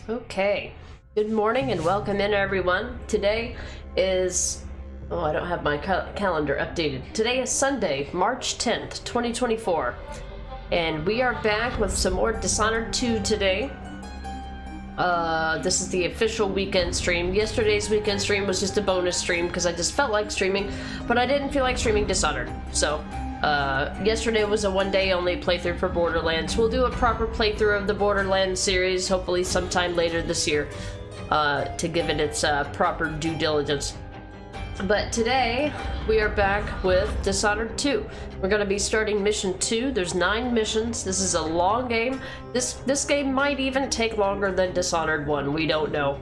Okay, good morning and welcome in everyone. Today is, I don't have my calendar updated. Today is Sunday, March 10th, 2024. And we are back with some more Dishonored 2 today. This is the official weekend stream. Yesterday's weekend stream was just a bonus stream because I just felt like streaming, but I didn't feel like streaming Dishonored. So, yesterday was a one-day only playthrough for Borderlands. We'll do a proper playthrough of the Borderlands series, hopefully sometime later this year, to give it its proper due diligence. But today, we are back with Dishonored 2. We're going to be starting Mission 2. There's 9 missions. This is a long game. This game might even take longer than Dishonored 1. We don't know.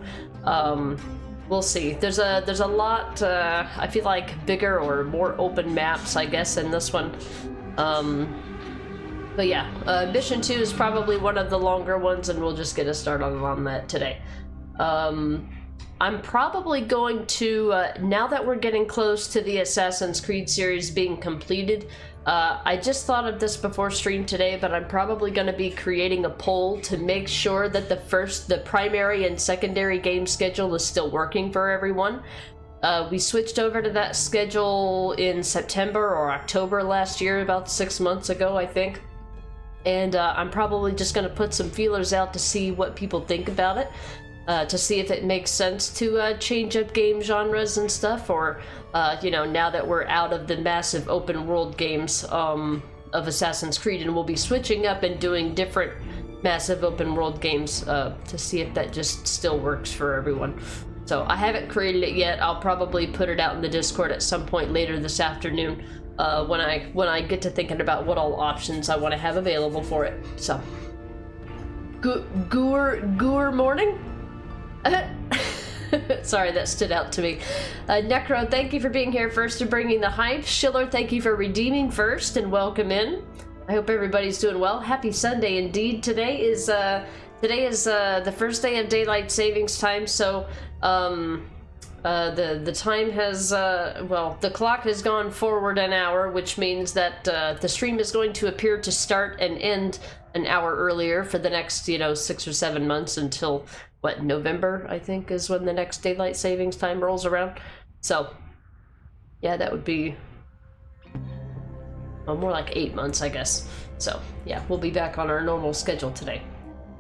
We'll see. There's a lot, I feel like, bigger or more open maps, I guess, in this one. But yeah, Mission 2 is probably one of the longer ones, and we'll just get a start on that today. I'm probably going to, now that we're getting close to the Assassin's Creed series being completed, I just thought of this before stream today, but I'm probably going to be creating a poll to make sure that the primary and secondary game schedule is still working for everyone. We switched over to that schedule in September or October last year, about 6 months ago, I think. And I'm probably just going to put some feelers out to see what people think about it. To see if it makes sense to change up game genres and stuff, or, you know, now that we're out of the massive open world games of Assassin's Creed, and we'll be switching up and doing different massive open world games to see if that just still works for everyone. So I haven't created it yet. I'll probably put it out in the Discord at some point later this afternoon when I get to thinking about what all options I want to have available for it. So, Goor morning? Sorry, that stood out to me. Necro, thank you for being here first and bringing the hype. Schiller, thank you for redeeming first and welcome in. I hope everybody's doing well. Happy Sunday indeed. Today is the first day of daylight savings time, so the time has the clock has gone forward an hour, which means that the stream is going to appear to start and end an hour earlier for the next 6 or 7 months until November, I think, is when the next daylight savings time rolls around. So yeah, that would be more like 8 months, I guess. So yeah, we'll be back on our normal schedule today.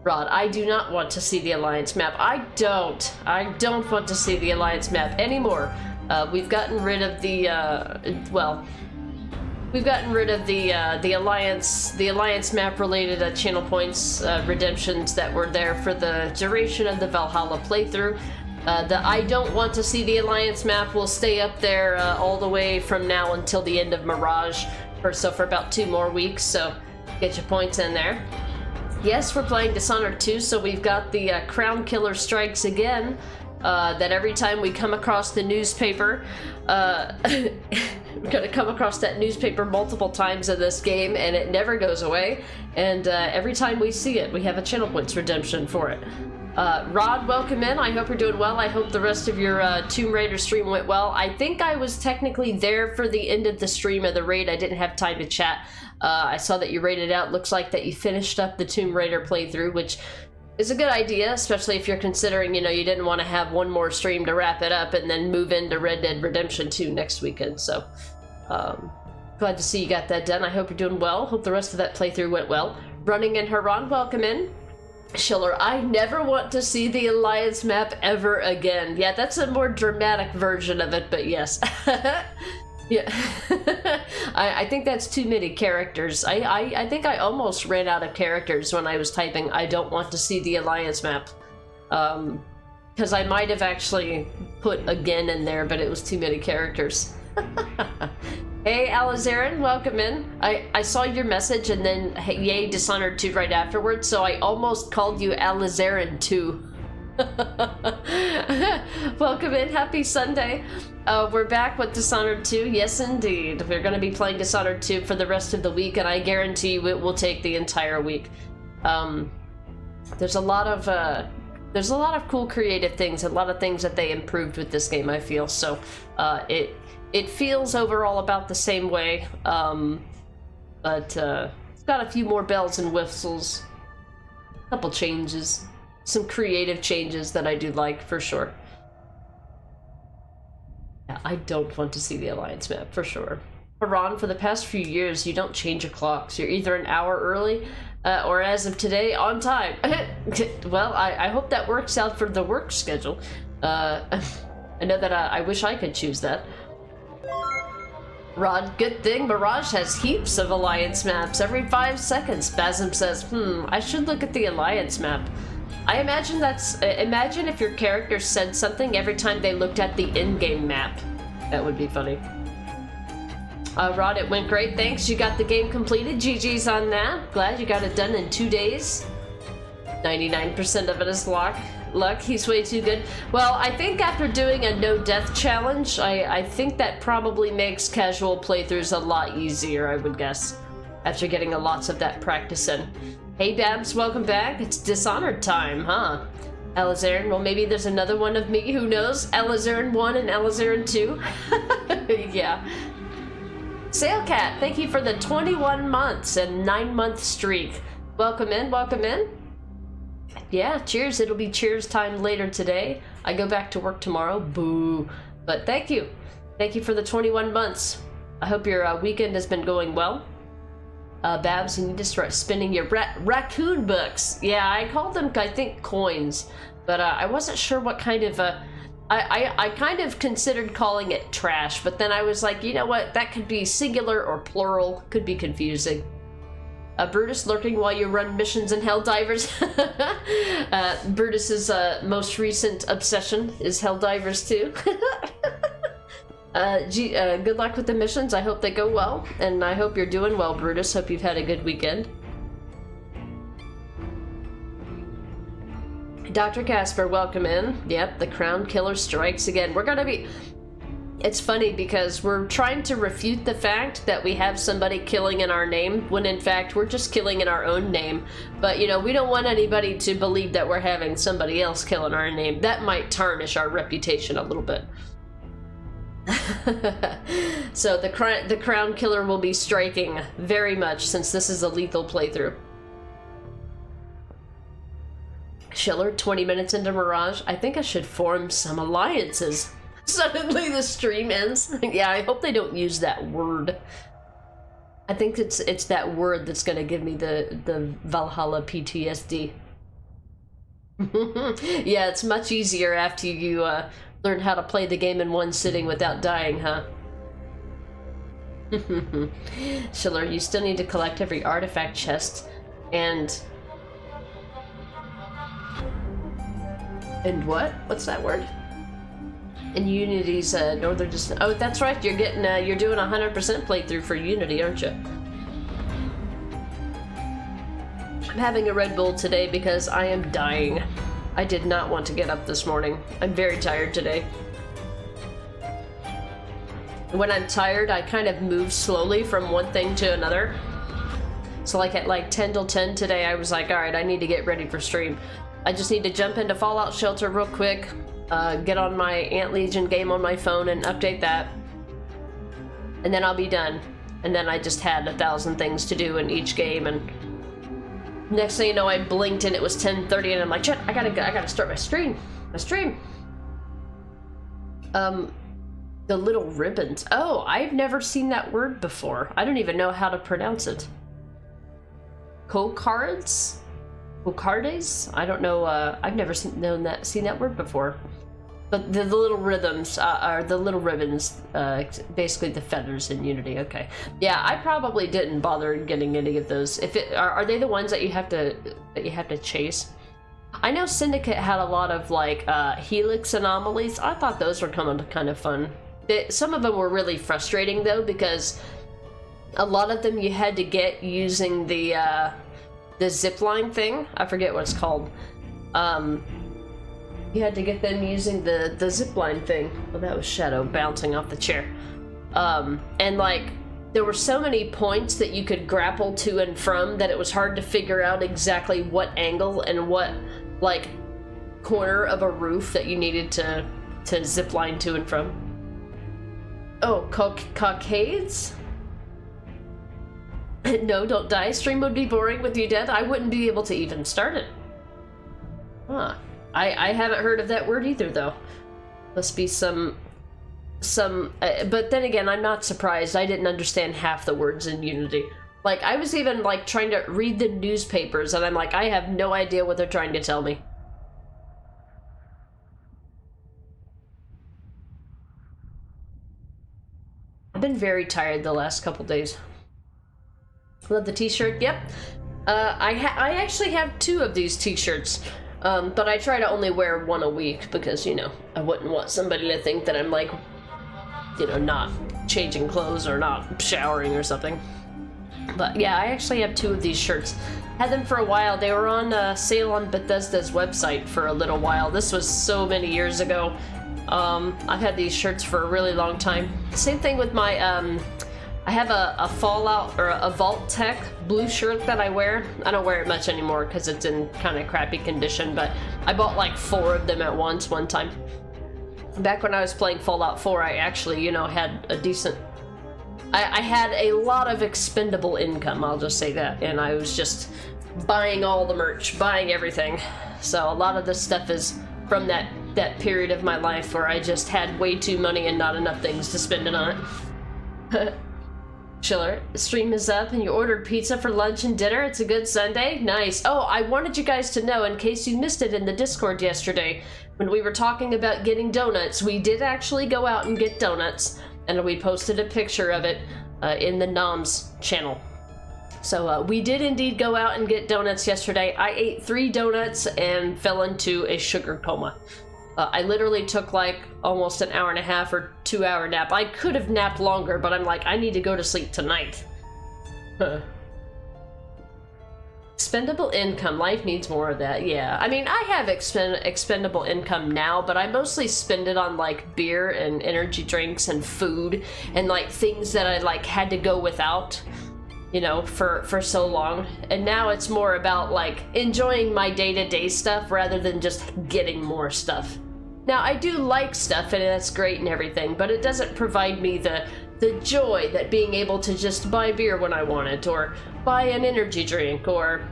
Rod, I do not want to see the Alliance map. I don't want to see the Alliance map anymore. We've gotten rid of the the Alliance map related channel points redemptions that were there for the duration of the Valhalla playthrough. The I don't want to see the Alliance map will stay up there all the way from now until the end of Mirage, for about 2 more weeks, so get your points in there. Yes, we're playing Dishonored 2, so we've got the Crown Killer strikes again. That every time we come across the newspaper, we're gonna come across that newspaper multiple times in this game, and it never goes away. And every time we see it, we have a channel points redemption for it. Rod, welcome in. I hope you're doing well. I hope the rest of your Tomb Raider stream went well. I think I was technically there for the end of the stream of the raid. I didn't have time to chat. I saw that you raided out. Looks like that you finished up the Tomb Raider playthrough, which is a good idea, especially if you're considering, you didn't want to have one more stream to wrap it up and then move into Red Dead Redemption 2 next weekend. So, glad to see you got that done. I hope you're doing well. Hope the rest of that playthrough went well. Running in Haran, welcome in. Schiller, I never want to see the Alliance map ever again. Yeah, that's a more dramatic version of it, but yes. Yeah, I think that's too many characters. I think I almost ran out of characters when I was typing I don't want to see the Alliance map. Because I might have actually put again in there, but it was too many characters. Hey, Alizarin, welcome in. I saw your message and then hey, yay, Dishonored 2 right afterwards, so I almost called you Alizarin 2. Welcome in, happy Sunday. We're back with Dishonored 2. Yes, indeed. We're going to be playing Dishonored 2 for the rest of the week, and I guarantee you it will take the entire week. There's a lot of cool creative things, a lot of things that they improved with this game, I feel. So it feels overall about the same way, but it's got a few more bells and whistles, a couple changes. some creative changes that I do like, for sure. Yeah, I don't want to see the Alliance map, for sure. Haran, for the past few years, you don't change your clocks. You're either an hour early, or as of today, on time. Well, I hope that works out for the work schedule. I know that I wish I could choose that. Rod, good thing Mirage has heaps of Alliance maps every 5 seconds. Basm says, I should look at the Alliance map. I imagine imagine if your character said something every time they looked at the in-game map. That would be funny. Rod, it went great. Thanks. You got the game completed. GG's on that. Glad you got it done in 2 days. 99% of it is luck. He's way too good. Well, I think after doing a no-death challenge, I think that probably makes casual playthroughs a lot easier, I would guess. After getting lots of that practice in. Hey, Babs, welcome back. It's Dishonored time, huh? Elazarin, well, maybe there's another one of me. Who knows? Elazarin 1 and Elazarin 2. Yeah. Sailcat, thank you for the 21 months and 9-month streak. Welcome in, welcome in. Yeah, cheers. It'll be cheers time later today. I go back to work tomorrow. Boo. But thank you. Thank you for the 21 months. I hope your weekend has been going well. Babs, you need to start spinning your raccoon books. Yeah, I called them, I think, coins. But I wasn't sure what kind of... I kind of considered calling it trash, but then I was like, you know what? That could be singular or plural. Could be confusing. Brutus lurking while you run missions in Helldivers. Brutus's most recent obsession is Helldivers too. Good luck with the missions. I hope they go well, and I hope you're doing well, Brutus. Hope you've had a good weekend. Dr. Casper, welcome in. Yep, the Crown Killer strikes again. We're gonna be... It's funny because we're trying to refute the fact that we have somebody killing in our name, when in fact we're just killing in our own name. But, you know, we don't want anybody to believe that we're having somebody else kill in our name. That might tarnish our reputation a little bit. So the Crown Killer will be striking very much, since this is a lethal playthrough. Schiller, 20 minutes into Mirage. I think I should form some alliances. Suddenly the stream ends. Yeah, I hope they don't use that word. I think it's that word that's gonna give me the Valhalla PTSD. Yeah, it's much easier after you learn how to play the game in one sitting without dying, huh? Schiller, you still need to collect every artifact chest and what? What's that word? In Unity's Northern Distance. Oh, that's right. You're getting you're doing 100% playthrough for Unity, aren't you? I'm having a Red Bull today because I am dying. I did not want to get up this morning. I'm very tired today. When I'm tired, I kind of move slowly from one thing to another. So like at like 10 till 10 today, I was like, all right, I need to get ready for stream. I just need to jump into Fallout Shelter real quick. Get on my Ant Legion game on my phone and update that. And then I'll be done. And then I just had 1,000 things to do in each game, and next thing you know, I blinked and it was 10:30 and I'm like, shit, I gotta start my stream. The little ribbons. Oh, I've never seen that word before. I don't even know how to pronounce it. Co-cards? Co-cardes? I don't know, I've never seen that word before. But the little rhythms are the little ribbons, basically the feathers in Unity. Okay, yeah, I probably didn't bother getting any of those. If it are they the ones that you have to chase? I know Syndicate had a lot of like helix anomalies. I thought those were kind of fun. Some of them were really frustrating though, because a lot of them you had to get using the zipline thing. I forget what it's called. You had to get them using the zipline thing. Well, that was Shadow bouncing off the chair. And like, there were so many points that you could grapple to and from that it was hard to figure out exactly what angle and what, like, corner of a roof that you needed to zipline to and from. Oh, cockades? No, don't die. Stream would be boring with you dead. I wouldn't be able to even start it. Huh. I haven't heard of that word either, though. Must be some, but then again, I'm not surprised. I didn't understand half the words in Unity. Like, I was even, like, trying to read the newspapers, and I'm like, I have no idea what they're trying to tell me. I've been very tired the last couple days. Love the t-shirt, yep. I actually have 2 of these t-shirts, but I try to only wear 1 a week because, you know, I wouldn't want somebody to think that I'm, like, you know, not changing clothes or not showering or something. But yeah, I actually have 2 of these shirts. Had them for a while. They were on sale on Bethesda's website for a little while. This was so many years ago. I've had these shirts for a really long time. Same thing with my, I have a Fallout or a Vault Tech blue shirt that I wear. I don't wear it much anymore because it's in kind of crappy condition, but I bought like 4 of them at once one time. Back when I was playing Fallout 4, I actually, you know, had a decent... I had a lot of expendable income, I'll just say that, and I was just buying all the merch, buying everything. So a lot of this stuff is from that period of my life where I just had way too money and not enough things to spend it on it. Chiller, the stream is up and you ordered pizza for lunch and dinner. It's a good Sunday. Nice. Oh, I wanted you guys to know, in case you missed it in the Discord yesterday, when we were talking about getting donuts, we did actually go out and get donuts, and we posted a picture of it in the Noms channel. So we did indeed go out and get donuts yesterday. I ate 3 donuts and fell into a sugar coma. I literally took like almost an hour and a half or 2-hour nap. I could have napped longer, but I'm like, I need to go to sleep tonight. Expendable income. Life needs more of that. Yeah. I mean, I have expendable income now, but I mostly spend it on like beer and energy drinks and food and like things that I like had to go without, you know, for so long. And now it's more about like enjoying my day-to-day stuff rather than just getting more stuff. Now, I do like stuff and that's great and everything, but it doesn't provide me the joy that being able to just buy beer when I want it, or buy an energy drink, or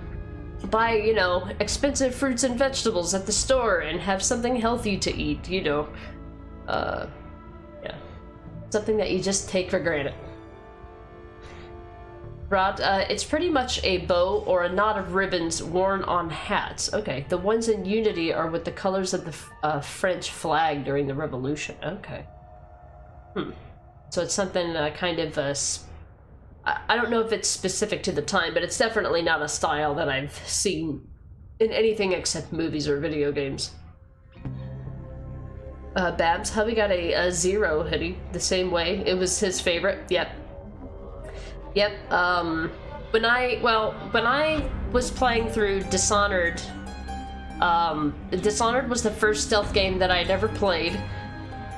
buy, you know, expensive fruits and vegetables at the store and have something healthy to eat, you know. Yeah. Something that you just take for granted. Rod, it's pretty much a bow or a knot of ribbons worn on hats. Okay, the ones in Unity are with the colors of the French flag during the Revolution. Okay. So it's something kind of, I don't know if it's specific to the time, but it's definitely not a style that I've seen in anything except movies or video games. Babs, hubby got a Zero hoodie the same way. It was his favorite. Yep. Yep. When I was playing through Dishonored, Dishonored was the first stealth game that I'd ever played,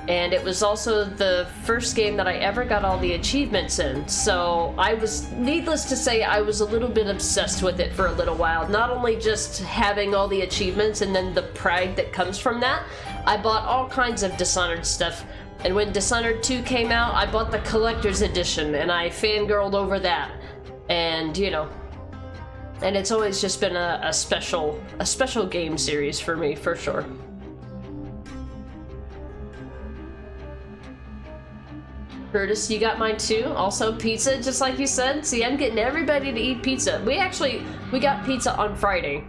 and it was also the first game that I ever got all the achievements in. So I was, needless to say, I was a little bit obsessed with it for a little while. Not only just having all the achievements and then the pride that comes from that, I bought all kinds of Dishonored stuff. And when Dishonored 2 came out, I bought the collector's edition, and I fangirled over that. And, you know, and it's always just been a special game series for me, for sure. Curtis, you got mine too? Also pizza, just like you said? See, I'm getting everybody to eat pizza. We got pizza on Friday.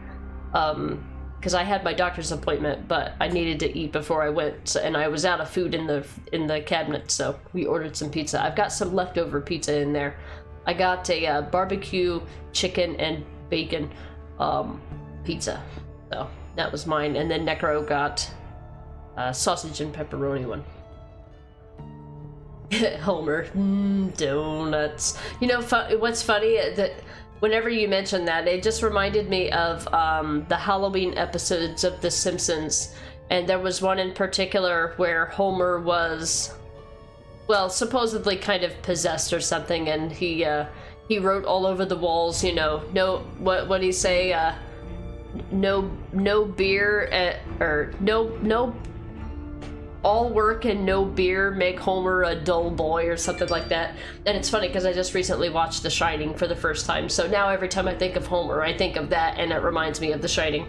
Because I had my doctor's appointment, but I needed to eat before I went, and I was out of food in the cabinet, so we ordered some pizza. I've got some leftover pizza in there. I got a barbecue, chicken, and bacon pizza, so that was mine. And then Necro got sausage and pepperoni one. Homer, donuts. You know, what's funny that whenever you mention that, it just reminded me of the Halloween episodes of The Simpsons, and there was one in particular where Homer was, well, supposedly kind of possessed or something, and he wrote all over the walls, you know, no, what did he say? No beer, or no. All work and no beer make Homer a dull boy, or something like that. And it's funny because I just recently watched The Shining for the first time, so now every time I think of Homer, I think of that, and it reminds me of The Shining.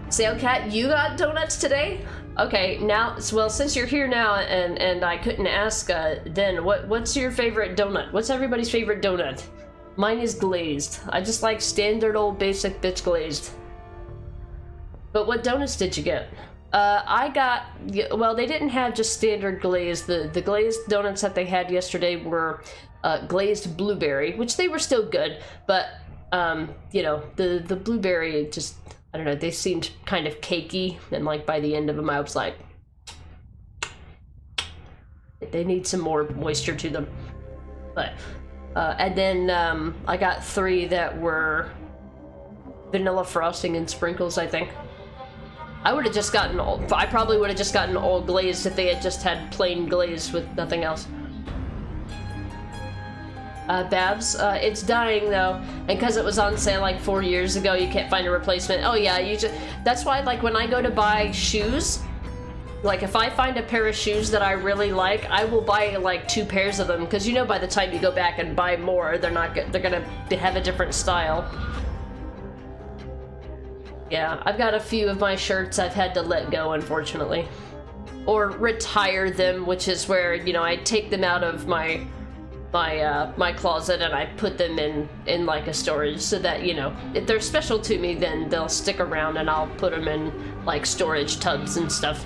Sailcat, you got donuts today? Okay, now, well, since you're here now and I couldn't ask then, what's your favorite donut? What's everybody's favorite donut? Mine is glazed. I just like standard old basic bitch glazed. But what donuts did you get? I got, well, they didn't have just standard glazed. The glazed donuts that they had yesterday were glazed blueberry, which they were still good, but, you know, the blueberry just, I don't know, they seemed kind of cakey, and like by the end of them I was like, they need some more moisture to them. But, and then I got 3 that were vanilla frosting and sprinkles, I think. I would have just gotten I probably would have just gotten all glazed if they had just had plain glazed with nothing else. Babs, it's dying though, and because it was on sale like 4 years ago, you can't find a replacement. Oh yeah, that's why, like, when I go to buy shoes, like if I find a pair of shoes that I really like, I will buy like 2 pairs of them, because you know by the time you go back and buy more, they're gonna have a different style. Yeah, I've got a few of my shirts I've had to let go, unfortunately. Or retire them, which is where, you know, I take them out of my closet and I put them in like a storage so that, you know, if they're special to me, then they'll stick around and I'll put them in like storage tubs and stuff.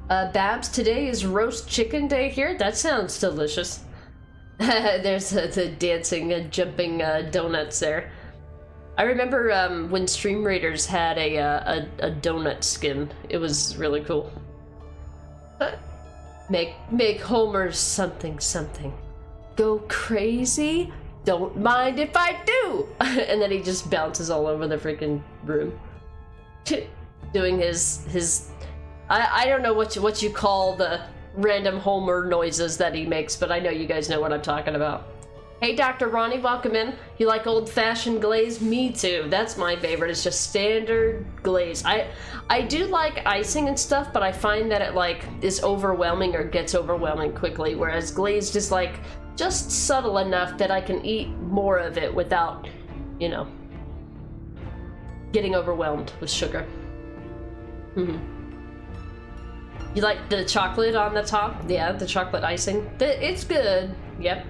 Babs, today is roast chicken day here? That sounds delicious. There's the dancing, jumping donuts there. I remember when Stream Raiders had a donut skin. It was really cool. Make Homer something something. Go crazy? Don't mind if I do! And then he just bounces all over the freaking room. Doing his I don't know what you call the random Homer noises that he makes, but I know you guys know what I'm talking about. Hey, Dr. Ronnie, welcome in. You like old-fashioned glaze? Me too. That's my favorite. It's just standard glaze. I do like icing and stuff, but I find that it like is overwhelming or gets overwhelming quickly, whereas glazed is like just subtle enough that I can eat more of it without, you know, getting overwhelmed with sugar. You like the chocolate on the top? Yeah, the chocolate icing. It's good. Yep.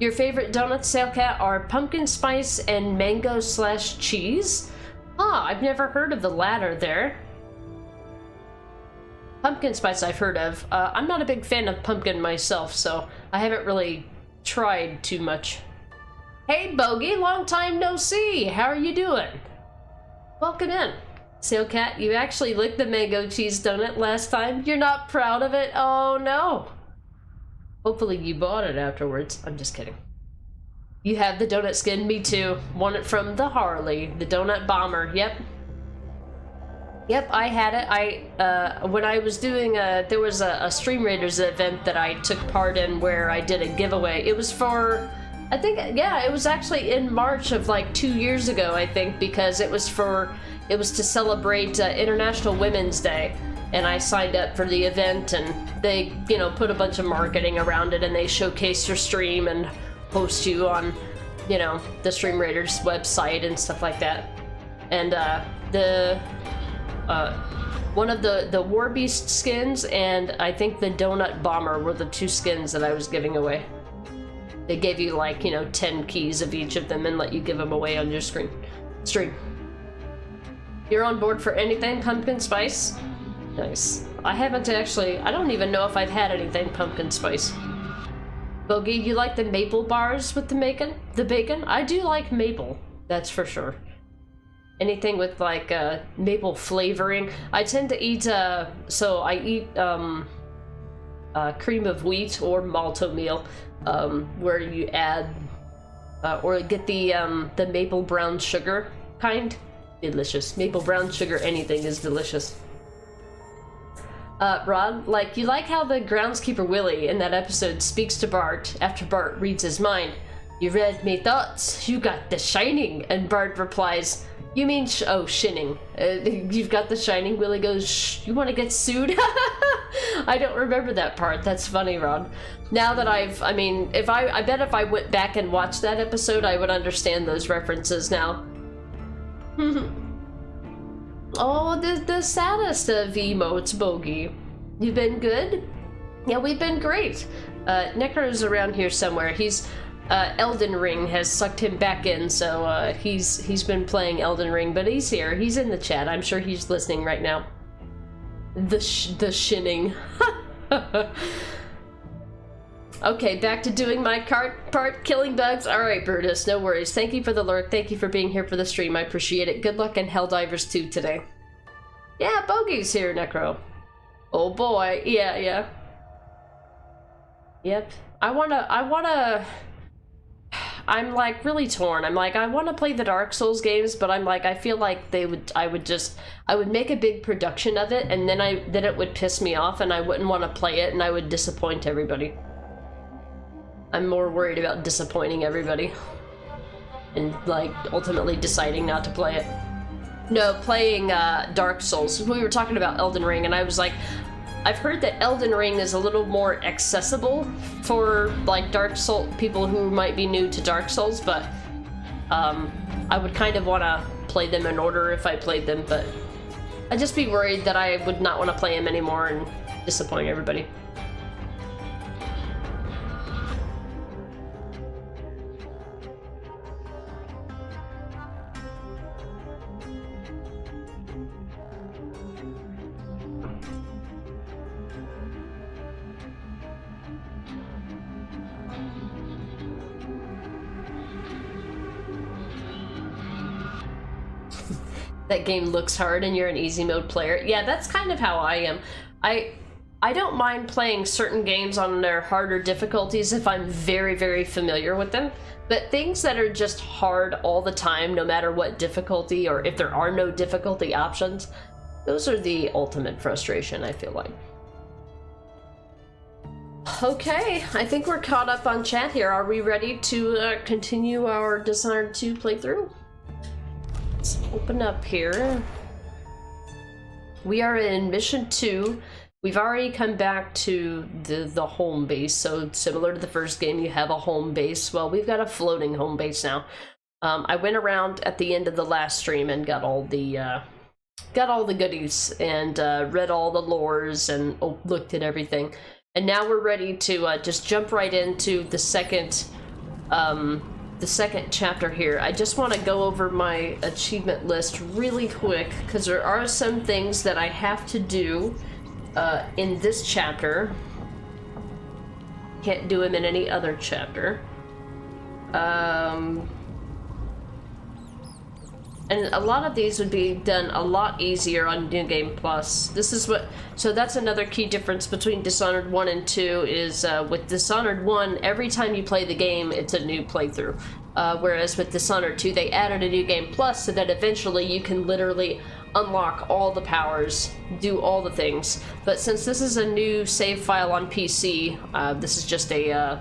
Your favorite donuts, Sailcat, are pumpkin spice and mango/cheese? Ah, I've never heard of the latter there. Pumpkin spice I've heard of. I'm not a big fan of pumpkin myself, so I haven't really tried too much. Hey, Bogey, long time no see. How are you doing? Welcome in. Sailcat, you actually licked the mango cheese donut last time. You're not proud of it? Oh, no. Hopefully you bought it afterwards. I'm just kidding. You have the donut skin? Me too. Won it from the Harley, the donut bomber. Yep. Yep, I had it. When I was doing there was a Stream Raiders event that I took part in where I did a giveaway. It was for, I think, yeah, it was actually in March of like 2 years ago, I think, because it was to celebrate International Women's Day. And I signed up for the event, and they, you know, put a bunch of marketing around it, and they showcase your stream and post you on, you know, the Stream Raiders website and stuff like that. And one of the War Beast skins and I think the Donut Bomber were the 2 skins that I was giving away. They gave you like, you know, 10 keys of each of them and let you give them away on your stream. You're on board for anything pumpkin spice? Nice. I haven't actually, I don't even know if I've had anything pumpkin spice. Bogey, you like the maple bars with the bacon? The bacon? I do like maple, that's for sure. Anything with like maple flavoring. I tend to eat, so I eat cream of wheat or malto meal, where you add, or get the maple brown sugar kind. Delicious. Maple brown sugar, anything is delicious. Rod, like, you like how the groundskeeper Willie in that episode speaks to Bart after Bart reads his mind. You read me thoughts, you got the shining, and Bart replies, you mean shinning. You've got the shining. Willie goes, shh, you want to get sued? I don't remember that part. That's funny, Rod. Now that I bet if I went back and watched that episode, I would understand those references now. Oh, the saddest of emotes, Bogey. You've been good? Yeah, we've been great. Necro's around here somewhere. He's Elden Ring has sucked him back in, so he's been playing Elden Ring, but he's here. He's in the chat. I'm sure he's listening right now. The shinning. Okay, back to doing my part, killing bugs. All right, Brutus, no worries. Thank you for the lurk. Thank you for being here for the stream. I appreciate it. Good luck in Helldivers 2 today. Yeah, Bogey's here, Necro. Oh boy, yeah. Yep. I'm like really torn. I'm like, I want to play the Dark Souls games, but I'm like, I feel like I would make a big production of it, and then it would piss me off, and I wouldn't want to play it, and I would disappoint everybody. I'm more worried about disappointing everybody, and like ultimately deciding not to play it. No, playing Dark Souls. We were talking about Elden Ring, and I was like, I've heard that Elden Ring is a little more accessible for like Dark Souls people who might be new to Dark Souls, but I would kind of want to play them in order if I played them, but I'd just be worried that I would not want to play them anymore and disappoint everybody. That game looks hard and you're an easy mode player. Yeah, that's kind of how I am. I don't mind playing certain games on their harder difficulties if I'm very, very familiar with them. But things that are just hard all the time, no matter what difficulty, or if there are no difficulty options, those are the ultimate frustration, I feel like. Okay, I think we're caught up on chat here. Are we ready to continue our Dishonored 2 playthrough? Let's open up here. We are in mission 2. We've already come back to the home base, so similar to the first game, you have a home base. Well, we've got a floating home base now. I went around at the end of the last stream and got all the goodies and read all the lores and looked at everything. And now we're ready to just jump right into the second chapter here. I just want to go over my achievement list really quick, because there are some things that I have to do in this chapter. Can't do them in any other chapter. And a lot of these would be done a lot easier on New Game Plus. So that's another key difference between Dishonored 1 and 2 is with Dishonored 1, every time you play the game, it's a new playthrough. Whereas with Dishonored 2, they added a New Game Plus so that eventually you can literally unlock all the powers, do all the things. But since this is a new save file on PC, this is just a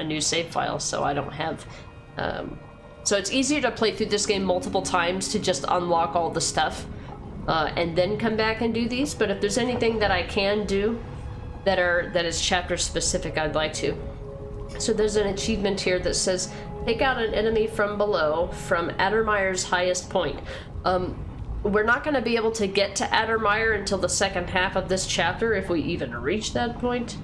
new save file, so I don't have... So it's easier to play through this game multiple times to just unlock all the stuff and then come back and do these. But if there's anything that I can do that is chapter specific, I'd like to. So there's an achievement here that says, take out an enemy from below from Addermire's highest point. We're not going to be able to get to Addermire until the second half of this chapter, if we even reach that point.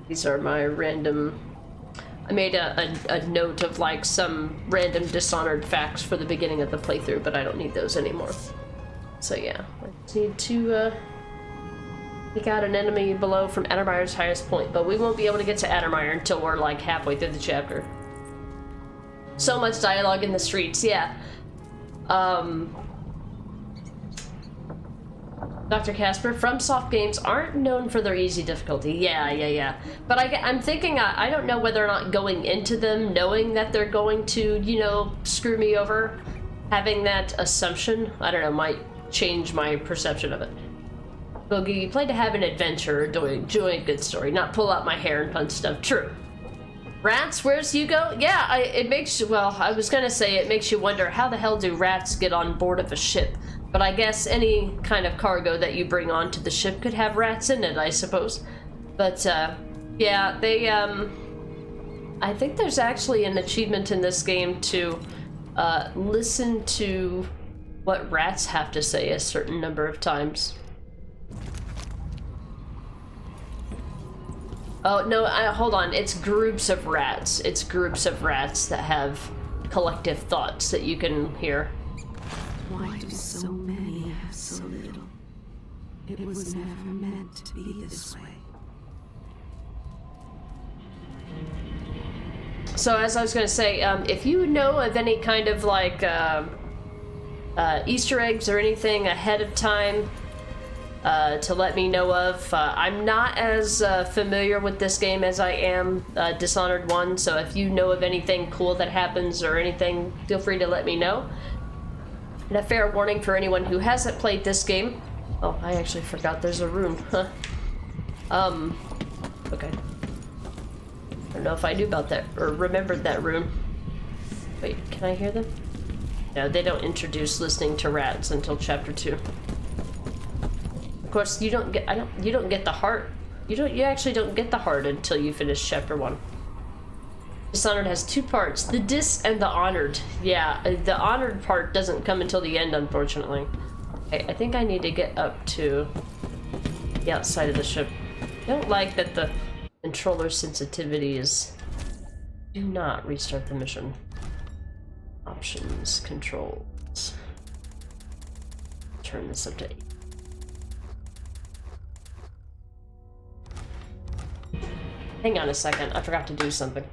These are my random... I made a note of like some random Dishonored facts for the beginning of the playthrough, but I don't need those anymore. So yeah, I just need to take out an enemy below from Addermire's highest point, but we won't be able to get to Addermire until we're like halfway through the chapter. So much dialogue in the streets, yeah. Dr. Casper, FromSoft games aren't known for their easy difficulty. Yeah. But I'm thinking, I don't know whether or not going into them, knowing that they're going to, screw me over, having that assumption, I don't know, might change my perception of it. Boogie, you play to have an adventure, enjoy a good story, not pull out my hair and punch stuff. True. Rats, where's Hugo? Yeah, it makes you, well, I was gonna say it makes you wonder how the hell do rats get on board of a ship? But I guess any kind of cargo that you bring onto the ship could have rats in it, I suppose. But, yeah, they, I think there's actually an achievement in this game to listen to what rats have to say a certain number of times. Oh, no, hold on. It's groups of rats. It's groups of rats that have collective thoughts that you can hear. Why do so many have so little? It was never meant to be this way. So, as I was going to say, if you know of any kind of, like, Easter eggs or anything ahead of time, to let me know of. I'm not as familiar with this game as I am Dishonored 1, so if you know of anything cool that happens or anything, feel free to let me know. And a fair warning for anyone who hasn't played this game. Oh, I actually forgot there's a room. Huh. Okay. I don't know if I knew about that or remembered that room. Wait, can I hear them? No, they don't introduce listening to rats until chapter 2. Of course, you don't get the heart. You actually don't get the heart until you finish chapter 1. Dishonored has 2 parts, the Dis and the Honored. Yeah, the Honored part doesn't come until the end, unfortunately. Okay, I think I need to get up to the outside of the ship. I don't like that the controller sensitivity is... Do not restart the mission. Options, controls. Turn this up to 8. Hang on a second, I forgot to do something.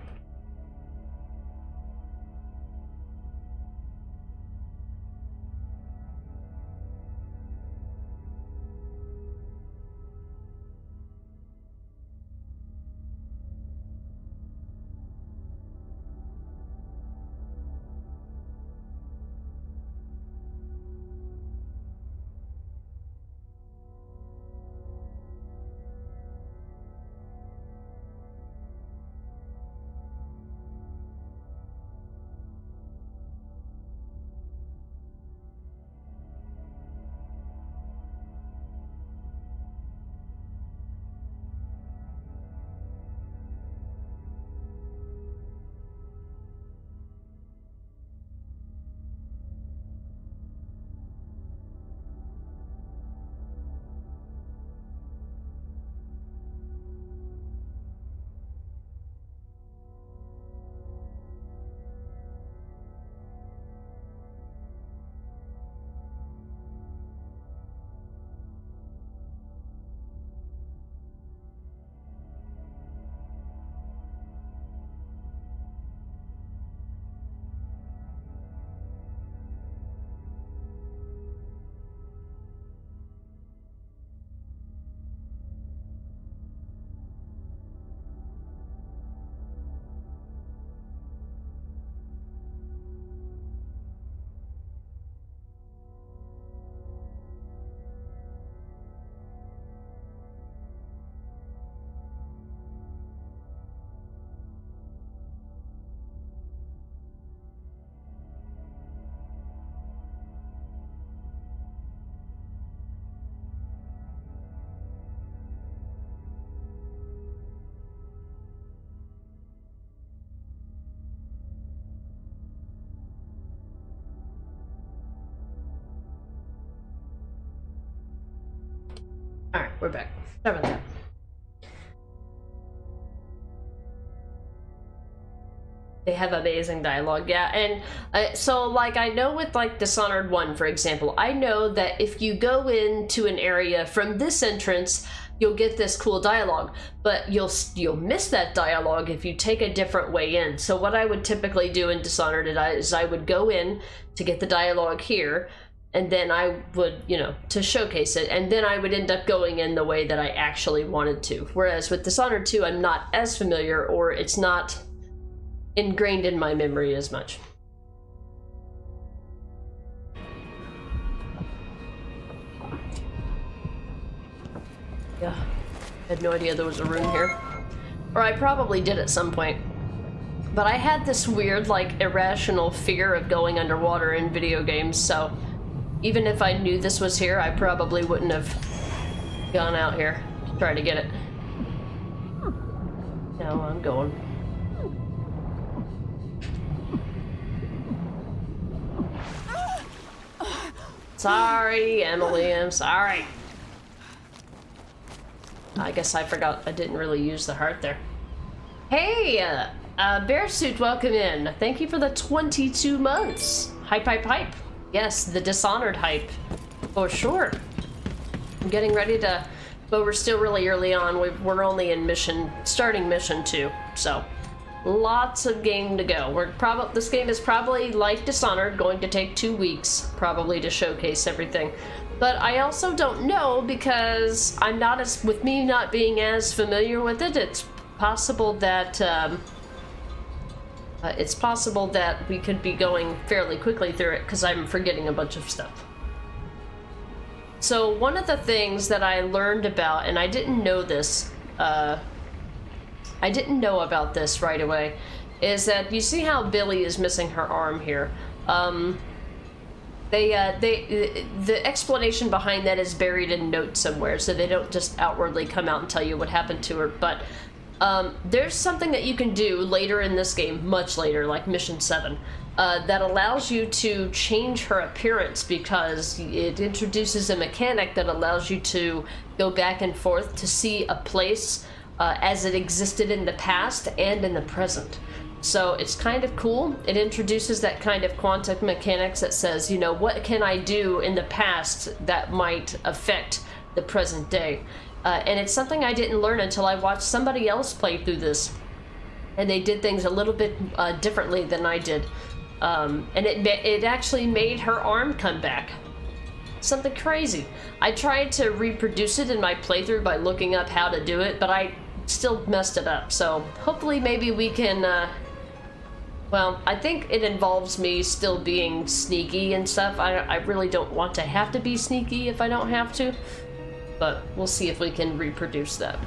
Alright, we're back. Sorry about that. They have amazing dialogue, yeah, and so, like, I know with, like, Dishonored 1, for example, I know that if you go into an area from this entrance, you'll get this cool dialogue, but you'll miss that dialogue if you take a different way in. So what I would typically do in Dishonored is I would go in to get the dialogue here, and then I would, you know, to showcase it, and then I would end up going in the way that I actually wanted to. Whereas with Dishonored 2, I'm not as familiar, or it's not ingrained in my memory as much. Yeah, I had no idea there was a room here. Or I probably did at some point. But I had this weird, like, irrational fear of going underwater in video games, so even if I knew this was here, I probably wouldn't have gone out here to try to get it. Now I'm going. Sorry, Emily, I'm sorry. I guess I forgot I didn't really use the heart there. Hey, Bearsuit, welcome in. Thank you for the 22 months. Hype, hype, hype. Yes, the Dishonored hype. For sure. I'm getting ready to... But we're still really early on. We're only in starting mission 2, so lots of game to go. This game is probably, like Dishonored, going to take 2 weeks, probably, to showcase everything. But I also don't know, because with me not being as familiar with it, it's possible that we could be going fairly quickly through it, because I'm forgetting a bunch of stuff. So one of the things that I learned about, and I didn't know this, I didn't know about this right away, is that you see how Billy is missing her arm here. The explanation behind that is buried in notes somewhere, so they don't just outwardly come out and tell you what happened to her. But there's something that you can do later in this game, much later, like Mission 7. That allows you to change her appearance, because it introduces a mechanic that allows you to go back and forth to see a place as it existed in the past and in the present. So it's kind of cool. It introduces that kind of quantum mechanics that says, you know, what can I do in the past that might affect the present day? And it's something I didn't learn until I watched somebody else play through this. And they did things a little bit differently than I did. And it actually made her arm come back. Something crazy. I tried to reproduce it in my playthrough by looking up how to do it, but I still messed it up. So hopefully maybe we can, well, I think it involves me still being sneaky and stuff. I really don't want to have to be sneaky if I don't have to, but we'll see if we can reproduce that.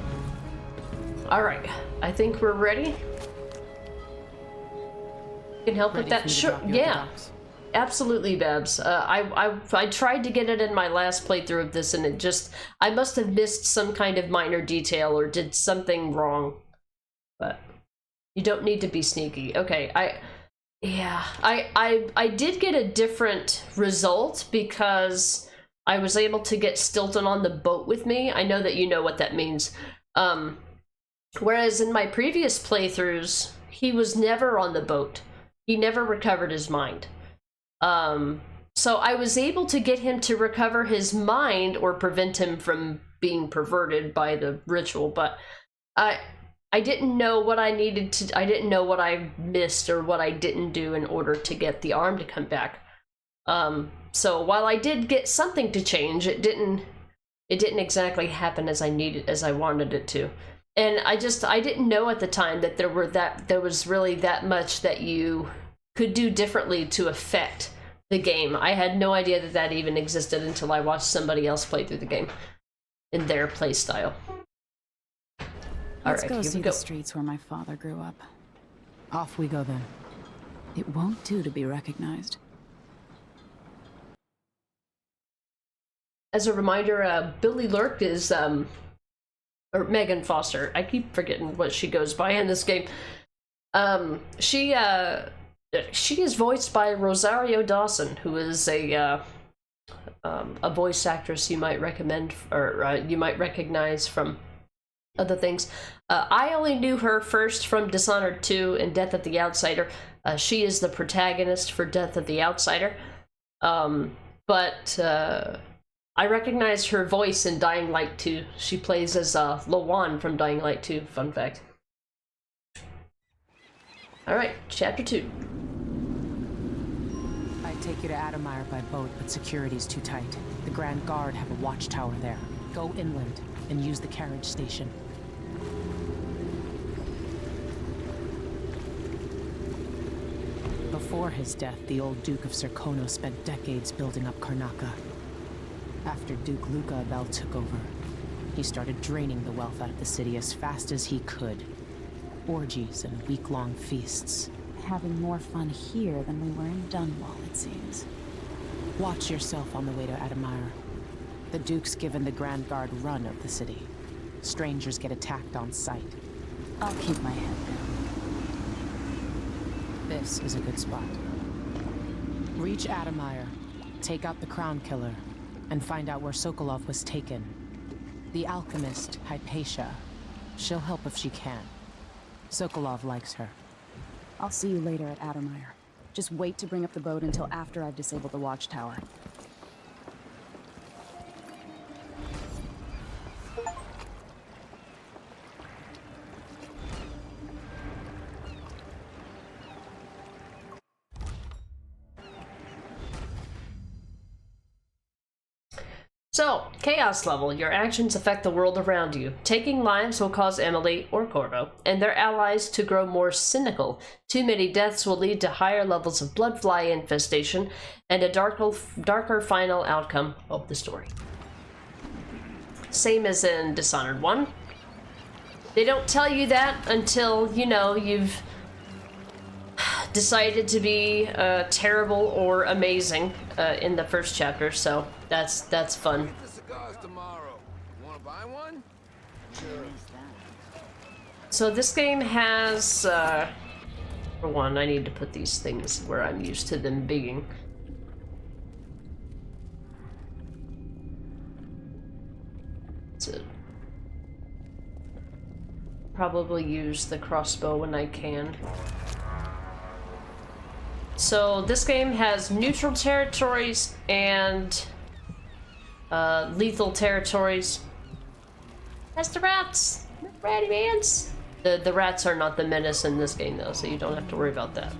All right, I think we're ready. Can help with that? Sure, yeah, absolutely, Babs. I tried to get it in my last playthrough of this, and I must have missed some kind of minor detail or did something wrong. But you don't need to be sneaky. Okay, I did get a different result because I was able to get Stilton on the boat with me. I know that you know what that means. Whereas in my previous playthroughs, he was never on the boat. He never recovered his mind. So I was able to get him to recover his mind or prevent him from being perverted by the ritual, but I didn't know what I needed to, I didn't know what I missed or what I didn't do in order to get the arm to come back. So while I did get something to change, it didn't exactly happen as I wanted it to. And I didn't know at the time that there was really that much that you could do differently to affect the game. I had no idea that even existed until I watched somebody else play through the game in their play style. Let's go see the streets where my father grew up. Off we go then. It won't do to be recognized. As a reminder, Billy Lurk is or Megan Foster. I keep forgetting what she goes by in this game. She is voiced by Rosario Dawson, who is a voice actress you might recommend, or you might recognize from other things. I only knew her first from Dishonored 2 and Death of the Outsider. She is the protagonist for Death of the Outsider. But I recognize her voice in Dying Light 2. She plays as Lawan from Dying Light 2, fun fact. Alright, chapter 2. I'd take you to Adamire by boat, but security's too tight. The Grand Guard have a watchtower there. Go inland and use the carriage station. Before his death, the old Duke of Serkono spent decades building up Karnaca. After Duke Luca Abel took over, he started draining the wealth out of the city as fast as he could. Orgies and week-long feasts. Having more fun here than we were in Dunwall, it seems. Watch yourself on the way to Adamire. The Duke's given the Grand Guard run of the city. Strangers get attacked on sight. I'll keep my head down. This is a good spot. Reach Adamire. Take out the Crown Killer and find out where Sokolov was taken. The alchemist, Hypatia. She'll help if she can. Sokolov likes her. I'll see you later at Addermire. Just wait to bring up the boat until after I've disabled the watchtower. So, Chaos level. Your actions affect the world around you. Taking lives will cause Emily, or Corvo, and their allies to grow more cynical. Too many deaths will lead to higher levels of bloodfly infestation and a darker final outcome of the story. Same as in Dishonored 1. They don't tell you that until, you know, you've decided to be terrible or amazing in the first chapter, so that's fun. The cigars tomorrow. Want to buy one? So this game has, for one, I need to put these things where I'm used to them being. To probably use the crossbow when I can. So this game has neutral territories and lethal territories. That's the rats, ratty mans. The rats are not the menace in this game though, so you don't have to worry about that.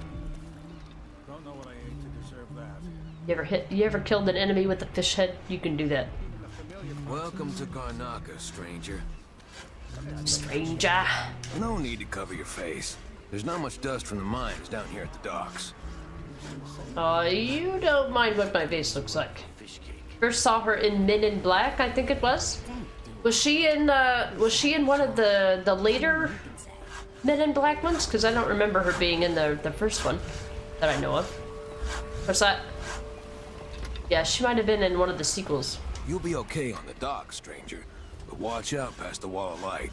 Don't know what I ate to deserve that. You ever killed an enemy with a fish head? You can do that. Welcome to Karnaca, stranger. Stranger. No need to cover your face. There's not much dust from the mines down here at the docks. You don't mind what my face looks like. First saw her in Men in Black, I think it was. Was she in one of the later Men in Black ones? Because I don't remember her being in the first one that I know of. What's that? Yeah, she might have been in one of the sequels. You'll be okay on the dock, stranger. But watch out past the wall of light.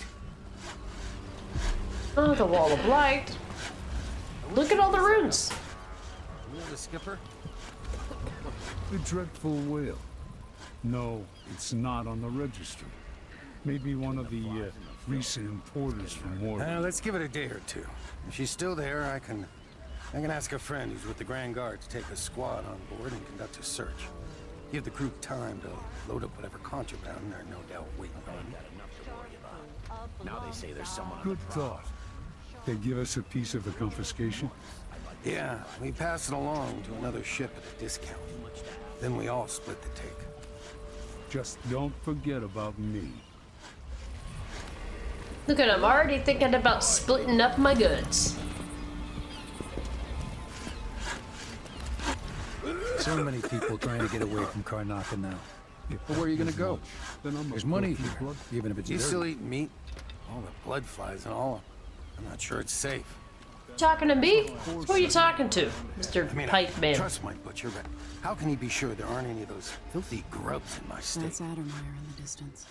Oh, the wall of light. Look at all the runes. You know the skipper? The dreadful whale. No, it's not on the registry. Maybe one of the recent importers from Mordor. Let's give it a day or two. If she's still there, I can ask a friend who's with the Grand Guard to take a squad on board and conduct a search. Give the crew time to load up whatever contraband they're no doubt waiting on. Now they say there's someone on Good thought. They give us a piece of the confiscation? Yeah, we pass it along to another ship at a discount. Then we all split the take. Just don't forget about me. Look at him, already thinking about splitting up my goods. So many people trying to get away from Karnaca now. But where are you gonna go? There's money here, even if it's You dirty. still eat meat? All the blood flies and all. I'm not sure it's safe. Talking to me? Who are you talking to, Mr. I mean, Pipe Man? trust my butcher, but how can he be sure there aren't any of those filthy grubs in my steak? That's Addermire in the distance.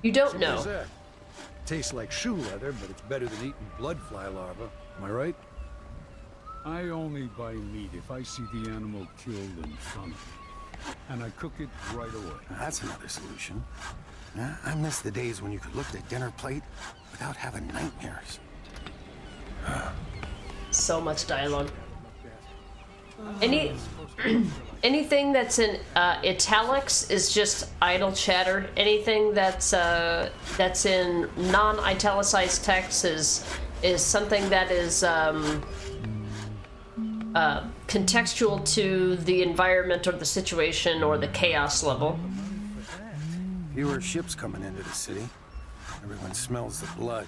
You don't Where's know. that? Tastes like shoe leather, but it's better than eating blood fly larvae. Am I right? I only buy meat if I see the animal killed in front of me. And I cook it right away. That's another solution. I miss the days when you could look at a dinner plate without having nightmares. So much dialogue. Anything that's in italics is just idle chatter. Anything that's in non-italicized text is something that is contextual to the environment or the situation or the chaos level. Fewer ships coming into the city. Everyone smells the blood.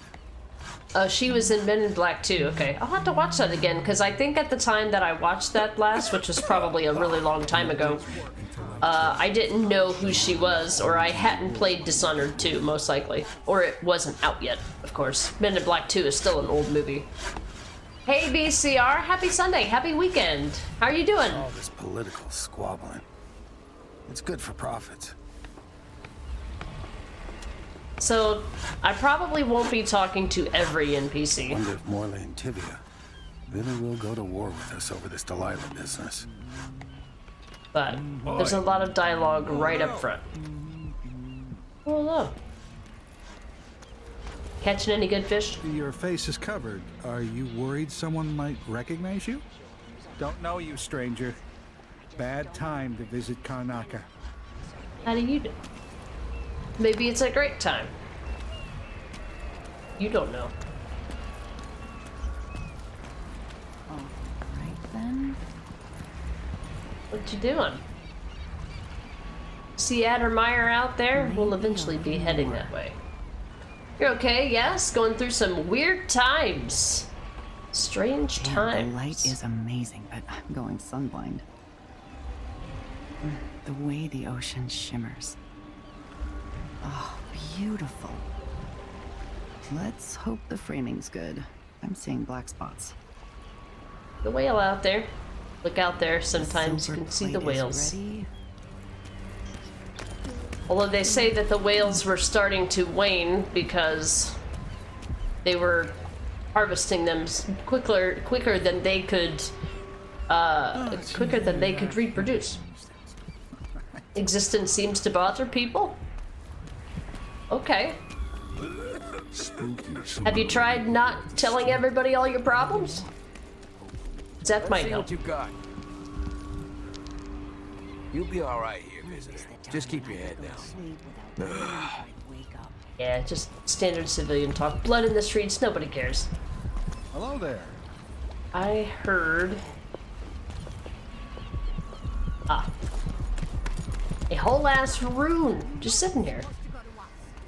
She was in Men in Black too. Okay, I'll have to watch that again because I think at the time that I watched that last, which was probably a really long time ago, I didn't know who she was, or I hadn't played Dishonored 2, most likely, or it wasn't out yet. Of course, Men in Black 2 is still an old movie. Hey BCR, happy Sunday, happy weekend. How are you doing? All this political squabbling. It's good for profits. So, I probably won't be talking to every NPC. Wonder if Morley and Tivia really will go to war with us over this Delilah business. But there's a lot of dialogue right up front. Oh, hello. Catching any good fish? Your face is covered. Are you worried someone might recognize you? Don't know you, stranger. Bad time to visit Karnaka. How do you do? Maybe it's a great time. You don't know. Alright then. What you doing? See Addermeyer out there? We'll eventually be heading that way. You're okay, yes? Going through some weird times. Strange times. The light is amazing, but I'm going sunblind. The way the ocean shimmers. Oh, beautiful. Let's hope the framing's good. I'm seeing black spots. The whale out there. Look out there, sometimes you Silver can see the plate is whales. ready. Although they say that the whales were starting to wane because they were harvesting them quicker than they could reproduce. Existence seems to bother people. Okay. Have you tried not telling everybody all your problems? That might help. What you got? You'll be all right here, visitor. Just keep your head down. Yeah, just standard civilian talk. Blood in the streets, nobody cares. Hello there. I heard... a whole ass rune just sitting here.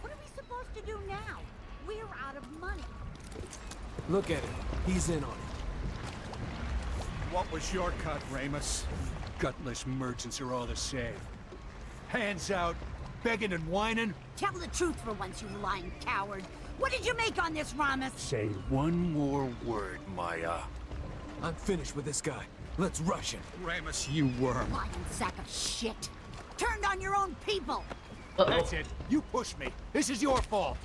What are we supposed to do now? We're out of money. Look at him. He's in on it. What was your cut, Ramus? Gutless merchants are all the same. Hands out, begging and whining. Tell the truth for once, you lying coward. What did you make on this, Ramus? Say one more word, Maya. I'm finished with this guy. Let's rush him. Ramus, you worm. Lying sack of shit. Turned on your own people. That's it. You pushed me. This is your fault.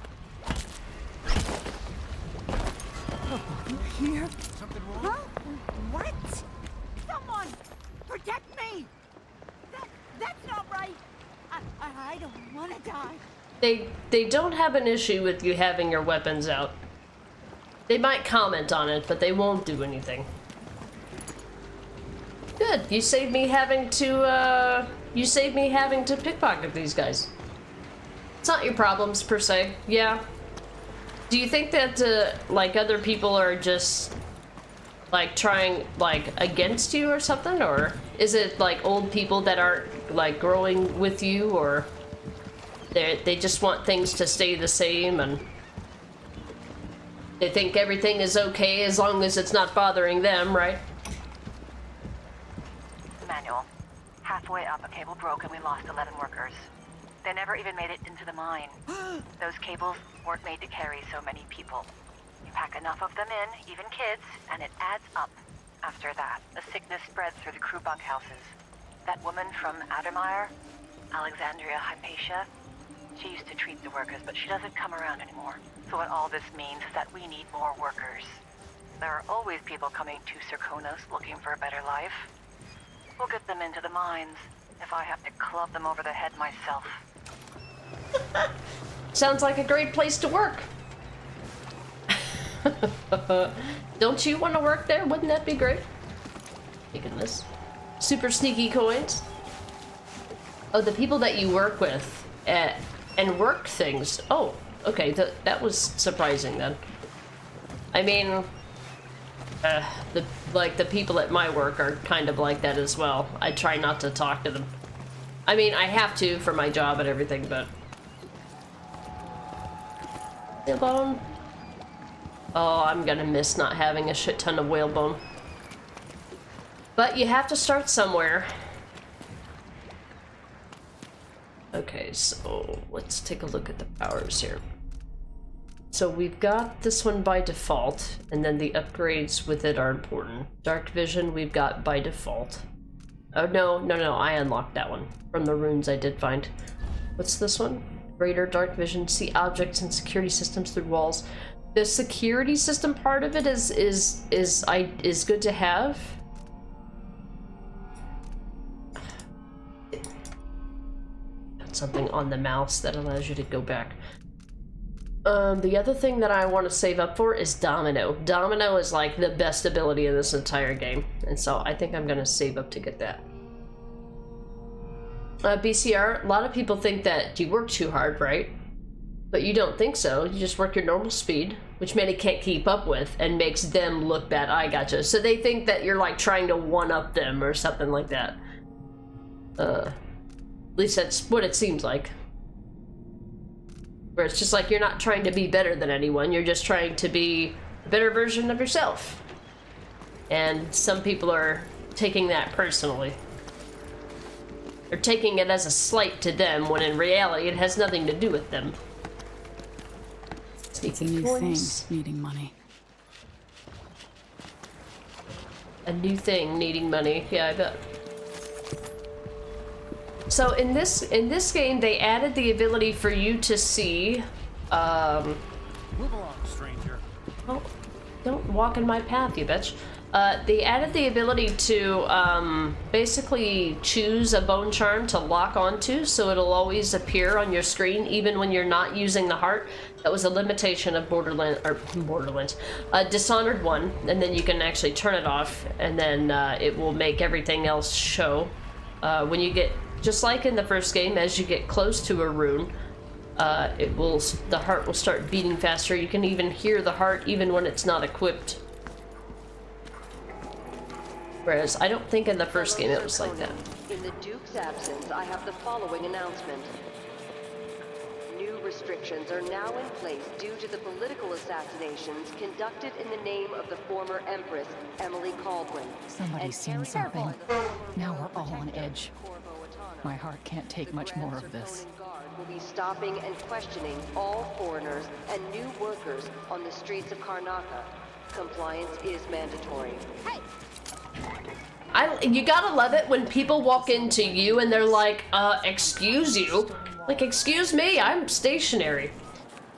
Here? Something wrong? Huh? What? Someone! Protect me! That's not right. I don't want to die. They don't have an issue with you having your weapons out. They might comment on it, but they won't do anything. Good. You saved me having to pickpocket these guys. It's not your problems per se. Yeah. Do you think that like other people are just like trying like against you or something, or is it like old people that aren't like growing with you, or they just want things to stay the same and they think everything is okay as long as it's not bothering them, right? Manual. Halfway up, a cable broke and we lost 11 workers. They never even made it into the mine. Those cables weren't made to carry so many people. You pack enough of them in, even kids, and it adds up. After that, the sickness spreads through the crew bunkhouses. That woman from Addermeyer, Alexandria Hypatia, she used to treat the workers, but she doesn't come around anymore. So what all this means is that we need more workers. There are always people coming to Serkonos looking for a better life. We'll get them into the mines, if I have to club them over the head myself. Sounds like a great place to work. Don't you want to work there? Wouldn't that be great? Taking this. Super sneaky coins. Oh, the people that you work with and work things. Oh, okay. That was surprising then. I mean, the people at my work are kind of like that as well. I try not to talk to them. I mean, I have to for my job and everything, but... Whalebone? Oh, I'm gonna miss not having a shit ton of whalebone. But you have to start somewhere. Okay, so let's take a look at the powers here. So we've got this one by default, and then the upgrades with it are important. Dark vision we've got by default. Oh, no, I unlocked that one from the runes I did find. What's this one? Greater dark vision, see objects and security systems through walls. The security system part of it is good to have. something on the mouse that allows you to go back. The other thing that I want to save up for is Domino. Domino is like the best ability in this entire game, and so I think I'm gonna save up to get that. BCR, a lot of people think that you work too hard, right? But you don't think so. You just work your normal speed, which many can't keep up with, and makes them look bad. I gotcha. So they think that you're like trying to one-up them or something like that. At least that's what it seems like. Where it's just like you're not trying to be better than anyone, you're just trying to be a better version of yourself. And some people are taking that personally. They're taking it as a slight to them, when in reality it has nothing to do with them. It's a new thing, needing money. A new thing, needing money. Yeah, I bet. So in this game, they added the ability for you to see. Move along, stranger. Oh, don't walk in my path, you bitch. They added the ability to basically choose a bone charm to lock onto, so it'll always appear on your screen, even when you're not using the heart. That was a limitation of Dishonored 1, and then you can actually turn it off, and then it will make everything else show. When you get, just like in the first game, as you get close to a rune, the heart will start beating faster. You can even hear the heart even when it's not equipped. Whereas I don't think in the first game it was like that. In the Duke's absence, I have the following announcement. New restrictions are now in place due to the political assassinations conducted in the name of the former Empress, Emily Caldwin. Somebody's seen something. Now we're all on edge. My heart can't take much more of this. Will be stopping and questioning all foreigners and new workers on the streets of Karnaca. Compliance is mandatory. Hey! You gotta love it when people walk into you and they're like, excuse you? Like, excuse me, I'm stationary.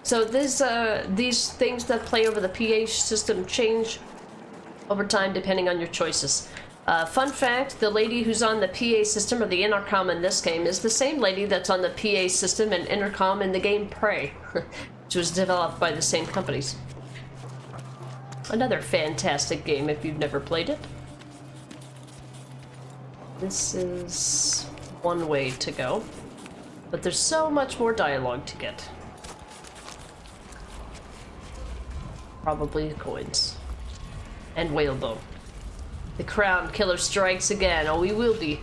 So these things that play over the PA system change over time depending on your choices. Fun fact, the lady who's on the PA system, or the intercom in this game, is the same lady that's on the PA system and intercom in the game Prey, which was developed by the same companies. Another fantastic game if you've never played it. This is one way to go, but there's so much more dialogue to get. Probably coins. And whalebone. The crown killer strikes again. Oh, we will be.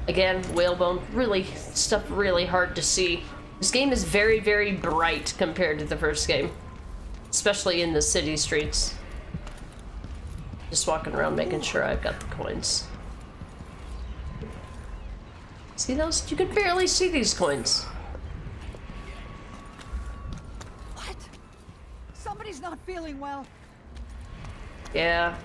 Again, whalebone. Really, stuff really hard to see. This game is very, very bright compared to the first game. Especially in the city streets. Just walking around making sure I've got the coins. See those? You could barely see these coins. What? Somebody's not feeling well. Yeah.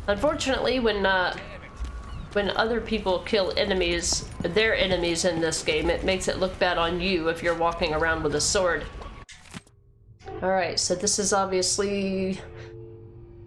Unfortunately, when other people kill enemies, their enemies in this game, it makes it look bad on you if you're walking around with a sword. Alright, so this is obviously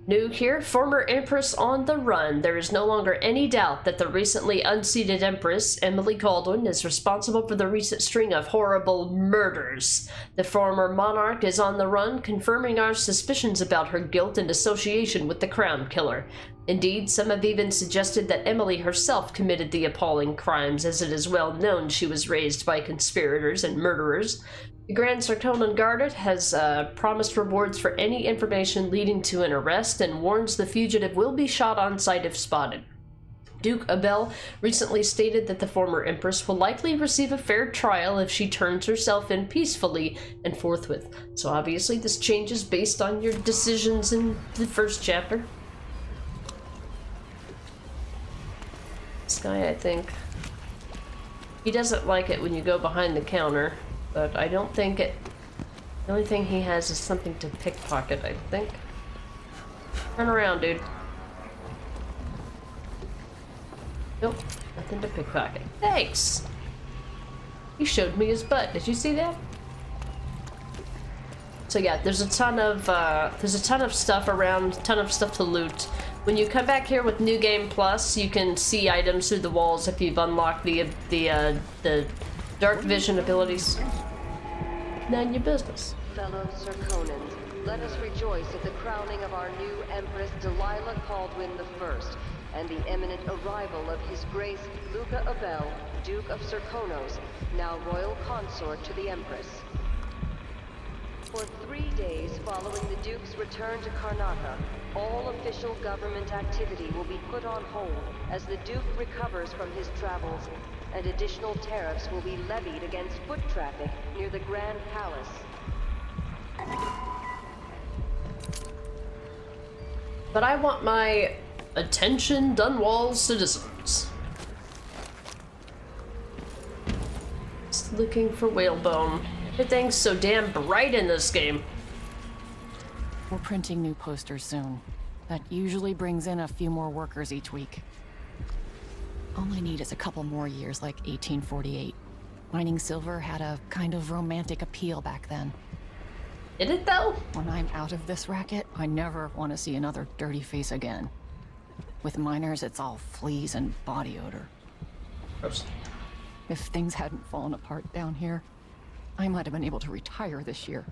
new here. Former Empress on the run. There is no longer any doubt that the recently unseated Empress, Emily Caldwin, is responsible for the recent string of horrible murders. The former monarch is on the run, confirming our suspicions about her guilt and association with the Crown Killer. Indeed, some have even suggested that Emily herself committed the appalling crimes, as it is well known she was raised by conspirators and murderers. The Grand Sarkonan Guard has promised rewards for any information leading to an arrest and warns the fugitive will be shot on sight if spotted. Duke Abel recently stated that the former Empress will likely receive a fair trial if she turns herself in peacefully and forthwith. So obviously this changes based on your decisions in the first chapter. This guy, I think, he doesn't like it when you go behind the counter. But I don't think it... The only thing he has is something to pickpocket, I think. Turn around, dude. Nope, nothing to pickpocket. Thanks! He showed me his butt. Did you see that? So yeah, there's a ton of stuff around, ton of stuff to loot. When you come back here with New Game Plus, you can see items through the walls if you've unlocked the dark vision abilities. None your business. Fellow Serkonans, let us rejoice at the crowning of our new Empress Delilah Caldwin I, and the imminent arrival of His Grace Luca Abel, Duke of Serkonos, now Royal Consort to the Empress. For 3 days following the Duke's return to Karnaca, all official government activity will be put on hold as the Duke recovers from his travels, and additional tariffs will be levied against foot traffic near the Grand Palace. But I want my attention Dunwall citizens. Just looking for whalebone. Everything's so damn bright in this game. We're printing new posters soon. That usually brings in a few more workers each week. All I need is a couple more years like 1848. Mining silver had a kind of romantic appeal back then. Did it though? When I'm out of this racket, I never want to see another dirty face again. With miners, it's all fleas and body odor. Oops. If things hadn't fallen apart down here, I might have been able to retire this year.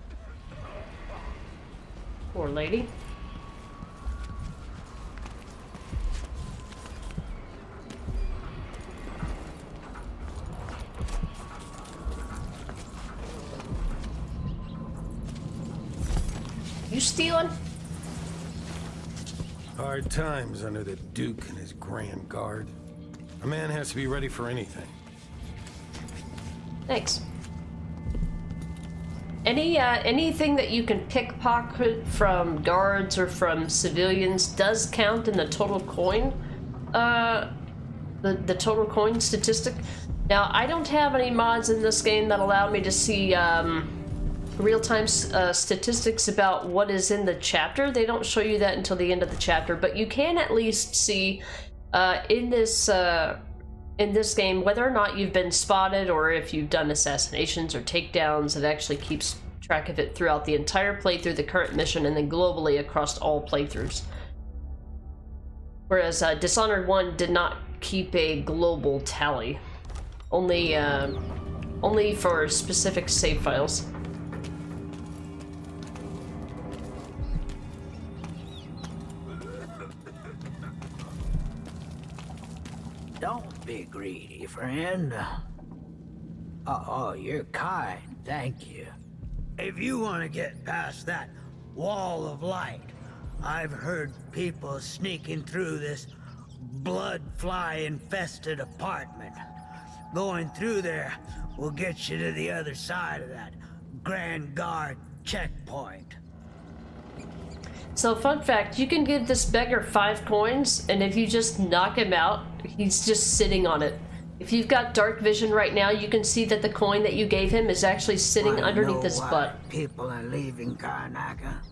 Poor lady. You stealing? Hard times under the Duke and his Grand Guard. A man has to be ready for anything. Thanks. Anything that you can pickpocket from guards or from civilians does count in the total coin, the total coin statistic. Now, I don't have any mods in this game that allow me to see real-time statistics about what is in the chapter. They don't show you that until the end of the chapter, but you can at least see in this game whether or not you've been spotted or if you've done assassinations or takedowns. It actually keeps track of it throughout the entire playthrough, the current mission, and then globally across all playthroughs. Whereas Dishonored 1 did not keep a global tally, only for specific save files. Don't be greedy, friend. Oh, you're kind, thank you. If you want to get past that wall of light, I've heard people sneaking through this blood-fly-infested apartment. Going through there will get you to the other side of that Grand Guard checkpoint. So, fun fact, you can give this beggar 5 coins, and if you just knock him out, he's just sitting on it. If you've got dark vision right now, you can see that the coin that you gave him is actually sitting underneath his butt. People are leaving Karnaca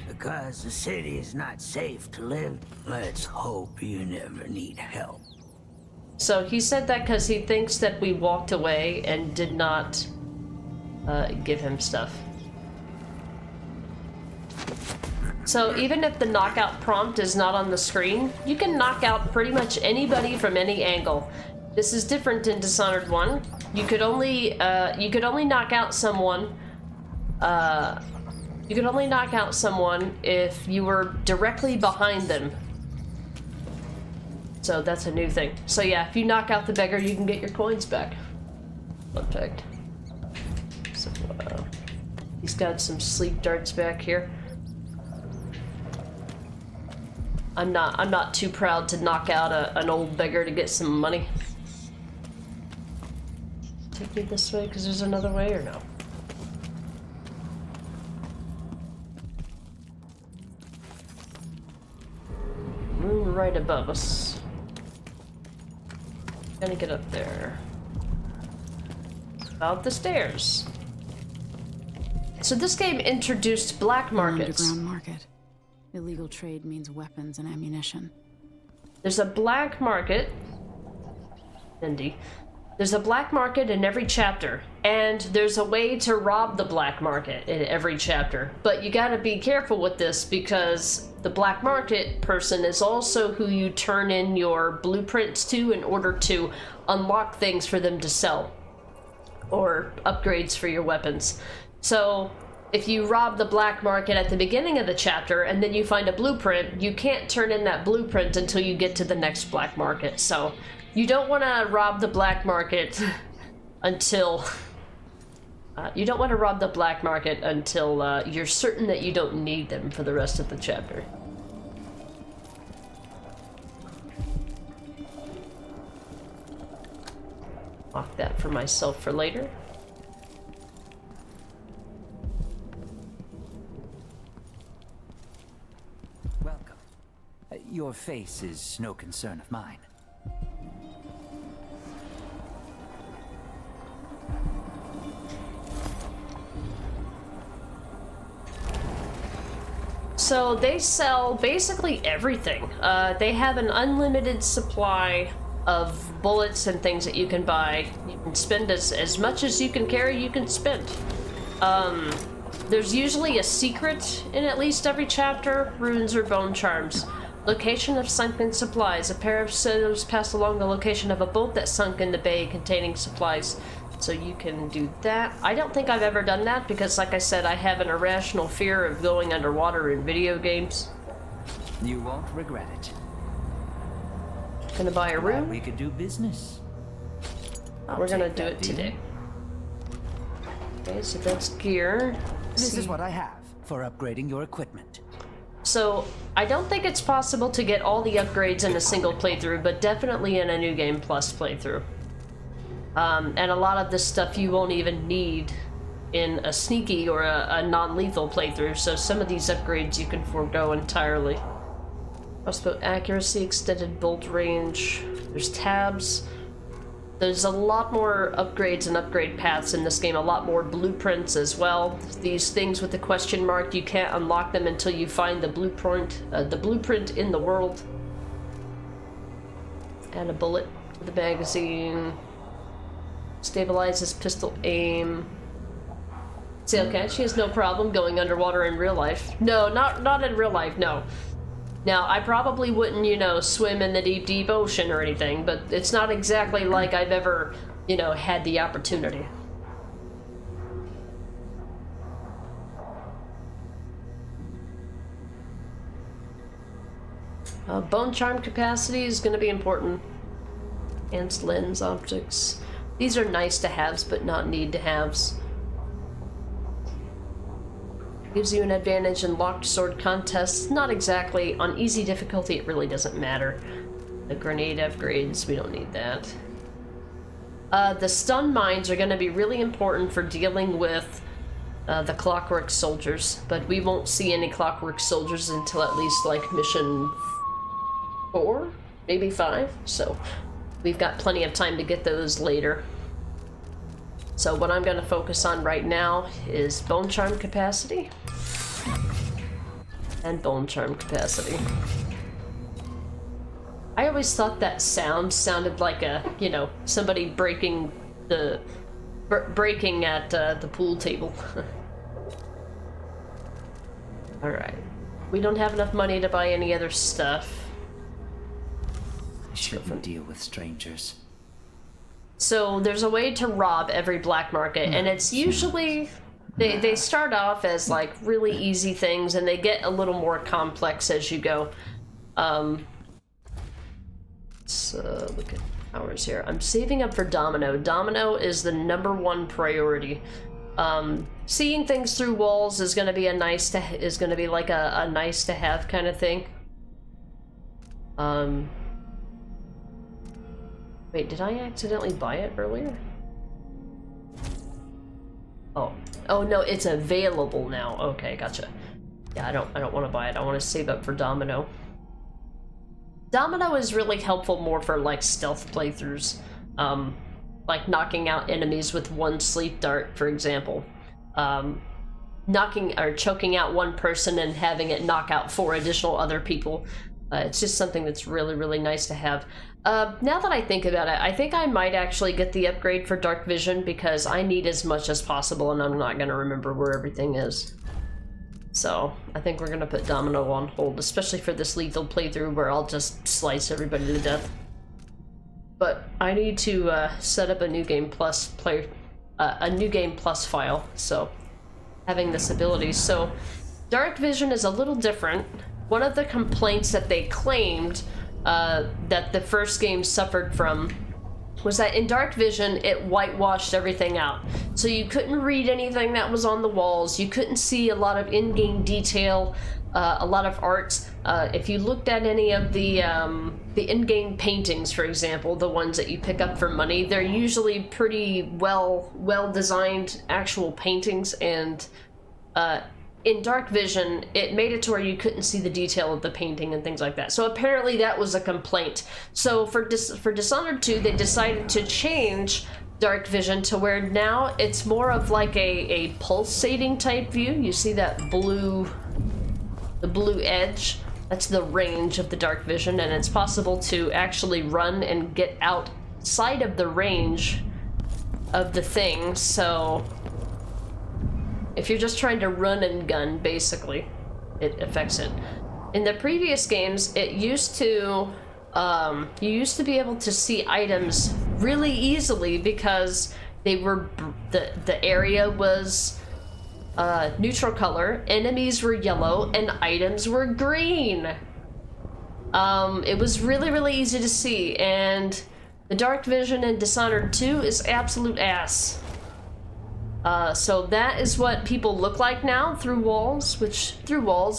because the city is not safe to live. Let's hope you never need help. So he said that because he thinks that we walked away and did not give him stuff. So even if the knockout prompt is not on the screen, you can knock out pretty much anybody from any angle. This is different in Dishonored 1. You could only knock out someone. You could only knock out someone if you were directly behind them. So that's a new thing. So yeah, if you knock out the beggar, you can get your coins back. Fun fact. So he's got some sleep darts back here. I'm not too proud to knock out an old beggar to get some money. Take me this way because there's another way, or no? Room right above us. Gonna get up there. About the stairs. So this game introduced black markets. Underground market. Illegal trade means weapons and ammunition. There's a black market, Indy, There's a black market in every chapter, and there's a way to rob the black market in every chapter. But you gotta be careful with this, because the black market person is also who you turn in your blueprints to in order to unlock things for them to sell, or upgrades for your weapons. So if you rob the black market at the beginning of the chapter and then you find a blueprint, you can't turn in that blueprint until you get to the next black market. So you don't want to rob the black market until you're certain that you don't need them for the rest of the chapter. Lock that for myself for later. Welcome. Your face is no concern of mine. So they sell basically everything. They have an unlimited supply of bullets and things that you can buy. You can spend as much as you can carry, you can spend. There's usually a secret in at least every chapter, runes or bone charms. Location of sunken supplies. A pair of sailors pass along the location of a boat that sunk in the bay containing supplies. So you can do that. I don't think I've ever done that because, like I said, I have an irrational fear of going underwater in video games. You won't regret it. Gonna buy a room? We could do business. We're gonna do it today. Okay, so that's gear. This is what I have for upgrading your equipment. So, I don't think it's possible to get all the upgrades in a single playthrough, but definitely in a New Game Plus playthrough. And a lot of this stuff you won't even need in a sneaky or a non-lethal playthrough, so some of these upgrades you can forego entirely. Crossbow accuracy, extended bolt range, there's tabs. There's a lot more upgrades and upgrade paths in this game, a lot more blueprints as well. These things with the question mark, you can't unlock them until you find the blueprint in the world. Add a bullet to the magazine. Stabilizes pistol aim. See, okay, she has no problem going underwater in real life. No, not in real life, no. Now, I probably wouldn't, you know, swim in the deep, deep ocean or anything, but it's not exactly like I've ever, you know, had the opportunity. Bone charm capacity is going to be important. Enhanced lens optics. These are nice to haves, but not need to haves. Gives you an advantage in locked sword contests. Not exactly. On easy difficulty, it really doesn't matter. The grenade upgrades, we don't need that. The stun mines are going to be really important for dealing with the clockwork soldiers, but we won't see any clockwork soldiers until at least like mission 4, maybe 5, so we've got plenty of time to get those later. So what I'm going to focus on right now is bone charm capacity and bone charm capacity. I always thought that sound sounded like a, you know, somebody breaking at the pool table. All right, we don't have enough money to buy any other stuff. I shouldn't deal with strangers. So there's a way to rob every black market, and it's usually they start off as like really easy things, and they get a little more complex as you go. Let's look at hours here. I'm saving up for Domino. Domino is the #1 priority. Seeing things through walls is going to be nice to have kind of thing. Wait, did I accidentally buy it earlier? Oh no, it's available now. Okay, gotcha. Yeah, I don't want to buy it. I want to save up for Domino. Domino is really helpful more for like stealth playthroughs, like knocking out enemies with one sleep dart, for example. Knocking or choking out one person and having it knock out 4 additional other people. It's just something that's really, really nice to have. Now that I think about it, I think I might actually get the upgrade for dark vision because I need as much as possible and I'm not going to remember where everything is. So I think we're going to put Domino on hold, especially for this lethal playthrough where I'll just slice everybody to death. But I need to set up a new game plus file, so having this ability. So dark vision is a little different. One of the complaints that they claimed that the first game suffered from was that in dark vision it whitewashed everything out. So you couldn't read anything that was on the walls, you couldn't see a lot of in-game detail, a lot of art. If you looked at any of the in-game paintings, for example, the ones that you pick up for money, they're usually pretty well designed actual paintings, and in dark vision it made it to where you couldn't see the detail of the painting and things like that. So apparently that was a complaint. So for Dishonored 2 they decided to change dark vision to where now it's more of like a pulsating type view. You see that the blue edge? That's the range of the dark vision, and it's possible to actually run and get outside of the range of the thing. So if you're just trying to run and gun, basically, it affects it. In the previous games, it used to, you used to be able to see items really easily because they were, the area was neutral color, enemies were yellow, and items were green. It was really, really easy to see, and the dark vision in Dishonored 2 is absolute ass. So that is what people look like now through walls,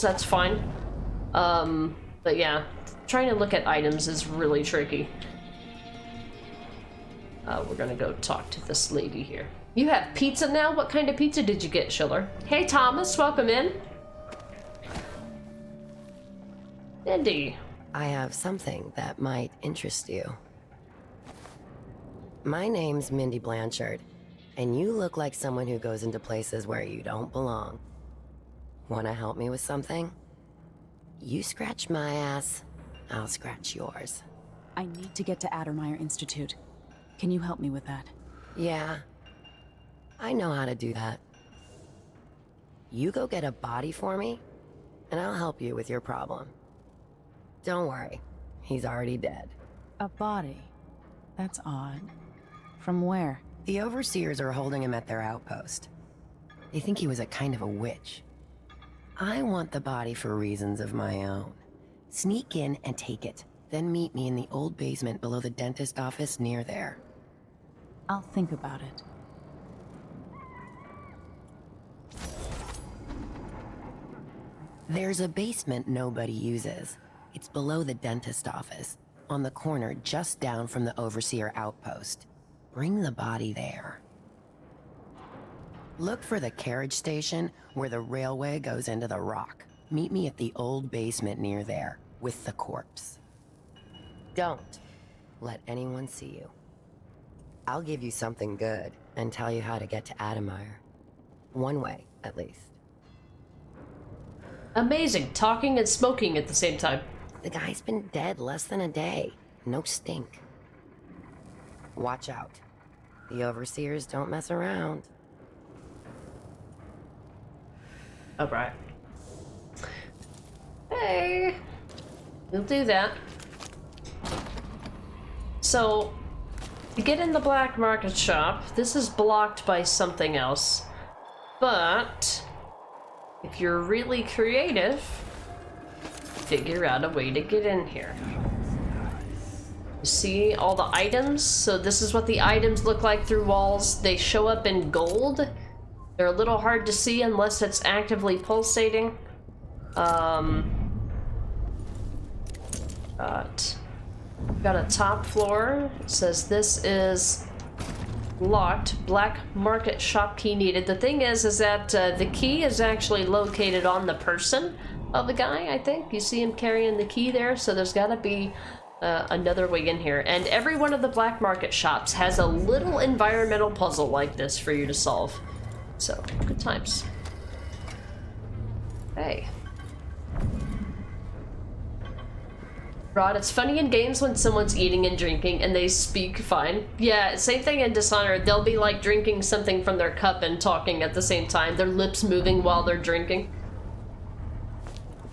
that's fine. But yeah, trying to look at items is really tricky. We're gonna go talk to this lady here. You have pizza now? What kind of pizza did you get, Schiller? Hey Thomas, welcome in. Indy. I have something that might interest you. My name's Mindy Blanchard, and you look like someone who goes into places where you don't belong. Wanna help me with something? You scratch my ass, I'll scratch yours. I need to get to Addermeyer Institute. Can you help me with that? Yeah, I know how to do that. You go get a body for me, and I'll help you with your problem. Don't worry, he's already dead. A body? That's odd. From where? The Overseers are holding him at their outpost. They think he was a kind of a witch. I want the body for reasons of my own. Sneak in and take it, then meet me in the old basement below the dentist office near there. I'll think about it. There's a basement nobody uses. It's below the dentist office, on the corner just down from the Overseer outpost. Bring the body there. Look for the carriage station where the railway goes into the rock. Meet me at the old basement near there, with the corpse. Don't let anyone see you. I'll give you something good and tell you how to get to Addermeyer. One way, at least. Amazing. Talking and smoking at the same time. The guy's been dead less than a day. No stink. Watch out. The Overseers don't mess around. Alright. Hey. We'll do that. So, to get in the black market shop, this is blocked by something else. But if you're really creative, figure out a way to get in here. You see all the items? So this is what the items look like through walls. They show up in gold. They're a little hard to see unless it's actively pulsating. Got a top floor. It says this is locked. Black market shop key needed. The thing is that the key is actually located on the person of the guy, I think. You see him carrying the key there, so there's gotta be another way in here. And every one of the black market shops has a little environmental puzzle like this for you to solve. So, good times. Hey. Rod, it's funny in games when someone's eating and drinking and they speak fine. Yeah, same thing in Dishonored. They'll be like drinking something from their cup and talking at the same time. Their lips moving while they're drinking.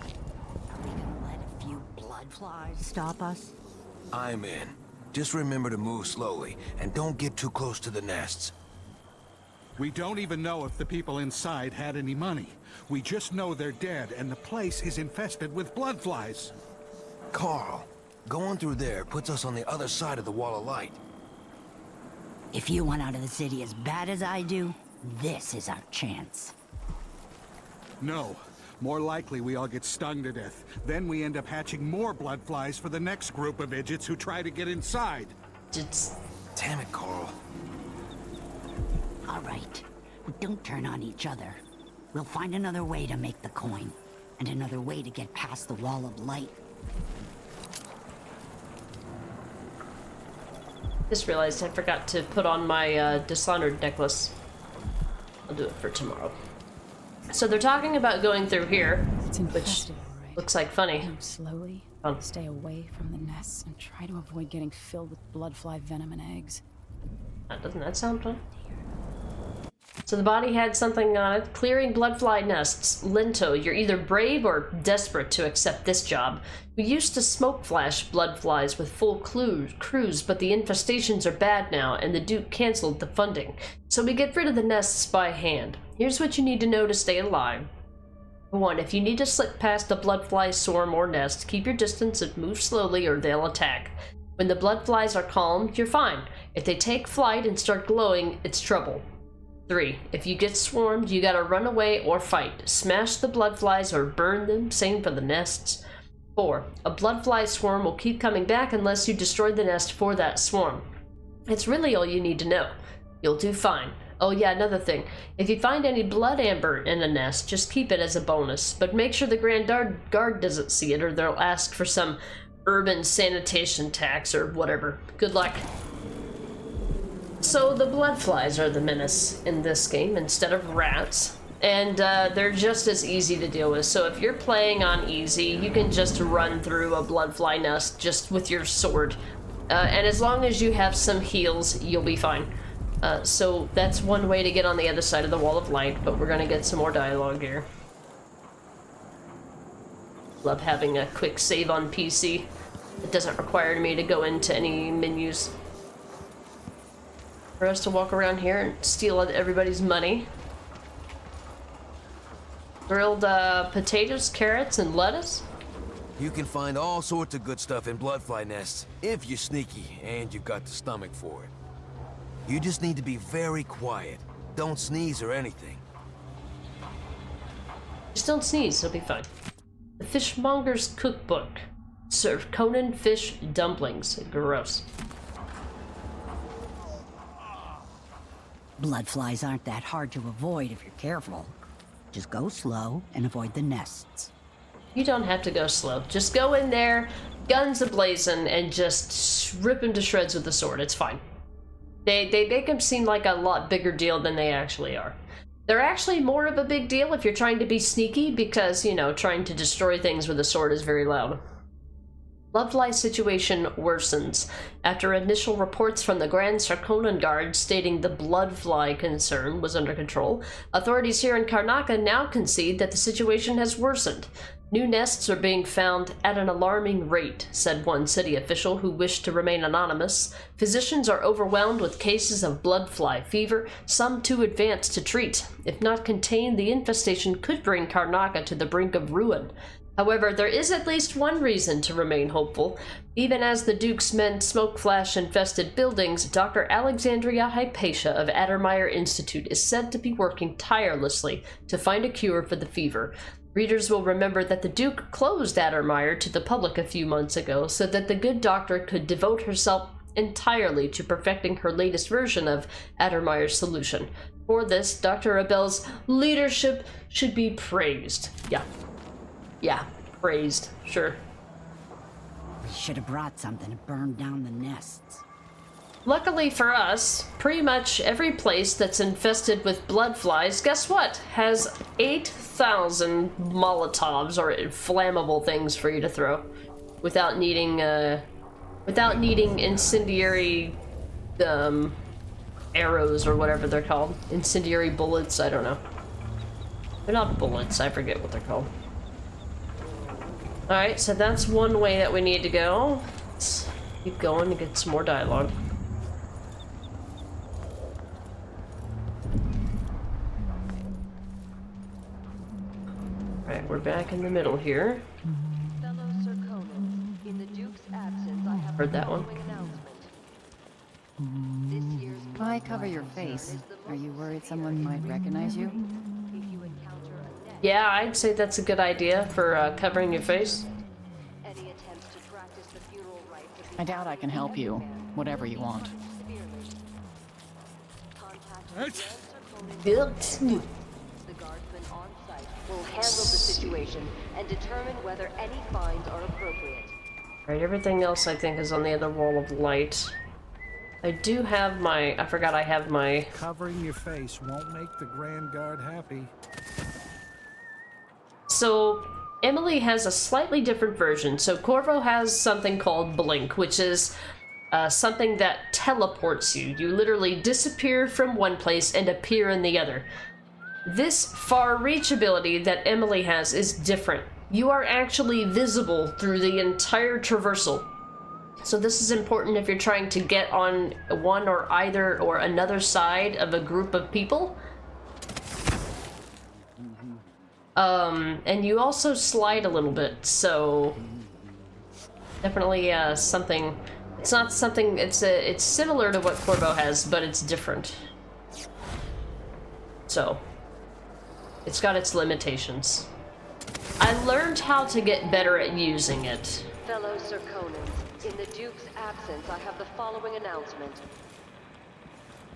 Are we gonna let a few blood flies stop us? I'm in. Just remember to move slowly, and don't get too close to the nests. We don't even know if the people inside had any money. We just know they're dead, and the place is infested with blood flies. Carl, going through there puts us on the other side of the wall of light. If you want out of the city as bad as I do, this is our chance. No. More likely we all get stung to death. Then we end up hatching more blood flies for the next group of idiots who try to get inside. Damn it, Carl. All right. Don't turn on each other. We'll find another way to make the coin. And another way to get past the wall of light. Just realized I forgot to put on my Dishonored necklace. I'll do it for tomorrow. So they're talking about going through here, which looks like funny. Move slowly, stay away from the nests, and try to avoid getting filled with bloodfly venom and eggs. Doesn't that sound fun? So the body had something on it. Clearing bloodfly nests. Lento, you're either brave or desperate to accept this job. We used to smoke flash bloodflies with full crews, but the infestations are bad now, and the Duke canceled the funding. So we get rid of the nests by hand. Here's what you need to know to stay alive. 1. If you need to slip past a bloodfly swarm or nest, keep your distance and move slowly or they'll attack. When the bloodflies are calm, you're fine. If they take flight and start glowing, it's trouble. 3. If you get swarmed, you gotta run away or fight. Smash the bloodflies or burn them, same for the nests. 4. A bloodfly swarm will keep coming back unless you destroy the nest for that swarm. It's really all you need to know. You'll do fine. Oh yeah, another thing. If you find any blood amber in a nest, just keep it as a bonus. But make sure the Grand Guard doesn't see it or they'll ask for some urban sanitation tax or whatever. Good luck. So the bloodflies are the menace in this game instead of rats. And they're just as easy to deal with. So if you're playing on easy, you can just run through a bloodfly nest just with your sword. And as long as you have some heals, you'll be fine. So that's one way to get on the other side of the wall of light, but we're gonna get some more dialogue here. Love having a quick save on PC. It doesn't require me to go into any menus. For us to walk around here and steal everybody's money. Grilled potatoes, carrots, and lettuce. You can find all sorts of good stuff in bloodfly nests, if you're sneaky and you've got the stomach for it. You just need to be very quiet. Don't sneeze or anything. Just don't sneeze, it'll be fine. The Fishmonger's Cookbook. Serve Conan fish dumplings. Gross. Bloodflies aren't that hard to avoid if you're careful. Just go slow and avoid the nests. You don't have to go slow. Just go in there, guns ablazing, and just rip them to shreds with the sword. It's fine. They make them seem like a lot bigger deal than they actually are. They're actually more of a big deal if you're trying to be sneaky because, you know, trying to destroy things with a sword is very loud. Bloodfly situation worsens. After initial reports from the Grand Sarkonan Guard stating the bloodfly concern was under control, authorities here in Karnaca now concede that the situation has worsened. New nests are being found at an alarming rate, said one city official who wished to remain anonymous. Physicians are overwhelmed with cases of bloodfly fever, some too advanced to treat. If not contained, the infestation could bring Karnaca to the brink of ruin. However, there is at least one reason to remain hopeful. Even as the Duke's men smoke flash-infested buildings, Dr. Alexandria Hypatia of Addermeyer Institute is said to be working tirelessly to find a cure for the fever. Readers will remember that the Duke closed Addermeyer to the public a few months ago so that the good doctor could devote herself entirely to perfecting her latest version of Addermeyer's solution. For this, Dr. Abel's leadership should be praised. Yeah, praised, sure. We should have brought something to burn down the nests. Luckily for us, pretty much every place that's infested with bloodflies, guess what? Has 8,000 Molotovs or flammable things for you to throw. without needing incendiary arrows or whatever they're called. Incendiary bullets, I don't know. They're not bullets, I forget what they're called. Alright, so that's one way that we need to go. Let's keep going to get some more dialogue. Alright, we're back in the middle here. Heard that one. Why cover your face? Are you worried someone might recognize you? Yeah, I'd say that's a good idea for covering your face. I doubt I can help you. Whatever you want. The guardsmen on site will handle the situation and determine whether any fines are appropriate. Right, everything else I think is on the other wall of light. I do have my... I forgot I have my... Covering your face won't make the Grand Guard happy. So, Emily has a slightly different version. So, Corvo has something called Blink, which is something that teleports you. You literally disappear from one place and appear in the other. This far reach ability that Emily has is different. You are actually visible through the entire traversal. So this is important if you're trying to get on one or either or another side of a group of people. And you also slide a little bit, so definitely something. It's not something. It's similar to what Corvo has, but it's different. So it's got its limitations. I learned how to get better at using it. Fellow Serkonans, in the Duke's absence, I have the following announcement.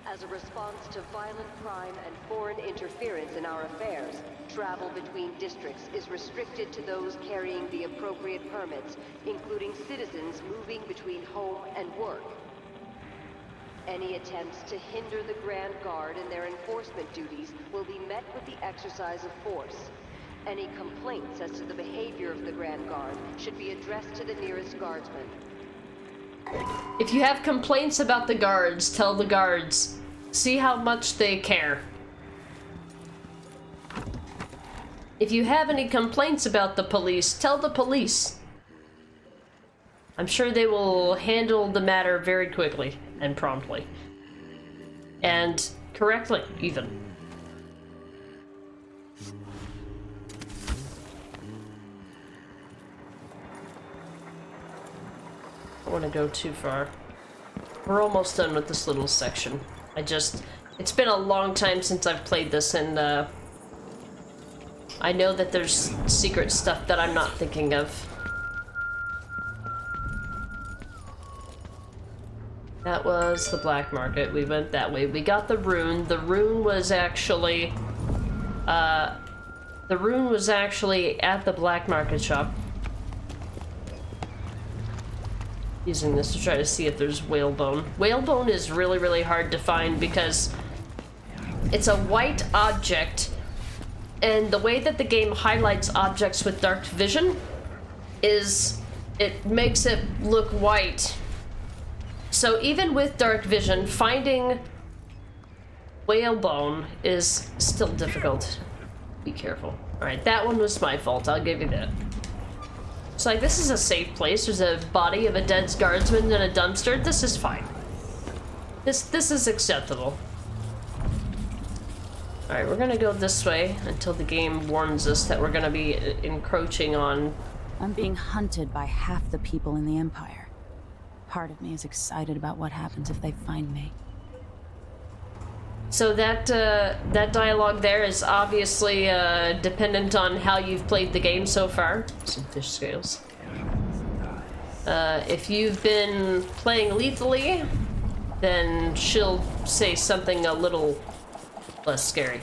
As a response to violent crime and foreign interference in our affairs, travel between districts is restricted to those carrying the appropriate permits, including citizens moving between home and work. Any attempts to hinder the Grand Guard in their enforcement duties will be met with the exercise of force. Any complaints as to the behavior of the Grand Guard should be addressed to the nearest guardsman. If you have complaints about the guards, tell the guards. See how much they care. If you have any complaints about the police, tell the police. I'm sure they will handle the matter very quickly and promptly. And correctly, even. I don't want to go too far. We're almost done with this little section. It's been a long time since I've played this, and I know that there's secret stuff that I'm not thinking of. That was the black market. We went that way. We got the rune. The rune was actually at the black market shop. Using this to try to see if there's whalebone. Whalebone is really, really hard to find because it's a white object, and the way that the game highlights objects with dark vision is it makes it look white. So even with dark vision, finding whalebone is still difficult. Be careful. Alright, that one was my fault, I'll give you that. It's like, this is a safe place. There's a body of a dead guardsman in a dumpster. This is fine. This is acceptable. Alright, we're gonna go this way until the game warns us that we're gonna be encroaching on... I'm being hunted by half the people in the Empire. Part of me is excited about what happens if they find me. So that dialogue there is obviously dependent on how you've played the game so far. Some fish scales. If you've been playing lethally, then she'll say something a little less scary.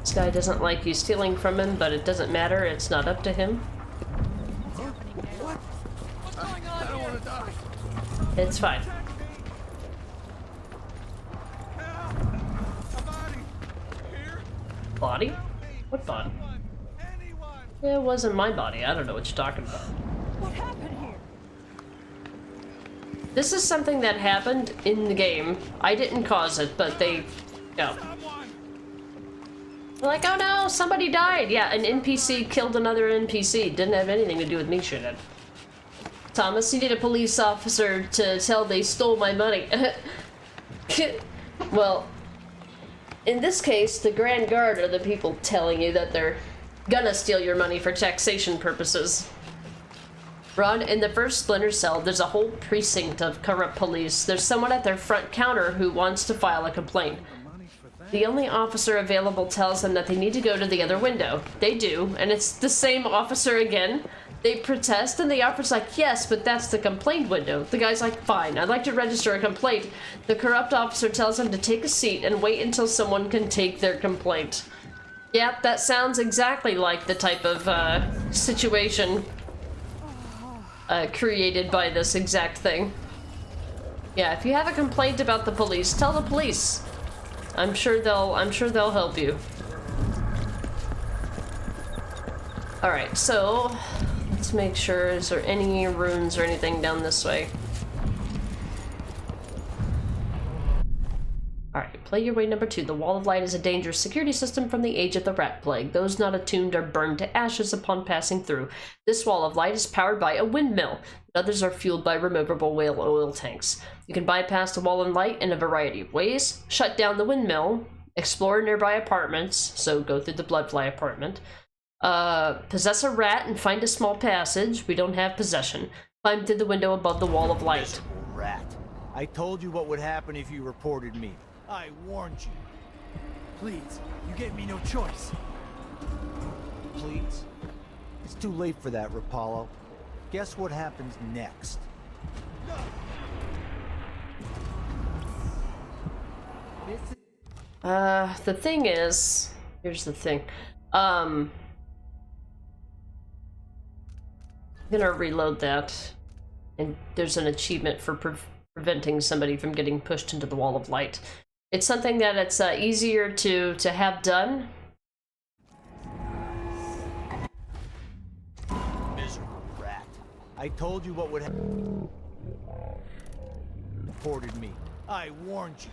This guy doesn't like you stealing from him, but it doesn't matter. It's not up to him. It's fine. Body? What body? It wasn't my body. I don't know what you're talking about. What happened here? This is something that happened in the game. I didn't cause it, but they... No. Like, oh no, somebody died. Yeah, an NPC killed another NPC. Didn't have anything to do with me shooting. Thomas, you need a police officer to tell they stole my money. Well, in this case, the Grand Guard are the people telling you that they're gonna steal your money for taxation purposes. Ron, in the first Splinter Cell, there's a whole precinct of corrupt police. There's someone at their front counter who wants to file a complaint. The only officer available tells them that they need to go to the other window. They do, and it's the same officer again. They protest, and the officer's like, yes, but that's the complaint window. The guy's like, fine, I'd like to register a complaint. The corrupt officer tells him to take a seat and wait until someone can take their complaint. Yep, that sounds exactly like the type of situation created by this exact thing. Yeah, if you have a complaint about the police, tell the police. I'm sure they'll help you. All right, so let's make sure. Is there any runes or anything down this way? Alright, play your way number 2. The Wall of Light is a dangerous security system from the age of the Rat Plague. Those not attuned are burned to ashes upon passing through. This Wall of Light is powered by a windmill. Others are fueled by removable whale oil tanks. You can bypass the Wall of Light in a variety of ways. Shut down the windmill. Explore nearby apartments. So go through the Bloodfly apartment. Possess a rat and find a small passage. We don't have possession. Climb through the window above the Wall of Light. Miserable rat. I told you what would happen if you reported me. I warned you. Please, you gave me no choice. Please? It's too late for that, Rapallo. Guess what happens next? The thing is... Here's the thing. I'm gonna reload that. And there's an achievement for preventing somebody from getting pushed into the Wall of Light. It's something that it's easier to have done. Miserable rat. I told you what would happen. Reported me. I warned you.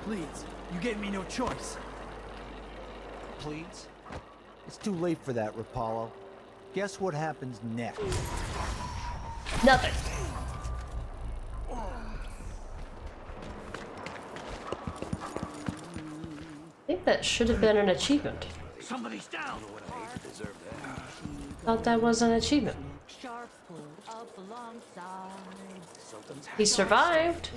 Please, you gave me no choice. Please? It's too late for that, Rapallo. Guess what happens next? Nothing. I think that should have been an achievement. Somebody's down. Thought that was an achievement. He survived.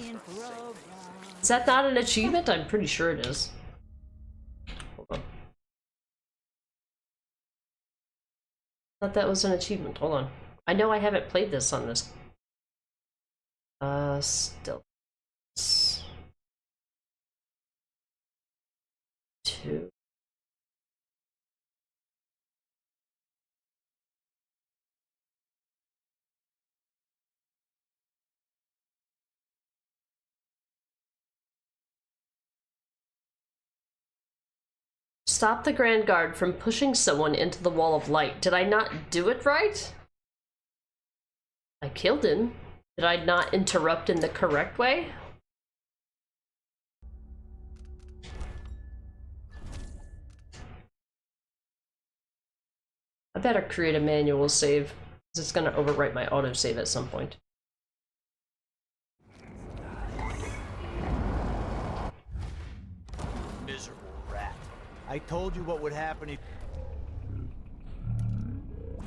Is that not an achievement? I'm pretty sure it is. Hold on. Thought that was an achievement. Hold on. I know I haven't played this on this. Still. 2. Stop the Grand Guard from pushing someone into the Wall of Light. Did I not do it right? I killed him. Did I not interrupt in the correct way? I better create a manual save, because it's going to overwrite my autosave at some point. Miserable rat. I told you what would happen if...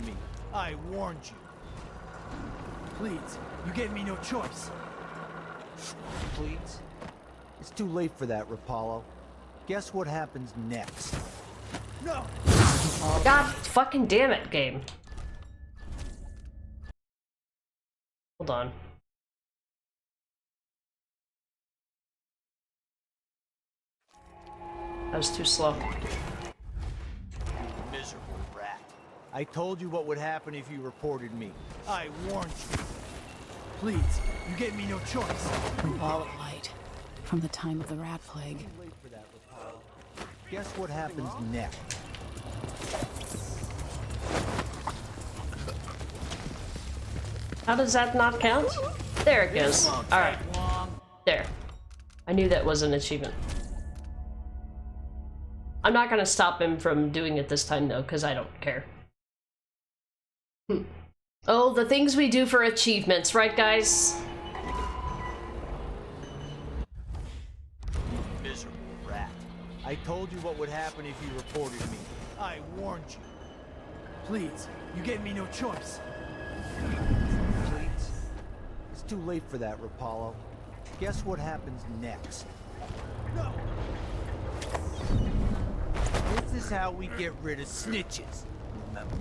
Me. I warned you. Please, you gave me no choice. Please? It's too late for that, Rapallo. Guess what happens next? No! God fucking damn it, game. Hold on. That was too slow. Miserable rat. I told you what would happen if you reported me. I warned you. Please, you gave me no choice. Wall of Light. From the time of the Rat Plague. Guess what happens next? How does that not count? There it goes. Alright. There. I knew that was an achievement. I'm not gonna stop him from doing it this time though, because I don't care. Oh, the things we do for achievements, right guys? Miserable rat. I told you what would happen if you reported me. I warned you. Please, you gave me no choice. Please. It's too late for that, Rapallo. Guess what happens next? No! This is how we get rid of snitches. Remember,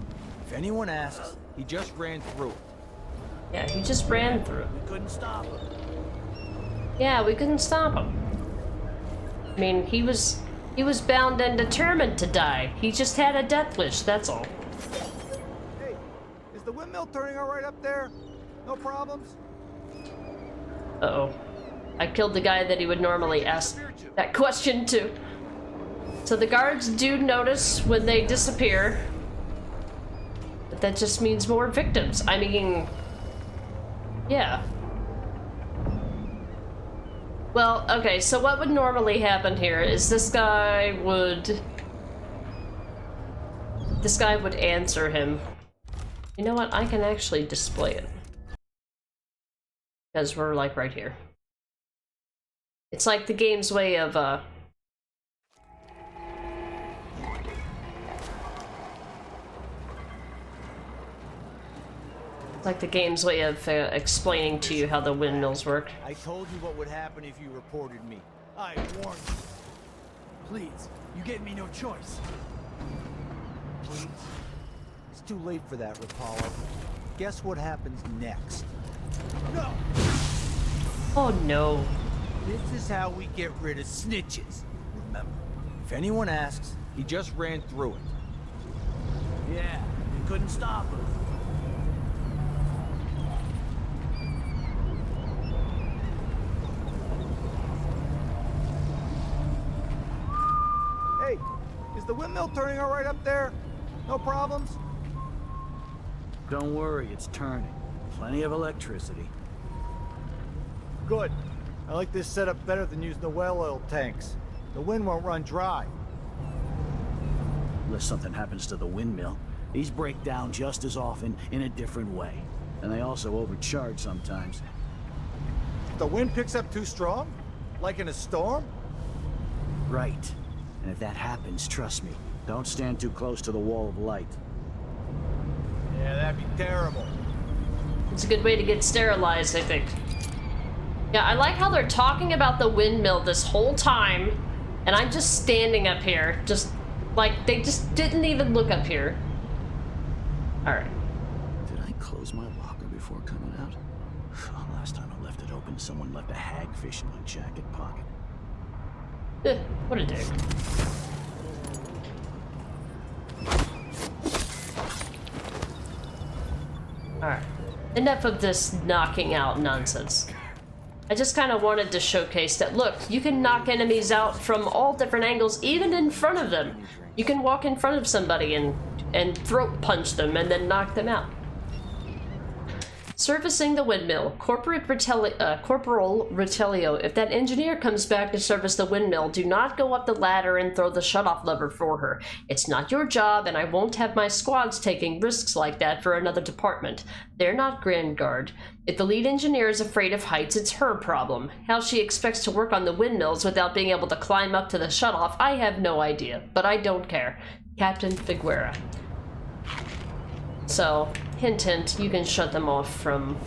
if anyone asks, he just ran through it. Yeah, he just ran through it. We couldn't stop him. Yeah, we couldn't stop him. I mean, he was bound and determined to die. He just had a death wish, that's all. Hey, is the windmill turning all right up there? No problems? Uh-oh. I killed the guy that he would normally ask that question to. So the guards do notice when they disappear. But that just means more victims. I mean, yeah. Well, okay, so what would normally happen here is this guy would answer him. You know what? I can actually display it. Because we're like right here. It's like the game's way of explaining to you how the windmills work. I told you what would happen if you reported me. I warned you. Please, you gave me no choice. Please. It's too late for that, Rapallo. Guess what happens next? No! Oh no. This is how we get rid of snitches. Remember, if anyone asks, he just ran through it. Yeah, you couldn't stop him. Hey, is the windmill turning all right up there? No problems? Don't worry, it's turning. Plenty of electricity. Good. I like this setup better than using the well oil tanks. The wind won't run dry. Unless something happens to the windmill. These break down just as often in a different way. And they also overcharge sometimes. If the wind picks up too strong? Like in a storm? Right. And if that happens, trust me, don't stand too close to the wall of light. Yeah, that'd be terrible. It's a good way to get sterilized, I think. Yeah, I like how they're talking about the windmill this whole time, and I'm just standing up here, just like they just didn't even look up here. Alright. Did I close my locker before coming out? Last time I left it open, someone left a hagfish in my jacket pocket. What a dick. Alright. Enough of this knocking out nonsense. I just kind of wanted to showcase that, look, you can knock enemies out from all different angles, even in front of them. You can walk in front of somebody and throat punch them and then knock them out. Servicing the windmill. Corporal Retelio, if that engineer comes back to service the windmill, do not go up the ladder and throw the shutoff lever for her. It's not your job, and I won't have my squads taking risks like that for another department. They're not Grand Guard. If the lead engineer is afraid of heights, it's her problem. How she expects to work on the windmills without being able to climb up to the shutoff, I have no idea, but I don't care. Captain Figuera. So, hint hint, you can shut them off from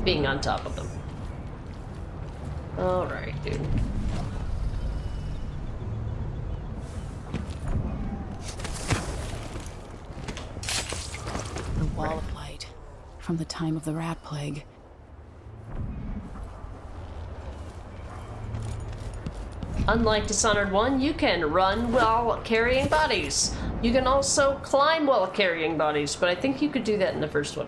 being on top of them. Alright, dude. The wall of light from the time of the rat plague. Unlike Dishonored 1, you can run while carrying bodies. You can also climb while carrying bodies, but I think you could do that in the first one.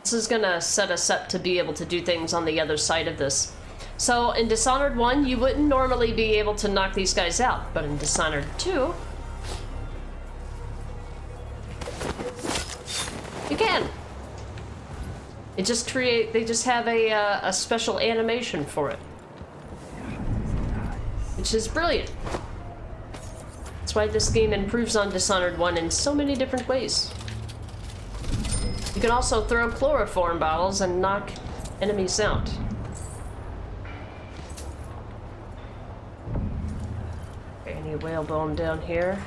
This is gonna set us up to be able to do things on the other side of this. So in Dishonored 1, you wouldn't normally be able to knock these guys out, but in Dishonored 2, You can. They just have a special animation for it, which is brilliant. That's why this game improves on Dishonored 1 in so many different ways. You can also throw chloroform bottles and knock enemies out. Okay, any whalebone down here?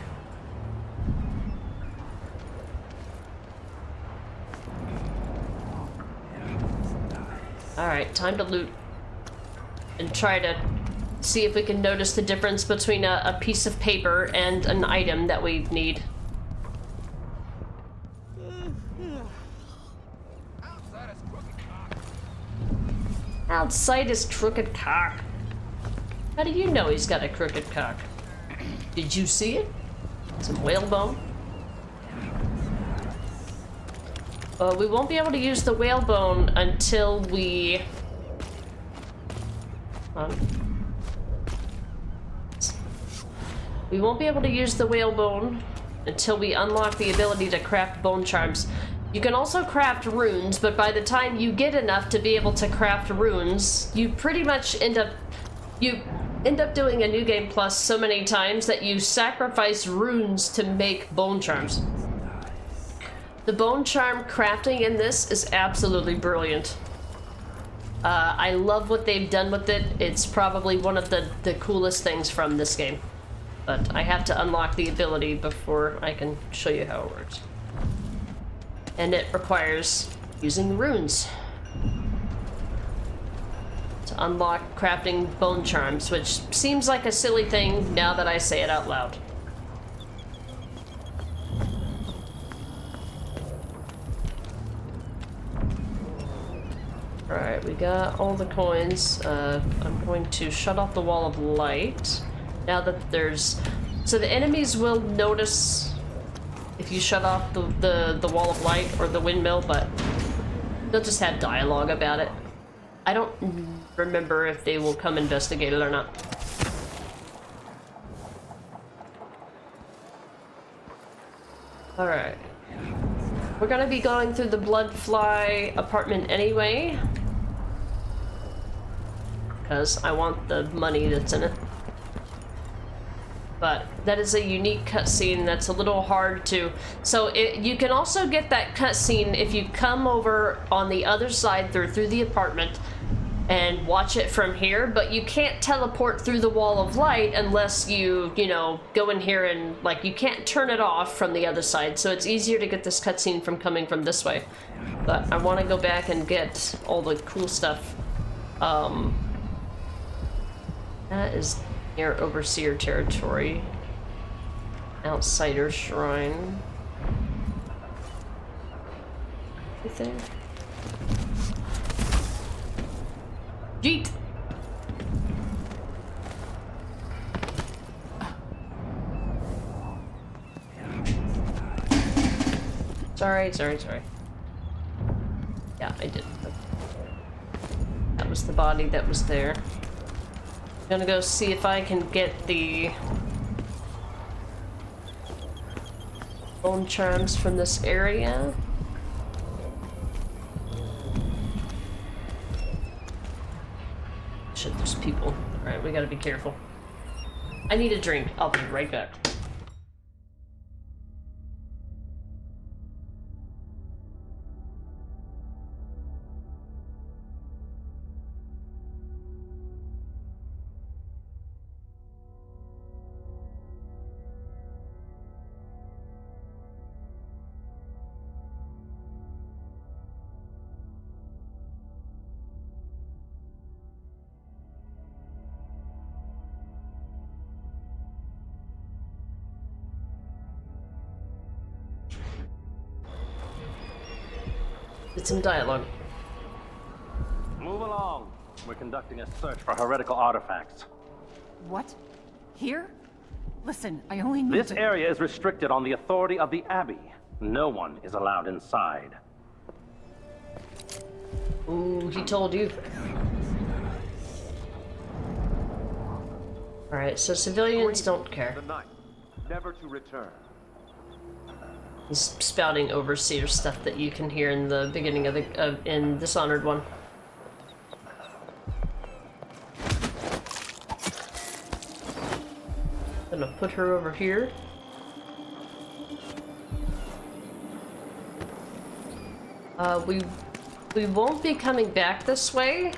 Alright, time to loot. And try to see if we can notice the difference between a piece of paper and an item that we need. Outside his crooked cock. How do you know he's got a crooked cock? Did you see it? Some whalebone? We won't be able to use the whalebone until we... We won't be able to use the whalebone until we unlock the ability to craft bone charms. You can also craft runes, but by the time you get enough to be able to craft runes, you pretty much end up doing a New Game Plus so many times that you sacrifice runes to make bone charms. The bone charm crafting in this is absolutely brilliant. I love what they've done with it. It's probably one of the coolest things from this game. But I have to unlock the ability before I can show you how it works. And it requires using runes to unlock crafting bone charms, which seems like a silly thing now that I say it out loud. Alright, we got all the coins. I'm going to shut off the wall of light. Now that there's... So the enemies will notice if you shut off the wall of light or the windmill, but they'll just have dialogue about it. I don't remember if they will come investigate it or not. Alright. We're gonna be going through the Bloodfly apartment anyway, because I want the money that's in it. But that is a unique cutscene that's a little hard to... So you can also get that cutscene if you come over on the other side through the apartment and watch it from here, but you can't teleport through the wall of light unless you know, go in here and, like, you can't turn it off from the other side, so it's easier to get this cutscene from coming from this way. But I want to go back and get all the cool stuff. That is near Overseer territory. Outsider Shrine. Anything? Jeet! Sorry. Yeah, I did. That was the body that was there. I'm gonna go see if I can get the bone charms from this area. Shit, there's people. Alright, we gotta be careful. I need a drink. I'll be right back. Get some dialogue. Move along. We're conducting a search for heretical artifacts. What? Here? Listen, I only need This area is restricted on the authority of the Abbey. No one is allowed inside. Ooh, he told you. Alright, so civilians don't care. The night, never to return. This spouting overseer stuff that you can hear in the beginning of the in Dishonored 1. Gonna put her over here. We won't be coming back this way,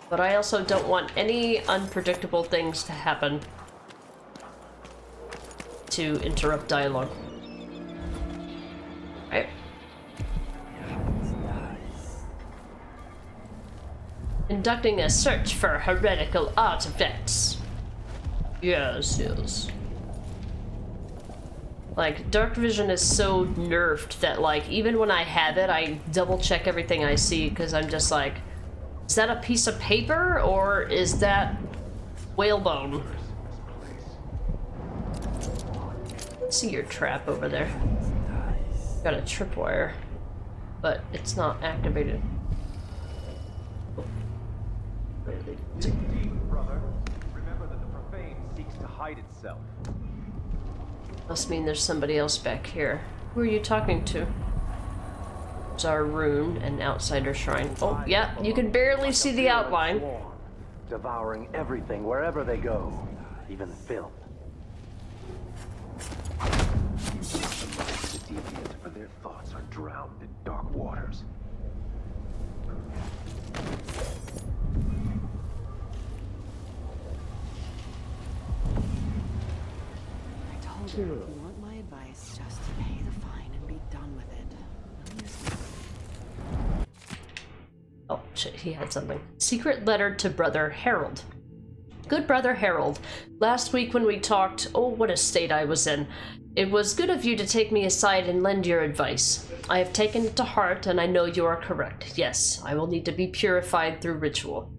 but I also don't want any unpredictable things to happen to interrupt dialogue. Right. Conducting a search for heretical artifacts. Yes, yes. Like, dark vision is so nerfed that, like, even when I have it, I double check everything I see because I'm just like, is that a piece of paper or is that whalebone? Let's see your trap over there. Got a tripwire, but it's not activated. Brother, remember that the profane seeks to hide itself. Must mean there's somebody else back here. Who are you talking to? There's our rune and outsider shrine. Oh, yeah, you can barely see the outline. Devouring everything wherever they go, even filth. The deviant, for their thoughts are drowned in dark waters. I told her, if you want my advice, just pay the fine and be done with it. Oh, shit, he had something. Secret letter to Brother Harold. Good Brother Harold, last week when we talked, oh, what a state I was in. It was good of you to take me aside and lend your advice. I have taken it to heart, and I know you are correct. Yes, I will need to be purified through ritual.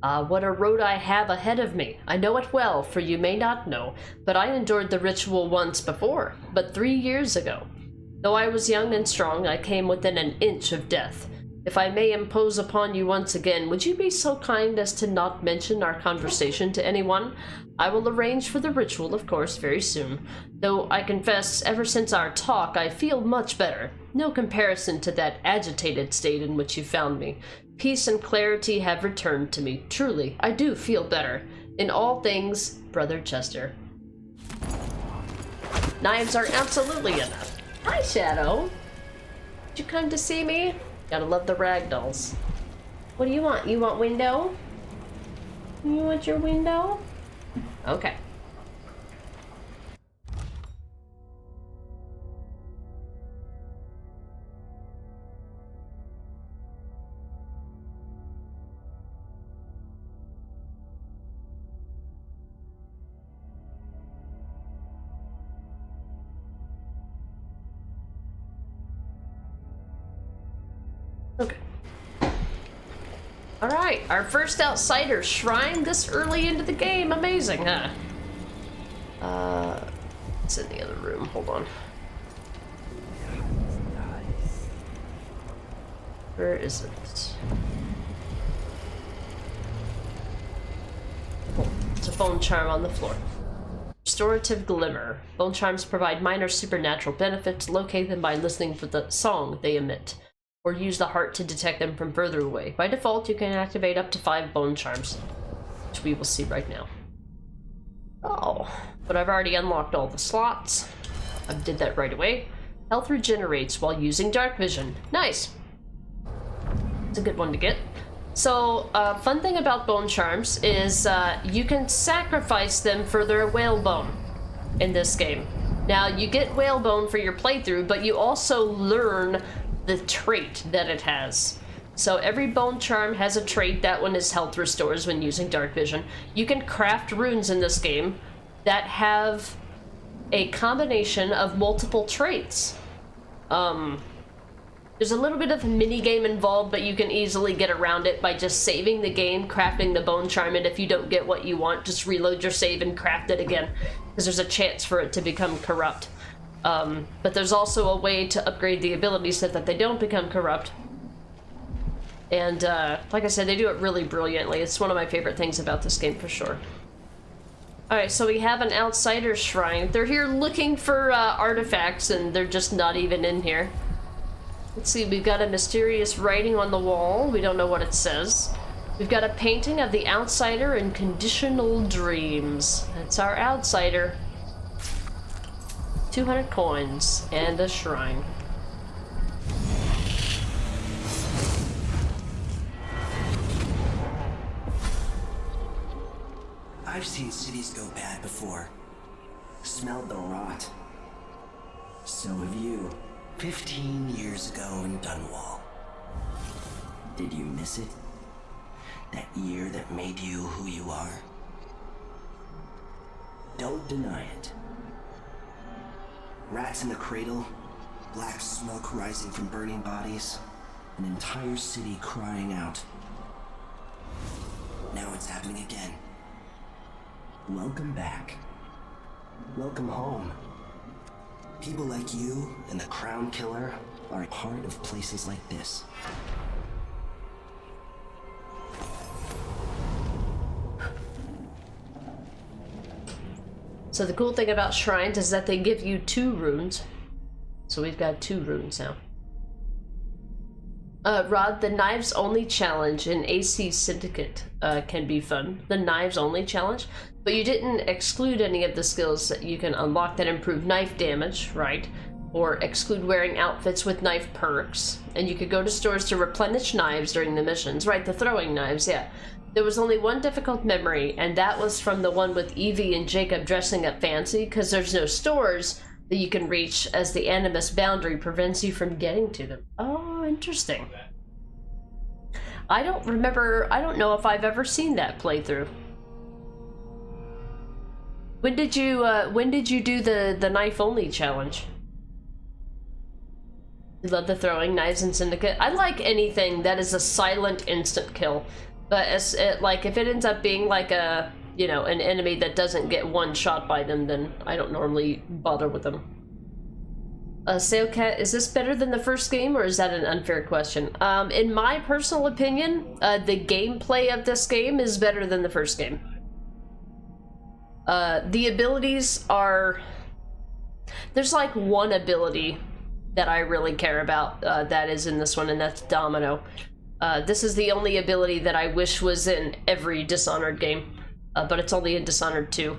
What a road I have ahead of me. I know it well, for you may not know, but I endured the ritual once before, but 3 years ago. Though I was young and strong, I came within an inch of death. If I may impose upon you once again, would you be so kind as to not mention our conversation to anyone? I will arrange for the ritual, of course, very soon. Though I confess, ever since our talk, I feel much better. No comparison to that agitated state in which you found me. Peace and clarity have returned to me. Truly, I do feel better. In all things, Brother Chester. Knives are absolutely enough. Hi, Shadow. Did you come to see me? Gotta love the ragdolls. What do you want? You want window? You want your window? Okay. Okay. Alright, our first outsider shrine this early into the game. Amazing, huh? It's in the other room. Hold on. Where is it? Oh, it's a bone charm on the floor. Restorative Glimmer. Bone charms provide minor supernatural benefits. Locate them by listening for the song they emit, or use the heart to detect them from further away. By default, you can activate up to 5 bone charms, which we will see right now. Oh, but I've already unlocked all the slots. I did that right away. Health regenerates while using dark vision. Nice. It's a good one to get. So, fun thing about bone charms is you can sacrifice them for their whalebone in this game. Now, you get whalebone for your playthrough, but you also learn the trait that it has. So every bone charm has a trait. That one is health restores when using dark vision. You can craft runes in this game that have a combination of multiple traits. There's a little bit of a mini game involved, but you can easily get around it by just saving the game, crafting the bone charm, and if you don't get what you want, just reload your save and craft it again, because there's a chance for it to become corrupt. But there's also a way to upgrade the abilities so that they don't become corrupt. And like I said, they do it really brilliantly. It's one of my favorite things about this game for sure. Alright, so we have an outsider shrine. They're here looking for artifacts, and they're just not even in here. Let's see, we've got a mysterious writing on the wall. We don't know what it says. We've got a painting of the outsider in conditional dreams. That's our outsider. 200 coins and a shrine. I've seen cities go bad before. Smelled the rot. So have you. 15 years ago in Dunwall. Did you miss it? That year that made you who you are? Don't deny it. Rats in the cradle, black smoke rising from burning bodies, an entire city crying out. Now it's happening again. Welcome back. Welcome home. People like you and the Crown Killer are a part of places like this. So the cool thing about shrines is that they give you 2 runes. So we've got 2 runes now. Rod, the knives only challenge in AC Syndicate can be fun. The knives only challenge, but you didn't exclude any of the skills that you can unlock that improve knife damage, right? Or exclude wearing outfits with knife perks. And you could go to stores to replenish knives during the missions, right? The throwing knives, yeah. There was only one difficult memory, and that was from the one with Evie and Jacob dressing up fancy, because there's no stores that you can reach as the Animus boundary prevents you from getting to them. Oh, interesting. I don't know if I've ever seen that playthrough. When did you do the knife only challenge? You love the throwing knives in Syndicate. I like anything that is a silent instant kill. But like if it ends up being like a, you know, an enemy that doesn't get one shot by them, then I don't normally bother with them. Sailcat, is this better than the first game, or is that an unfair question? In my personal opinion, the gameplay of this game is better than the first game. The abilities are... There's like one ability that I really care about that is in this one, and that's Domino. This is the only ability that I wish was in every Dishonored game, but it's only in Dishonored 2.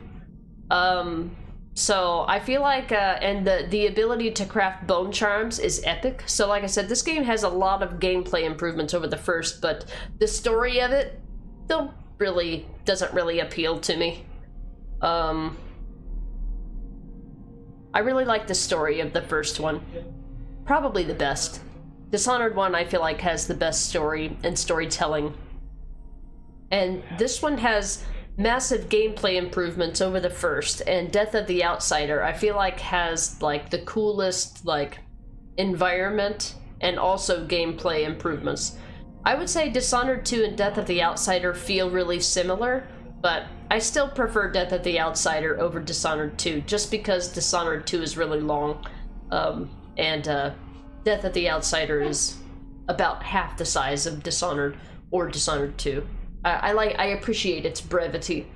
So I feel like, and the ability to craft bone charms is epic. So like I said, this game has a lot of gameplay improvements over the first, but the story of it doesn't really appeal to me. I really like the story of the first one. Probably the best. Dishonored 1, I feel like, has the best story and storytelling. And this one has massive gameplay improvements over the first, and Death of the Outsider, I feel like, has, like, the coolest, like, environment and also gameplay improvements. I would say Dishonored 2 and Death of the Outsider feel really similar, but I still prefer Death of the Outsider over Dishonored 2, just because Dishonored 2 is really long, and Death of the Outsider is about half the size of Dishonored or Dishonored 2. I appreciate its brevity.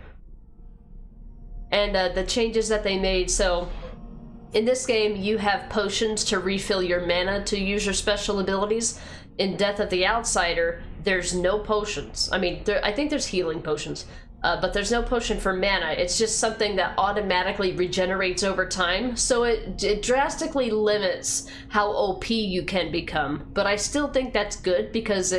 And the changes that they made, so in this game you have potions to refill your mana to use your special abilities. In Death of the Outsider, there's no potions. I mean, I think there's healing potions, but there's no potion for mana. It's just something that automatically regenerates over time, so it drastically limits how OP you can become. But I still think that's good, because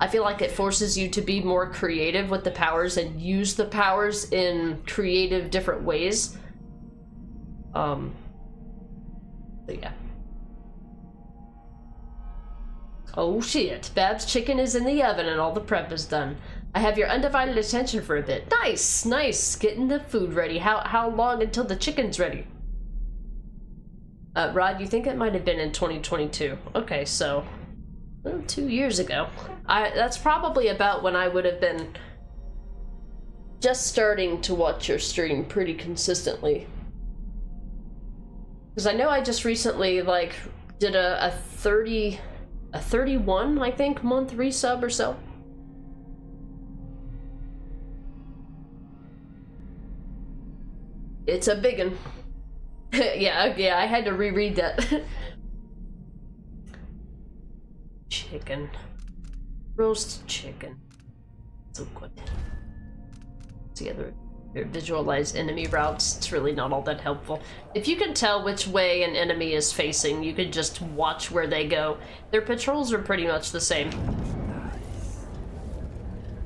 I feel like it forces you to be more creative with the powers and use the powers in creative different ways. But yeah. Oh shit, Bab's chicken is in the oven and all the prep is done. I have your undivided attention for a bit. Nice, nice, getting the food ready. How long until the chicken's ready? Rod, you think it might have been in 2022. Okay, so 2 years ago. That's probably about when I would have been just starting to watch your stream pretty consistently. Because I know I just recently, like, did a 31, I think, month resub or so. It's a big one. yeah, I had to reread that. Chicken. Roast chicken. So good. Together, visualize enemy routes. It's really not all that helpful. If you can tell which way an enemy is facing, you could just watch where they go. Their patrols are pretty much the same.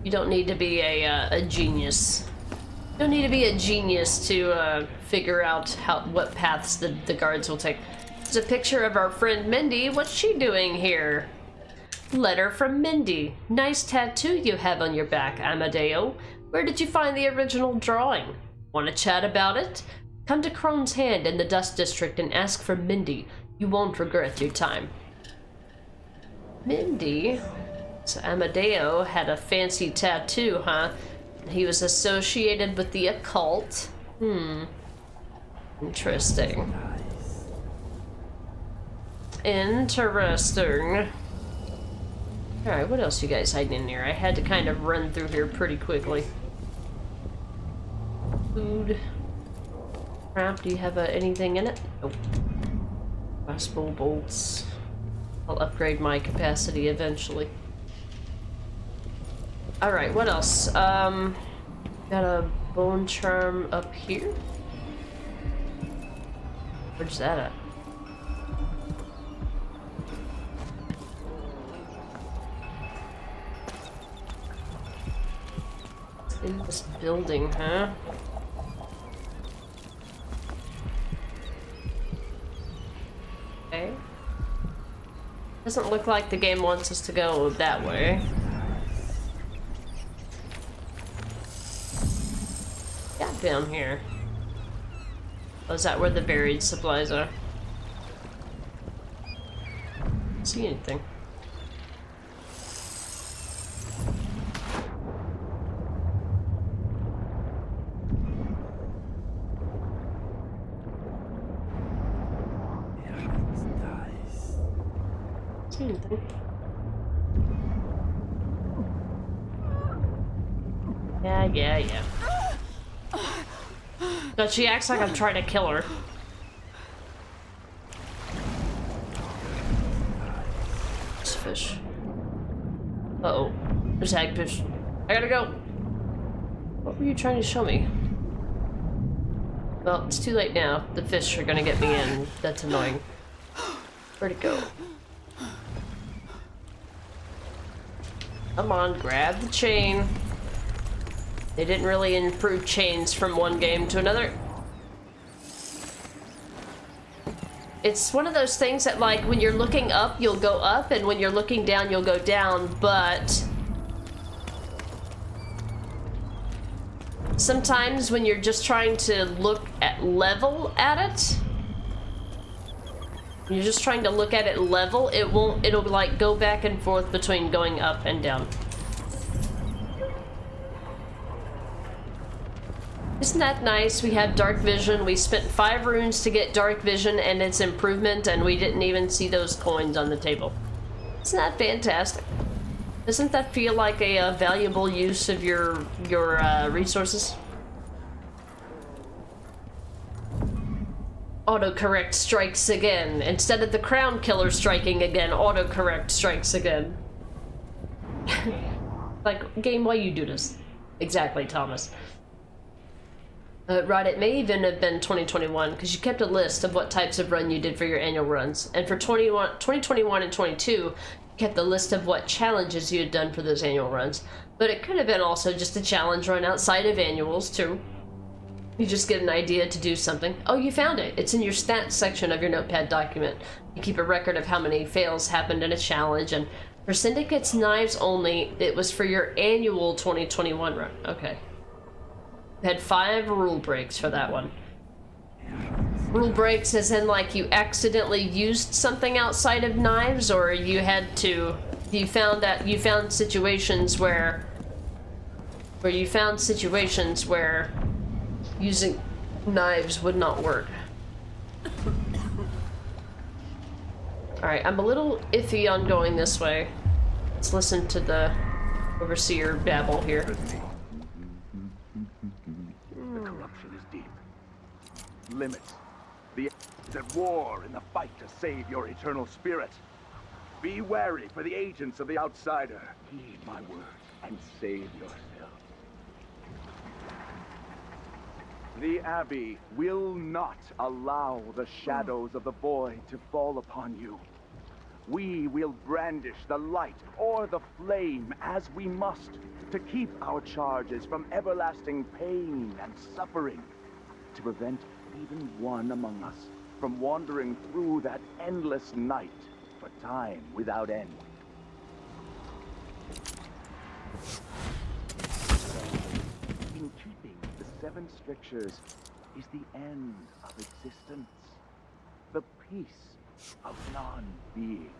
You don't need to be a genius. You don't need to be a genius to figure out what paths the guards will take. There's a picture of our friend Mindy. What's she doing here? Letter from Mindy. Nice tattoo you have on your back, Amadeo. Where did you find the original drawing? Want to chat about it? Come to Crone's Hand in the Dust District and ask for Mindy. You won't regret your time. Mindy? So Amadeo had a fancy tattoo, huh? He was associated with the occult. Interesting. Interesting. Alright, what else you guys hiding in here? I had to kind of run through here pretty quickly. Food. Crap, do you have anything in it? Nope. Crossbow bolts. I'll upgrade my capacity eventually. Alright, what else? Got a bone charm up here? Where's that at? It's in this building, huh? Okay. Doesn't look like the game wants us to go that way. Got down here. Oh, is that where the buried supplies are? Don't see anything. See anything? Yeah. But she acts like I'm trying to kill her. It's fish. Uh-oh. There's hagfish. I gotta go. What were you trying to show me? Well, it's too late now. The fish are gonna get me in. That's annoying. Where'd it go? Come on, grab the chain. They didn't really improve chains from one game to another. It's one of those things that, like, when you're looking up, you'll go up, and when you're looking down, you'll go down, but sometimes when you're just trying to look at level at it, you're just trying to look at it level, it'll like go back and forth between going up and down. Isn't that nice? We have dark vision. We spent 5 runes to get dark vision and its improvement, and we didn't even see those coins on the table. Isn't that fantastic? Doesn't that feel like a valuable use of your resources? Autocorrect strikes again. Instead of the crown killer striking again, autocorrect strikes again. Like, game, why you do this? Exactly, Thomas. Right, it may even have been 2021, because you kept a list of what types of run you did for your annual runs. And for 2021 and 22, you kept a list of what challenges you had done for those annual runs. But it could have been also just a challenge run outside of annuals, too. You just get an idea to do something. Oh, you found it. It's in your stats section of your notepad document. You keep a record of how many fails happened in a challenge, and for Syndicate's Knives only, it was for your annual 2021 run. Okay. Had 5 rule breaks for that one. Rule breaks as in, like, you accidentally used something outside of knives, or you had to, you found situations where using knives would not work. Alright, I'm a little iffy on going this way. Let's listen to the overseer babble here. The corruption is deep. limits. The is at war in the fight to save your eternal spirit. Be wary for the agents of the Outsider. Heed my words and save yourself. The Abbey will not allow the shadows of the void to fall upon you. We will brandish the light or the flame as we must to keep our charges from everlasting pain and suffering, to prevent even one among us from wandering through that endless night for time without end. In keeping the 7 strictures is the end of existence, the peace of non-being.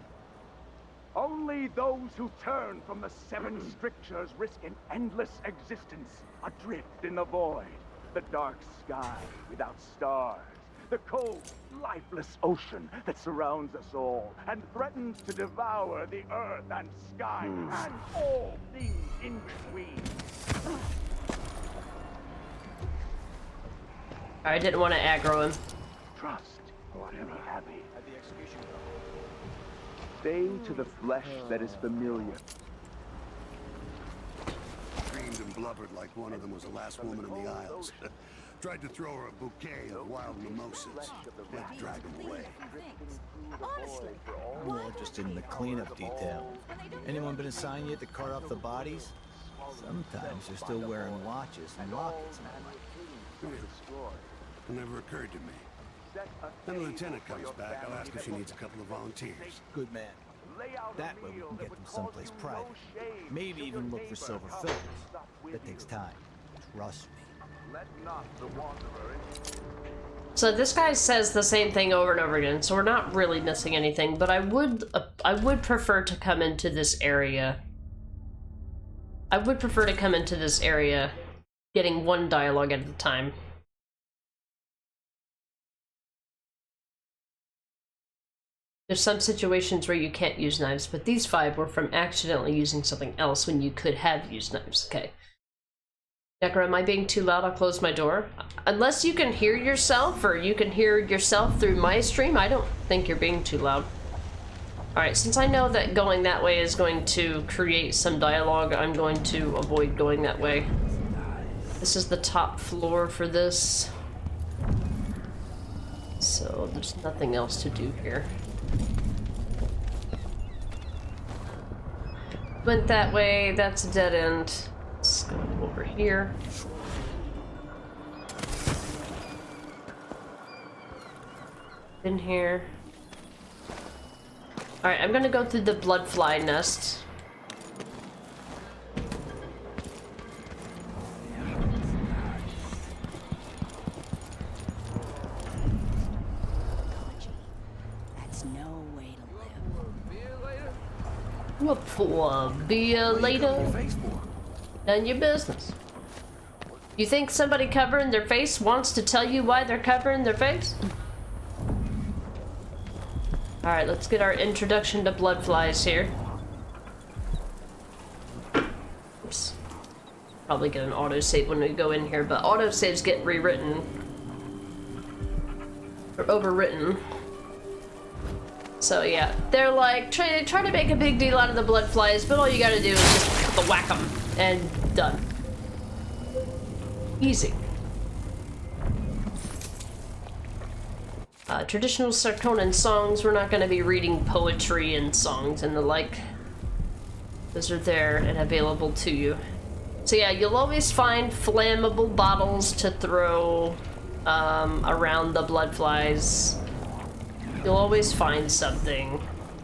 Only those who turn from the 7 strictures risk an endless existence, adrift in the void, the dark sky without stars, the cold, lifeless ocean that surrounds us all and threatens to devour the earth and sky and all things in between. I didn't want to aggro him. Trust whatever Abbey. Stay to the flesh that is familiar. Screamed and blubbered like one of them was the last woman in the Isles. Tried to throw her a bouquet of wild mimosas. Had to drag him away. We're all just in the cleanup detail. Anyone been assigned yet to cart off the bodies? Sometimes they're still wearing watches and lockets and It never occurred to me. When the lieutenant comes back, I'll ask if she needs a couple of volunteers. Good man. That way we can get them someplace private. Maybe even look for silver filters. That takes time. Trust me. So this guy says the same thing over and over again, so we're not really missing anything, but I would prefer to come into this area. I would prefer to come into this area getting one dialogue at a time. There's some situations where you can't use knives, but these 5 were from accidentally using something else when you could have used knives. Okay. Decker, am I being too loud? I'll close my door. Unless you can hear yourself, or you can hear yourself through my stream, I don't think you're being too loud. Alright, since I know that going that way is going to create some dialogue, I'm going to avoid going that way. This is the top floor for this. So there's nothing else to do here. Went that way, that's a dead end. Let's go over here. In here. Alright, I'm gonna go through the bloodfly nest. That's no way to What for? Beer later? None of your business. You think somebody covering their face wants to tell you why they're covering their face? Alright, let's get our introduction to bloodflies here. Oops. Probably get an autosave when we go in here, but autosaves get rewritten. Or overwritten. So yeah, they're like, try to make a big deal out of the bloodflies, but all you gotta do is just whack them, and done. Easy. Traditional Sarkonan songs, we're not gonna be reading poetry and songs and the like. Those are there and available to you. So yeah, you'll always find flammable bottles to throw around the bloodflies. You'll always find something.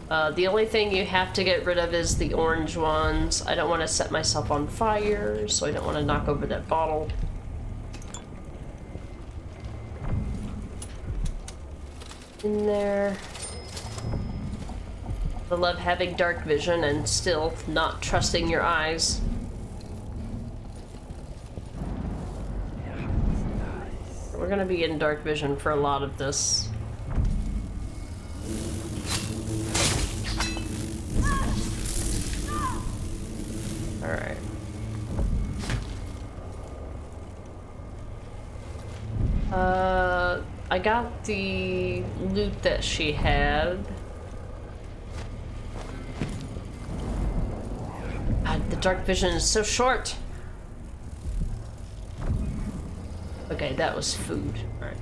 The only thing you have to get rid of is the orange ones. I don't want to set myself on fire, so I don't want to knock over that bottle. In there. I love having dark vision and still not trusting your eyes. We're gonna be in dark vision for a lot of this. Alright. I got the loot that she had. God, the dark vision is so short. Okay, that was food. Alright.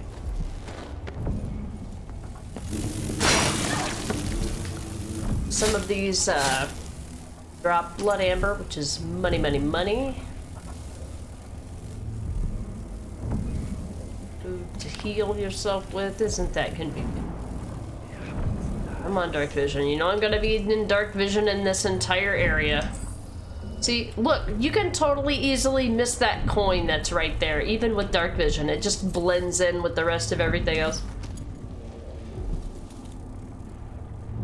Some of these drop blood amber, which is money, money, money. Food to heal yourself with, isn't that convenient? I'm on dark vision. You know I'm gonna be in dark vision in this entire area. See, look, you can totally easily miss that coin that's right there, even with dark vision. It just blends in with the rest of everything else.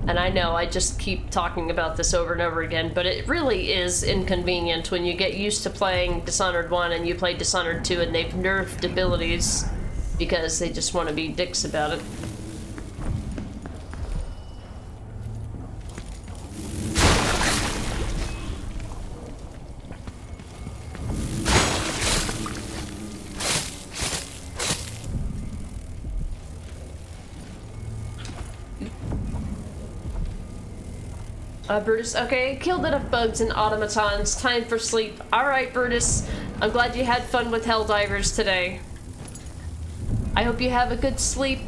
And I know I just keep talking about this over and over again, but it really is inconvenient when you get used to playing Dishonored 1 and you play Dishonored 2 and they've nerfed abilities because they just want to be dicks about it. Brutus, okay, killed enough bugs and automatons. Time for sleep. Alright, Brutus. I'm glad you had fun with Helldivers today. I hope you have a good sleep.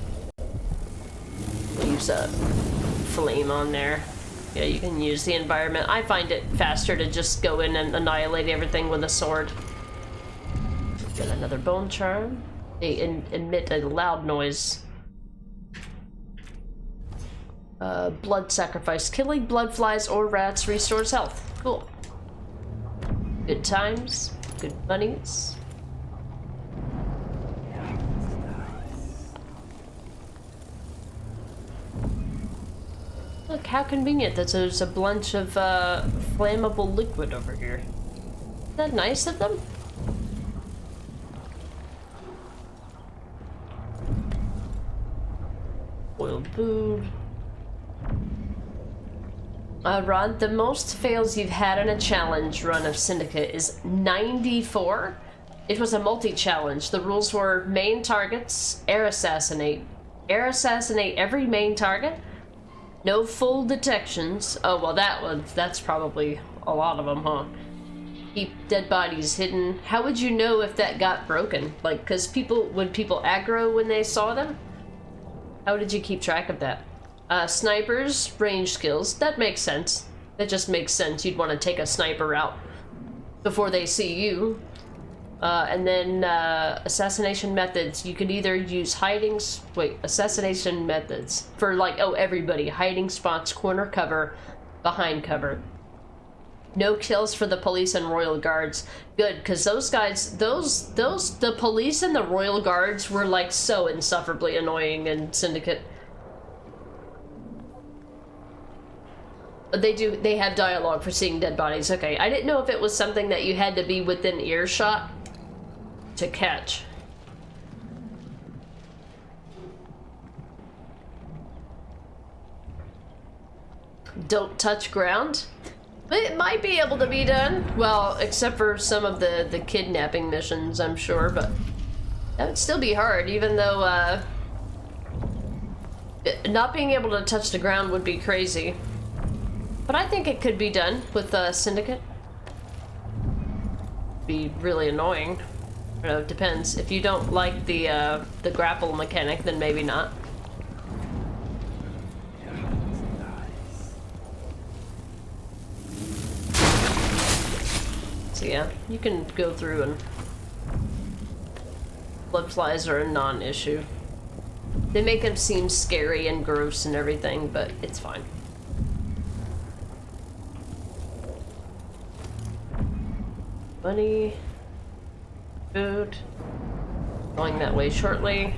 Use a flame on there. Yeah, you can use the environment. I find it faster to just go in and annihilate everything with a sword. Got another bone charm. They emit a loud noise. Blood sacrifice. Killing blood flies or rats restores health. Cool. Good times. Good bunnies. Look, how convenient that there's a bunch of flammable liquid over here. Isn't that nice of them? Boiled food. Rod, the most fails you've had in a challenge run of Syndicate is 94. It was a multi-challenge. The rules were main targets, air assassinate every main target, no full detections. Oh, well, that's probably a lot of them, huh? Keep dead bodies hidden. How would you know if that got broken? Like, because would people aggro when they saw them? How did you keep track of that? Snipers, range skills, that makes sense. That just makes sense. You'd want to take a sniper out before they see you. And then assassination methods. You could either use assassination methods for like, everybody. Hiding spots, corner cover, behind cover. No kills for the police and royal guards. Good, because those guys, the police and the royal guards were like so insufferably annoying in Syndicate. They have dialogue for seeing dead bodies. Okay, I didn't know if it was something that you had to be within earshot to catch. Don't touch ground? It might be able to be done. Well, except for some of the kidnapping missions, I'm sure, but that would still be hard, even though not being able to touch the ground would be crazy. But I think it could be done with Syndicate. Be really annoying. I don't know, it depends. If you don't like the grapple mechanic, then maybe not. So yeah, you can go through and blood flies are a non-issue. They make them seem scary and gross and everything, but it's fine. Money, food, going that way shortly.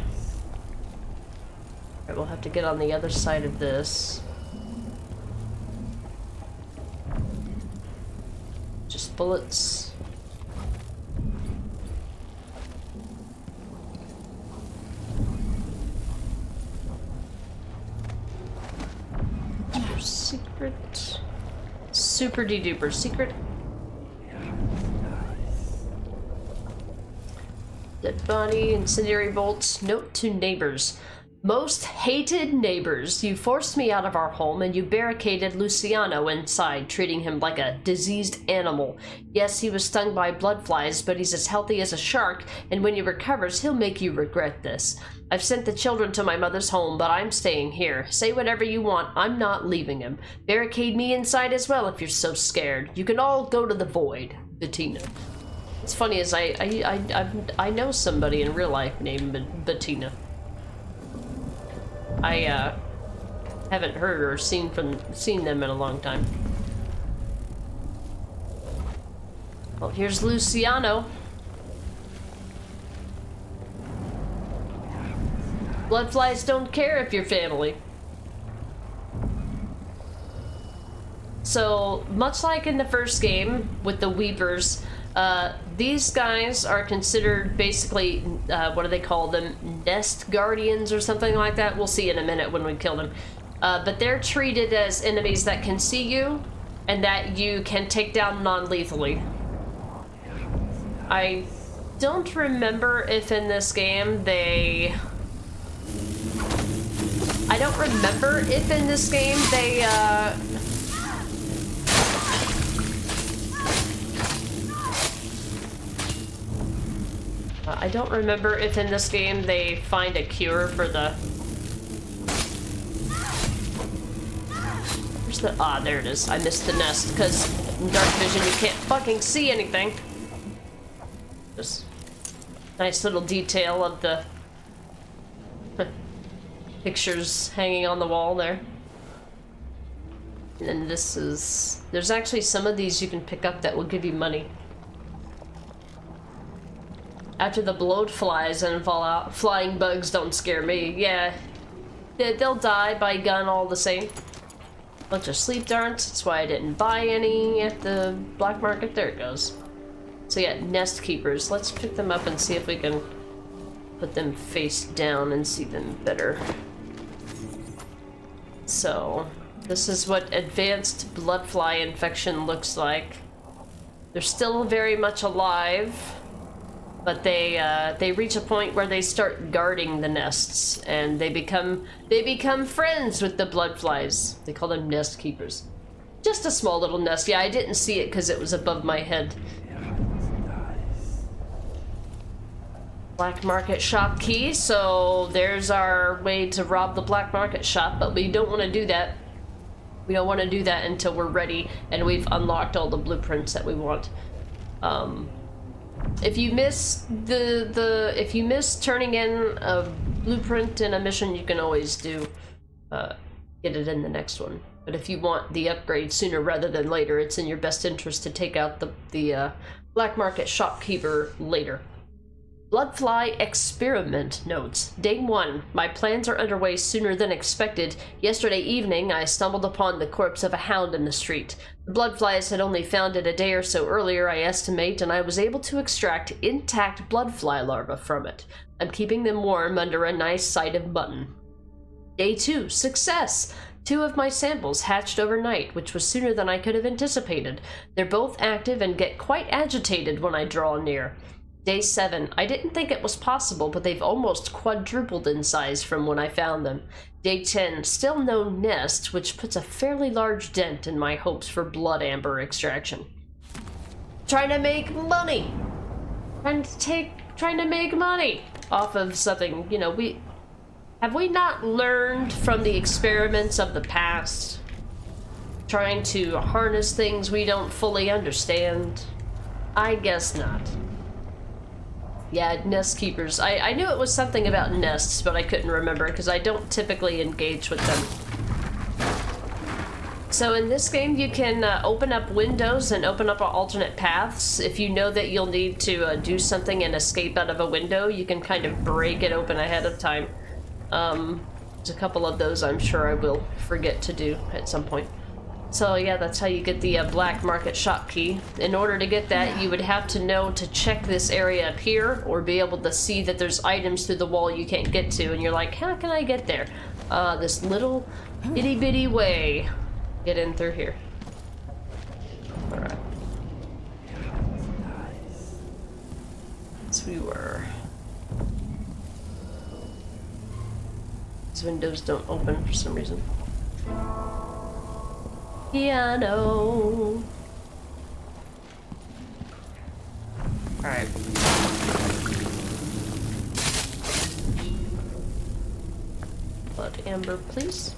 Alright, we'll have to get on the other side of this. Just bullets. Secret. Super de-duper secret. Dead body, incendiary bolts. Note to neighbors. Most hated neighbors, you forced me out of our home and you barricaded Luciano inside, treating him like a diseased animal. Yes, he was stung by blood flies, but he's as healthy as a shark, and when he recovers, he'll make you regret this. I've sent the children to my mother's home, but I'm staying here. Say whatever you want, I'm not leaving him. Barricade me inside as well if you're so scared. You can all go to the void. Bettina. What's funny is I know somebody in real life named Bettina. I haven't heard or seen them in a long time. Well, here's Luciano. Bloodflies don't care if you're family. So, much like in the first game with the Weepers, these guys are considered basically, what do they call them? Nest guardians or something like that? We'll see in a minute when we kill them. But they're treated as enemies that can see you and that you can take down non-lethally. I don't remember if in this game they... I don't remember if in this game they, I don't remember if in this game they find a cure for the... Where's the... Ah, there it is. I missed the nest, because in dark vision you can't fucking see anything. Just nice little detail of the pictures hanging on the wall there. And then this is... There's actually some of these you can pick up that will give you money. After the bloat flies and fall out, flying bugs don't scare me. Yeah, they'll die by gun all the same. Bunch of sleep darts, that's why I didn't buy any at the black market. There it goes. So yeah, nest keepers. Let's pick them up and see if we can put them face down and see them better. So, this is what advanced bloodfly infection looks like. They're still very much alive. But they reach a point where they start guarding the nests, and they become friends with the bloodflies. They call them nest keepers. Just a small little nest. Yeah, I didn't see it because it was above my head. Black market shop key. So there's our way to rob the black market shop, but we don't want to do that. We don't want to do that until we're ready and we've unlocked all the blueprints that we want. If you miss if you miss turning in a blueprint in a mission, you can always do get it in the next one. But if you want the upgrade sooner rather than later, it's in your best interest to take out the black market shopkeeper later. Bloodfly experiment notes. Day 1. My plans are underway sooner than expected. Yesterday evening, I stumbled upon the corpse of a hound in the street. The bloodflies had only found it a day or so earlier, I estimate, and I was able to extract intact bloodfly larvae from it. I'm keeping them warm under a nice side of mutton. Day 2. Success! 2 of my samples hatched overnight, which was sooner than I could have anticipated. They're both active and get quite agitated when I draw near. Day 7. I didn't think it was possible, but they've almost quadrupled in size from when I found them. Day 10. Still no nest, which puts a fairly large dent in my hopes for blood amber extraction. Trying to make money! Trying to make money off of something, you know, have we not learned from the experiments of the past? Trying to harness things we don't fully understand? I guess not. Yeah, nest keepers. I knew it was something about nests, but I couldn't remember because I don't typically engage with them. So in this game, you can open up windows and open up alternate paths. If you know that you'll need to do something and escape out of a window, you can kind of break it open ahead of time. There's a couple of those I'm sure I will forget to do at some point. So yeah, that's how you get the black market shop key. In order to get that, you would have to know to check this area up here, or be able to see that there's items through the wall you can't get to, and you're like, how can I get there? This little itty bitty way. Get in through here. Alright. So we were These windows don't open for some reason. Piano. Alright. Blood amber, please.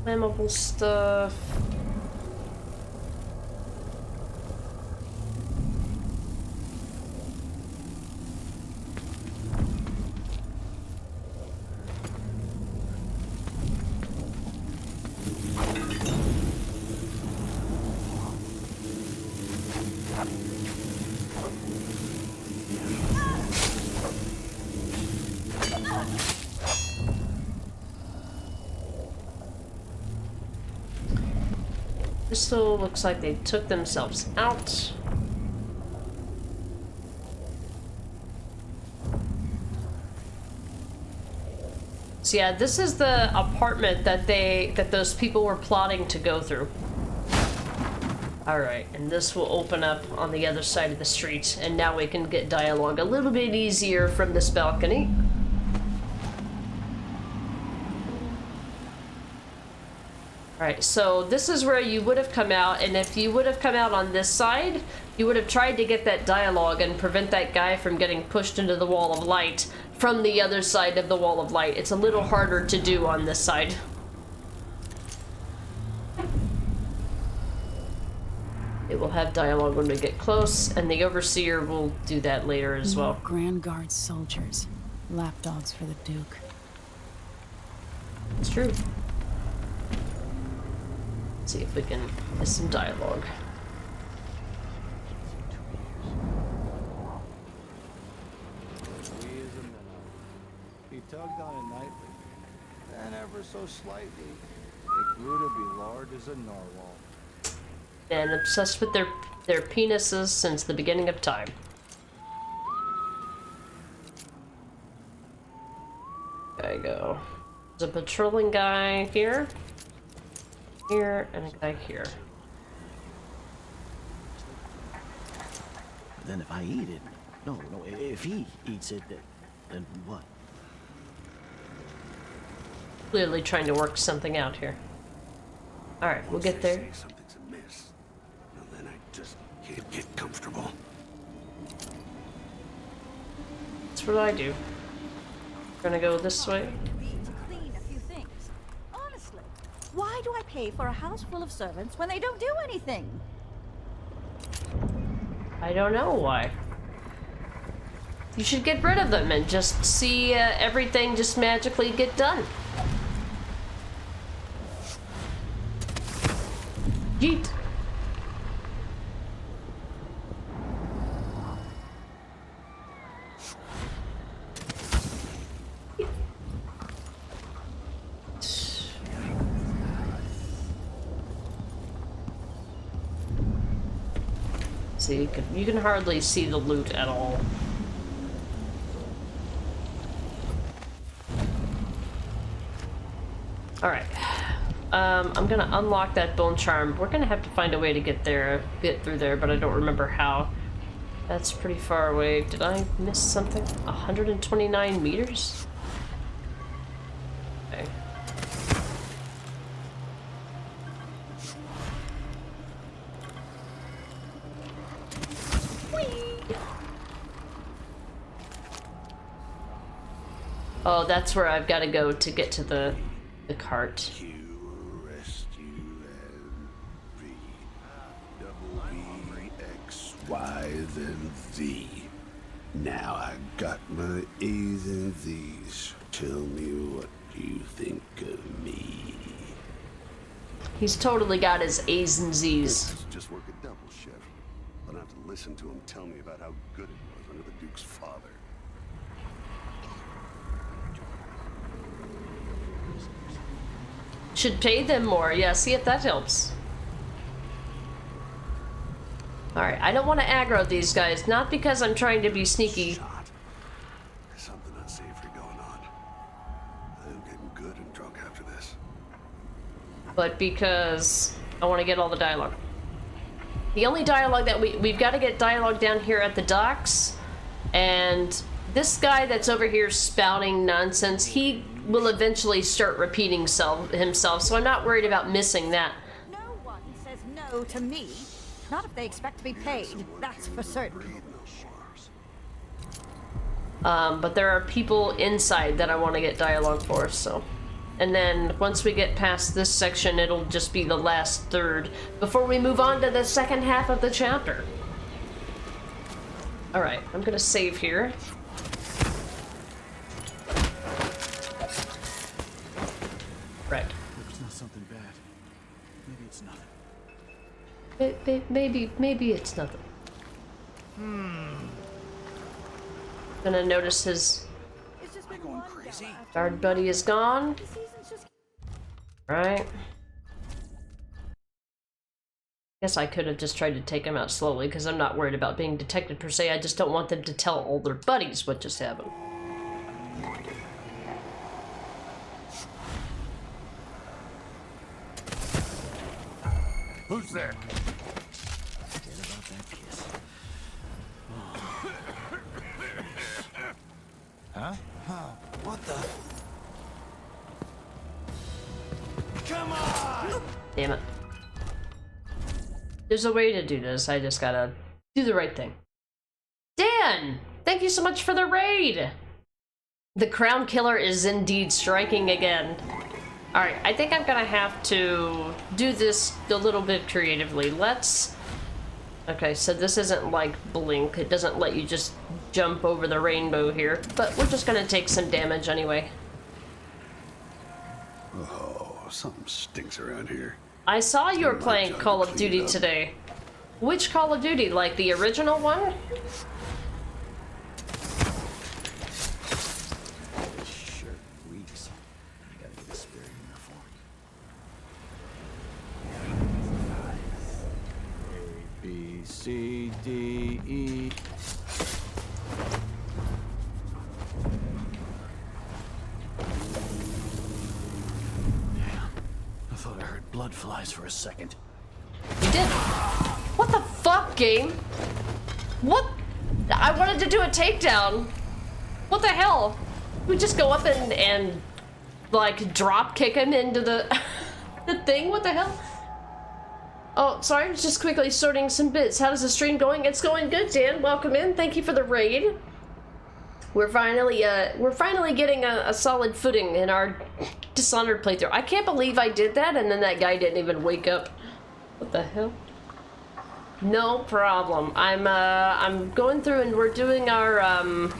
Flammable stuff. Crystal looks like they took themselves out. So yeah, this is the apartment that those people were plotting to go through. Alright, and this will open up on the other side of the street, and now we can get dialogue a little bit easier from this balcony. Alright, so this is where you would have come out, and if you would have come out on this side, you would have tried to get that dialogue and prevent that guy from getting pushed into the wall of light from the other side of the wall of light. It's a little harder to do on this side. It will have dialogue when we get close, and the Overseer will do that later as well. Grand Guard soldiers. Lapdogs for the Duke. It's true. Let's see if we can get some dialogue. He tugged on a knife, and ever so slightly, it grew to be large as a narwhal. And obsessed with their penises since the beginning of time. There you go. There's a patrolling guy here. Here, and a guy here. Then if I eat it, no, if he eats it, then what? Clearly trying to work something out here. Alright, we'll get there. Something's amiss. And then I just can't get comfortable. That's what I do. Gonna go this way. Clean a few things. Honestly, why do I pay for a house full of servants when they don't do anything? I don't know why. You should get rid of them and just see everything just magically get done. Yeet. See, you can hardly see the loot at all. Alright. I'm gonna unlock that bone charm. We're gonna have to find a way to get through there, but I don't remember how. That's pretty far away. Did I miss something? 129 meters? Okay. Oh, that's where I've got to go to get to the cart. Y, then Z. Now I got my A's and Z's. Tell me what you think of me. He's totally got his A's and Z's. Just work a double shift. I don't have to listen to him tell me about how good it was under the Duke's father. Should pay them more. Yeah, see if that helps. Alright, I don't want to aggro these guys, not because I'm trying to be sneaky. There's something unsavory going on. I'm getting good and drunk after this. But because I want to get all the dialogue. The only dialogue that we've got to get dialogue down here at the docks, and this guy that's over here spouting nonsense, he will eventually start repeating himself, so I'm not worried about missing that. No one says no to me. Not if they expect to be paid, that's for certain. But there are people inside that I want to get dialogue for, so. And then once we get past this section, it'll just be the last third before we move on to the second half of the chapter. Alright, I'm gonna save here. Right. It's not something bad. Maybe it's nothing. Maybe it's nothing. Gonna notice his guard buddy is gone. Right. Guess I could have just tried to take him out slowly because I'm not worried about being detected per se. I just don't want them to tell all their buddies what just happened. Who's there? Forget about that kiss. Huh? What the? Come on! Damn it. There's a way to do this. I just gotta do the right thing. Dan! Thank you so much for the raid! The Crown Killer is indeed striking again. Alright, I think I'm gonna have to do this a little bit creatively. Let's... Okay, so this isn't like Blink. It doesn't let you just jump over the rainbow here. But we're just gonna take some damage anyway. Oh, something stinks around here. I saw you were playing Call of Duty today. Which Call of Duty? Like the original one? Shirt reeks. I gotta get a spare uniform. A, B, C, D, E. I thought I heard blood flies for a second. You did. What the fuck, game? What? I wanted to do a takedown. What the hell? We just go up and like drop kick him into the the thing? What the hell? Oh, sorry, I was just quickly sorting some bits. How does the stream going? It's going good, Dan. Welcome in. Thank you for the raid. We're finally getting a solid footing in our Dishonored playthrough. I can't believe I did that and then that guy didn't even wake up. What the hell? No problem. I'm going through and we're doing our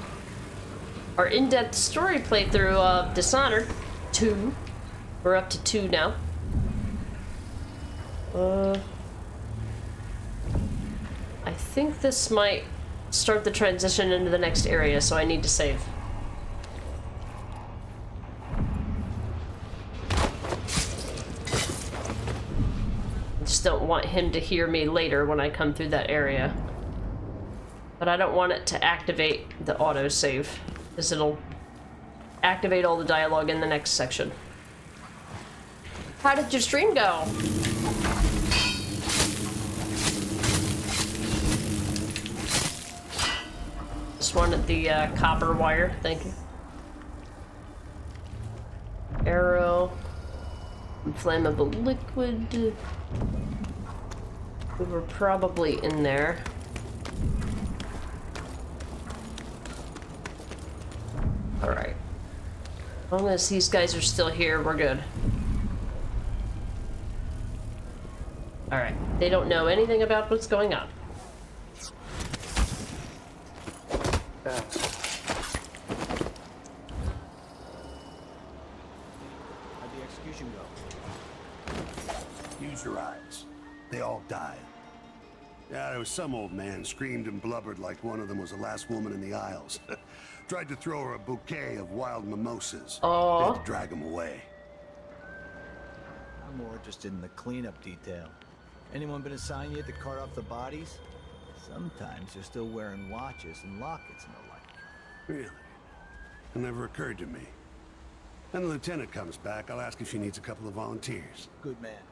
in-depth story playthrough of Dishonored 2. We're up to 2 now. I think this might start the transition into the next area, so I need to save. I just don't want him to hear me later when I come through that area. But I don't want it to activate the autosave, because it'll activate all the dialogue in the next section. How did your stream go? Just wanted the copper wire, thank you. Arrow. Inflammable liquid. We were probably in there. Alright. As long as these guys are still here, we're good. Alright. They don't know anything about what's going on. How'd the execution go? Use your eyes. They all died. Yeah, there was some old man screamed and blubbered like one of them was the last woman in the Isles. Tried to throw her a bouquet of wild mimosas. Aww. They had to drag him away. I'm more interested in the cleanup detail. Anyone been assigned yet to cart off the bodies? Sometimes they're still wearing watches and lockets and the like. Really? It never occurred to me. When the lieutenant comes back, I'll ask if she needs a couple of volunteers. Good man.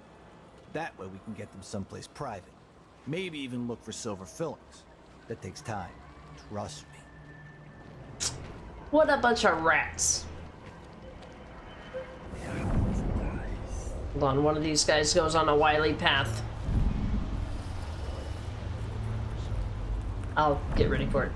That way we can get them someplace private. Maybe even look for silver fillings. That takes time. Trust me. What a bunch of rats. Hold on, one of these guys goes on a wily path. I'll get ready for it.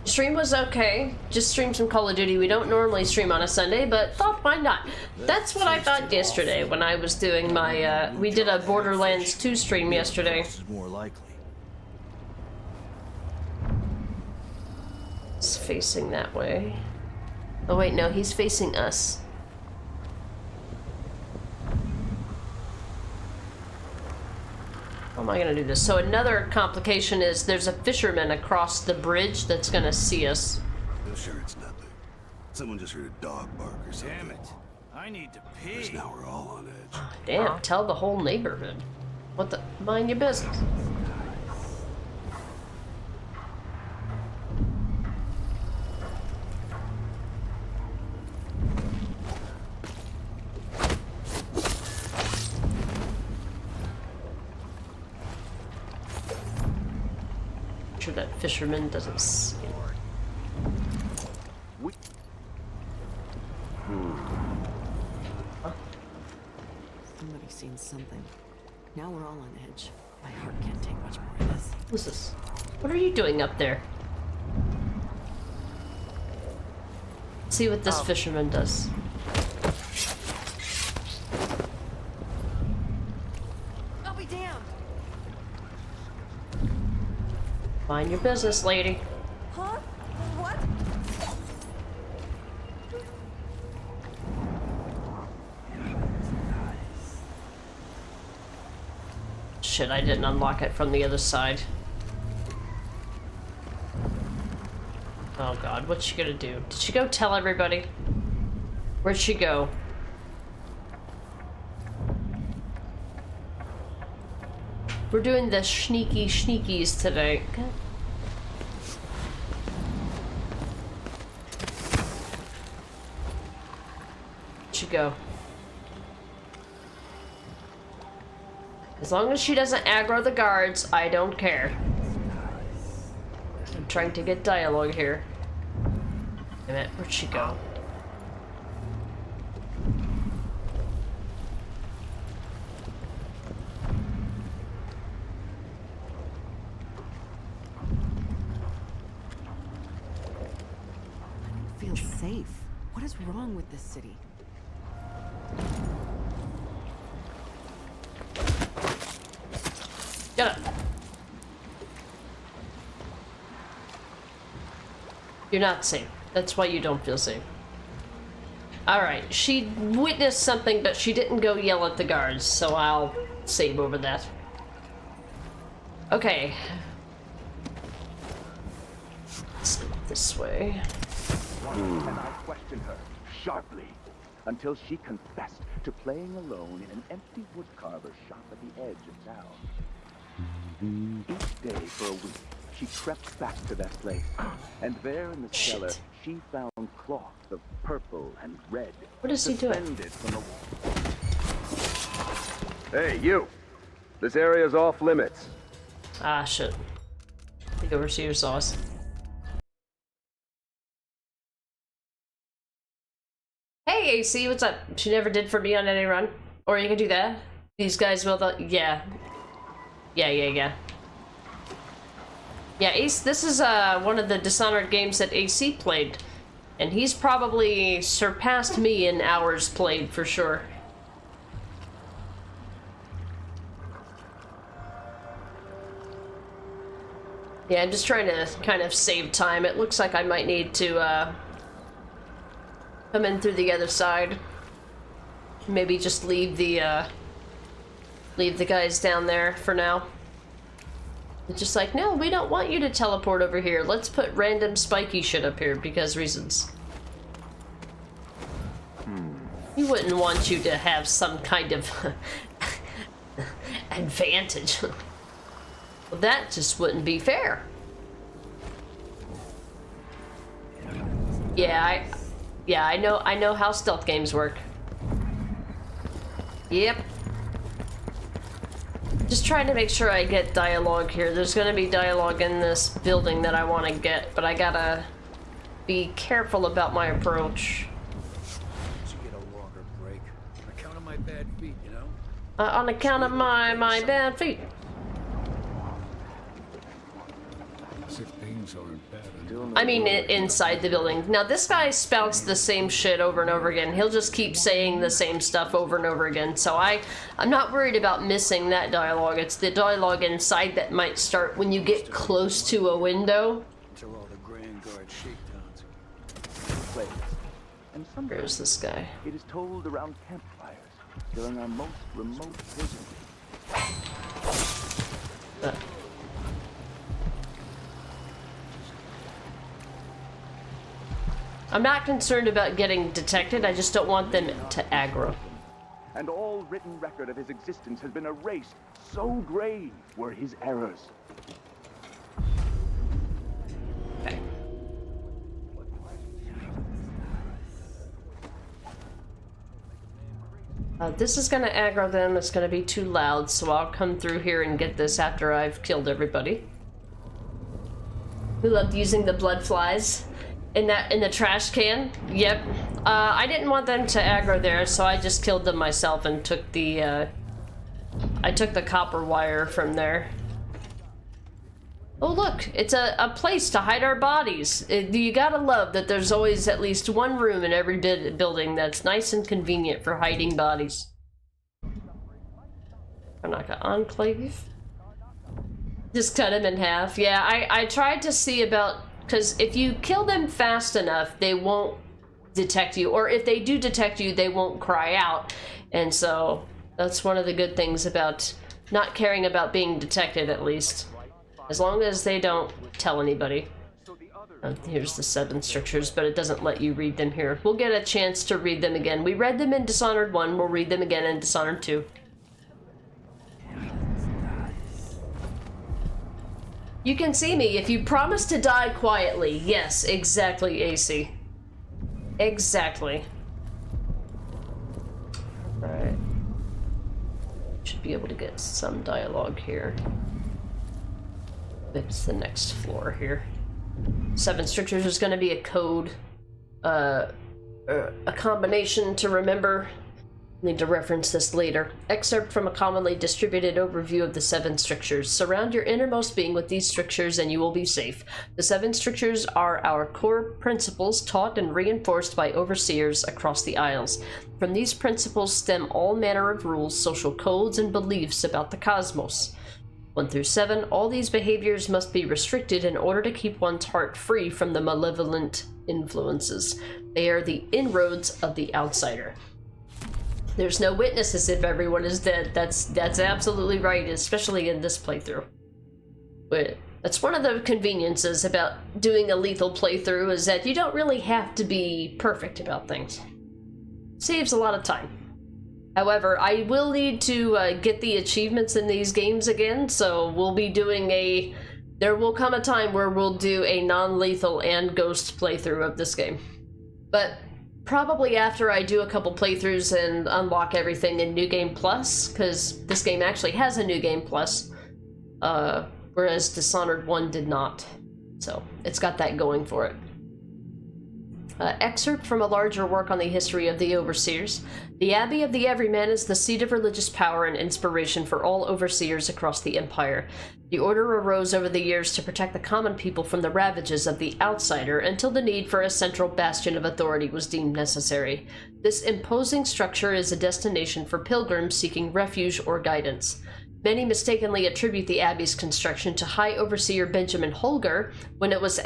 Stream was okay. Just streamed some Call of Duty. We don't normally stream on a Sunday, but thought why not? That's what I thought yesterday when I was doing my, we did a Borderlands 2 stream yesterday. This is more likely. He's facing that way. Oh wait, no, he's facing us. How am I gonna do this? So another complication is there's a fisherman across the bridge that's gonna see us. I'm sure it's nothing. Someone just heard a dog bark or something. Damn it. I need to pee. Because now we're all on edge. Damn, tell the whole neighborhood. What the? Mind your business. Sure that fisherman doesn't see. Somebody's seen something. Now we're all on edge. My heart can't take much more of this. What's this? What are you doing up there? See what this fisherman does. I'll be damned. Mind your business, lady. Huh? What? Shit, I didn't unlock it from the other side. Oh god, what's she gonna do? Did she go tell everybody? Where'd she go? We're doing the sneaky sneakies today. Okay. Where'd she go? As long as she doesn't aggro the guards, I don't care. I'm trying to get dialogue here. Damn it, where'd she go? I don't feel safe. What is wrong with this city? Get up. You're not safe. That's why you don't feel safe. Alright, she witnessed something, but she didn't go yell at the guards, so I'll save over that. Okay. Let's go this way. And I questioned her sharply until she confessed to playing alone in an empty woodcarver shop at the edge of town. Each day for a week, she crept back to that place, and there in the cellar, she found cloth of purple and red. What is he doing? Suspended from the... Hey, you! This area's off limits. Ah, shit. The overseer saw us. Hey, AC, what's up? She never did for me on any run. Or you can do that. These guys will, yeah. Yeah, Ace, this is one of the Dishonored games that AC played. And he's probably surpassed me in hours played, for sure. Yeah, I'm just trying to kind of save time. It looks like I might need to come in through the other side. Maybe just leave the guys down there for now. It's just like, no, we don't want you to teleport over here. Let's put random spiky shit up here because reasons. We wouldn't want you to have some kind of advantage. Well, that just wouldn't be fair. Yeah, I know how stealth games work. Yep. Just trying to make sure I get dialogue here. There's gonna be dialogue in this building that I want to get, but I gotta be careful about my approach. Should get a longer break. On account of my bad feet, you know? On account of my bad feet. If things aren't bad. I mean, inside the building. Now, this guy spouts the same shit over and over again. He'll just keep saying the same stuff over and over again. So I'm not worried about missing that dialogue. It's the dialogue inside that might start when you get close to a window. Until all the Grand Guard shakedowns. And sometimes Where's this guy? it is told around campfires during our most remote visits. I'm not concerned about getting detected. I just don't want them to aggro. And all written record of his existence has been erased. So grave were his errors. Okay. This is gonna aggro them. It's gonna be too loud, so I'll come through here and get this after I've killed everybody. Who loved using the blood flies in the trash can? Yep. I didn't want them to aggro there, so I just killed them myself and took the I took the copper wire from there. Oh look, it's a place to hide our bodies. You gotta love that there's always at least one room in every building that's nice and convenient for hiding bodies. Karnaka Enclave. Just cut him in half. Yeah, I tried to see about, because if you kill them fast enough, they won't detect you. Or if they do detect you, they won't cry out. And so that's one of the good things about not caring about being detected, at least. As long as they don't tell anybody. Here's the 7 strictures, but it doesn't let you read them here. We'll get a chance to read them again. We read them in Dishonored 1, we'll read them again in Dishonored 2. You can see me if you promise to die quietly. Yes, exactly, AC. Exactly. Alright. Should be able to get some dialogue here. It's the next floor here. 7 strictures is going to be a code, a combination to remember. Need to reference this later. Excerpt from a commonly distributed overview of the 7 strictures. Surround your innermost being with these strictures and you will be safe. The 7 strictures are our core principles taught and reinforced by overseers across the Isles. From these principles stem all manner of rules, social codes, and beliefs about the cosmos. 1 through 7, all these behaviors must be restricted in order to keep one's heart free from the malevolent influences. They are the inroads of the outsider. There's no witnesses if everyone is dead. That's absolutely right, especially in this playthrough. But that's one of the conveniences about doing a lethal playthrough, is that you don't really have to be perfect about things. Saves a lot of time. However, I will need to get the achievements in these games again, so we'll be doing there will come a time where we'll do a non-lethal and ghost playthrough of this game. But probably after I do a couple playthroughs and unlock everything in New Game Plus, because this game actually has a New Game Plus, whereas Dishonored 1 did not. So it's got that going for it. Excerpt from a larger work on the history of the Overseers. The Abbey of the Everyman is the seat of religious power and inspiration for all Overseers across the Empire. The order arose over the years to protect the common people from the ravages of the outsider until the need for a central bastion of authority was deemed necessary. This imposing structure is a destination for pilgrims seeking refuge or guidance. Many mistakenly attribute the Abbey's construction to High Overseer Benjamin Holger, when it was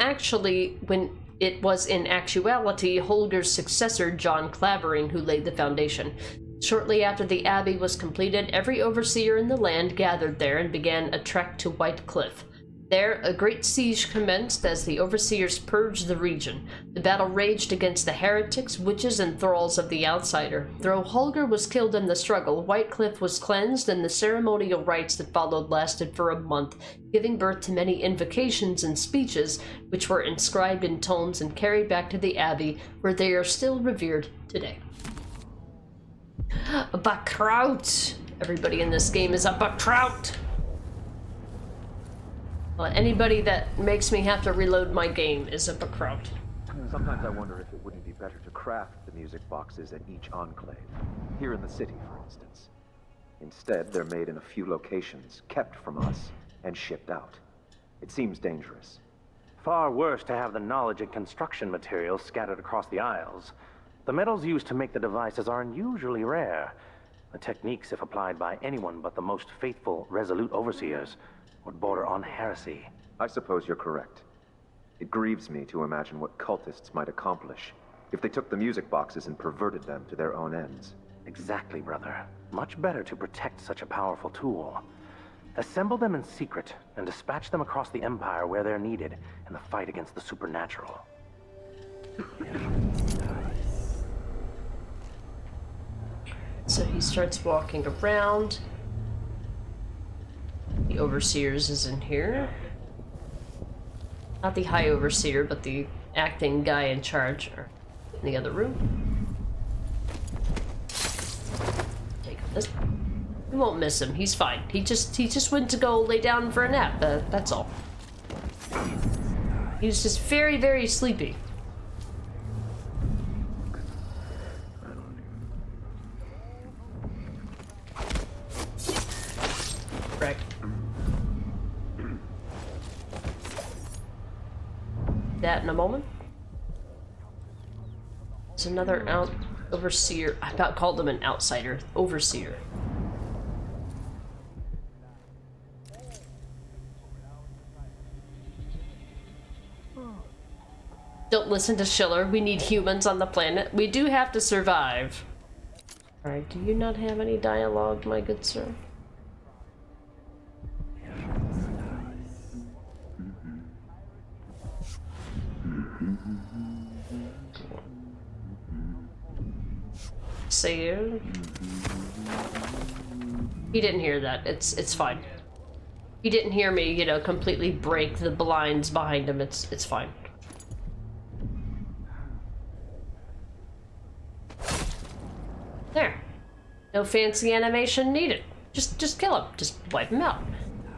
in actuality Holger's successor, John Clavering, who laid the foundation. Shortly after the abbey was completed, every overseer in the land gathered there and began a trek to White Cliff. There, a great siege commenced as the overseers purged the region. The battle raged against the heretics, witches, and thralls of the outsider. Though Holger was killed in the struggle, White Cliff was cleansed, and the ceremonial rites that followed lasted for a month, giving birth to many invocations and speeches, which were inscribed in tomes and carried back to the abbey, where they are still revered today. Bakraut! Everybody in this game is a buck trout. Well, anybody that makes me have to reload my game is a buck trout. Sometimes I wonder if it wouldn't be better to craft the music boxes at each enclave. Here in the city, for instance. Instead, they're made in a few locations, kept from us, and shipped out. It seems dangerous. Far worse to have the knowledge and construction materials scattered across the Isles. The metals used to make the devices are unusually rare. The techniques, if applied by anyone but the most faithful, resolute overseers, would border on heresy. I suppose you're correct. It grieves me to imagine what cultists might accomplish if they took the music boxes and perverted them to their own ends. Exactly, brother. Much better to protect such a powerful tool. Assemble them in secret and dispatch them across the Empire where they're needed in the fight against the supernatural. So he starts walking around. The Overseers is in here. Not the High Overseer, but the acting guy in charge are in the other room. Take this. We won't miss him. He's fine. He just went to go lay down for a nap. That's all. He was just very, very sleepy. Correct. That in a moment. There's another overseer. I about called him an outsider. Overseer. Don't listen to Schiller. We need humans on the planet. We do have to survive. Alright, do you not have any dialogue, my good sir? Say you. He didn't hear that. It's fine. He didn't hear me, you know, completely break the blinds behind him. It's fine. There. No fancy animation needed. Just kill him. Just wipe him out.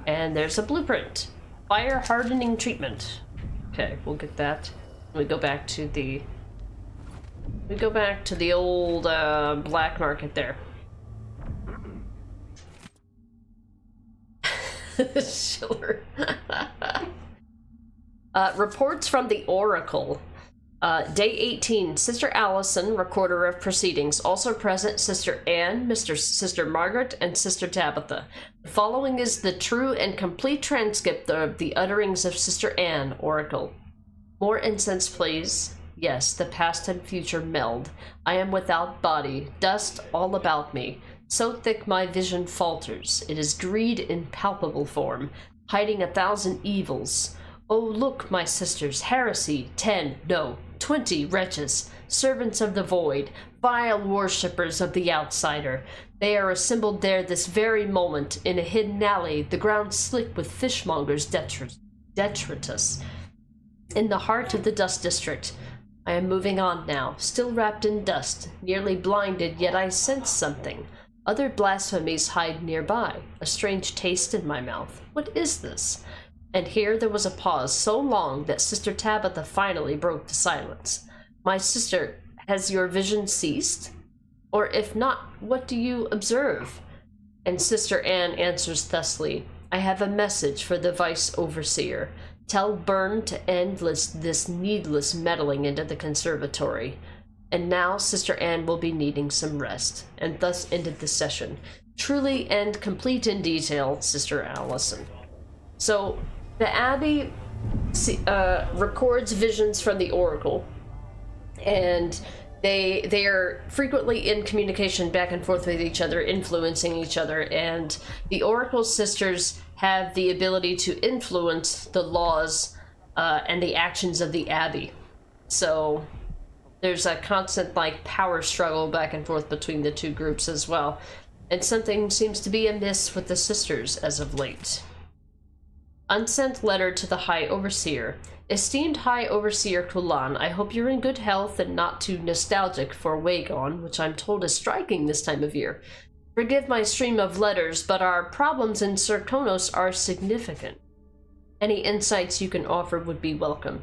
And there's a blueprint. Fire hardening treatment. Okay, we'll get that. We go back to the old black market there. Schiller. Reports from the Oracle. Day 18, Sister Allison, Recorder of Proceedings. Also present, Sister Anne, Sister Margaret, and Sister Tabitha. The following is the true and complete transcript of the utterings of Sister Anne, Oracle. More incense, please. Yes, the past and future meld. I am without body, dust all about me. So thick my vision falters. It is greed in palpable form, hiding 1,000 evils. Oh, look, my sisters, heresy, 10, no, 20 wretches, servants of the void, vile worshippers of the outsider. They are assembled there this very moment, in a hidden alley, the ground slick with fishmongers' detritus. In the heart of the dust district. I am moving on now, still wrapped in dust, nearly blinded, yet I sense something. Other blasphemies hide nearby, a strange taste in my mouth. What is this? And here there was a pause so long that Sister Tabitha finally broke the silence. My sister, has your vision ceased? Or if not, what do you observe? And Sister Anne answers thusly, I have a message for the Vice Overseer. Tell Byrne to end this needless meddling into the conservatory. And now Sister Anne will be needing some rest. And thus ended the session. Truly and complete in detail, Sister Allison. So, the Abbey records visions from the Oracle, and they are frequently in communication back and forth with each other, influencing each other, and the Oracle sisters have the ability to influence the laws and the actions of the Abbey. So there's a constant power struggle back and forth between the two groups as well, and something seems to be amiss with the sisters as of late. Unsent letter to the High Overseer. Esteemed High Overseer Kulan, I hope you're in good health and not too nostalgic for Wagon, which I'm told is striking this time of year. Forgive my stream of letters, but our problems in Serkonos are significant. Any insights you can offer would be welcome.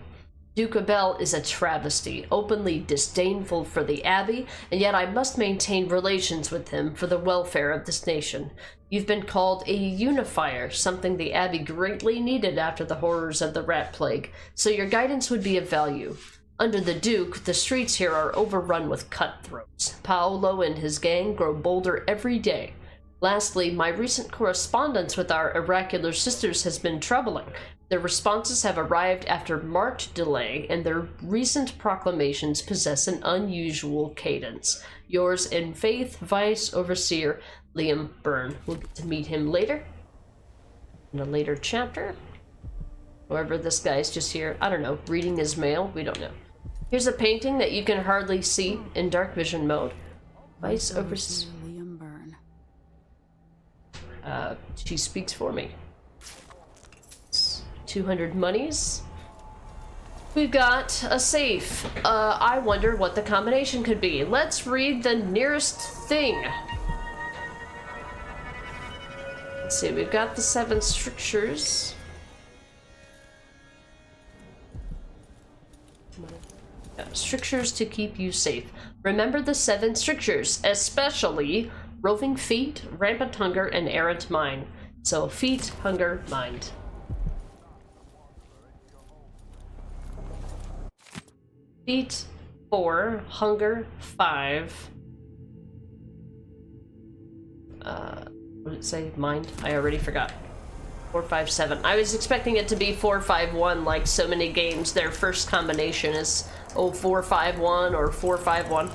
Duke Abel is a travesty, openly disdainful for the Abbey, and yet I must maintain relations with him for the welfare of this nation. You've been called a unifier, something the Abbey greatly needed after the horrors of the Rat Plague, so your guidance would be of value. Under the Duke, the streets here are overrun with cutthroats. Paolo and his gang grow bolder every day. Lastly, my recent correspondence with our oracular sisters has been troubling. Their responses have arrived after marked delay, and their recent proclamations possess an unusual cadence. Yours in faith, Vice Overseer Liam Byrne. We'll get to meet him later, in a later chapter. However, this guy's just here, I don't know, reading his mail? We don't know. Here's a painting that you can hardly see in dark vision mode. Vice Overseer Liam Byrne. She speaks for me. 200 monies. We've got a safe. I wonder what the combination could be. Let's read the nearest thing. Let's see, we've got the 7 strictures. Strictures to keep you safe. Remember the 7 strictures, especially roving feet, rampant hunger, and errant mind. So feet, hunger, mind. Feet, 4, hunger, 5. What did it say? Mind? I already forgot. 4, 5, 7. I was expecting it to be 4, 5, 1, like so many games. Their first combination is 4, 5, 1 or 4, 5, 1.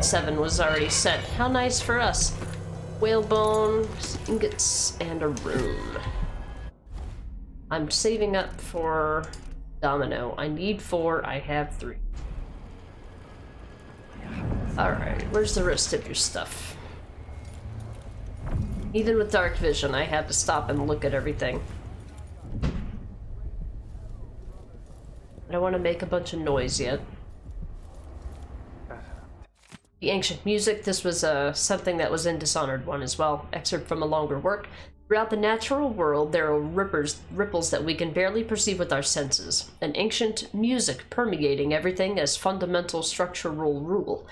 7 was already set. How nice for us. Whalebone, ingots, and a rune. I'm saving up for Domino. I need 4, I have 3. Alright, where's the rest of your stuff? Even with dark vision, I had to stop and look at everything. I don't want to make a bunch of noise yet. The ancient music, this was something that was in Dishonored 1 as well. Excerpt from a longer work. Throughout the natural world, there are ripples that we can barely perceive with our senses. An ancient music permeating everything as fundamental structural rule.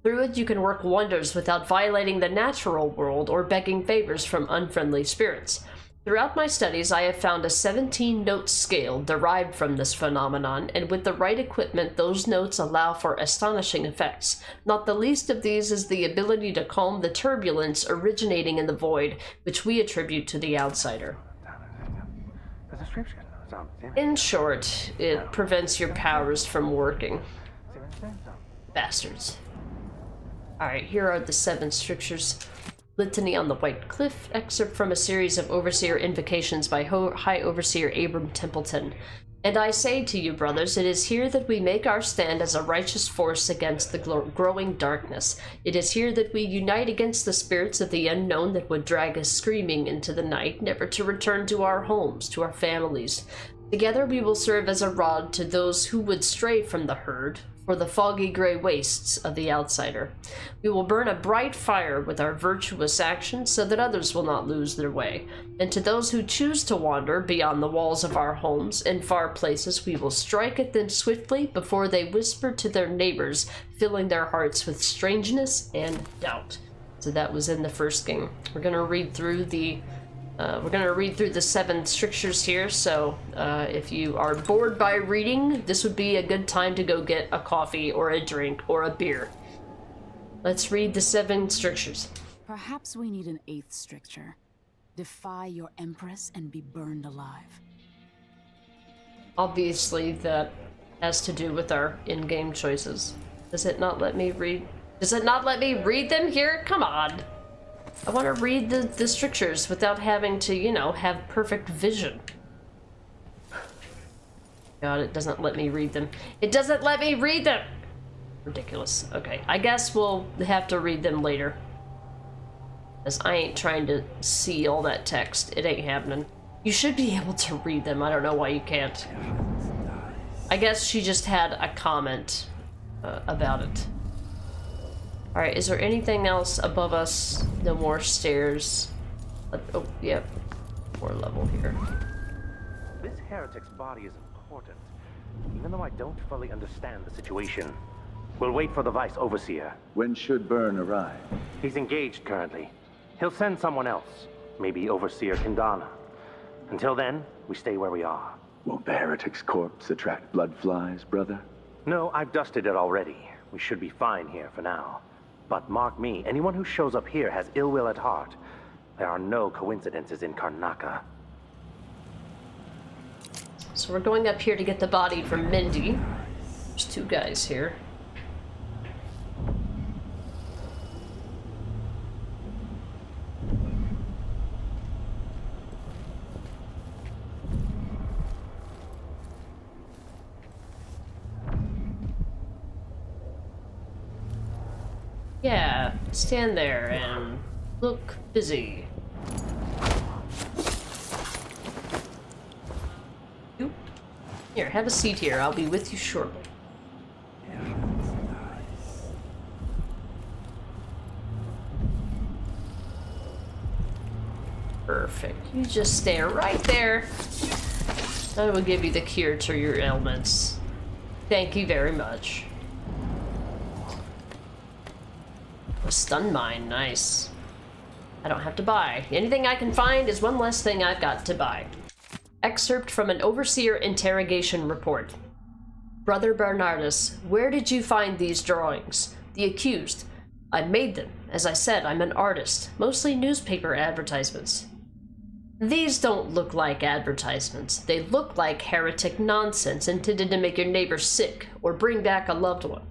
Through it, you can work wonders without violating the natural world or begging favors from unfriendly spirits. Throughout my studies, I have found a 17-note scale derived from this phenomenon, and with the right equipment, those notes allow for astonishing effects. Not the least of these is the ability to calm the turbulence originating in the void, which we attribute to the outsider. In short, it prevents your powers from working. Bastards. Alright, here are the 7 strictures. Litany on the White Cliff, excerpt from a series of Overseer invocations by High Overseer Abram Templeton. And I say to you, brothers, it is here that we make our stand as a righteous force against the growing darkness. It is here that we unite against the spirits of the unknown that would drag us screaming into the night, never to return to our homes, to our families. Together we will serve as a rod to those who would stray from the herd, for the foggy gray wastes of the outsider. We will burn a bright fire with our virtuous actions so that others will not lose their way. And to those who choose to wander beyond the walls of our homes in far places, we will strike at them swiftly before they whisper to their neighbors, filling their hearts with strangeness and doubt. So that was in the first game. We're gonna read through the 7 strictures here, so if you are bored by reading, this would be a good time to go get a coffee or a drink or a beer. Let's read the 7 strictures. Perhaps we need an 8th stricture. Defy your empress and be burned alive. Obviously, that has to do with our in-game choices. Does it not let me read? Does it not let me read them here? Come on! I want to read the strictures without having to, you know, have perfect vision. God, it doesn't let me read them. It doesn't let me read them! Ridiculous. Okay, I guess we'll have to read them later. Because I ain't trying to see all that text. It ain't happening. You should be able to read them. I don't know why you can't. I guess she just had a comment about it. Alright, is there anything else above us? No more stairs. Oh, yep. More level here. This heretic's body is important, even though I don't fully understand the situation. We'll wait for the Vice Overseer. When should Byrne arrive? He's engaged currently. He'll send someone else, maybe Overseer Kindana. Until then, we stay where we are. Won't the heretic's corpse attract blood flies, brother? No, I've dusted it already. We should be fine here for now. But mark me, anyone who shows up here has ill will at heart. There are no coincidences in Karnaca. So we're going up here to get the body from Mindy. There's two guys here. Yeah, stand there and look busy. Here, have a seat here. I'll be with you shortly. Perfect. You just stay right there. I will give you the cure to your ailments. Thank you very much. A stun mine, nice. I don't have to buy. Anything I can find is one less thing I've got to buy. Excerpt from an Overseer interrogation report. Brother Bernardus, where did you find these drawings? The accused. I made them. As I said, I'm an artist. Mostly newspaper advertisements. These don't look like advertisements. They look like heretic nonsense intended to make your neighbor sick or bring back a loved one.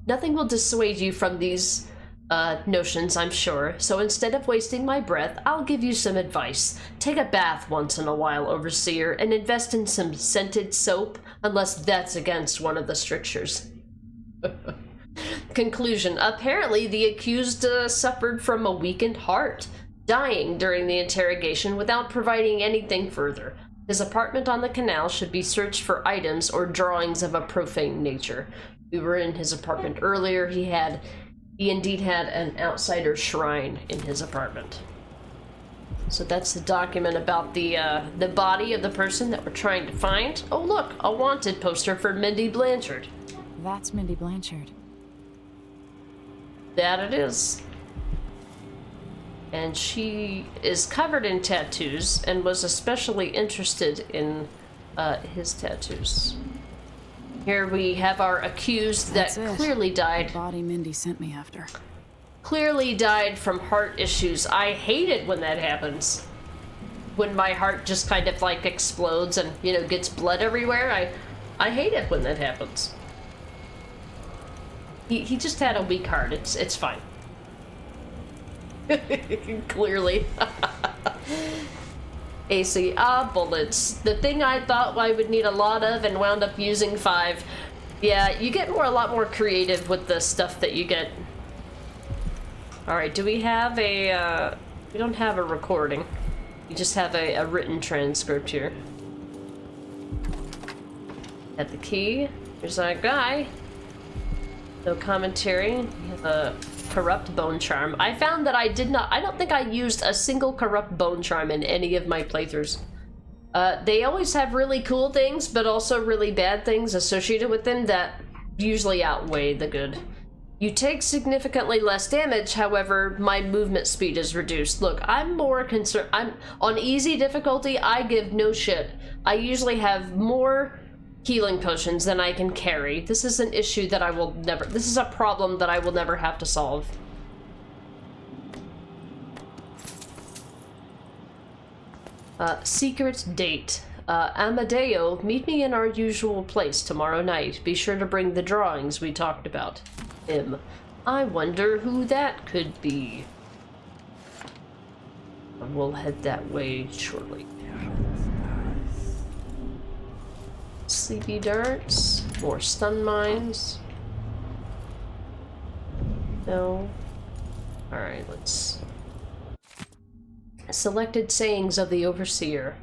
Nothing will dissuade you from these notions, I'm sure, so instead of wasting my breath, I'll give you some advice. Take a bath once in a while, Overseer, and invest in some scented soap, unless that's against one of the strictures. Conclusion. Apparently, the accused suffered from a weakened heart, dying during the interrogation without providing anything further. His apartment on the canal should be searched for items or drawings of a profane nature. We were in his apartment earlier. He indeed had an outsider shrine in his apartment. So that's the document about the body of the person that we're trying to find. Oh look, a wanted poster for Mindy Blanchard. That's Mindy Blanchard. That it is. And she is covered in tattoos and was especially interested in his tattoos. Here we have our accused that clearly died. The body Mindy sent me after. Clearly died from heart issues. I hate it when that happens. When my heart just kind of like explodes and, you know, gets blood everywhere. I hate it when that happens. He just had a weak heart. It's fine. Clearly. AC, bullets. The thing I thought I would need a lot of and wound up using 5. Yeah, you get a lot more creative with the stuff that you get. Alright, do we have a, we don't have a recording. We just have a written transcript here. At the key, here's our guy. No commentary. We have a corrupt bone charm. I found that I don't think I used a single corrupt bone charm in any of my playthroughs. They always have really cool things, but also really bad things associated with them that usually outweigh the good. You take significantly less damage, however, my movement speed is reduced. Look, I'm more concerned. I'm on easy difficulty, I give no shit. I usually have more healing potions than I can carry. This is an issue that I will never, this is a problem that I will never have to solve. Secret date. Amadeo, meet me in our usual place tomorrow night. Be sure to bring the drawings we talked about. Him. I wonder who that could be. We'll head that way shortly. Sleepy darts, more stun mines. No. Alright, let's... Selected sayings of the Overseer.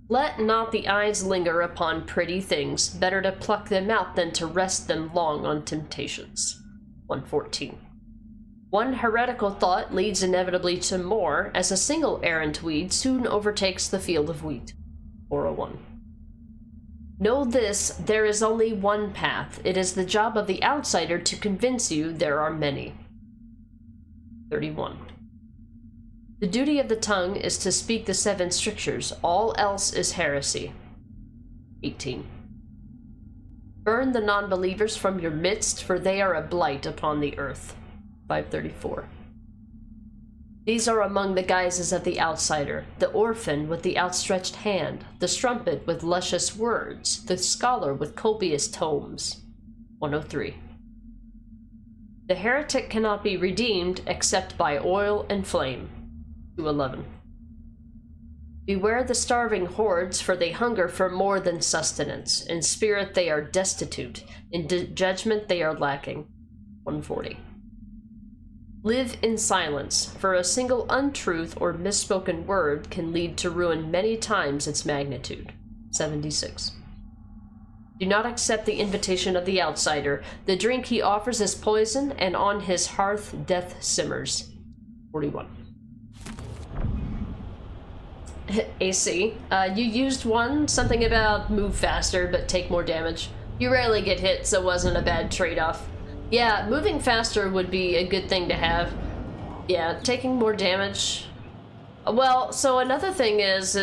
Let not the eyes linger upon pretty things. Better to pluck them out than to rest them long on temptations. 114. One heretical thought leads inevitably to more, as a single errant weed soon overtakes the field of wheat. 401. Know this, there is only one path. It is the job of the outsider to convince you there are many. 31. The duty of the tongue is to speak the 7 strictures. All else is heresy. 18. Burn the non-believers from your midst, for they are a blight upon the earth. 534. These are among the guises of the outsider, the orphan with the outstretched hand, the strumpet with luscious words, the scholar with copious tomes. 103. The heretic cannot be redeemed except by oil and flame. 211. Beware the starving hordes, for they hunger for more than sustenance. In spirit they are destitute, in judgment they are lacking. 140. Live in silence, for a single untruth or misspoken word can lead to ruin many times its magnitude. 76. Do not accept the invitation of the outsider. The drink he offers is poison, and on his hearth death simmers. 41. AC, you used one, something about move faster but take more damage. You rarely get hit, so it wasn't a bad trade-off. Yeah, moving faster would be a good thing to have. Yeah, taking more damage. Well, so another thing is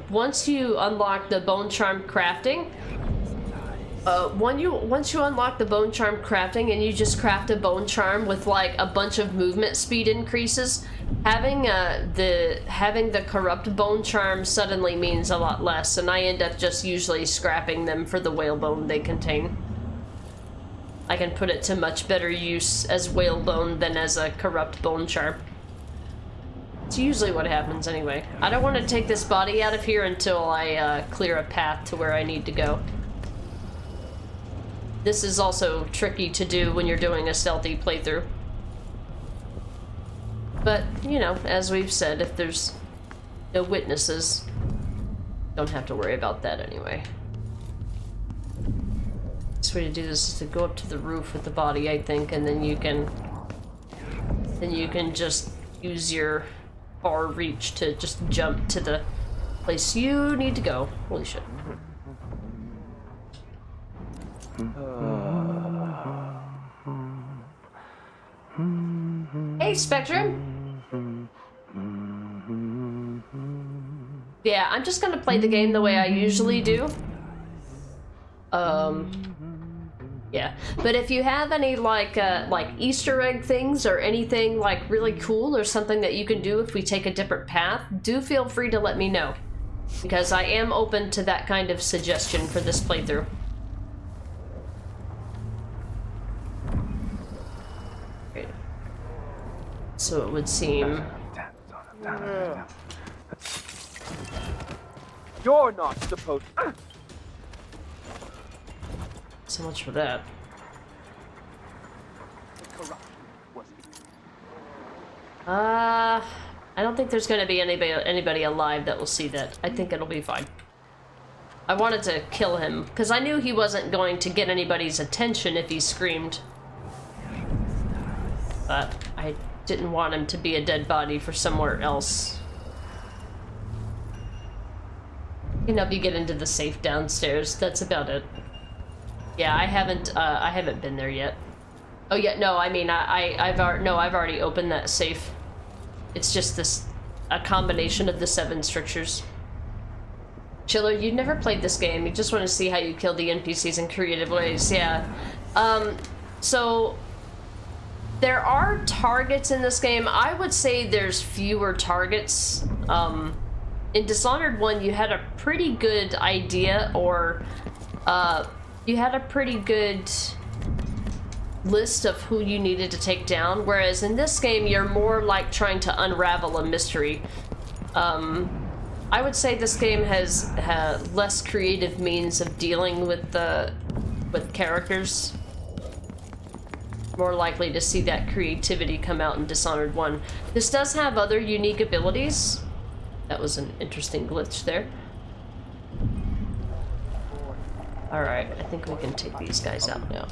once you unlock the bone charm crafting, once you unlock the bone charm crafting and you just craft a bone charm with like a bunch of movement speed increases, having the corrupt bone charm suddenly means a lot less, and I end up just usually scrapping them for the whalebone they contain. I can put it to much better use as whalebone than as a corrupt bone charm. It's usually what happens anyway. I don't want to take this body out of here until I clear a path to where I need to go. This is also tricky to do when you're doing a stealthy playthrough. But, you know, as we've said, if there's no witnesses, don't have to worry about that anyway. Best way to do this is to go up to the roof with the body, I think, and then you can just use your far reach to just jump to the place you need to go. Holy shit. Hey, Spectrum! Yeah, I'm just gonna play the game the way I usually do. Yeah, but if you have any like Easter egg things or anything like really cool or something that you can do if we take a different path, do feel free to let me know, because I am open to that kind of suggestion for this playthrough. Okay. So it would seem... You're not supposed to... So much for that. I don't think there's gonna be anybody alive that will see that. I think it'll be fine. I wanted to kill him, because I knew he wasn't going to get anybody's attention if he screamed. But I didn't want him to be a dead body for somewhere else. I can help you get into the safe downstairs. That's about it. Yeah, I haven't been there yet. Oh yeah, no, I mean I've already opened that safe. It's just a combination of the 7 strictures. Chiller, you've never played this game. You just want to see how you kill the NPCs in creative ways. Yeah. So there are targets in this game. I would say there's fewer targets. In Dishonored 1, you had a pretty good idea, or you had a pretty good list of who you needed to take down, whereas in this game you're more like trying to unravel a mystery. I would say this game has less creative means of dealing with characters. More likely to see that creativity come out in Dishonored 1. This does have other unique abilities. That was an interesting glitch there. Alright, I think we can take these guys out now.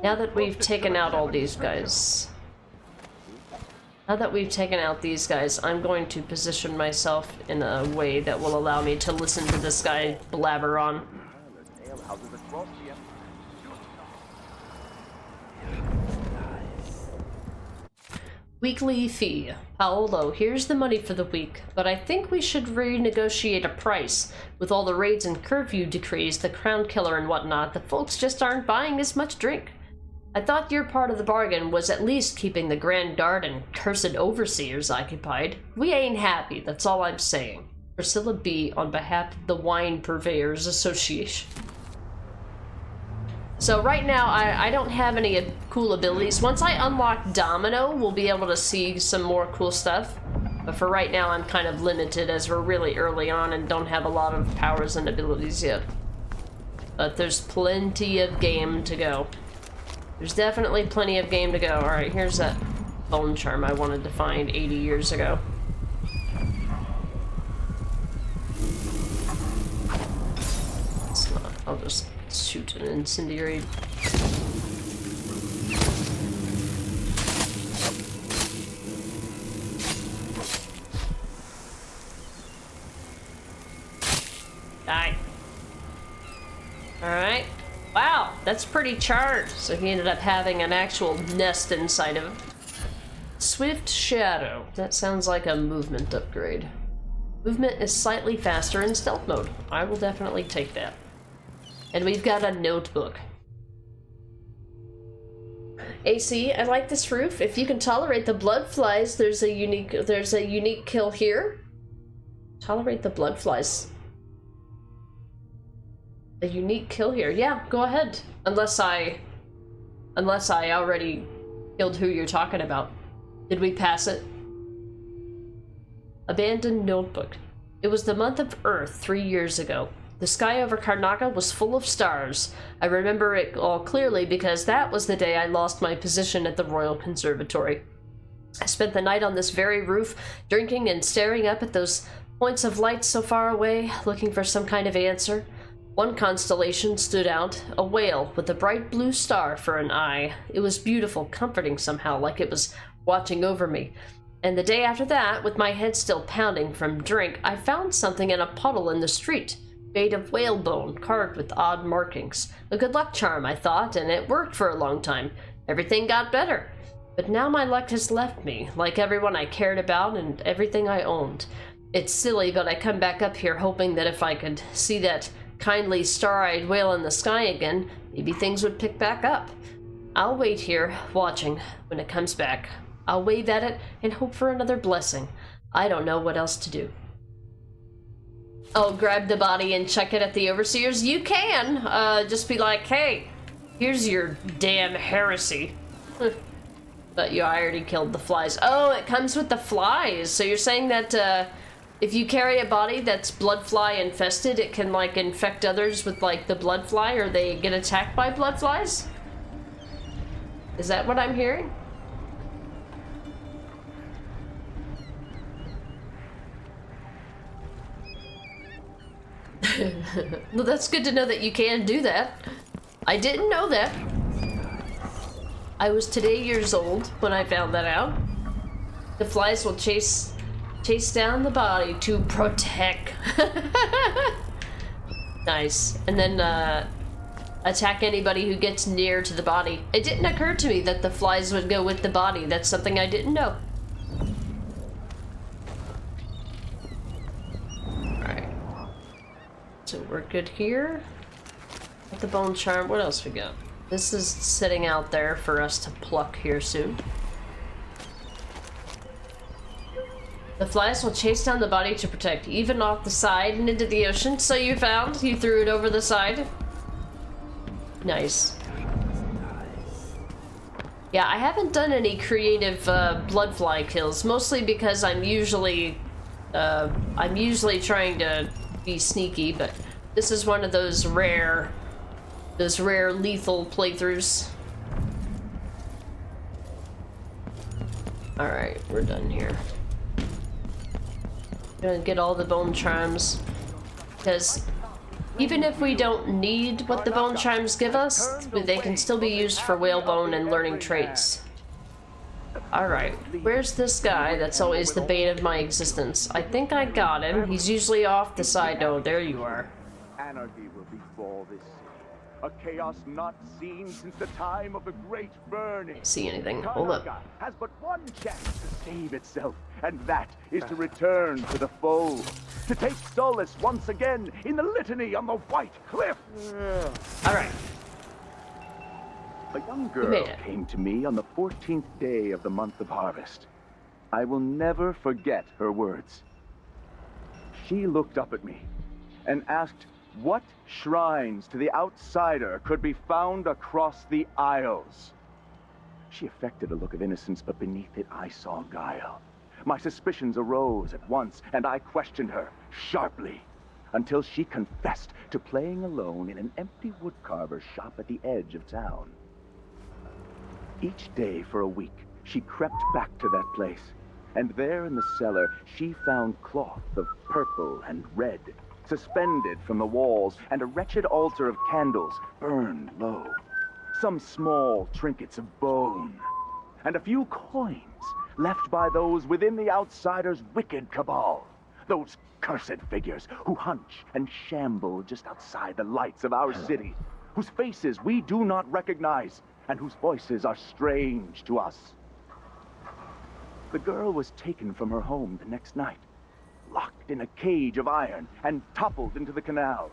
Now that we've taken out all these guys... Now that we've taken out these guys, I'm going to position myself in a way that will allow me to listen to this guy blabber on. Weekly fee. Paolo, here's the money for the week, but I think we should renegotiate a price. With all the raids and curfew decrees, the crown killer and whatnot, the folks just aren't buying as much drink. I thought your part of the bargain was at least keeping the Grand Guard and cursed overseers occupied. We ain't happy, that's all I'm saying. Priscilla B. on behalf of the Wine Purveyors Association. So right now, I don't have any cool abilities. Once I unlock Domino, we'll be able to see some more cool stuff. But for right now, I'm kind of limited as we're really early on and don't have a lot of powers and abilities yet. But there's plenty of game to go. There's definitely plenty of game to go. Alright, here's that bone charm I wanted to find 80 years ago. It's not. I'll just shoot an incendiary. Die. Alright. Wow, that's pretty charged. So he ended up having an actual nest inside of him. Swift Shadow. That sounds like a movement upgrade. Movement is slightly faster in stealth mode. I will definitely take that. And we've got a notebook. AC, I like this roof. If you can tolerate the blood flies, there's a unique kill here. Tolerate the blood flies. A unique kill here. Yeah, go ahead. Unless I already killed who you're talking about. Did we pass it? Abandoned notebook. It was the month of Earth 3 years ago. The sky over Karnaca was full of stars. I remember it all clearly because that was the day I lost my position at the Royal Conservatory. I spent the night on this very roof, drinking and staring up at those points of light so far away, looking for some kind of answer. One constellation stood out, a whale with a bright blue star for an eye. It was beautiful, comforting somehow, like it was watching over me. And the day after that, with my head still pounding from drink, I found something in a puddle in the street. Made of whalebone, carved with odd markings. A good luck charm, I thought, and it worked for a long time. Everything got better. But now my luck has left me, like everyone I cared about and everything I owned. It's silly, but I come back up here hoping that if I could see that kindly star-eyed whale in the sky again, maybe things would pick back up. I'll wait here, watching. When it comes back, I'll wave at it and hope for another blessing. I don't know what else to do. Oh, grab the body and check it at the overseers? You can! Just be like, hey, here's your damn heresy. But I already killed the flies. Oh, it comes with the flies. So you're saying that if you carry a body that's blood fly infested, it can like infect others with like the blood fly, or they get attacked by blood flies? Is that what I'm hearing? Well, that's good to know that you can do that. I didn't know that. I was today years old when I found that out. The flies will chase down the body to protect. Nice. And then attack anybody who gets near to the body. It didn't occur to me that the flies would go with the body. That's something I didn't know. Alright. So we're good here. With the bone charm, what else we got? This is sitting out there for us to pluck here soon. The flies will chase down the body to protect, even off the side and into the ocean. So you threw it over the side. Nice. Yeah, I haven't done any creative blood fly kills, mostly because I'm usually trying to be sneaky, but this is one of those rare lethal playthroughs. Alright, we're done here. Gonna get all the bone charms, because Even if we don't need what the bone chimes give us, they can still be used for whalebone and learning traits. Alright, where's this guy that's always the bane of my existence? I think I got him. He's usually off the side. Oh, there you are. Anarchy will befall this city. A chaos not seen since the time of the Great Burning. See anything? Hold up. Karnaca has but one chance to save itself, and that is to return to the fold. To take solace once again in the litany on the White Cliff. Alright. A young girl came to me on the 14th day of the month of harvest. I will never forget her words. She looked up at me and asked what shrines to the outsider could be found across the Isles. She affected a look of innocence, but beneath it I saw guile. My suspicions arose at once, and I questioned her sharply, until she confessed to playing alone in an empty woodcarver's shop at the edge of town. Each day for a week, she crept back to that place, and there in the cellar she found cloth of purple and red, suspended from the walls, and a wretched altar of candles burned low. Some small trinkets of bone, and a few coins left by those within the outsider's wicked cabal. Those cursed figures who hunch and shamble just outside the lights of our city, whose faces we do not recognize, and whose voices are strange to us. The girl was taken from her home the next night, locked in a cage of iron, and toppled into the canal.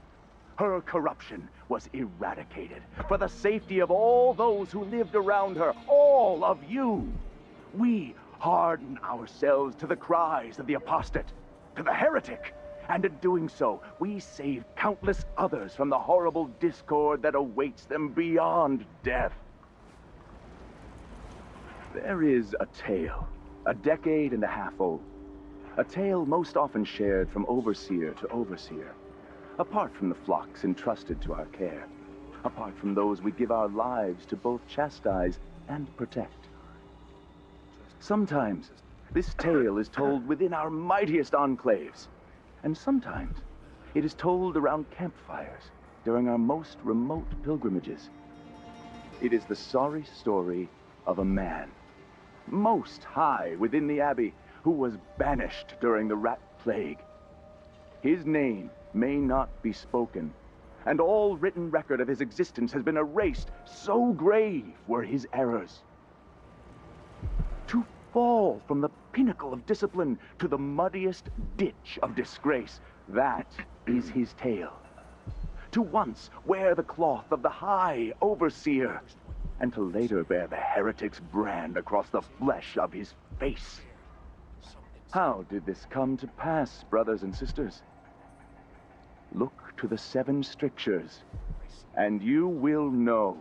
Her corruption was eradicated for the safety of all those who lived around her, all of you. We harden ourselves to the cries of the apostate, to the heretic, and in doing so, we save countless others from the horrible discord that awaits them beyond death. There is a tale, a decade and a half old. A tale most often shared from overseer to overseer, apart from the flocks entrusted to our care, apart from those we give our lives to both chastise and protect. Sometimes this tale is told within our mightiest enclaves, and sometimes it is told around campfires during our most remote pilgrimages. It is the sorry story of a man, most high within the Abbey, who was banished during the rat plague. His name may not be spoken, and all written record of his existence has been erased, so grave were his errors. To fall from the pinnacle of discipline to the muddiest ditch of disgrace, that is his tale. To once wear the cloth of the high overseer, and to later bear the heretic's brand across the flesh of his face. How did this come to pass, brothers and sisters? Look to the 7 strictures, and you will know.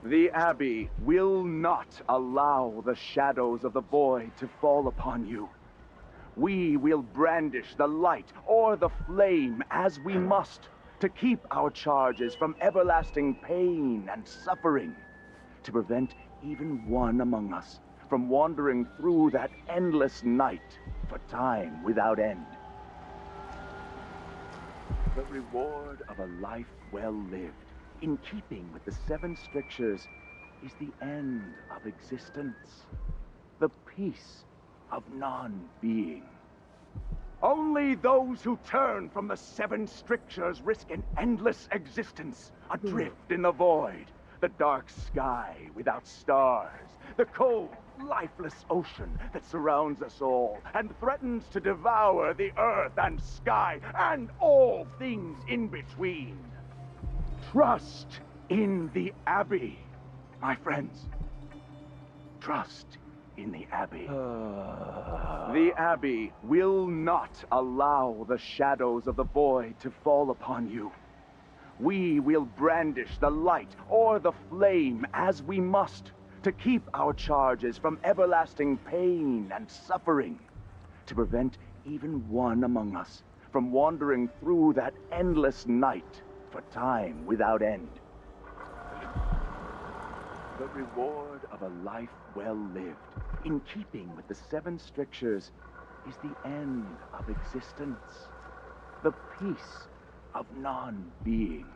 The Abbey will not allow the shadows of the void to fall upon you. We will brandish the light or the flame as we must, to keep our charges from everlasting pain and suffering, to prevent even one among us from wandering through that endless night for time without end. The reward of a life well lived, in keeping with the 7 strictures, is the end of existence, the peace of non-being. Only those who turn from the 7 strictures risk an endless existence, adrift in the void, the dark sky without stars, the cold, lifeless ocean that surrounds us all and threatens to devour the earth and sky and all things in between. Trust in the Abbey, my friends. Trust in the Abbey. The Abbey will not allow the shadows of the void to fall upon you. We will brandish the light or the flame as we must, to keep our charges from everlasting pain and suffering, to prevent even one among us from wandering through that endless night for time without end. The reward of a life well lived, in keeping with the 7 strictures, is the end of existence, the peace of non-being.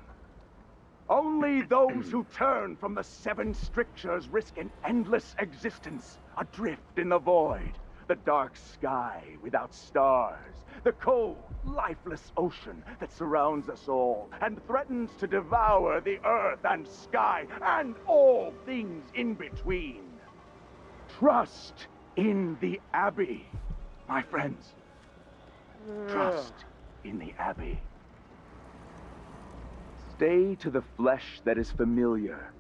Only those who turn from the seven strictures risk an endless existence, adrift in the void, the dark sky without stars, the cold, lifeless ocean that surrounds us all and threatens to devour the earth and sky and all things in between. Trust in the Abbey, my friends. Trust in the Abbey. Stay to the flesh that is familiar,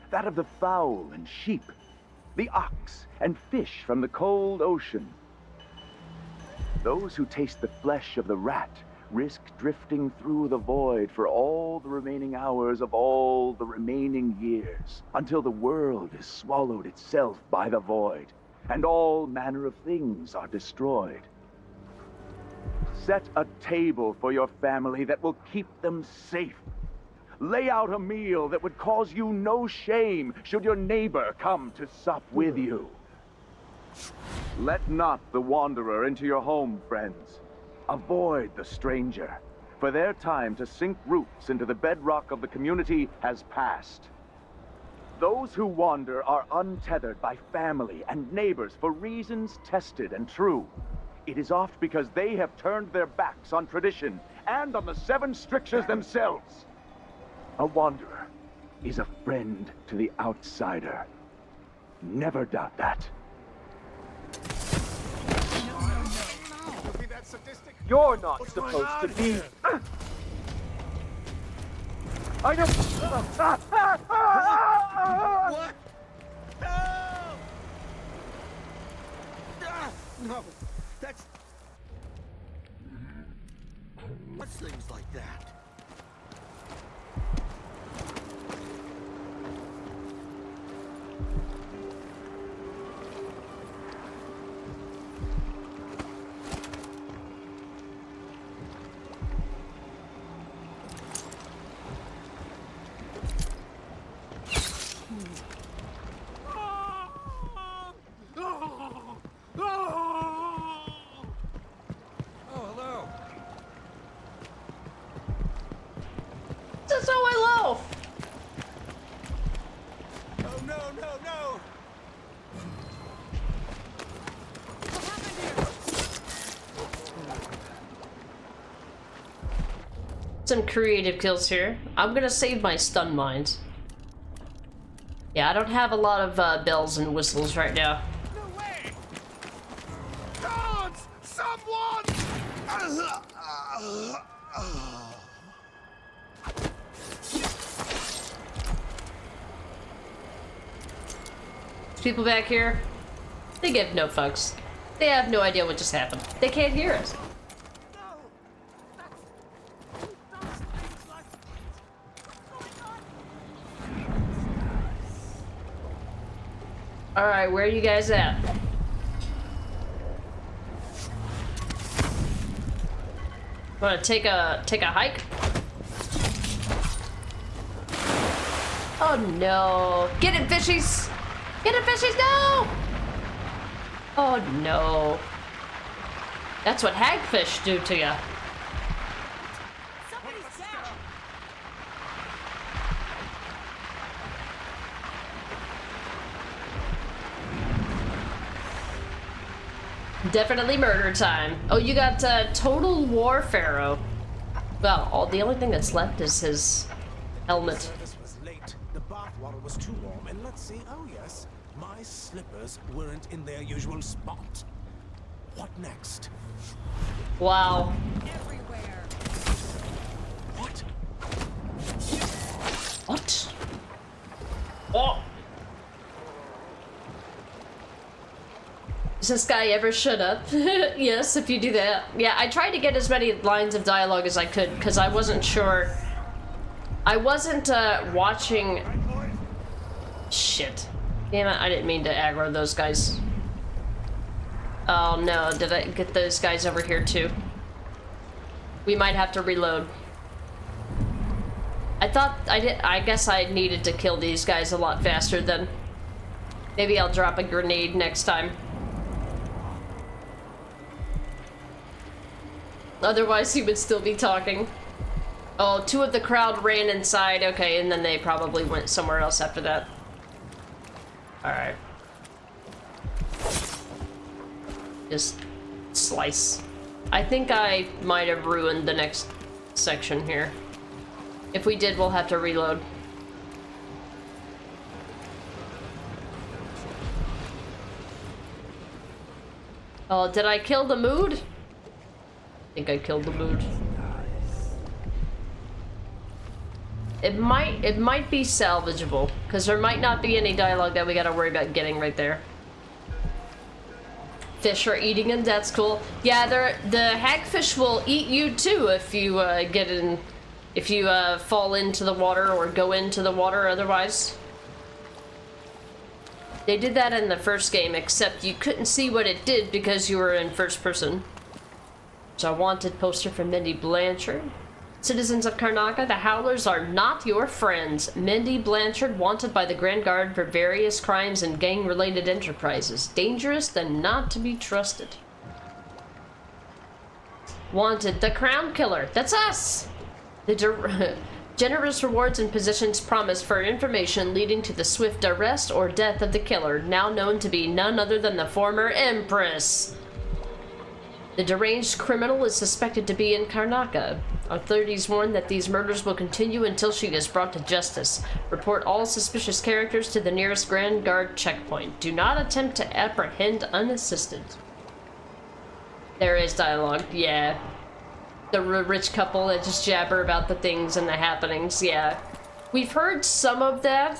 that of the fowl and sheep, the ox and fish from the cold ocean. Those who taste the flesh of the rat risk drifting through the void for all the remaining hours of all the remaining years, until the world is swallowed itself by the void, and all manner of things are destroyed. Set a table for your family that will keep them safe. Lay out a meal that would cause you no shame should your neighbor come to sup with you. Let not the wanderer into your home, friends. Avoid the stranger, for their time to sink roots into the bedrock of the community has passed. Those who wander are untethered by family and neighbors for reasons tested and true. It is oft because they have turned their backs on tradition and on the seven strictures themselves. A wanderer is a friend to the outsider. Never doubt that. You're not supposed to be... I don't... What? No, that's... What's things like that? That's so low. Oh no, no, no! Some creative kills here. I'm gonna save my stun mines. Yeah, I don't have a lot of bells and whistles right now. No way! Guards! Someone! People back here, they give no fucks. They have no idea what just happened. They can't hear us. All right, where are you guys at? Want to take a hike? Oh no! Get it, fishies! Get it, fishies! No! Oh no! That's what hagfish do to you. Definitely murder time. Oh, you got Total War Pharaoh. Well, the only thing that's left is his helmet. Service was late. The bath water was too warm, and let's see. Oh yes, my slippers weren't in their usual spot. What next? Wow. Everywhere. What? What? Oh. Does this guy ever shut up? Yes, if you do that. Yeah, I tried to get as many lines of dialogue as I could because I wasn't sure. I wasn't watching. Shit. Damn it, I didn't mean to aggro those guys. Oh no, did I get those guys over here too? We might have to reload. I guess I needed to kill these guys a lot faster than. Maybe I'll drop a grenade next time. Otherwise, he would still be talking. Oh, two of the crowd ran inside. Okay, and then they probably went somewhere else after that. Alright. Just slice. I think I might have ruined the next section here. If we did, we'll have to reload. Oh, did I kill the mood? I think I killed the mood. It might be salvageable, because there might not be any dialogue that we gotta worry about getting right there. Fish are eating them, that's cool. Yeah, the hagfish will eat you too if you fall into the water or go into the water otherwise. They did that in the first game, except you couldn't see what it did because you were in first person. There's a wanted poster from Mindy Blanchard. Citizens of Karnaca, the Howlers are not your friends. Mindy Blanchard, wanted by the Grand Guard for various crimes and gang-related enterprises. Dangerous and not to be trusted. Wanted, the Crown Killer. That's us! The generous rewards and positions promised for information leading to the swift arrest or death of the killer, now known to be none other than the former Empress. The deranged criminal is suspected to be in Karnaca. Authorities warn that these murders will continue until she is brought to justice. Report all suspicious characters to the nearest Grand Guard checkpoint. Do not attempt to apprehend unassisted. There is dialogue, yeah. The rich couple that just jabber about the things and the happenings, yeah. We've heard some of that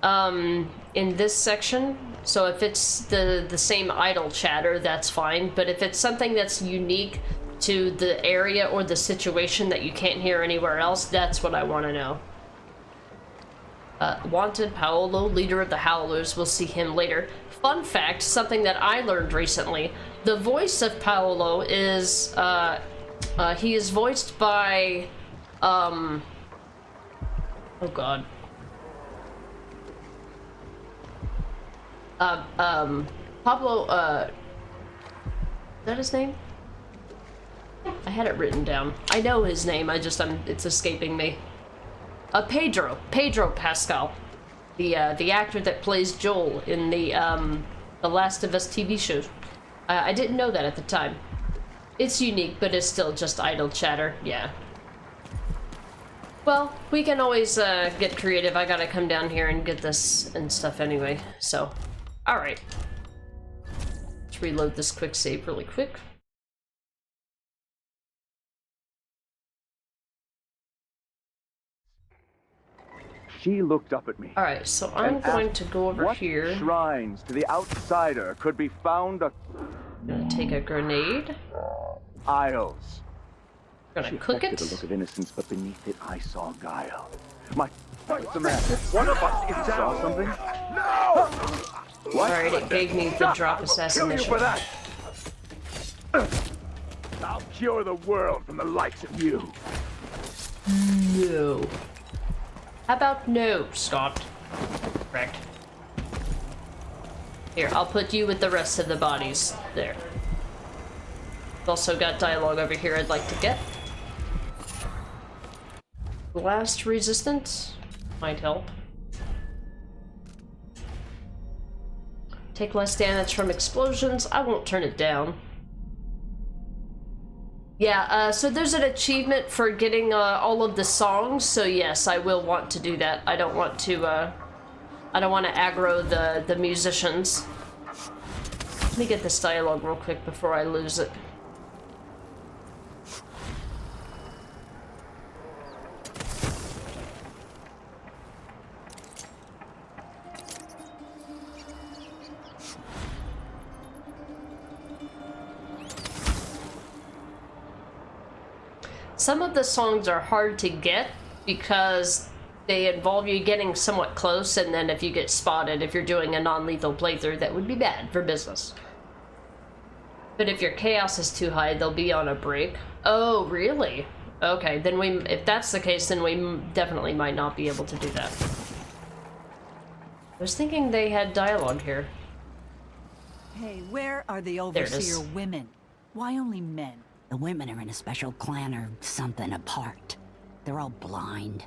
in this section. So if it's the same idle chatter, that's fine. But if it's something that's unique to the area or the situation that you can't hear anywhere else, that's what I want to know. Wanted Paolo, leader of the Howlers. We'll see him later. Fun fact, something that I learned recently. The voice of Paolo is, he is voiced by, oh god. Pablo, is that his name? I had it written down. I know his name, it's escaping me. Pedro Pascal. The actor that plays Joel in the Last of Us TV show. I didn't know that at the time. It's unique, but it's still just idle chatter, yeah. Well, we can always get creative. I gotta come down here and get this and stuff anyway, so. Alright. Let's reload this quick save really quick. She looked up at me. Alright, so I'm going to go over here. What shrines to the outsider could be found? I'm gonna take a grenade. Isles. Gonna cook it. The look of innocence, but beneath it I saw guile. What's the matter? One of us is saw something? No! Alright, it gave me the drop assassination. I'll kill you for that. I'll cure the world from the likes of you. No. How about no, Scott? Correct. Here, I'll put you with the rest of the bodies. There. We've also got dialogue over here I'd like to get. Blast resistant might help. Take less damage from explosions. I won't turn it down. Yeah, so there's an achievement for getting all of the songs, so yes, I will want to do that. I don't want to aggro the musicians. Let me get this dialogue real quick before I lose it. Some of the songs are hard to get because they involve you getting somewhat close, and then if you get spotted, if you're doing a non-lethal playthrough, that would be bad for business. But if your chaos is too high, they'll be on a break. Oh, really? Okay, then if that's the case, then we definitely might not be able to do that. I was thinking they had dialogue here. Hey, where are the overseer women? Why only men? The women are in a special clan or something apart. they're all blind.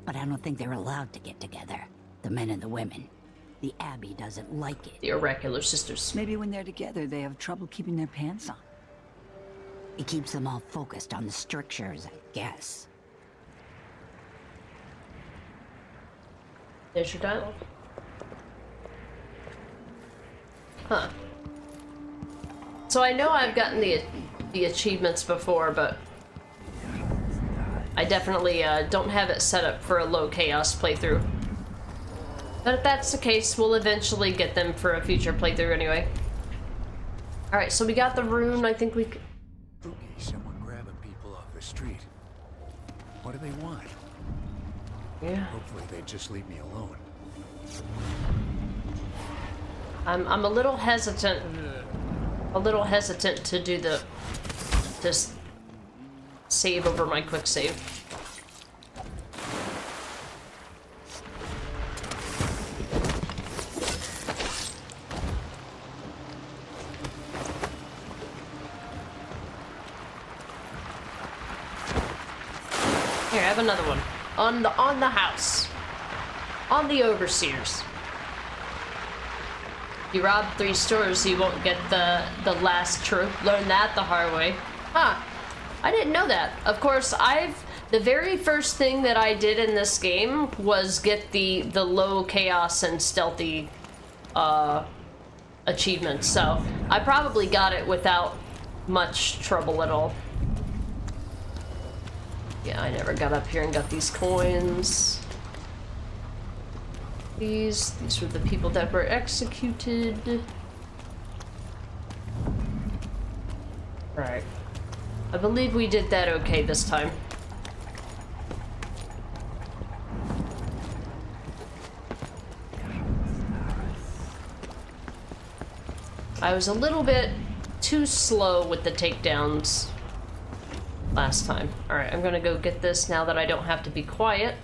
But I don't think they're allowed to get together. The men and the women. The Abbey doesn't like it. The Oracular Sisters. Maybe when they're together, they have trouble keeping their pants on. It keeps them all focused on the strictures, I guess. There's your dialogue. Huh. So I know I've gotten the achievements before, but I definitely don't have it set up for a low chaos playthrough. But if that's the case, we'll eventually get them for a future playthrough anyway. Alright, so we got the rune. I think we could... Spooky, someone grabbing people off the street. What do they want? Yeah. Hopefully they just leave me alone. I'm a little hesitant. A little hesitant to do the... just save over my quick save. Here, have another one. On the house. On the overseers. You rob 3 stores, you won't get the last truth. Learn that the hard way. Huh. I didn't know that. Of course, the very first thing that I did in this game was get the low chaos and stealthy achievements. So I probably got it without much trouble at all. Yeah, I never got up here and got these coins. These were the people that were executed. Right. I believe we did that okay this time. I was a little bit too slow with the takedowns last time. Alright, I'm gonna go get this now that I don't have to be quiet.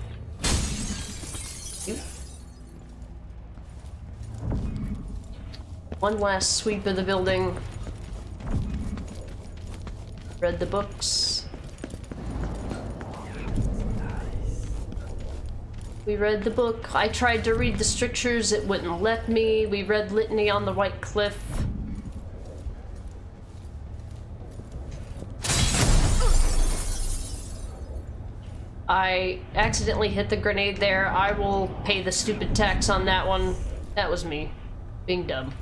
Oop. One last sweep of the building. Read the books. We read the book. I tried to read the strictures, it wouldn't let me. We read Litany on the White Cliff. I accidentally hit the grenade there. I will pay the stupid tax on that one. That was me. Being dumb.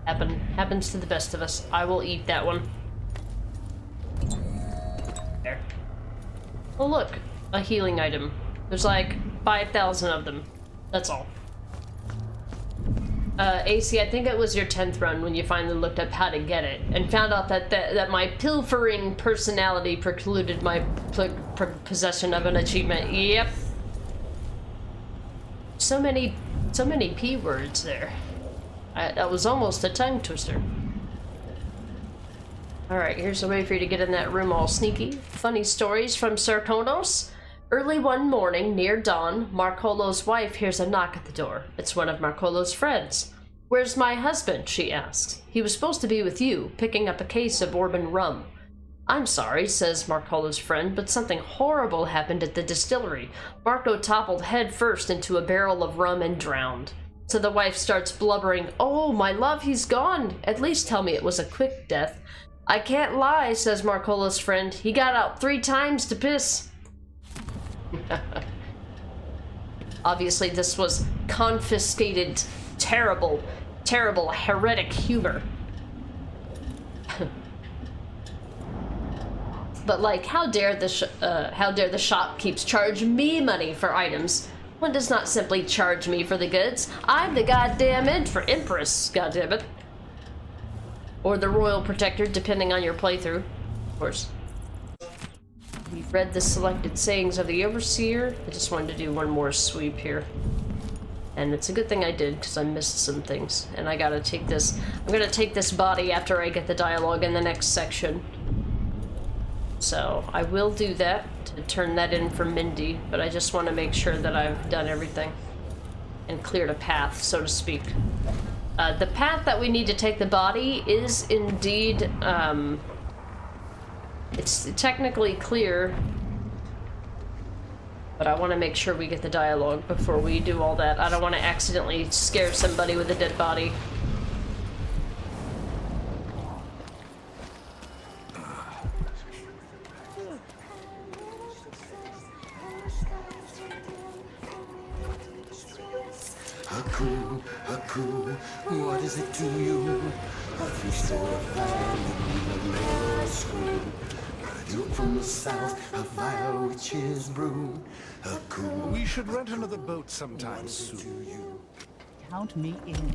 Happens to the best of us. I will eat that one. There. Oh look, a healing item. There's like 5,000 of them. That's all. AC, I think it was your 10th run when you finally looked up how to get it and found out that my pilfering personality precluded my possession of an achievement. Yep. So many P words there. That was almost a tongue twister. Alright, here's a way for you to get in that room all sneaky. Funny stories from Sarkonos. Early one morning, near dawn, Marcolo's wife hears a knock at the door. It's one of Marcolo's friends. "Where's my husband?" she asks. "He was supposed to be with you, picking up a case of bourbon rum." "I'm sorry," says Marcolo's friend, "but something horrible happened at the distillery. Marco toppled head first into a barrel of rum and drowned." So the wife starts blubbering, "Oh, my love, he's gone. At least tell me it was a quick death." "I can't lie," says Marcolo's friend. "He got out 3 times to piss." Obviously, this was confiscated, terrible, heretic humor. But like, how dare the shopkeepers charge me money for items? One does not simply charge me for the goods. I'm the goddamn empress, goddammit. Or the royal protector, depending on your playthrough, of course. We've read the selected sayings of the overseer. I just wanted to do one more sweep here. And it's a good thing I did, because I missed some things. And I gotta take this... I'm gonna take this body after I get the dialogue in the next section. So, I will do that, to turn that in for Mindy, but I just want to make sure that I've done everything. And cleared a path, so to speak. The path that we need to take the body is indeed, it's technically clear. But I want to make sure we get the dialogue before we do all that. I don't want to accidentally scare somebody with a dead body. What is it to you? A feast or a famine, a nail or a screw. A duke from the south, a vile witch's brew. A cool. We should rent another boat sometime soon. Count me in.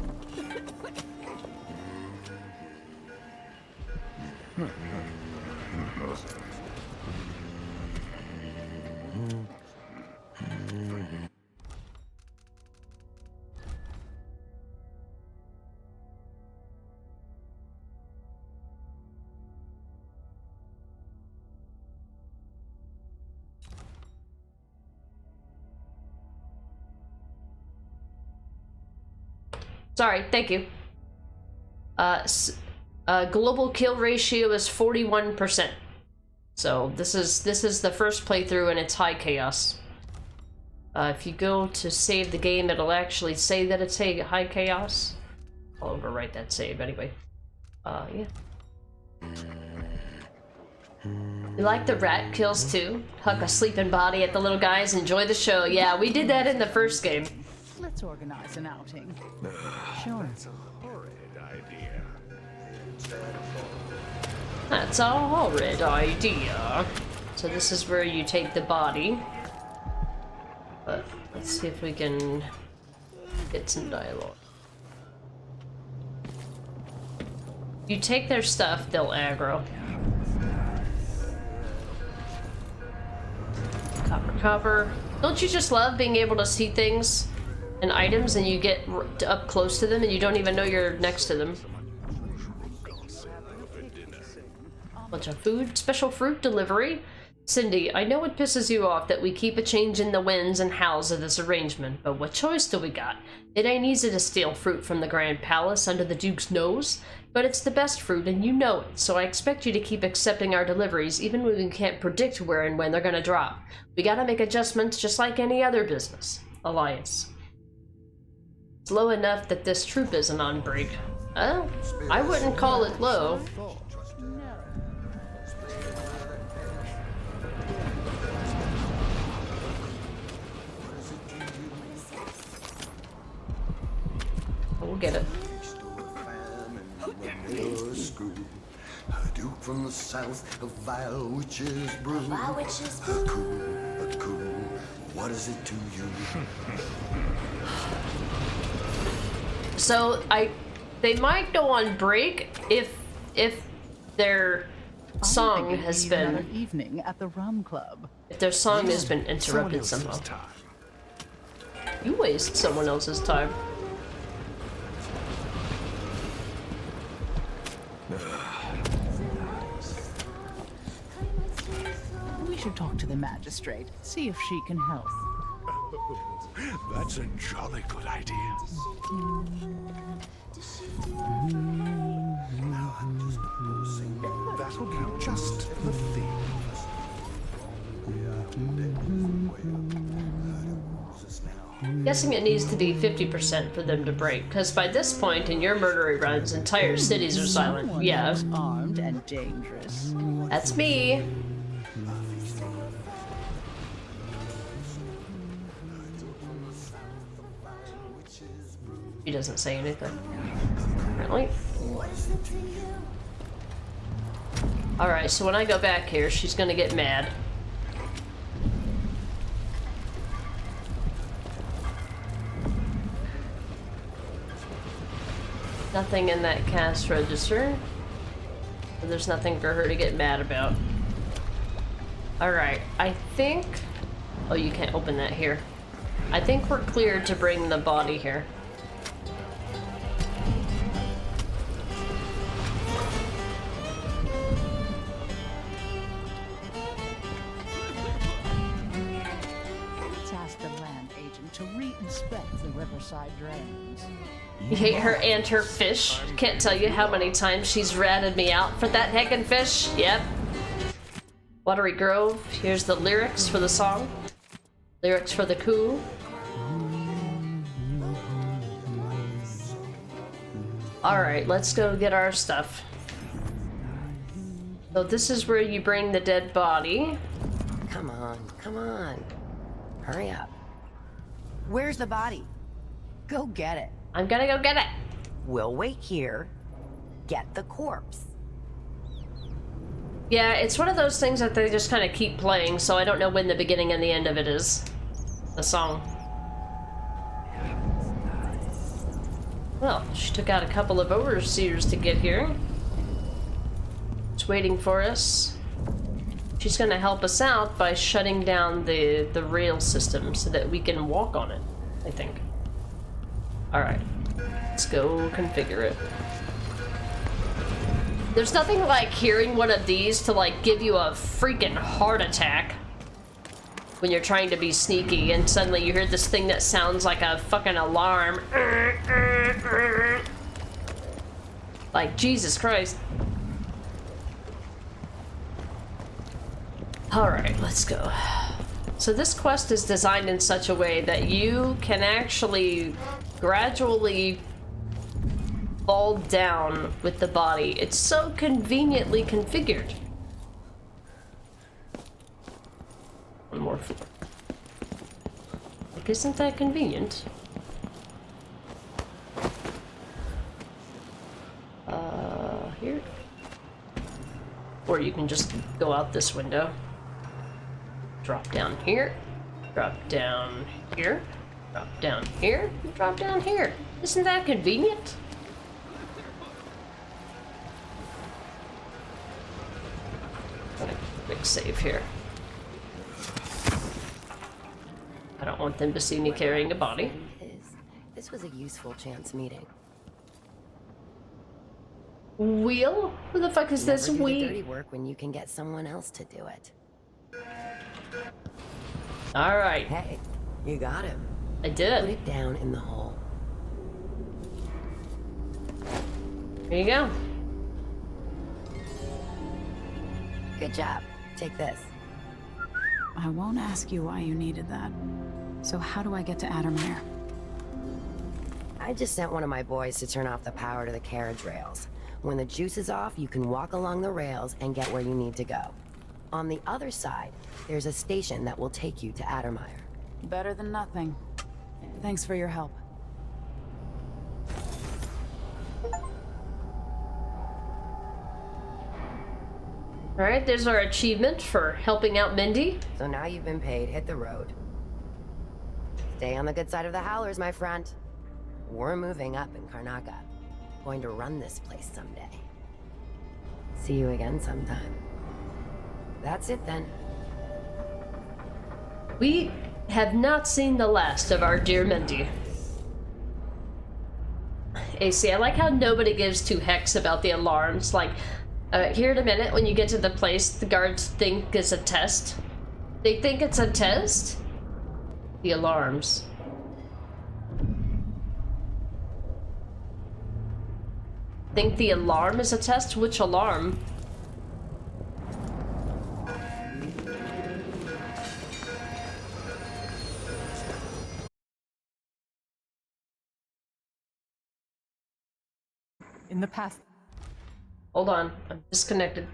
Sorry, thank you. Global kill ratio is 41%. So this is the first playthrough and it's high chaos. If you go to save the game, it'll actually say that it's high chaos. I'll overwrite that save anyway. Yeah. You like the rat kills too? Huck a sleeping body at the little guys, enjoy the show. Yeah, we did that in the first game. Let's organize an outing. Sure. That's a horrid idea. That's a horrid idea. So this is where you take the body. But let's see if we can get some dialogue. You take their stuff, they'll aggro. Copper. Don't you just love being able to see things and items and you get up close to them and you don't even know you're next to them? Bunch of food, special fruit delivery. Cindy, I know it pisses you off that we keep a change in the wins and hows of this arrangement, but what choice do we got? It ain't easy to steal fruit from the Grand Palace under the Duke's nose, but it's the best fruit and you know it, so I expect you to keep accepting our deliveries even when we can't predict where and when they're gonna drop. We gotta make adjustments just like any other business. Elias. It's low enough that this troop isn't on break. I wouldn't call it low. We'll get it. A duke from the south, a vile witch's brew. A cool. What is it to you? So they might go on break if their song has been evening at the rum club. If their song has been interrupted somehow. You waste someone else's time. We should talk to the magistrate, see if she can help. That's a jolly good idea. That'll be just the thing. Guessing it needs to be 50% for them to break, because by this point in your murdery runs, entire cities are silent. Yeah. Armed and dangerous. That's me. He doesn't say anything. Apparently. Alright, so when I go back here, she's gonna get mad. Nothing in that cash register. There's nothing for her to get mad about. Alright, I think... Oh, you can't open that here. I think we're cleared to bring the body here. Let's ask the land agent to re-inspect the riverside drains. You hate her and her fish. Can't tell you how many times she's ratted me out for that heckin' fish. Yep. Watery Grove. Here's the lyrics for the song. Lyrics for the coup. Alright, let's go get our stuff. So this is where you bring the dead body. Come on, come on. Hurry up. Where's the body? Go get it. I'm gonna go get it. We'll wait here. Get the corpse. Yeah, it's one of those things that they just kind of keep playing, so I don't know when the beginning and the end of it is. The song. Well, she took out a couple of overseers to get here. It's waiting for us. She's gonna help us out by shutting down the rail system so that we can walk on it, I think. Alright, let's go configure it. There's nothing like hearing one of these to like give you a freaking heart attack when you're trying to be sneaky and suddenly you hear this thing that sounds like a fucking alarm. Like, Jesus Christ. Alright, let's go. So this quest is designed in such a way that you can actually gradually fall down with the body. It's so conveniently configured. One more floor. Like, isn't that convenient? Here. Or you can just go out this window. Drop down here. Drop down here. Drop down here. Drop down here. Isn't that convenient? Quick save here. I don't want them to see me carrying a body. This was a useful chance meeting. Wheel? Who the fuck is this Never do the wheel? dirty work when you can get someone else to do it. All right. Hey, you got him. I did. Put it down in the hole. There you go. Good job. Take this. I won't ask you why you needed that. So how do I get to Addermire? I just sent one of my boys to turn off the power to the carriage rails. When the juice is off, you can walk along the rails and get where you need to go. On the other side, there's a station that will take you to Addermire. Better than nothing. Thanks for your help. Alright, there's our achievement for helping out Mindy. So now you've been paid, hit the road. Stay on the good side of the Howlers, my friend. We're moving up in Karnaca. Going to run this place someday. See you again sometime. That's it then. We have not seen the last of our dear Mindy. AC, I like how nobody gives two hecks about the alarms. Like, here in a minute, when you get to the place, the guards think it's a test. They think it's a test? The alarms. Think the alarm is a test? Which alarm? In the past. Hold on, I'm disconnected.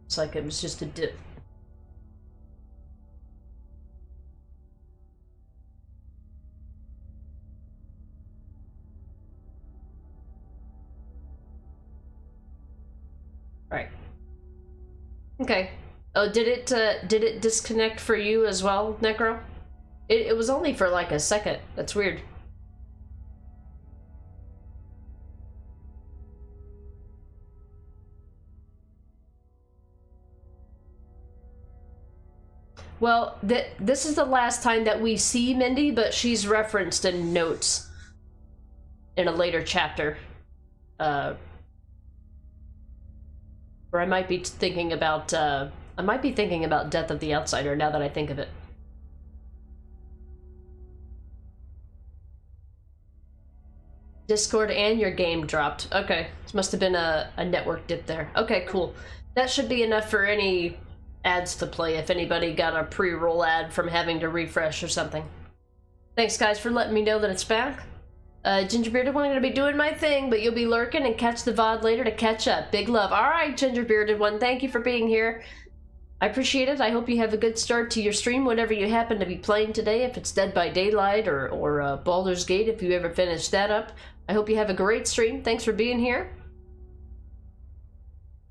It's like it was just a dip. Right. Okay. Oh, did it disconnect for you as well, Necro? It was only for like a second. That's weird. Well, this is the last time that we see Mindy, but she's referenced in notes in a later chapter. Or I might be thinking about Death of the Outsider now that I think of it. Discord and your game dropped. Okay, this must have been a network dip there. Okay, cool. That should be enough for any ads to play if anybody got a pre-roll ad from having to refresh or something. Thanks guys for letting me know that it's back. Gingerbearded one, I'm gonna be doing my thing, but you'll be lurking and catch the VOD later to catch up. Big love. Alright, Gingerbearded one, thank you for being here. I appreciate it. I hope you have a good start to your stream, whatever you happen to be playing today, if it's Dead by Daylight or Baldur's Gate, if you ever finish that up. I hope you have a great stream. Thanks for being here.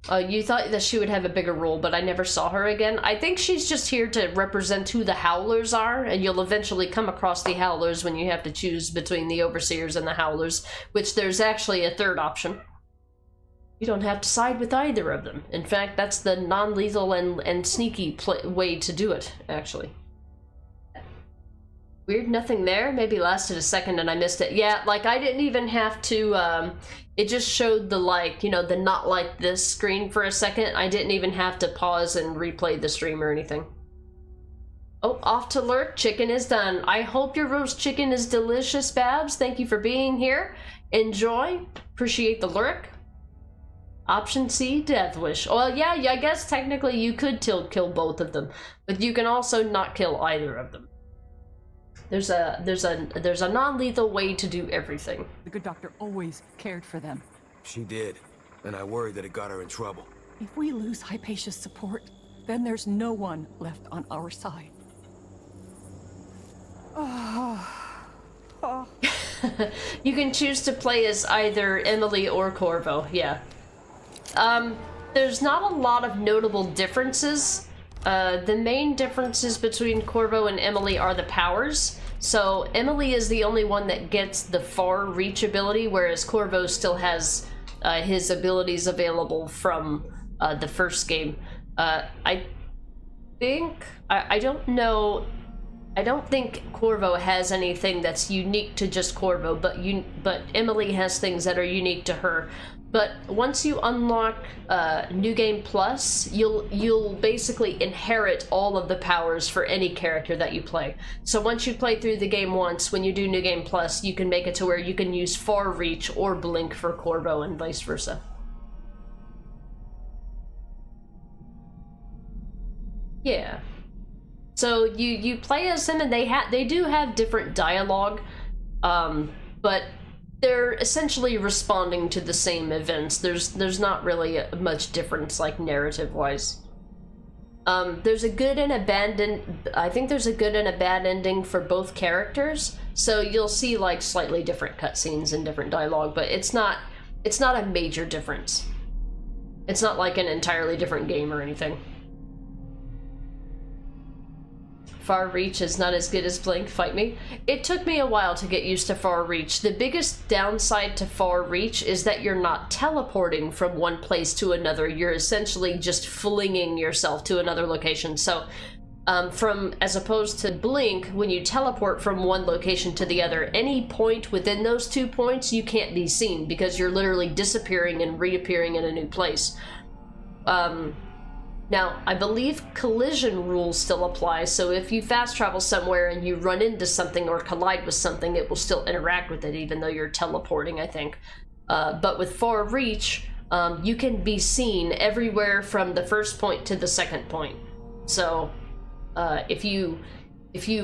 You thought that she would have a bigger role, but I never saw her again. I think she's just here to represent who the Howlers are, and you'll eventually come across the Howlers when you have to choose between the Overseers and the Howlers, which there's actually a third option. You don't have to side with either of them. In fact, that's the non-lethal and sneaky way to do it, actually. Weird, nothing there? Maybe lasted a second and I missed it. Yeah, like I didn't even have to, it just showed the like, you know, the not like this screen for a second. I didn't even have to pause and replay the stream or anything. Oh, off to lurk. Chicken is done. I hope your roast chicken is delicious, Babs. Thank you for being here. Enjoy. Appreciate the lurk. Option C, Death Wish. Well, yeah, I guess technically you could kill both of them, but you can also not kill either of them. There's a non-lethal way to do everything. The good doctor always cared for them. She did, and I worry that it got her in trouble. If we lose Hypatia's support, then there's no one left on our side. You can choose to play as either Emily or Corvo, yeah. There's not a lot of notable differences. The main differences between Corvo and Emily are the powers. So Emily is the only one that gets the far reach ability, whereas Corvo still has his abilities available from the first game. I don't know. I don't think Corvo has anything that's unique to just Corvo, but Emily has things that are unique to her. But once you unlock New Game Plus, you'll basically inherit all of the powers for any character that you play. So once you play through the game once, when you do New Game Plus, you can make it to where you can use Far Reach or Blink for Corvo and vice versa. Yeah. So you play as them, and they do have different dialogue, but they're essentially responding to the same events. There's not really much difference, like narrative-wise. There's a good and a bad I think there's a good and a bad ending for both characters. So you'll see like slightly different cutscenes and different dialogue, but it's not a major difference. It's not like an entirely different game or anything. Far Reach is not as good as Blink, fight me. It took me a while to get used to Far Reach. The biggest downside to Far Reach is that you're not teleporting from one place to another. You're essentially just flinging yourself to another location. So, as opposed to Blink, when you teleport from one location to the other, any point within those 2 points, you can't be seen because you're literally disappearing and reappearing in a new place. Now, I believe collision rules still apply, so if you fast travel somewhere and you run into something or collide with something, it will still interact with it, even though you're teleporting, I think. But with Far Reach, you can be seen everywhere from the first point to the second point. So, if you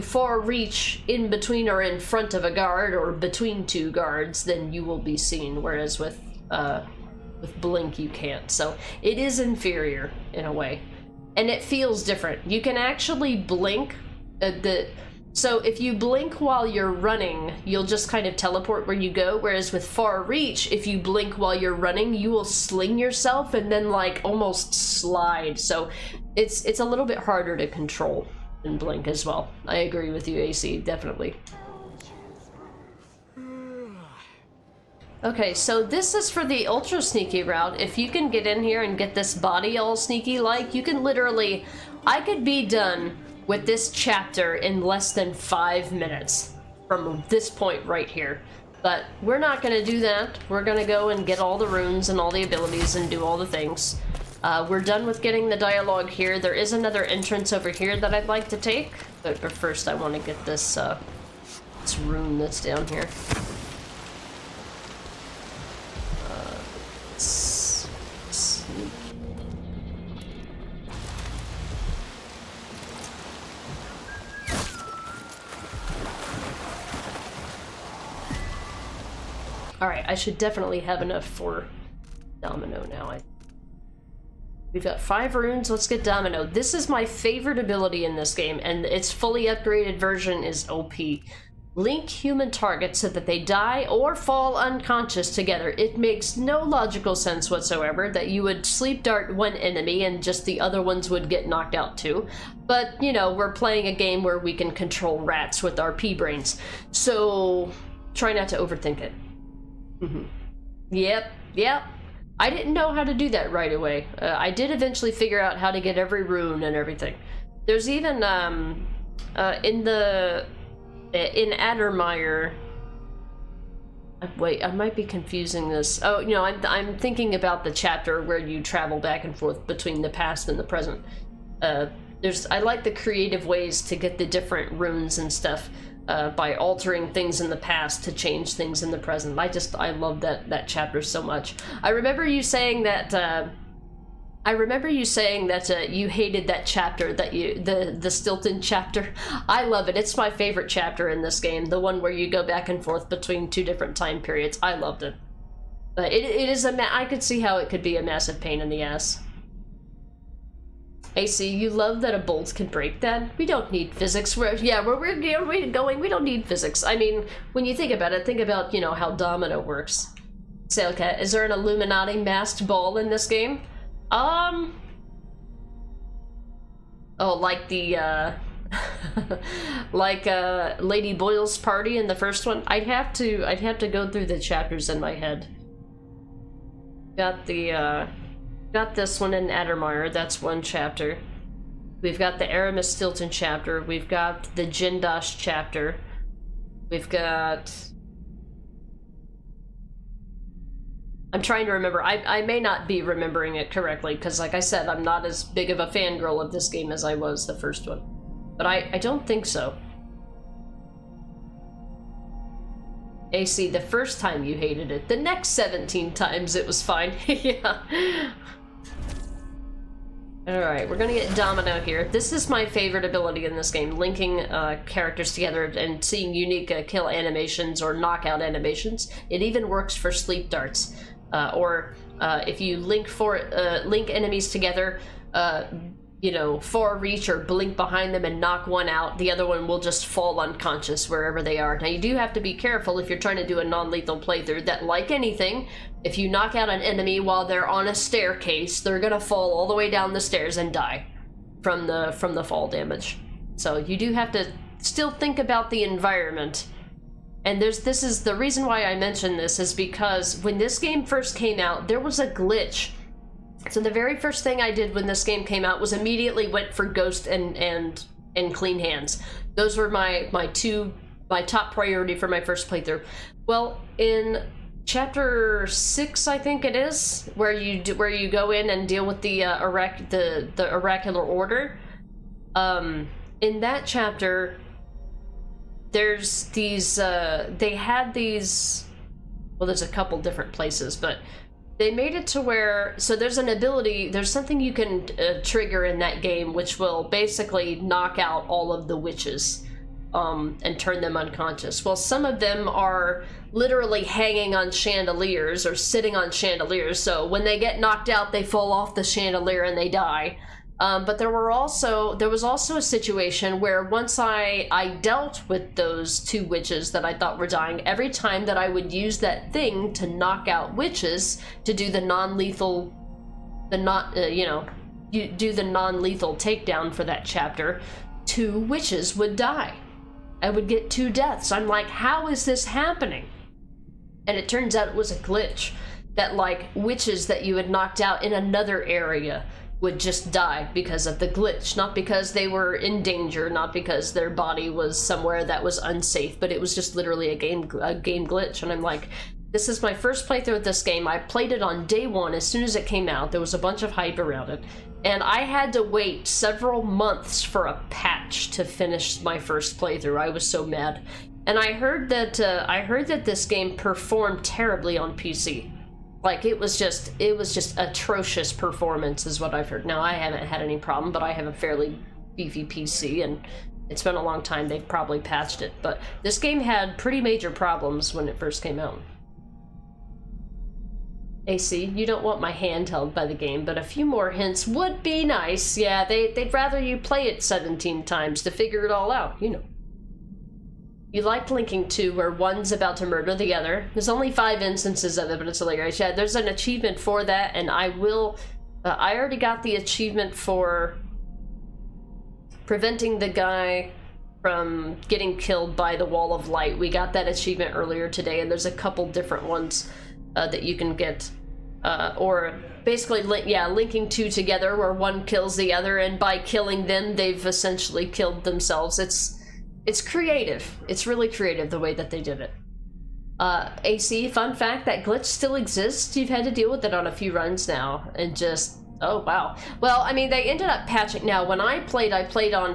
Far Reach in between or in front of a guard or between two guards, then you will be seen, whereas with Blink you can't. So it is inferior in a way, and it feels different. You can actually blink so if you blink while you're running, you'll just kind of teleport where you go, whereas with Far Reach, if you blink while you're running, you will sling yourself and then like almost slide. So it's a little bit harder to control than Blink as well. I agree with you, AC, definitely. Okay, so this is for the ultra sneaky route. If you can get in here and get this body all sneaky like, you can literally, I could be done with this chapter in less than 5 minutes from this point right here. But we're not gonna do that. We're gonna go and get all the runes and all the abilities and do all the things. We're done with getting the dialogue here. There is another entrance over here that I'd like to take, but first I want to get this, this rune that's down here. Alright, I should definitely have enough for Domino now. We've got 5 runes, let's get Domino. This is my favorite ability in this game, and its fully upgraded version is OP. Link human targets so that they die or fall unconscious together. It makes no logical sense whatsoever that you would sleep dart one enemy and just the other ones would get knocked out too. But, you know, we're playing a game where we can control rats with our pea brains. So, try not to overthink it. Yep. I didn't know how to do that right away. I did eventually figure out how to get every rune and everything. There's even, in Addermire... Wait, I might be confusing this. Oh, you know, I'm thinking about the chapter where you travel back and forth between the past and the present. I like the creative ways to get the different runes and stuff by altering things in the past to change things in the present. I love that chapter so much. I remember you saying that you hated that chapter, the Stilton chapter. I love it. It's my favorite chapter in this game, the one where you go back and forth between 2 different time periods. I loved it. I could see how it could be a massive pain in the ass. AC, you love that a bolt can break that? We don't need physics. Where we're going, we don't need physics. I mean, when you think about it, think about, you know, how Domino works. Sailcat, is there an Illuminati masked ball in this game? Oh, like the, like, Lady Boyle's party in the first one? I'd have to go through the chapters in my head. Got this one in Addermire, that's one chapter. We've got the Aramis Stilton chapter, we've got the Jindosh chapter, we've got... I'm trying to remember. I may not be remembering it correctly, because like I said, I'm not as big of a fangirl of this game as I was the first one. But I don't think so. AC, the first time you hated it. The next 17 times it was fine. Yeah. Alright, we're gonna get Domino here. This is my favorite ability in this game, linking characters together and seeing unique kill animations or knockout animations. It even works for sleep darts. If you link enemies together, you know, far reach or blink behind them and knock one out, the other one will just fall unconscious wherever they are. Now, you do have to be careful if you're trying to do a non-lethal playthrough that, like anything, if you knock out an enemy while they're on a staircase, they're gonna fall all the way down the stairs and die from the fall damage. So you do have to still think about the environment. And this is the reason why I mention this is because when this game first came out, there was a glitch. So the very first thing I did when this game came out was immediately went for Ghost and Clean Hands. Those were my top priority for my first playthrough. Well, in chapter 6, I think it is, where you go in and deal with the oracular order. In that chapter, there's these they had these. Well, there's a couple different places, but they made it to where, so there's an ability, there's something you can trigger in that game which will basically knock out all of the witches and turn them unconscious. Well, some of them are literally hanging on chandeliers or sitting on chandeliers, so when they get knocked out, they fall off the chandelier and they die. But there was also a situation where once I dealt with those 2 witches that I thought were dying, every time that I would use that thing to knock out witches, to do the non-lethal, do the non-lethal takedown for that chapter, 2 witches would die. I would get 2 deaths. I'm like, how is this happening? And it turns out it was a glitch, that like witches that you had knocked out in another area would just die because of the glitch, not because they were in danger, not because their body was somewhere that was unsafe, but it was just literally a game glitch. And I'm like, this is my first playthrough of this game. I played it on day 1 as soon as it came out. There was a bunch of hype around it, and I had to wait several months for a patch to finish my first playthrough. I was so mad. And I heard that this game performed terribly on PC. Like, it was just atrocious performance is what I've heard. Now, I haven't had any problem, but I have a fairly beefy PC, and it's been a long time. They've probably patched it. But this game had pretty major problems when it first came out. AC, you don't want my hand held by the game, but a few more hints would be nice. Yeah, they'd rather you play it 17 times to figure it all out, you know. You liked linking 2 where one's about to murder the other. There's only 5 instances of it, but it's hilarious. Yeah, there's an achievement for that, and I will... I already got the achievement for preventing the guy from getting killed by the wall of light. We got that achievement earlier today, and there's a couple different ones that you can get. Or basically, linking 2 together where one kills the other, and by killing them, they've essentially killed themselves. It's creative. It's really creative the way that they did it. AC, fun fact, that glitch still exists. You've had to deal with it on a few runs now, and just, oh wow. Well, I mean, they ended up patching. Now, when I played on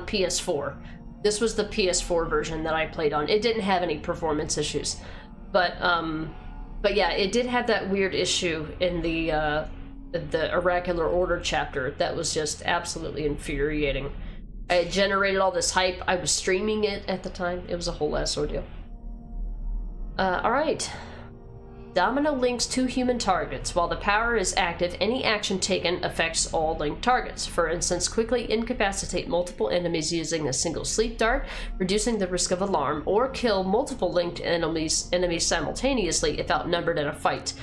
PS4. This was the PS4 version that I played on. It didn't have any performance issues. But yeah, it did have that weird issue in the Oracular Order chapter that was just absolutely infuriating. I had generated all this hype. I was streaming it at the time. It was a whole ass ordeal. Alright. Domino links 2 human targets. While the power is active, any action taken affects all linked targets. For instance, quickly incapacitate multiple enemies using a single sleep dart, reducing the risk of alarm, or kill multiple linked enemies simultaneously if outnumbered in a fight.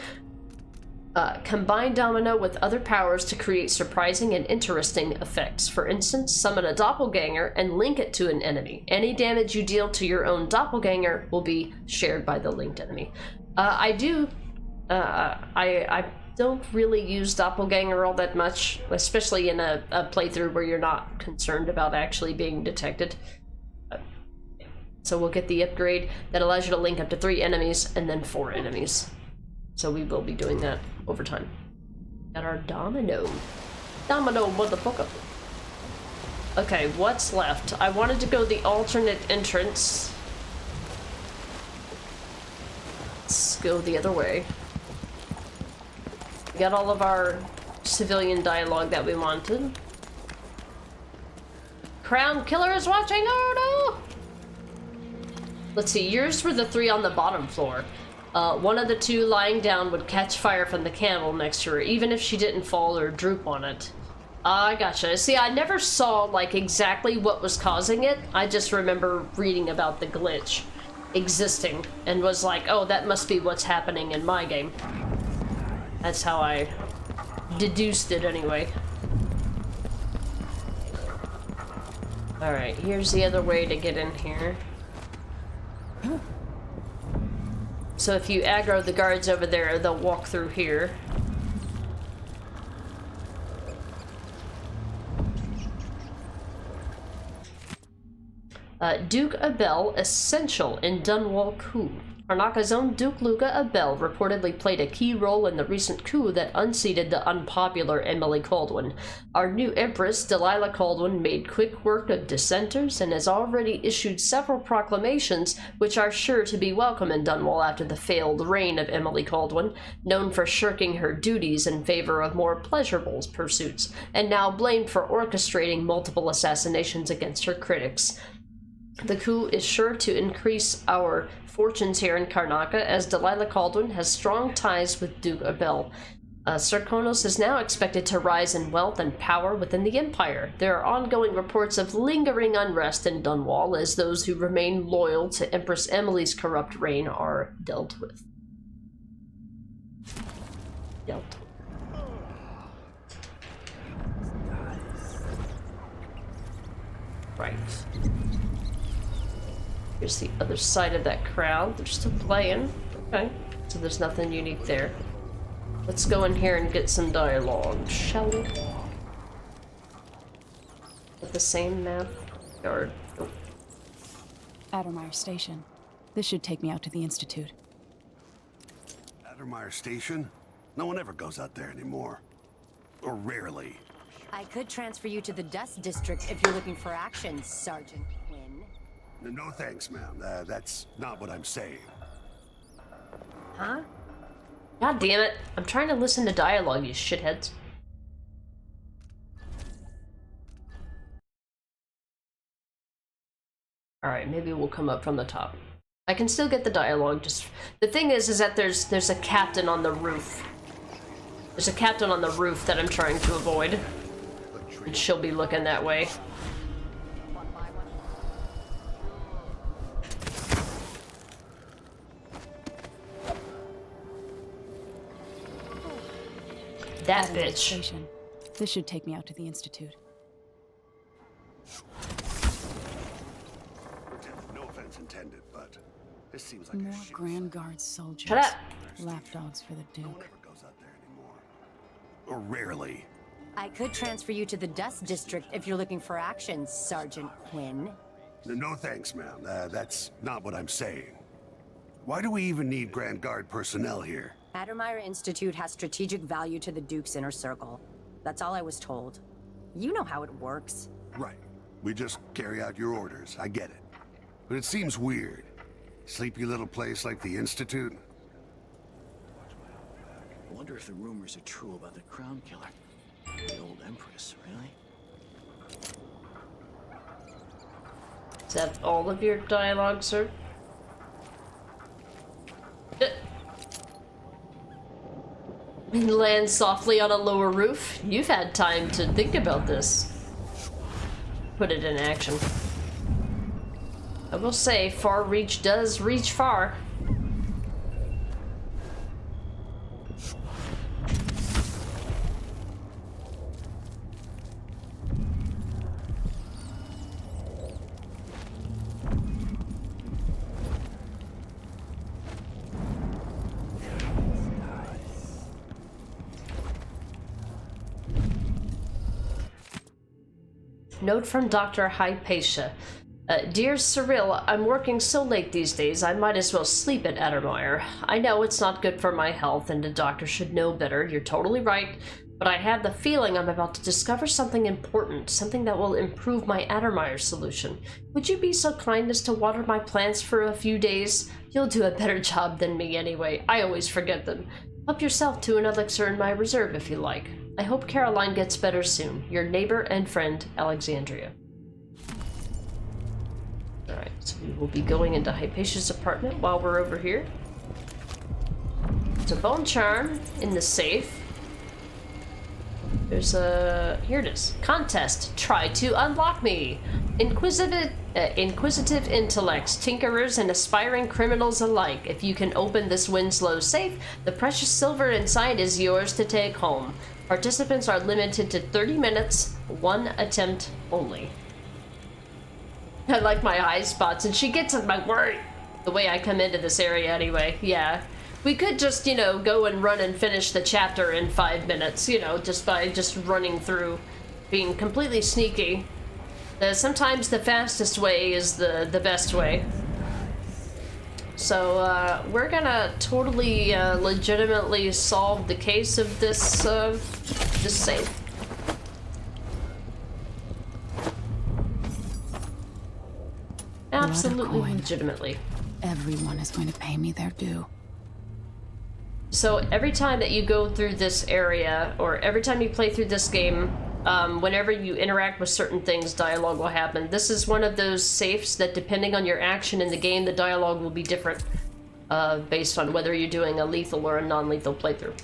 Combine Domino with other powers to create surprising and interesting effects. For instance, summon a doppelganger and link it to an enemy. Any damage you deal to your own doppelganger will be shared by the linked enemy. I don't really use doppelganger all that much, especially in a playthrough where you're not concerned about actually being detected. So we'll get the upgrade that allows you to link up to 3 enemies and then 4 enemies. So we will be doing that over time. Got our Domino. Domino, motherfucker. Okay, what's left? I wanted to go the alternate entrance. Let's go the other way. We got all of our civilian dialogue that we wanted. Crown Killer is watching! Oh no! Let's see, yours were the 3 on the bottom floor. One of the 2 lying down would catch fire from the candle next to her, even if she didn't fall or droop on it. I gotcha. See, I never saw, like, exactly what was causing it. I just remember reading about the glitch existing and was like, oh, that must be what's happening in my game. That's how I deduced it anyway. Alright, here's the other way to get in here. So if you aggro the guards over there, they'll walk through here. Duke Abel, essential in Dunwall coup. Karnaka's own Duke Luca Abel reportedly played a key role in the recent coup that unseated the unpopular Emily Caldwin. Our new Empress, Delilah Caldwin, made quick work of dissenters and has already issued several proclamations which are sure to be welcome in Dunwall after the failed reign of Emily Caldwin, known for shirking her duties in favor of more pleasurable pursuits, and now blamed for orchestrating multiple assassinations against her critics. The coup is sure to increase our fortunes here in Karnaka, as Delilah Caldwin has strong ties with Duke Abel. Sir Konos is now expected to rise in wealth and power within the Empire. There are ongoing reports of lingering unrest in Dunwall, as those who remain loyal to Empress Emily's corrupt reign are dealt with. Right. Here's the other side of that crowd. They're still playing. Okay. So there's nothing unique there. Let's go in here and get some dialogue, shall we? With the same map. Guard. Oh. Addermeyer Station. This should take me out to the Institute. Addermeyer Station? No one ever goes out there anymore. Or rarely. I could transfer you to the Dust District if you're looking for action, Sergeant Quinn. No thanks, ma'am. That's not what I'm saying. Huh? God damn it. I'm trying to listen to dialogue, you shitheads. Alright, maybe we'll come up from the top. I can still get the dialogue, just... The thing is that there's a captain on the roof. There's a captain on the roof that I'm trying to avoid. And she'll be looking that way. That bitch. Station. This should take me out to the Institute. No offense intended, but this seems like More a shit Grand Guard soldiers. Shut up. Lapdogs for the Duke. goes out there anymore. Or rarely. I could transfer you to the Dust District if you're looking for action, Sergeant Quinn. No thanks, ma'am. That's not what I'm saying. Why do we even need Grand Guard personnel here? Addermeyer Institute has strategic value to the Duke's inner circle. That's all I was told. You know how it works. Right. We just carry out your orders. I get it. But it seems weird. Sleepy little place like the Institute. I wonder if the rumors are true about the Crown Killer. The old Empress, really? Is that all of your dialogue, sir? Land softly on a lower roof. You've had time to think about this. Put it in action. I will say, far reach does reach far. Note from Dr. Hypatia. Dear Cyril, I'm working so late these days, I might as well sleep at Addermeyer. I know it's not good for my health, and a doctor should know better. You're totally right. But I have the feeling I'm about to discover something important, something that will improve my Addermeyer solution. Would you be so kind as to water my plants for a few days? You'll do a better job than me anyway. I always forget them. Help yourself to an elixir in my reserve if you like. I hope Caroline gets better soon. Your neighbor and friend, Alexandria. Alright, so we will be going into Hypatia's apartment while we're over here. There's a bone charm in the safe. There's a... here it is. Contest. Try to unlock me. Inquisitive intellects, tinkerers, and aspiring criminals alike. If you can open this Winslow safe, the precious silver inside is yours to take home. Participants are limited to 30 minutes, one attempt only. I like my eye spots, and she gets in my way. The way I come into this area anyway, yeah. We could just, you know, go and run and finish the chapter in 5 minutes, you know, just by just running through, being completely sneaky. Sometimes the fastest way is the best way. So, we're gonna totally, legitimately solve the case of this, this safe. Absolutely legitimately. Everyone is going to pay me their due. So every time that you go through this area, or every time you play through this game, whenever you interact with certain things, dialogue will happen. This is one of those safes that, depending on your action in the game, the dialogue will be different, based on whether you're doing a lethal or a non-lethal playthrough.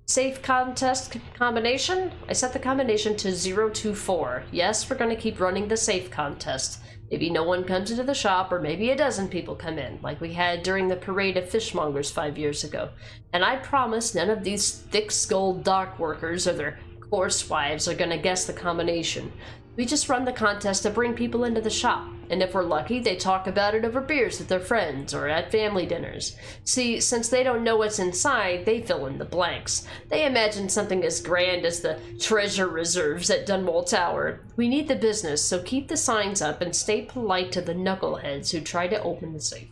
Safe contest combination? I set the combination to 024. Yes, we're going to keep running the safe contest. Maybe no one comes into the shop, or maybe a dozen people come in, like we had during the parade of fishmongers 5 years ago. And I promise none of these thick-skulled dock workers or their coarse wives are gonna guess the combination. We just run the contest to bring people into the shop, and if we're lucky, they talk about it over beers with their friends or at family dinners. See, since they don't know what's inside, they fill in the blanks. They imagine something as grand as the treasure reserves at Dunwall Tower. We need the business, so keep the signs up and stay polite to the knuckleheads who try to open the safe.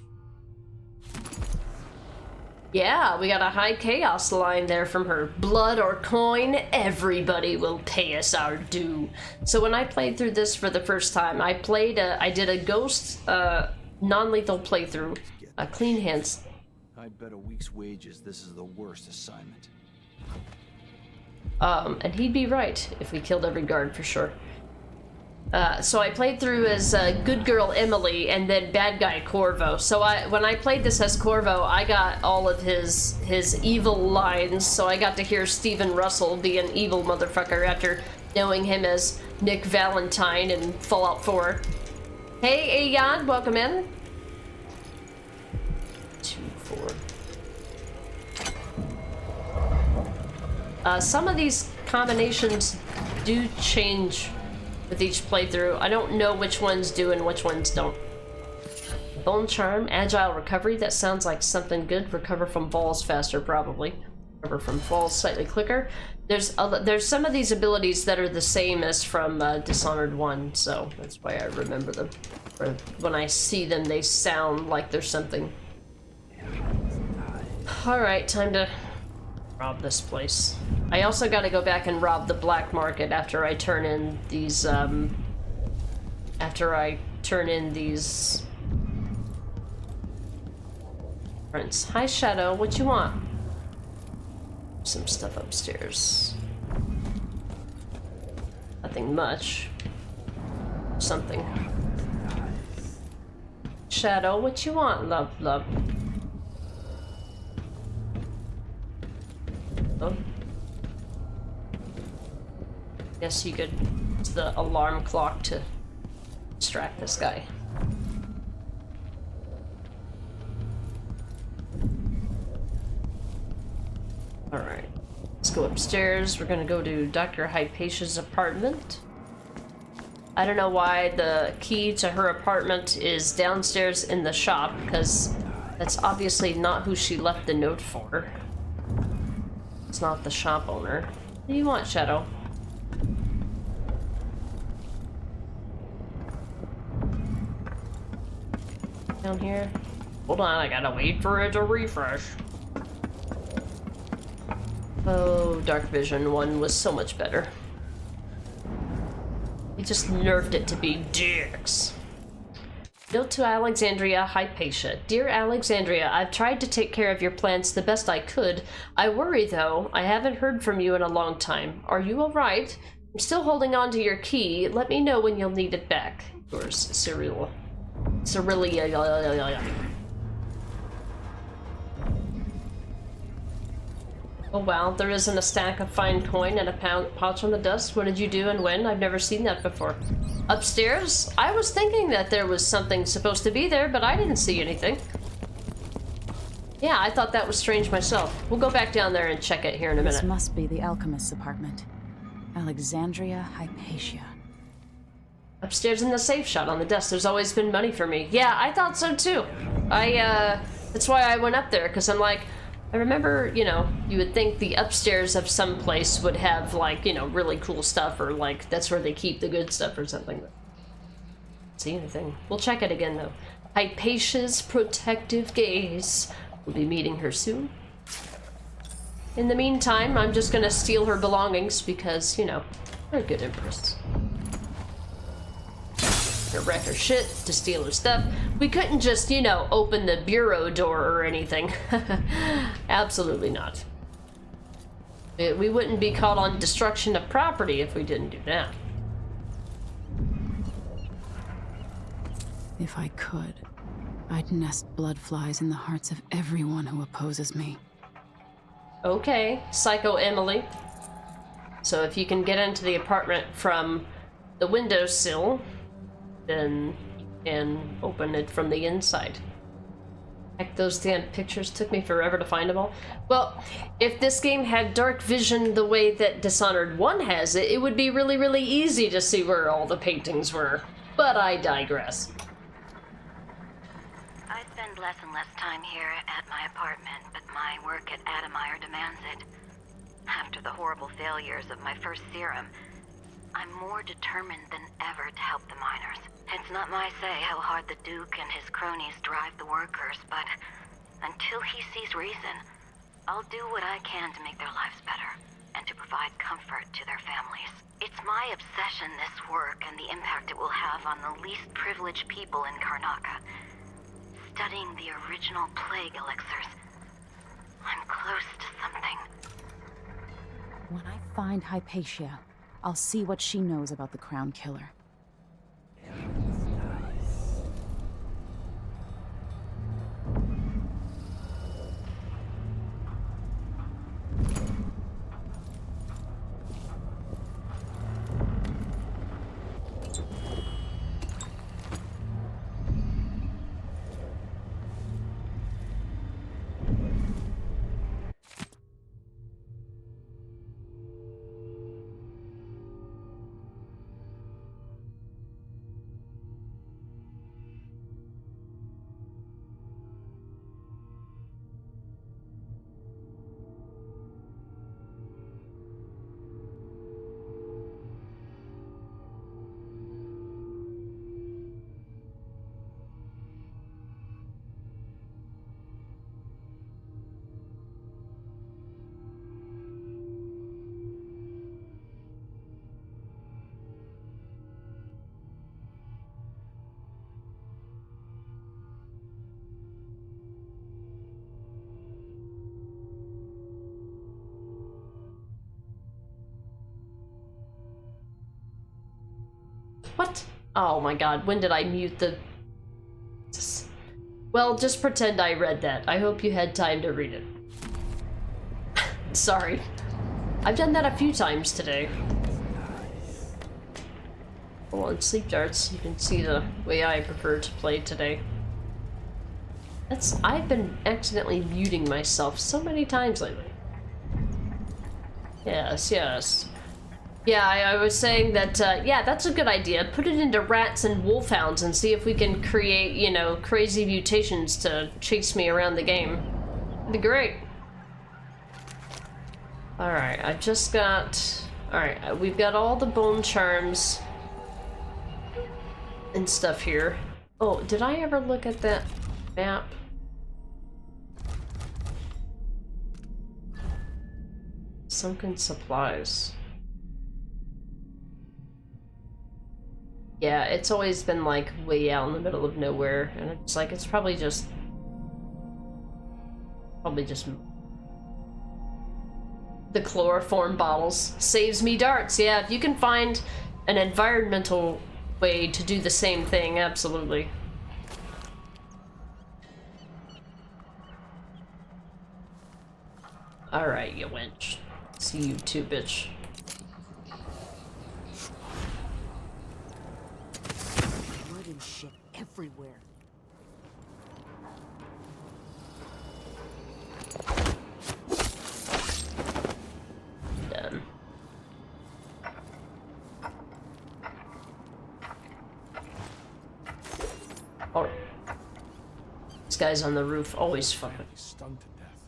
Yeah, we got a high chaos line there from her. Blood or coin, everybody will pay us our due. So when I played through this for the first time, I did a ghost, non-lethal playthrough, clean hands. I bet a week's wages this is the worst assignment. And he'd be right if we killed every guard for sure. So I played through as good girl Emily and then bad guy Corvo. So when I played this as Corvo, I got all of his evil lines. So I got to hear Steven Russell be an evil motherfucker after knowing him as Nick Valentine in Fallout 4. Hey, Ayan, welcome in. 2, 4. Some of these combinations do change with each playthrough. I don't know which ones do and which ones don't. Bone Charm, Agile Recovery, that sounds like something good. Recover from falls faster, probably. Recover from falls slightly quicker. There's some of these abilities that are the same as from Dishonored 1, so that's why I remember them. Or when I see them, they sound like there's something. Alright, time to rob this place. I also gotta go back and rob the black market after I turn in these, prints. Hi, Shadow, what you want? Some stuff upstairs. Nothing much. Something. Shadow, what you want, love? Oh. Guess you could use the alarm clock to distract this guy. Alright. Let's go upstairs. We're gonna go to Dr. Hypatia's apartment. I don't know why the key to her apartment is downstairs in the shop, because that's obviously not who she left the note for. It's not the shop owner. What do you want, Shadow? Down here? Hold on, I gotta wait for it to refresh. Oh, Dark Vision 1 was so much better. He just nerfed it to be dicks. Note to Alexandria Hypatia. Dear Alexandria, I've tried to take care of your plants the best I could. I worry, though. I haven't heard from you in a long time. Are you alright? I'm still holding on to your key. Let me know when you'll need it back. Yours, Cyrilia. Oh wow, there isn't a stack of fine coin and a pouch on the desk. What did you do and when? I've never seen that before. Upstairs? I was thinking that there was something supposed to be there, but I didn't see anything. Yeah, I thought that was strange myself. We'll go back down there and check it here in a minute. This must be the alchemist's apartment. Alexandria Hypatia. Upstairs in the safe shot on the desk. There's always been money for me. Yeah, I thought so too. That's why I went up there, because I'm like, I remember, you know, you would think the upstairs of some place would have, like, you know, really cool stuff, or, like, that's where they keep the good stuff or something. But don't see anything. We'll check it again, though. Hypatia's protective gaze. We'll be meeting her soon. In the meantime, I'm just gonna steal her belongings because, you know, we're a good empress. To wreck her shit, to steal her stuff. We couldn't just, you know, open the bureau door or anything. Absolutely not. We wouldn't be caught on destruction of property if we didn't do that. If I could, I'd nest blood flies in the hearts of everyone who opposes me. Okay, Psycho Emily. So if you can get into the apartment from the windowsill, then you can open it from the inside. Heck, those damn pictures took me forever to find them all. Well, if this game had dark vision the way that Dishonored 1 has it, it would be really, really easy to see where all the paintings were. But I digress. I spend less and less time here at my apartment, but my work at Adamire demands it. After the horrible failures of my first serum, I'm more determined than ever to help the miners. It's not my say how hard the Duke and his cronies drive the workers, but until he sees reason, I'll do what I can to make their lives better and to provide comfort to their families. It's my obsession, this work, and the impact it will have on the least privileged people in Karnaca. Studying the original plague elixirs, I'm close to something. When I find Hypatia, I'll see what she knows about the Crown Killer. What? Oh my god, when did I mute the... Well, just pretend I read that. I hope you had time to read it. Sorry. I've done that a few times today. Hold on, sleep darts. You can see the way I prefer to play today. I've been accidentally muting myself so many times lately. Yes, yes. Yeah, I was saying that, yeah, that's a good idea. Put it into rats and wolfhounds and see if we can create, you know, crazy mutations to chase me around the game. It'd be great. Alright, I just got... Alright, we've got all the bone charms and stuff here. Oh, did I ever look at that map? Sunken supplies. Yeah, it's always been like way out in the middle of nowhere, and it's like it's probably just the chloroform bottles. Saves me darts. Yeah, if you can find an environmental way to do the same thing, absolutely. Alright, you wench. See you too, bitch. Blood and shit everywhere. Done. Oh. This guy's on the roof, always fucking. He's stung to death.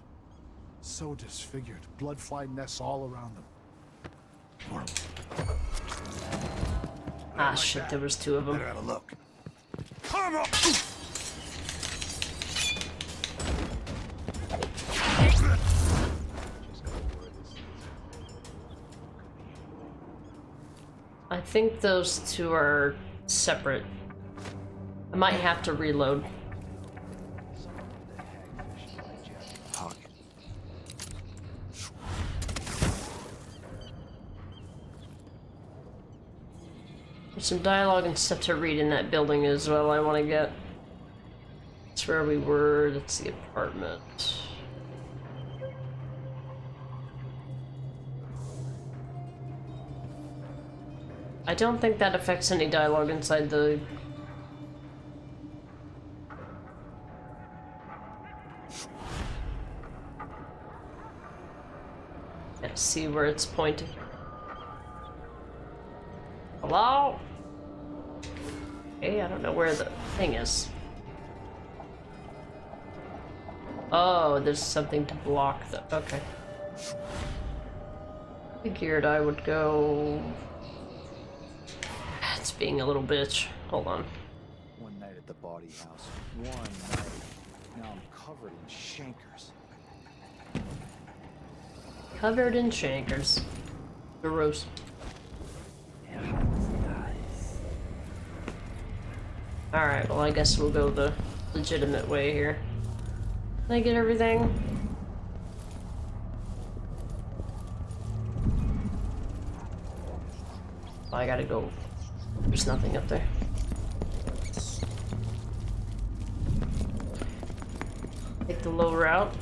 So disfigured. Blood fly nests all around them. Ah, shit, there was two of them. Better have a look. Come on! I think those two are separate. I might have to reload. There's some dialogue and stuff to read in that building as well I want to get. That's where we were. That's the apartment. I don't think that affects any dialogue inside the... Can't see where it's pointing. Hello? Okay, I don't know where the thing is. Oh, there's something to block the... Okay. Figured I would go... It's being a little bitch. Hold on. One night at the body house. One night. Now I'm covered in chancres. Covered in chancres. Gross. Alright, well I guess we'll go the legitimate way here. Can I get everything? I gotta go. There's nothing up there. Take the low route.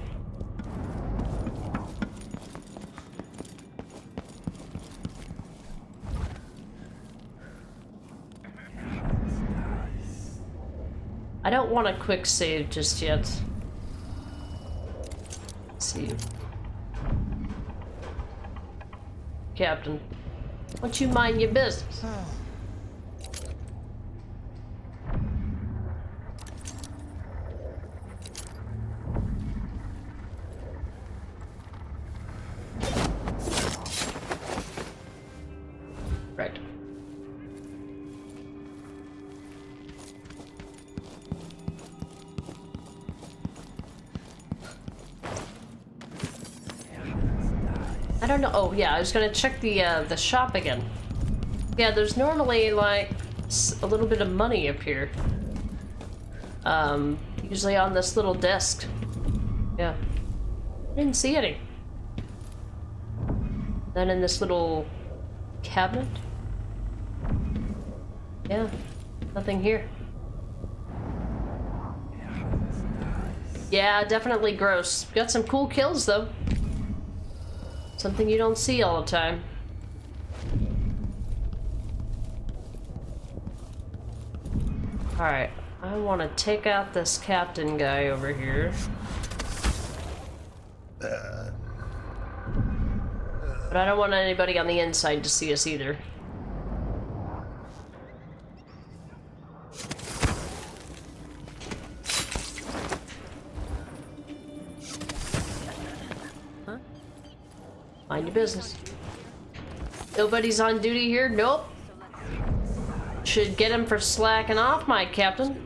I don't want a quick save just yet. Let's see. Captain, why don't you mind your business? Right. I don't know. Oh yeah, I was gonna check the shop again. Yeah, there's normally like a little bit of money up here. Usually on this little desk. Yeah. I didn't see any. Then in this little cabinet. Yeah, nothing here. Yeah, definitely gross. Got some cool kills though. Something you don't see all the time. Alright, I want to take out this captain guy over here. But I don't want anybody on the inside to see us either. Mind your business. Nobody's on duty here? Nope. Should get him for slacking off, my captain.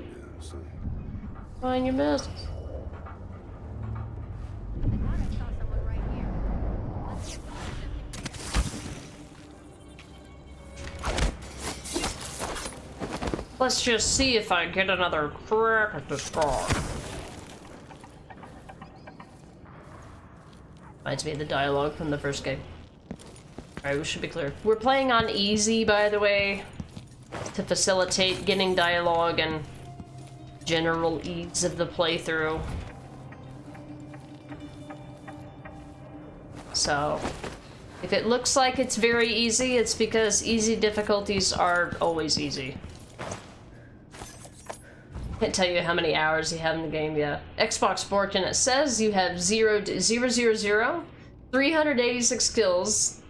Mind your business. Let's just see if I get another crack at this car. Reminds me of the dialogue from the first game. Alright, we should be clear. We're playing on easy, by the way, to facilitate getting dialogue and general ease of the playthrough. So, if it looks like it's very easy, it's because easy difficulties are always easy. Can't tell you how many hours you have in the game yet. Xbox Bork, and it says you have 386 kills.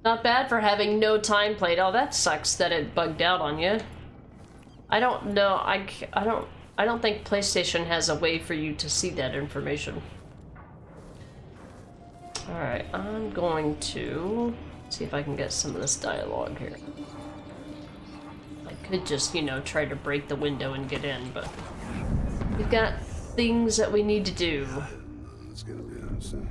Not bad for having no time played. Oh, that sucks that it bugged out on you. I don't know. I don't think PlayStation has a way for you to see that information. All right, I'm going to see if I can get some of this dialogue here. I could just, you know, try to break the window and get in, but we've got things that we need to do. It's gonna be awesome.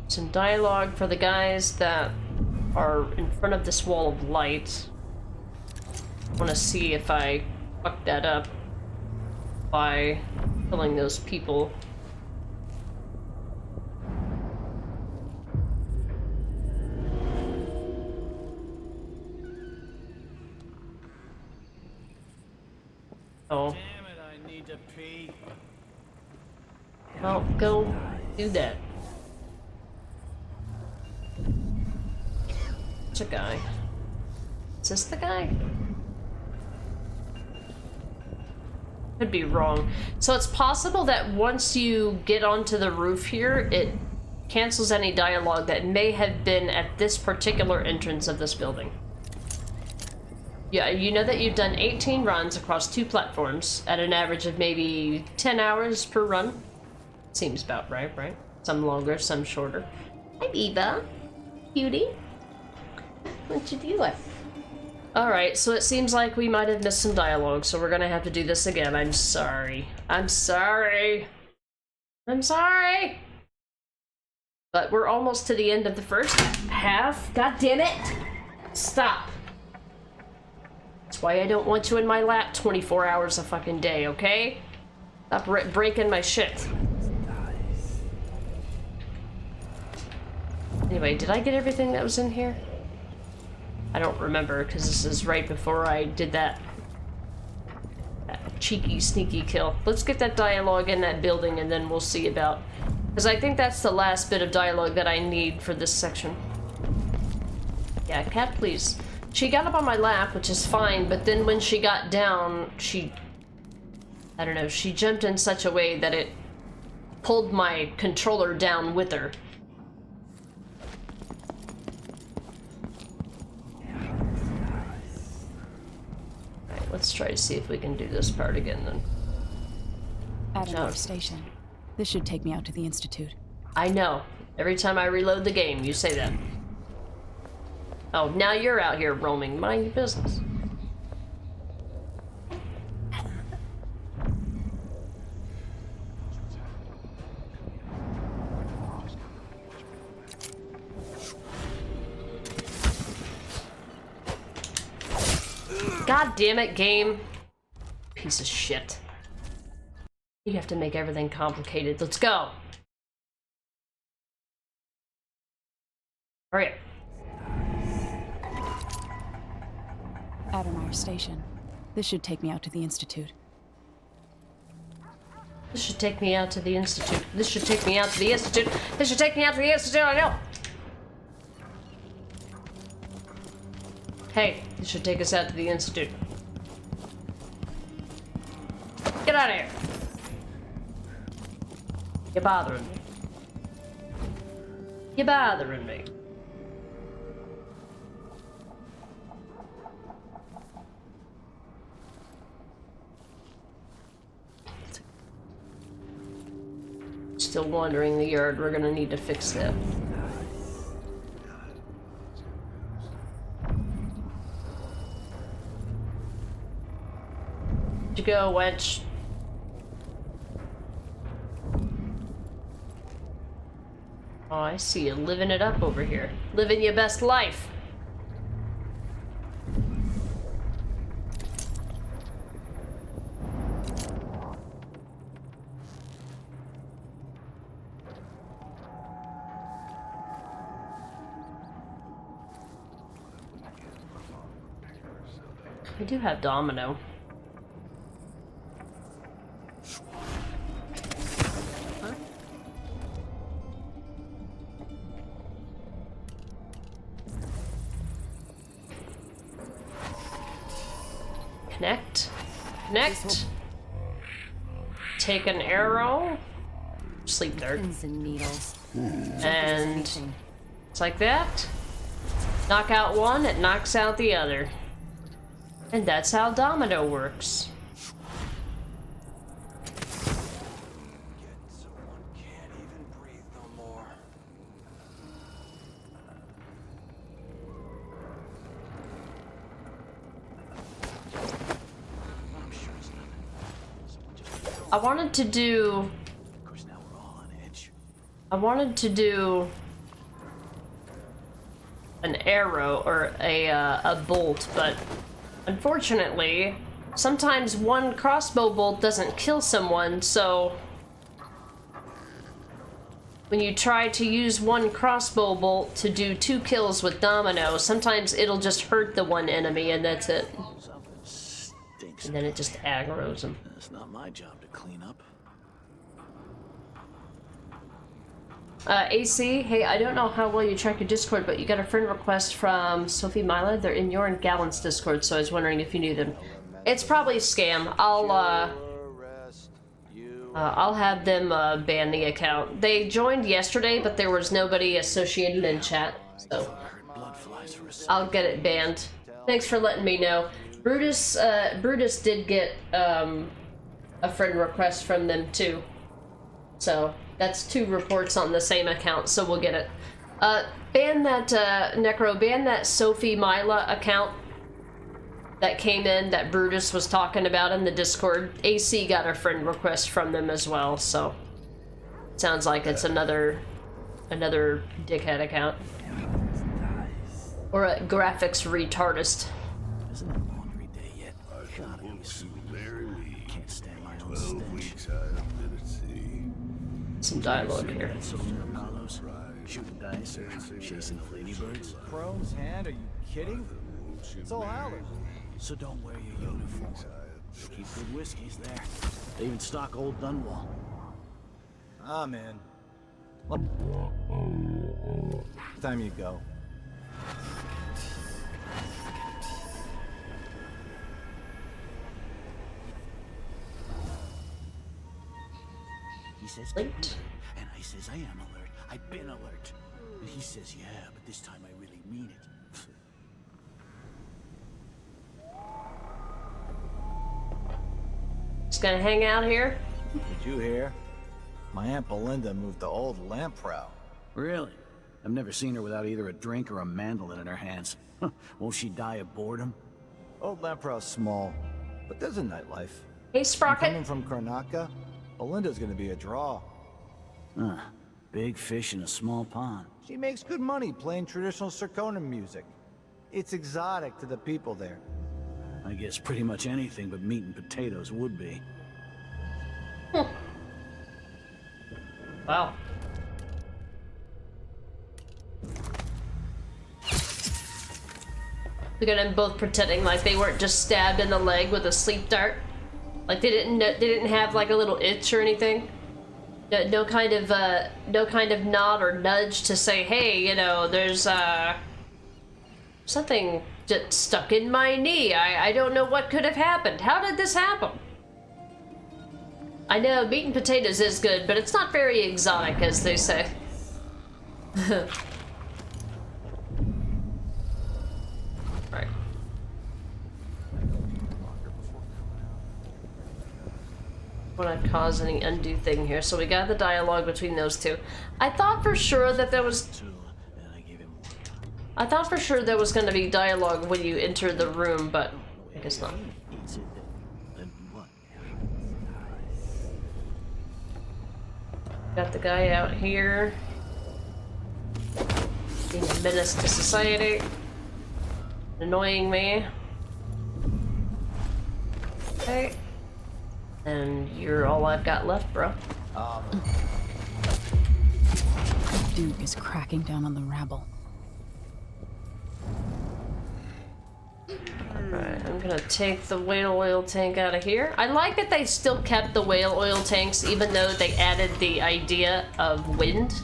Some dialogue for the guys that are in front of this wall of light. I want to see if I fuck that up by killing those people. Oh. Damn it, I need to pee. Well, go do that. It's a guy. Is this the guy? Could be wrong. So it's possible that once you get onto the roof here, it cancels any dialogue that may have been at this particular entrance of this building. Yeah, you know that you've done 18 runs across 2 platforms at an average of maybe 10 hours per run. Seems about right, right? Some longer, some shorter. Hi, Eva. Cutie. What you doing? Alright, so it seems like we might have missed some dialogue, so we're gonna have to do this again. I'm sorry. I'm sorry. I'm sorry! But we're almost to the end of the first half. God damn it! Stop. That's why I don't want you in my lap 24 hours a fucking day, okay? Stop breaking my shit. Anyway, did I get everything that was in here? I don't remember, because this is right before I did that cheeky, sneaky kill. Let's get that dialogue in that building, and then we'll see about... Because I think that's the last bit of dialogue that I need for this section. Yeah, cat, please. She got up on my lap, which is fine, but then when she got down, she... I don't know, she jumped in such a way that it pulled my controller down with her. Let's try to see if we can do this part again then. Adamair Station. This should take me out to the Institute. I know. Every time I reload the game, you say that. Oh, now you're out here roaming. Mind your business. God damn it, game. Piece of shit. You have to make everything complicated. Let's go. Hurry up. Addermeyer Station. This should take me out to the Institute. This should take me out to the Institute. This should take me out to the Institute. This should take me out to the Institute, I know! Hey, this should take us out to the Institute. Get out of here! You're bothering me. You're bothering me. Still wandering the yard. We're gonna need to fix that. Where'd you go, wench? Oh, I see you living it up over here. Living your best life. I do have Domino. Huh? Connect. Connect. Take an arrow. Sleep dart. Pins and needles. And it's like that. Knock out one, it knocks out the other. And that's how Domino works. I wanted to do an arrow or a bolt, but unfortunately, sometimes one crossbow bolt doesn't kill someone, so when you try to use one crossbow bolt to do 2 kills with Domino, sometimes it'll just hurt the one enemy and that's it. And then it just aggroes them. It's not my job to clean up. AC, hey, I don't know how well you track your Discord, but you got a friend request from Sophie Mila. They're in your and Gallant's Discord, so I was wondering if you knew them. It's probably a scam. I'll have them ban the account. They joined yesterday, but there was nobody associated in chat, so I'll get it banned. Thanks for letting me know. Brutus did get a friend request from them too, so that's 2 reports on the same account, so we'll get it. Ban that, Necro, ban that Sophie Mila account that came in that Brutus was talking about in the Discord. AC got a friend request from them as well, so sounds like it's another dickhead account. Or a graphics retardist. Isn't it laundry day yet? Gotta be soon. Can't stand my own stench. Some dialogue here. Shooting dice or chasing the ladybirds. Chrome's hand? Are you kidding? It's all Howard. So don't wear your uniform. Keep good whiskeys there. They even stock old Dunwall. Ah, man. Time you go. He says, late. And I says, I am alert. I've been alert. And he says, yeah, but this time I really mean it. Just gonna hang out here? Did you hear? My Aunt Belinda moved to old Lamprow. Really? I've never seen her without either a drink or a mandolin in her hands. Won't she die of boredom? Old Lamprow's small, but there's a nightlife. Hey, Sprocket. Coming from Karnataka, Belinda's gonna be a draw. Big fish in a small pond. She makes good money playing traditional Serkonan music. It's exotic to the people there. I guess pretty much anything but meat and potatoes would be. Wow. Look at them both pretending like they weren't just stabbed in the leg with a sleep dart. Like they didn't have like a little itch or anything. No kind of nod or nudge to say, hey, you know, there's something just stuck in my knee. I don't know what could have happened. How did this happen? I know meat and potatoes is good, but it's not very exotic, as they say. Right. Want to cause any undue thing here. So we got the dialogue between those two. I thought for sure that there was going to be dialogue when you enter the room, but I guess not. Got the guy out here being a menace to society, annoying me. Okay. And you're all I've got left, bro. The Duke is cracking down on the rabble. Alright, I'm gonna take the whale oil tank out of here. I like that they still kept the whale oil tanks even though they added the idea of wind.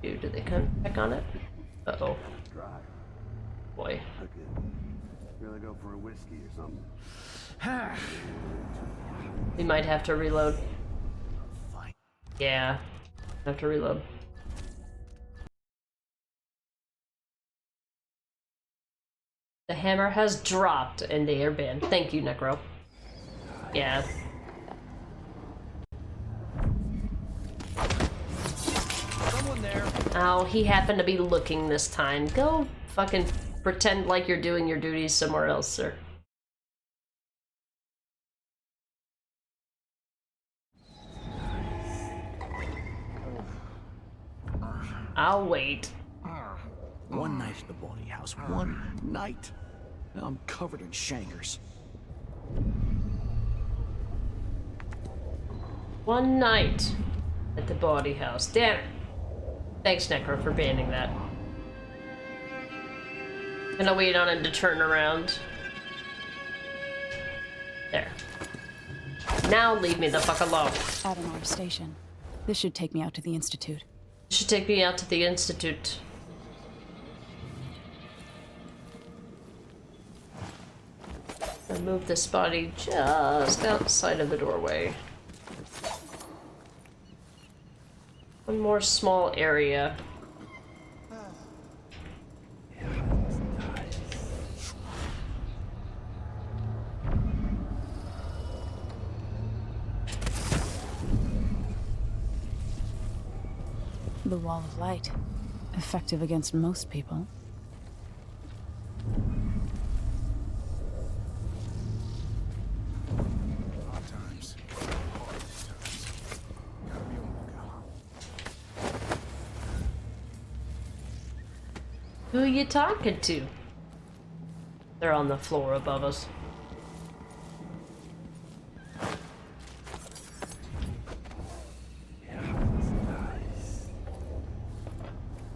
Did they come back on it? Uh-oh. Boy. Really go for a whiskey or something. We might have to reload. Yeah. Have to reload. The hammer has dropped and they are banned. Thank you, Necro. Yeah. Someone there. Oh, he happened to be looking this time. Go fucking pretend like you're doing your duties somewhere else, sir. I'll wait. One night at the body house. One night. Now I'm covered in shankers. One night at the body house. Damn it. Thanks, Necro, for banning that. Gonna wait on him to turn around. There. Now leave me the fuck alone. Adamar Station. This should take me out to the Institute. Should take me out to the Institute. I move this body just outside of the doorway. One more small area. The wall of light. Effective against most people. Hard times. Gotta be on the lookout. Who are you talking to? They're on the floor above us.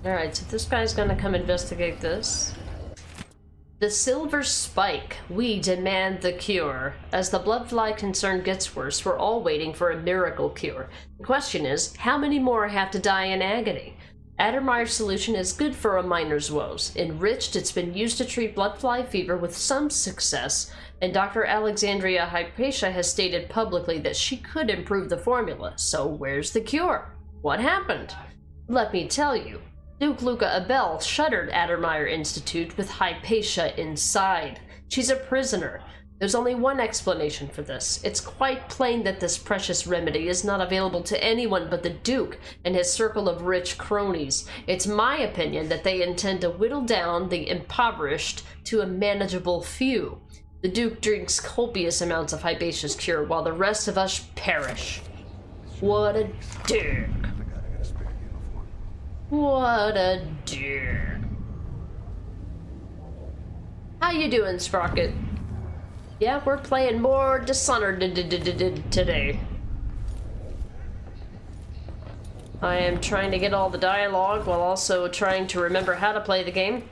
Alright, so this guy's gonna come investigate this. The Silver Spike. We demand the cure. As the bloodfly concern gets worse, we're all waiting for a miracle cure. The question is, how many more have to die in agony? Addermeyer's solution is good for a miner's woes. Enriched, it's been used to treat bloodfly fever with some success, and Dr. Alexandria Hypatia has stated publicly that she could improve the formula. So where's the cure? What happened? Let me tell you. Duke Luca Abel shuttered Addermeyer Institute with Hypatia inside. She's a prisoner. There's only one explanation for this. It's quite plain that this precious remedy is not available to anyone but the Duke and his circle of rich cronies. It's my opinion that they intend to whittle down the impoverished to a manageable few. The Duke drinks copious amounts of Hypatia's cure while the rest of us perish. What a dick. What a dick. How you doing, Sprocket? Yeah, we're playing more Dishonored today. I am trying to get all the dialogue while also trying to remember how to play the game.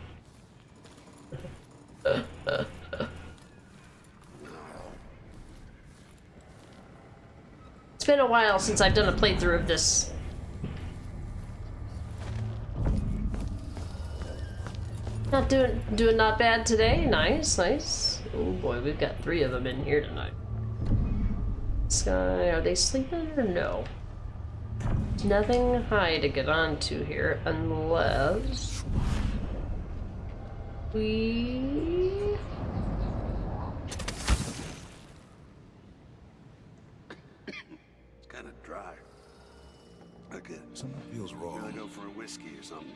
It's been a while since I've done a playthrough of this. Not doing not bad today. Nice, nice. Oh boy, we've got 3 of them in here tonight. Sky, are they sleeping or no? There's nothing high to get onto here unless we. It's kind of dry. Again. Something feels wrong. Gotta go for a whiskey or something.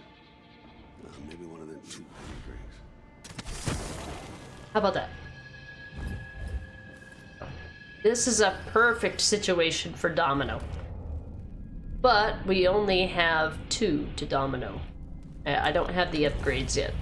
Maybe one of them 2 penny drinks. How about that? This is a perfect situation for Domino. But we only have 2 to Domino. I don't have the upgrades yet.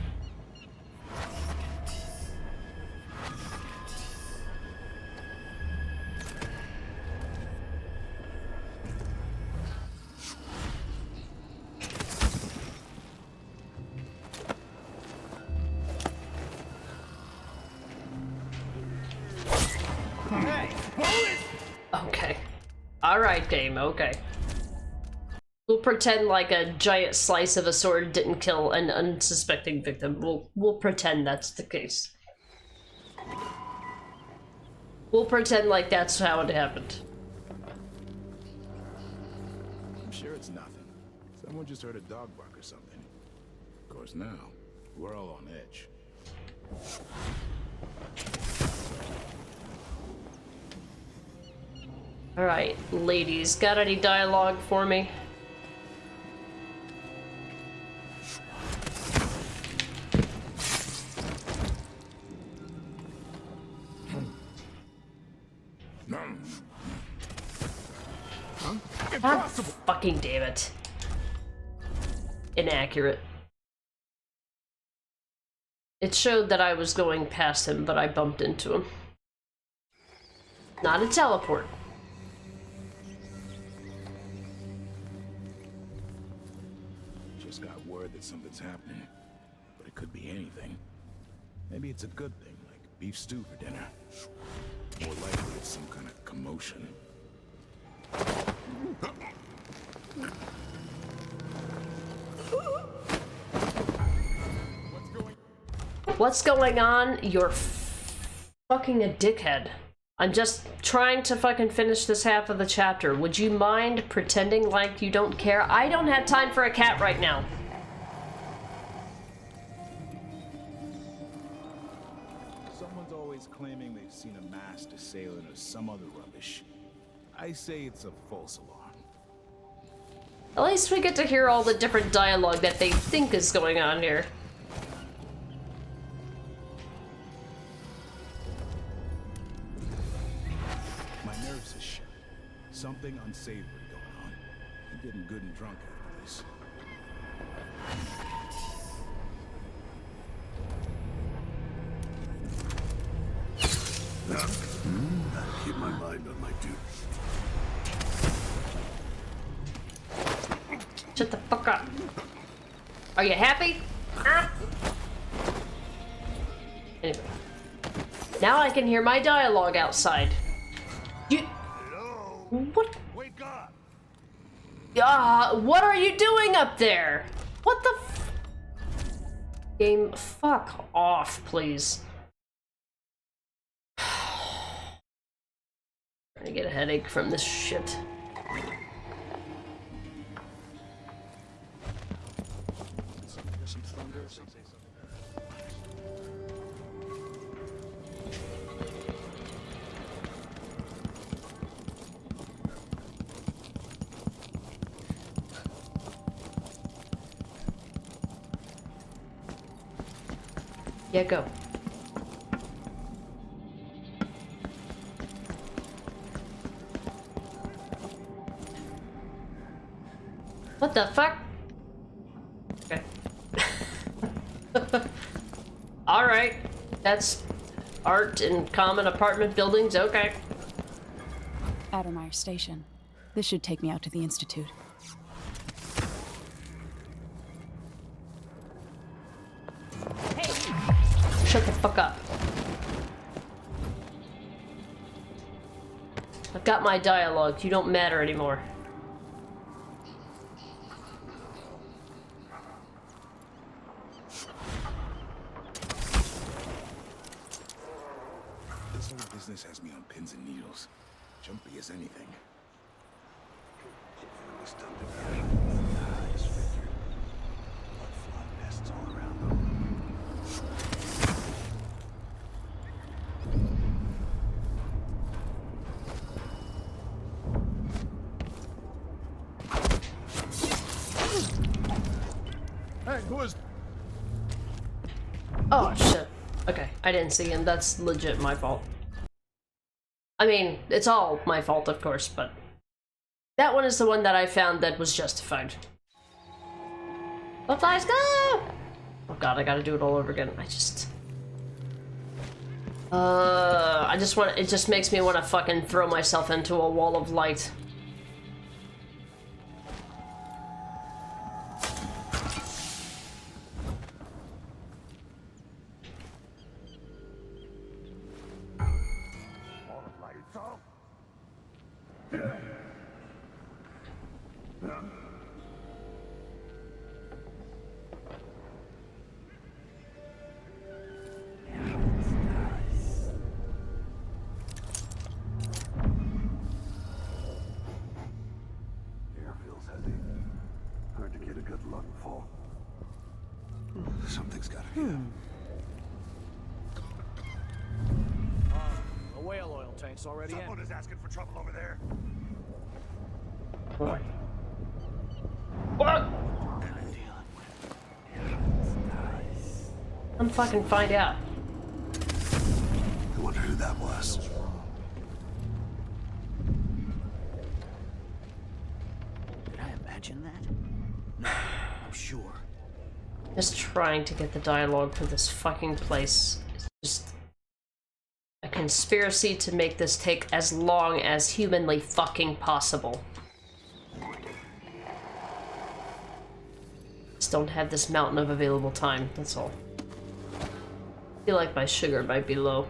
Okay. Alright, game, okay. We'll pretend like a giant slice of a sword didn't kill an unsuspecting victim. We'll pretend that's the case. We'll pretend like that's how it happened. I'm sure it's nothing. Someone just heard a dog bark or something. Of course now, we're all on edge. Alright, ladies, got any dialogue for me? Impossible! Fucking damn it. Inaccurate. It showed that I was going past him, but I bumped into him. Not a teleport. Just got word that something's happening, but it could be anything. Maybe it's a good thing, like beef stew for dinner. More likely it's some kind of commotion. What's going on? You're fucking a dickhead. I'm just trying to fucking finish this half of the chapter. Would you mind pretending like you don't care? I don't have time for a cat right now. Someone's always claiming they've seen a masked assailant or some other rubbish. I say it's a false alarm. At least we get to hear all the different dialogue that they think is going on here. My nerves are shot. Something unsavory going on. I'm getting good and drunk after this. Keep my mind on my duty. Shut the fuck up. Are you happy? Ah. Anyway. Now I can hear my dialogue outside. You... What? Wake up! What are you doing up there? What the f... Game, fuck off, please. I get a headache from this shit. Yeah, go. What the fuck? Okay. Alright. That's art in common apartment buildings, okay. Addermeyer Station. This should take me out to the Institute. fuck up. I've got my dialogue. You don't matter anymore. This whole business has me on pins and needles. Jumpy as anything. I just figured. Fly nests all around them. Hey, who is... Oh, shit. Okay, I didn't see him. That's legit my fault. I mean, it's all my fault, of course, but that one is the one that I found that was justified. Butterflies, go! Oh god, I gotta do it all over again. I just want, it just makes me want to fucking throw myself into a wall of light. Air feels heavy. Hard to get a good lungful. Something's gotta give. A whale oil tank's already in. Someone is asking for trouble over there. What? What? I'm fucking find out. I wonder who that was. Did I imagine that? No, I'm sure. Just trying to get the dialogue for this fucking place. It's just a conspiracy to make this take as long as humanly fucking possible. Just don't have this mountain of available time, that's all. I feel like my sugar might be low.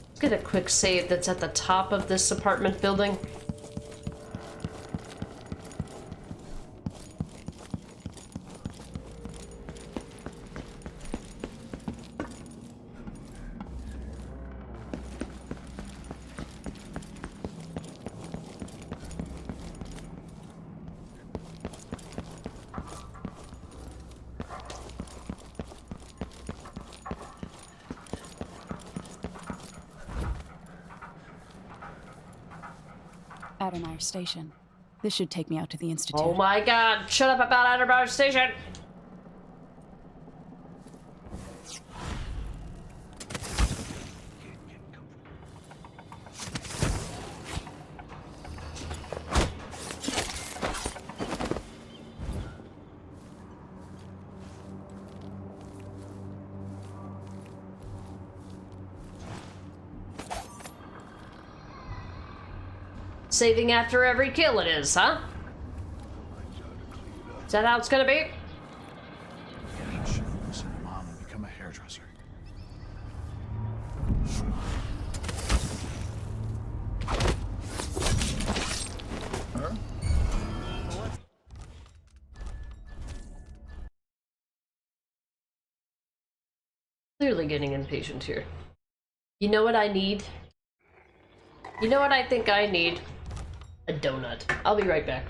Let's get a quick save that's at the top of this apartment building. Addermeyer Station. This should take me out to the Institute. Oh my god, shut up about Addermeyer Station! Saving after every kill it is, huh? Is that how it's gonna be? I should listen to Mom and become a hairdresser. Huh? Clearly getting impatient here. You know what I need? You know what I think I need? A donut. I'll be right back.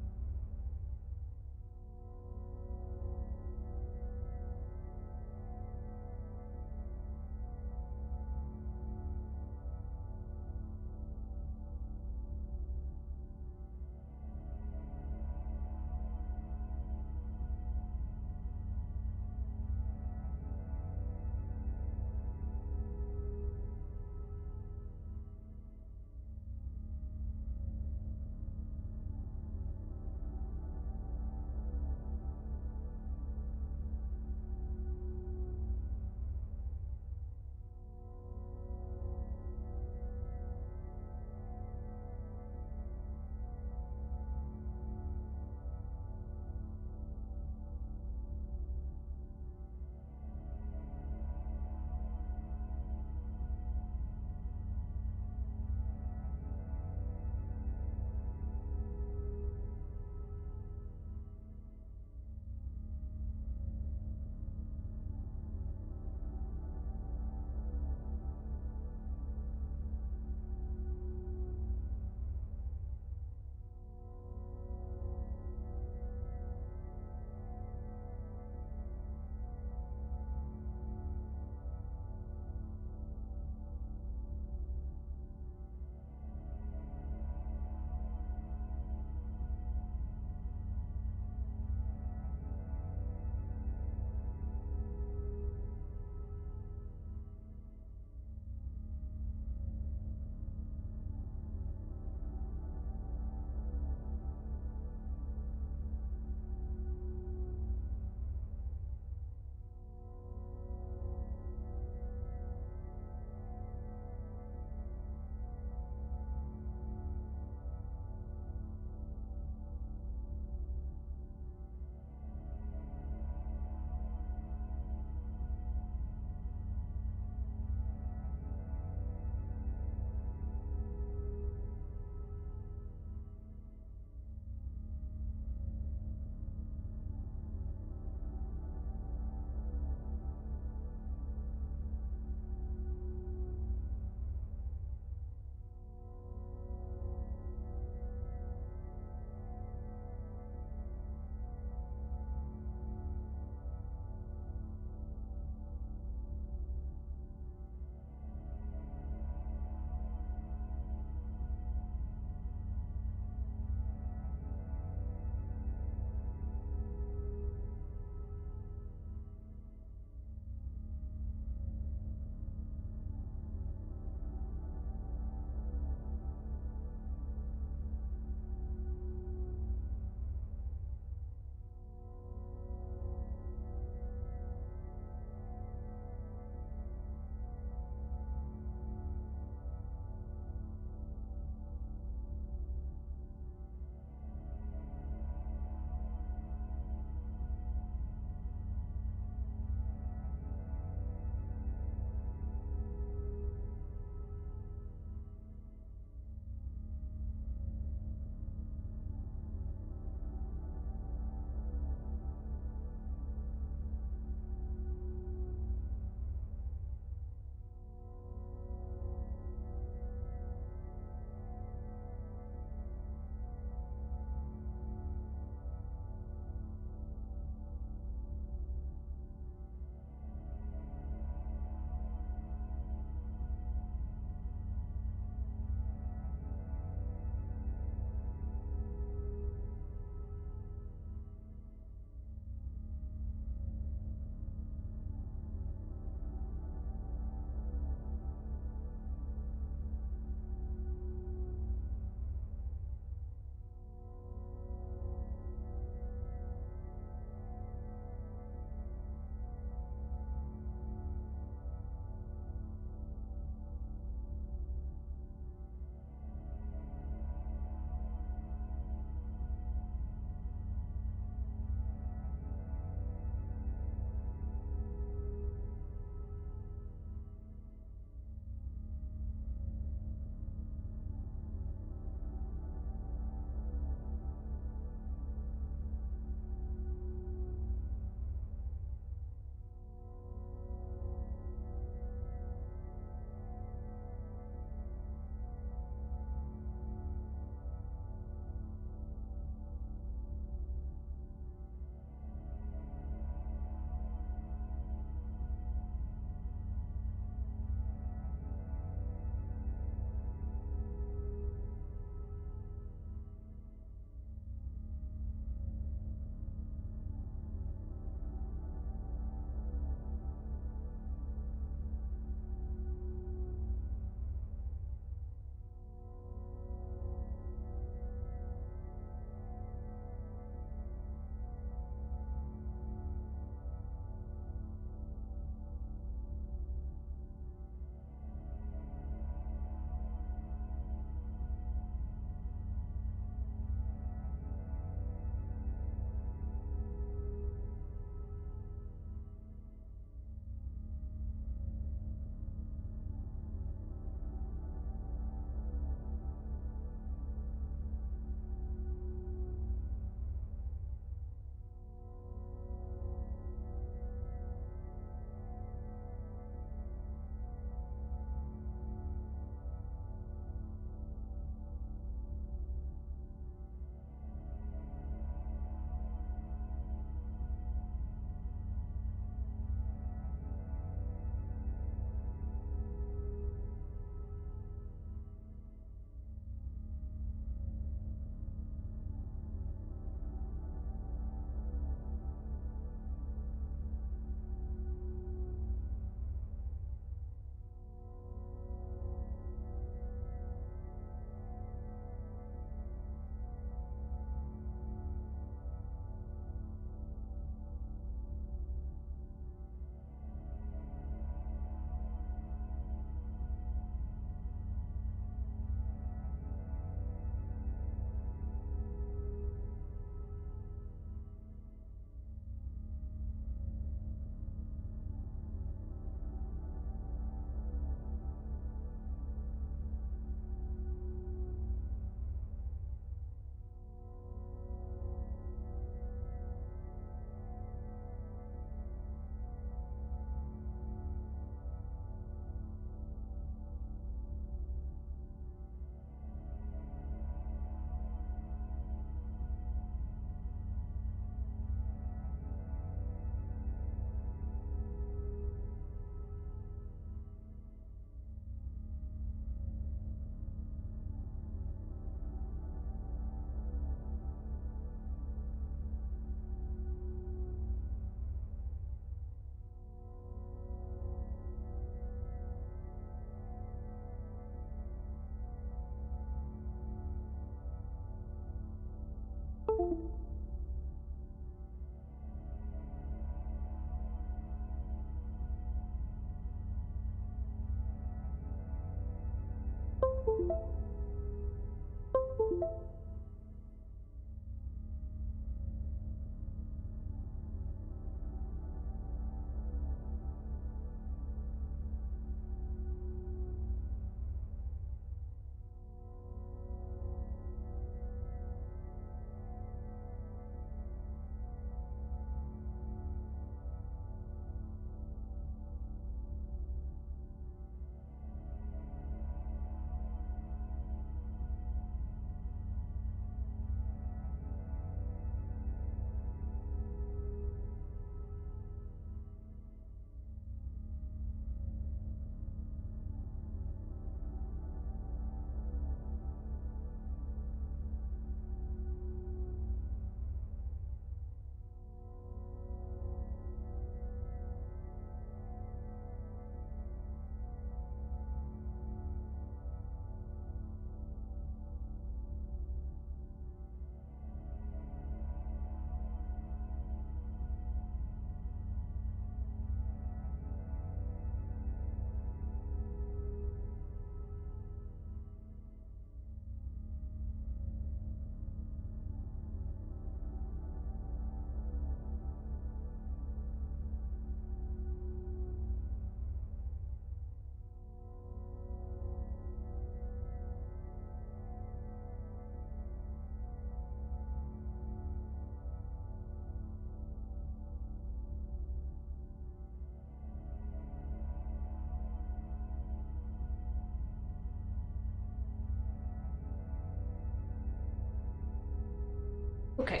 Okay,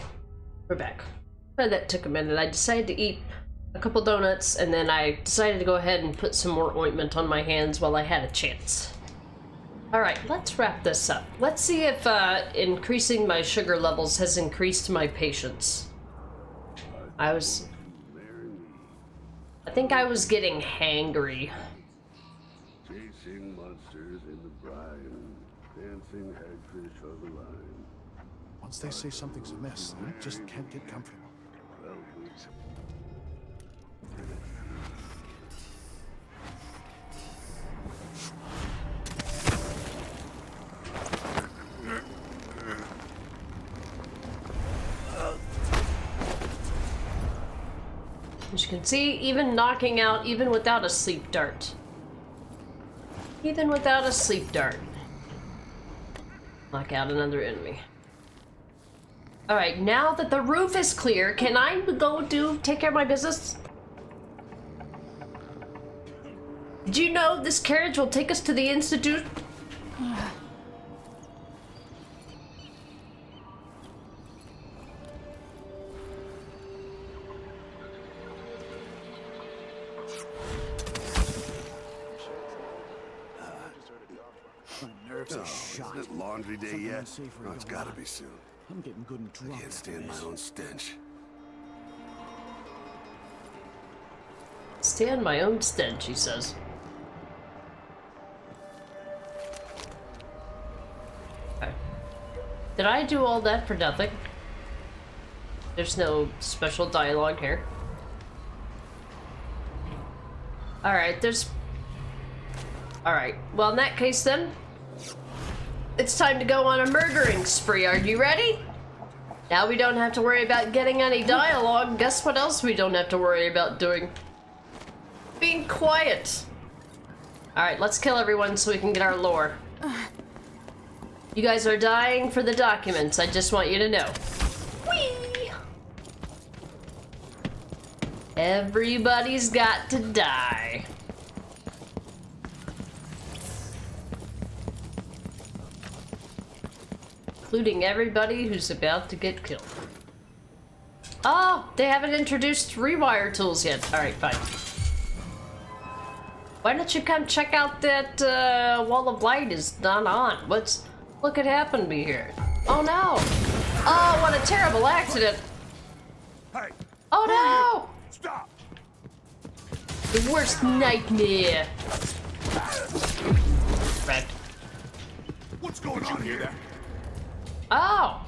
we're back. That took a minute. I decided to eat a couple donuts, and then I decided to go ahead and put some more ointment on my hands while I had a chance. Alright, let's wrap this up. Let's see if increasing my sugar levels has increased my patience. I think I was getting hangry. Chasing monsters in the brine, dancing hagfish on the line. Once they say something's amiss, I just can't get comfortable. As you can see, even knocking out, even without a sleep dart. Even without a sleep dart. Knock out another enemy. Alright, now that the roof is clear, can I go take care of my business? Did you know this carriage will take us to the Institute? Nerves are shot. Isn't it laundry day Something yet? unsafe Oh, it's going gotta on. be soon. I'm getting good and drunk. I can't stand my own stench. Stand my own stench, he says. Okay. Did I do all that for nothing? There's no special dialogue here. Alright, Alright, well in that case then, it's time to go on a murdering spree. Are you ready? Now we don't have to worry about getting any dialogue. Guess what else we don't have to worry about doing? Being quiet. Alright, let's kill everyone so we can get our lore. You guys are dying for the documents, I just want you to know. Whee! Everybody's got to die. Including everybody who's about to get killed. Oh, they haven't introduced rewire tools yet. Alright, fine. Why don't you come check out that wall of light is not on? What could happen to me here? Oh no! Oh, what a terrible accident! Hey! Oh no! Stop! The worst nightmare. Right. What's going on here? Oh!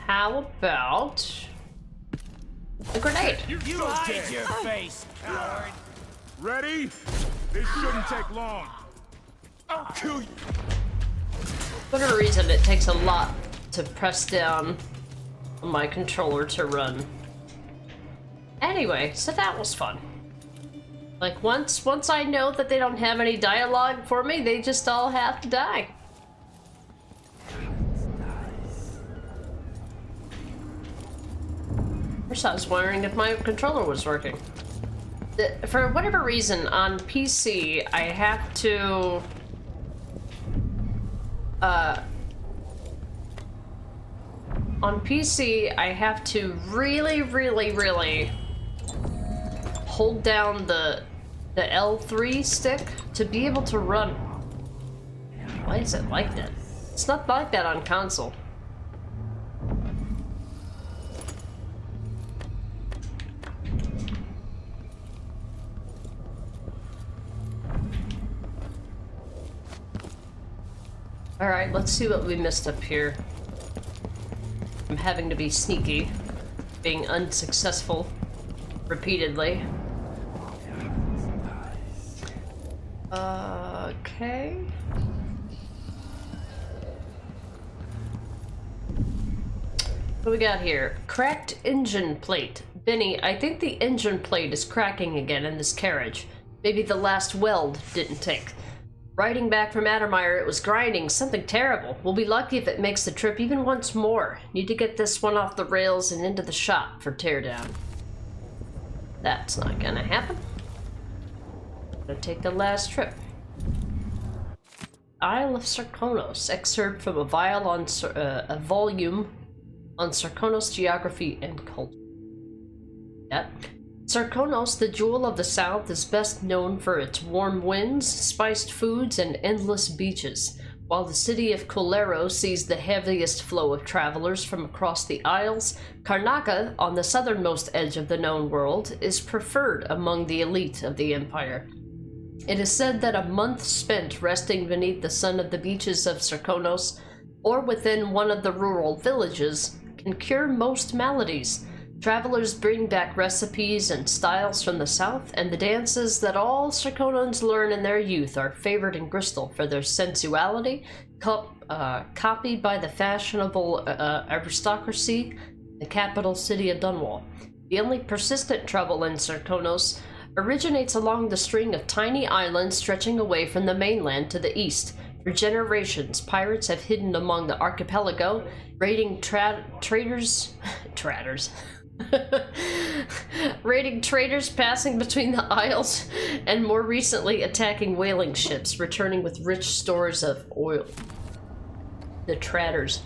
How about a grenade? You hide your face, coward. Ready? This shouldn't take long. I'll kill you. For whatever reason, it takes a lot to press down on my controller to run. Anyway, so that was fun. Like, once I know that they don't have any dialogue for me, they just all have to die. First, I was wondering if my controller was working. For whatever reason, on PC, I have to... on PC, I have to really hold down the L3 stick to be able to run. Why is it like that? It's not like that on console. Alright, let's see what we missed up here. I'm having to be sneaky, being unsuccessful repeatedly. Okay. What do we got here? Cracked engine plate. Benny, I think the engine plate is cracking again in this carriage. Maybe the last weld didn't take. Riding back from Addermire, it was grinding, something terrible. We'll be lucky if it makes the trip even once more. Need to get this one off the rails and into the shop for teardown. That's not gonna happen. Gonna take the last trip. Isle of Sarkonos, excerpt from a volume on Sarkonos geography and culture. Yep. Sarkonos, the jewel of the south, is best known for its warm winds, spiced foods, and endless beaches, while the city of Colero sees the heaviest flow of travelers from across the Isles. Karnaca, on the southernmost edge of the known world, is preferred among the elite of the Empire. It is said that a month spent resting beneath the sun of the beaches of Sarkonos, or within one of the rural villages, can cure most maladies. Travelers bring back recipes and styles from the south, and the dances that all Sarkonans learn in their youth are favored in Bristol for their sensuality, copied by the fashionable aristocracy, the capital city of Dunwall. The only persistent trouble in Sarkonos originates along the string of tiny islands stretching away from the mainland to the east. For generations, pirates have hidden among the archipelago, raiding traders raiding traders passing between the isles, and more recently attacking whaling ships returning with rich stores of oil. The traders.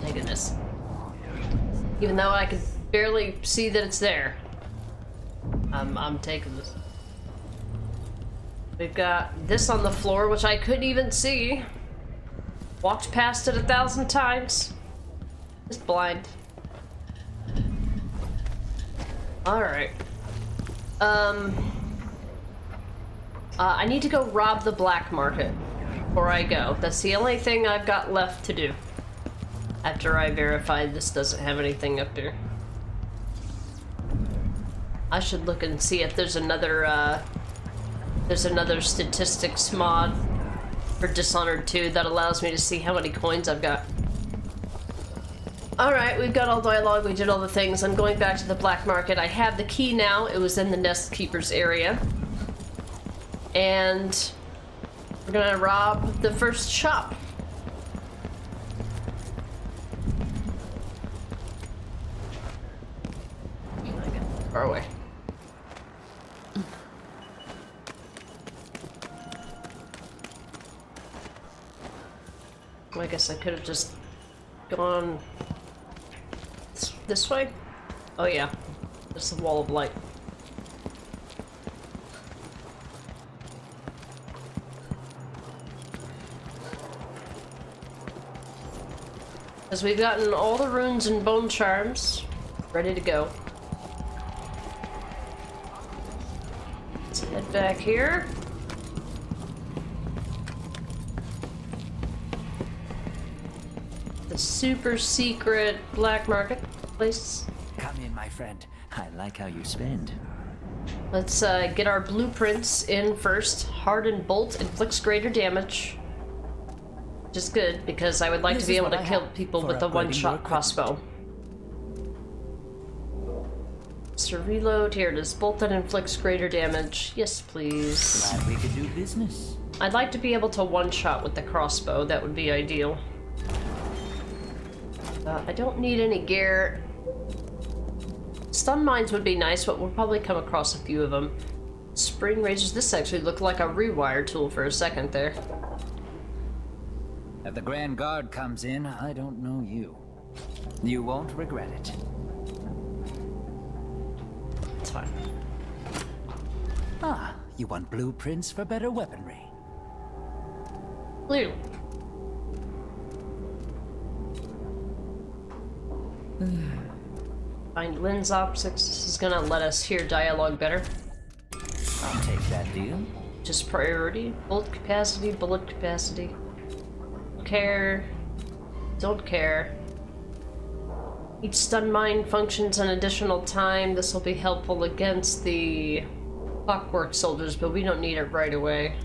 Thank goodness. Even though I could barely see that it's there, I'm taking this. We've got this on the floor, which I couldn't even see. Walked past it 1,000 times. Just blind. Alright. I need to go rob the black market before I go. That's the only thing I've got left to do. After I verify this doesn't have anything up here. I should look and see if there's another statistics mod for Dishonored 2 that allows me to see how many coins I've got. Alright, we've got all dialogue, we did all the things. I'm going back to the black market. I have the key now. It was in the Nest Keeper's area. And we're gonna rob the first shop. Far away. I guess I could have just gone this way. Oh yeah, there's the wall of light. As we've gotten all the runes and bone charms ready to go. Let's head back here. The super secret black market place. Come in, my friend. I like how you spend. Let's get our blueprints in first. Hardened bolt inflicts greater damage. Which is good, because I would like to be able to kill people with a one-shot crossbow. So reload, here it is. Bolt that inflicts greater damage. Yes, please. Glad we could do business. I'd like to be able to one-shot with the crossbow. That would be ideal. I don't need any gear. Stun mines would be nice, but we'll probably come across a few of them. Spring razors. This actually looked like a rewire tool for a second there. If the Grand Guard comes in, I don't know you. You won't regret it. It's fine. Ah, you want blueprints for better weaponry. Clearly. Find lens optics. This is gonna let us hear dialogue better. I'll take that deal. Just priority. Bullet capacity, bullet capacity. Care. Don't care. Each stun mine functions an additional time. This will be helpful against the clockwork soldiers, but we don't need it right away.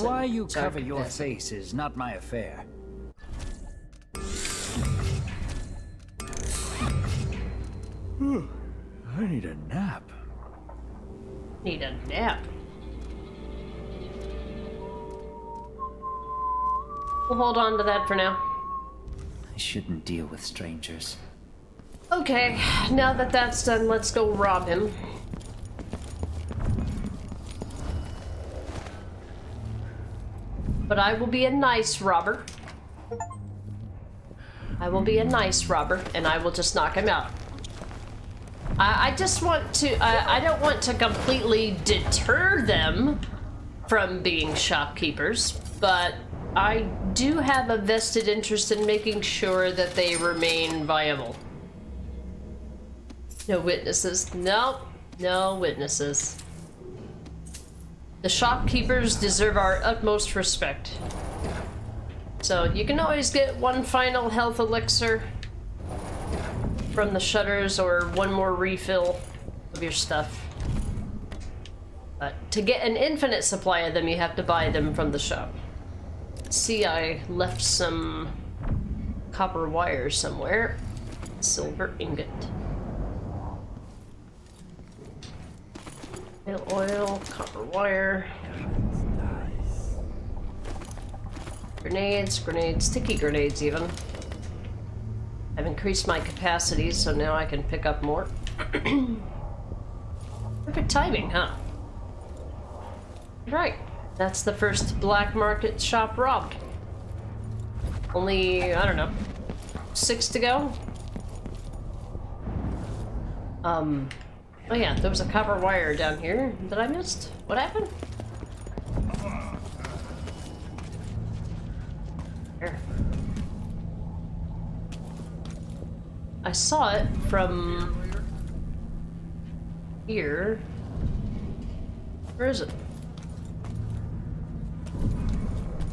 Why you cover your face is not my affair. I need a nap. Need a nap. We'll hold on to that for now. I shouldn't deal with strangers. Okay, now that that's done, let's go rob him. But I will be a nice robber. I will be a nice robber, and I will just knock him out. I just want to, I don't want to completely deter them from being shopkeepers, but I do have a vested interest in making sure that they remain viable. No witnesses. Nope. No witnesses. The shopkeepers deserve our utmost respect. So you can always get one final health elixir from the shutters or one more refill of your stuff. But to get an infinite supply of them, you have to buy them from the shop. See, I left some copper wire somewhere. Silver ingot. Oil, copper wire. Grenades, sticky grenades even. I've increased my capacity, so now I can pick up more. Perfect timing, huh? Right. That's the first black market shop robbed. Only, I don't know, 6 to go? Oh yeah, there was a copper wire down here that I missed. What happened? Here. I saw it from here. Where is it?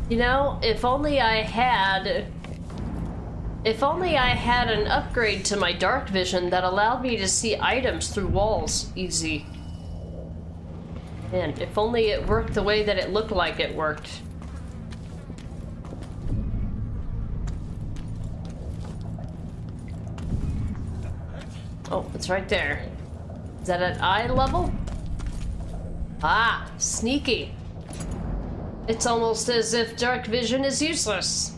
You know, if only I had an upgrade to my dark vision that allowed me to see items through walls easy. Man, if only it worked the way that it looked like it worked. Oh, it's right there. Is that at eye level? Ah, sneaky. It's almost as if dark vision is useless.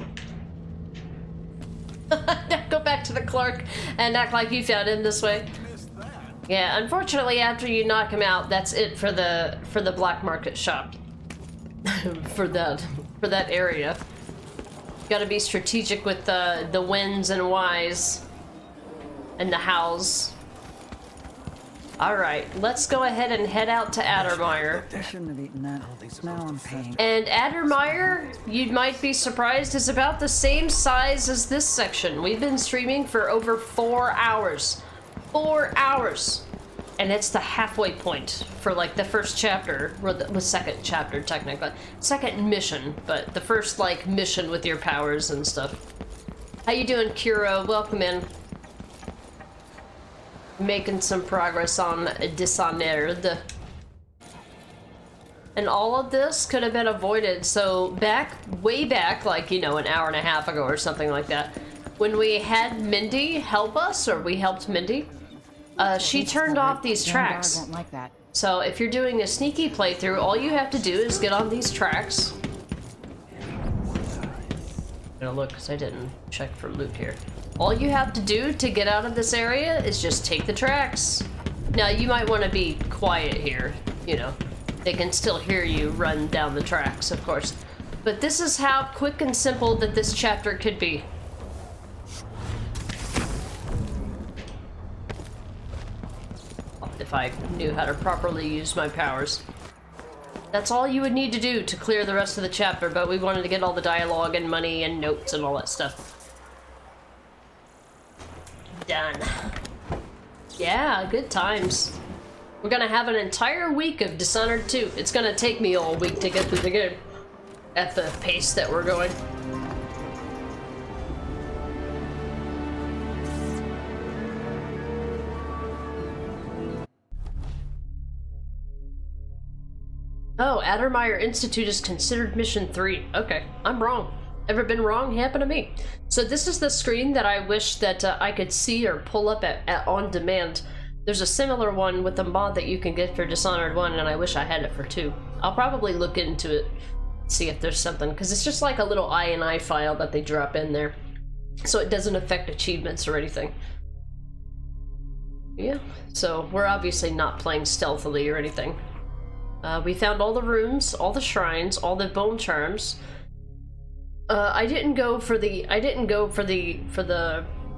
Go back to the clerk and act like you found him this way. Yeah, unfortunately, after you knock him out, that's it for the black market shop. for that area. Got to be strategic with the whens and whys and the hows. All right, let's go ahead and head out to Addermire. I shouldn't have eaten that. Now I'm paying. And Addermire, you might be surprised, is about the same size as this section. We've been streaming for over 4 hours. 4 hours! And it's the halfway point for like the first chapter, or the second chapter technically. Second mission, but the first like mission with your powers and stuff. How you doing, Kuro? Welcome in. making some progress on Dishonored. And all of this could have been avoided. So way back, like, you know, an hour and a half ago or something like that, when we had Mindy help us, or we helped Mindy, she turned off these tracks. Won't like that. So if you're doing a sneaky playthrough, all you have to do is get on these tracks. I'm gonna look because I didn't check for loot here. All you have to do to get out of this area is just take the tracks. Now you might want to be quiet here, you know. They can still hear you run down the tracks, of course. But this is how quick and simple that this chapter could be. If I knew how to properly use my powers. That's all you would need to do to clear the rest of the chapter, but we wanted to get all the dialogue and money and notes and all that stuff. Done. Yeah, good times. We're gonna have an entire week of Dishonored 2. It's gonna take me all week to get through the game at the pace that we're going. Oh, Addermeyer Institute is considered Mission 3. Okay, I'm wrong. Ever been wrong? Happened to me. So this is the screen that I wish that I could see or pull up at on demand. There's a similar one with the mod that you can get for Dishonored 1, and I wish I had it for 2. I'll probably look into it, see if there's something, because it's just like a little INI file that they drop in there. So it doesn't affect achievements or anything. Yeah, so we're obviously not playing stealthily or anything. We found all the runes, all the shrines, all the bone charms. I didn't go for the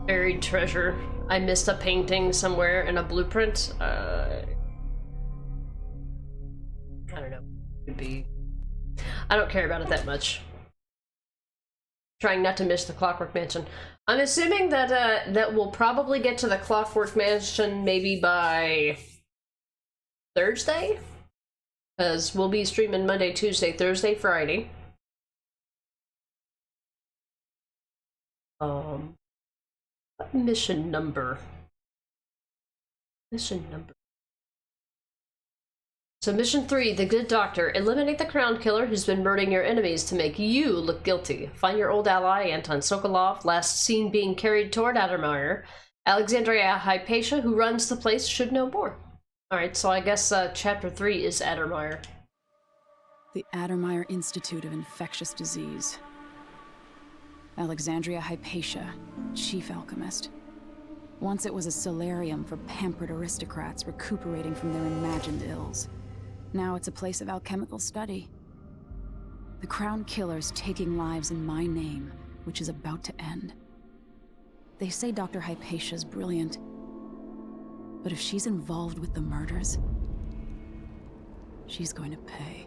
buried treasure. I missed a painting somewhere and a blueprint. I don't know. Could be. I don't care about it that much. Trying not to miss the Clockwork Mansion. I'm assuming that that we'll probably get to the Clockwork Mansion maybe by Thursday, because we'll be streaming Monday, Tuesday, Thursday, Friday. What mission number? Mission number. So mission 3, the Good Doctor. Eliminate the Crown Killer who's been murdering your enemies to make you look guilty. Find your old ally, Anton Sokolov, last seen being carried toward Addermeyer. Alexandria Hypatia, who runs the place, should know more. Alright, so I guess chapter 3 is Addermeyer. The Addermeyer Institute of Infectious Disease. Alexandria Hypatia, chief alchemist. Once it was a solarium for pampered aristocrats recuperating from their imagined ills. Now it's a place of alchemical study. The Crown Killer's taking lives in my name, which is about to end. They say Dr. Hypatia's brilliant, but if she's involved with the murders, she's going to pay.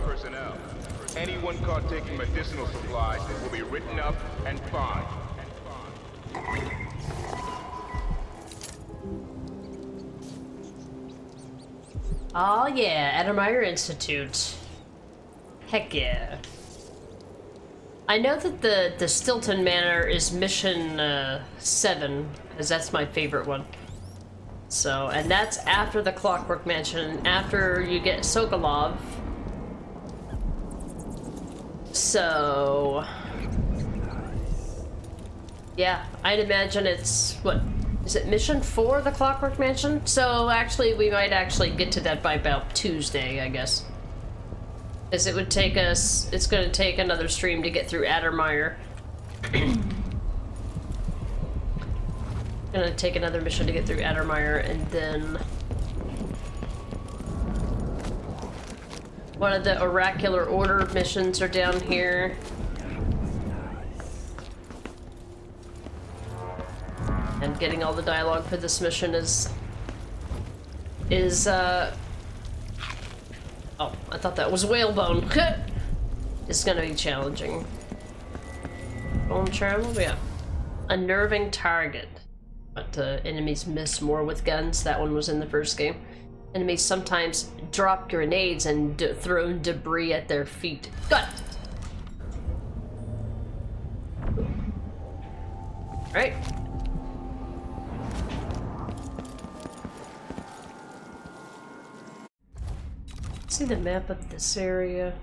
Personnel. Anyone caught taking medicinal supplies will be written up and fined. Oh yeah, Addermeyer Institute. Heck yeah. I know that the Stilton Manor is mission 7, because that's my favorite one. So, and that's after the Clockwork Mansion, after you get Sokolov. So, yeah, I'd imagine it's, what, is it mission 4, the Clockwork Mansion? So actually, we might actually get to that by about Tuesday, I guess. Because it would take us, it's going to take another stream to get through Addermeyer. Gonna take another mission to get through Addermire, and then one of the Oracular Order missions are down here. And getting all the dialogue for this mission is oh, I thought that was whalebone. It's gonna be challenging. Bone travel, yeah. Unnerving target. But enemies miss more with guns. That one was in the first game. Enemies sometimes drop grenades and throw debris at their feet. Got it! Alright. See the map of this area.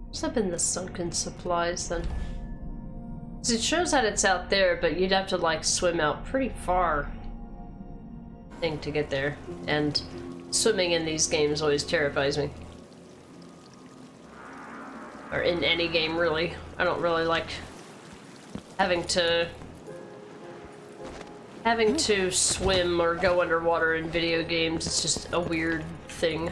What's up in the sunken supplies then? So it shows that it's out there, but you'd have to like swim out pretty far, I think, to get there. And swimming in these games always terrifies me. Or in any game, really. I don't really like having to swim or go underwater in video games. It's just a weird thing.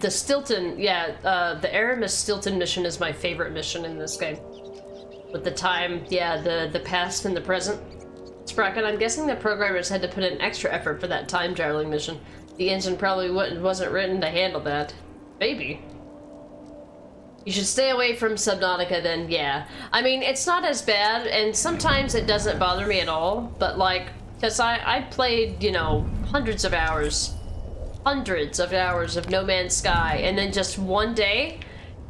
The Stilton, the Aramis Stilton mission is my favorite mission in this game. With the time, the past and the present. Sprocket, I'm guessing the programmers had to put in extra effort for that time traveling mission. The engine probably wasn't written to handle that. Maybe. You should stay away from Subnautica then, yeah. I mean, it's not as bad, and sometimes it doesn't bother me at all, but like, because I played, you know, hundreds of hours of No Man's Sky, and then just one day,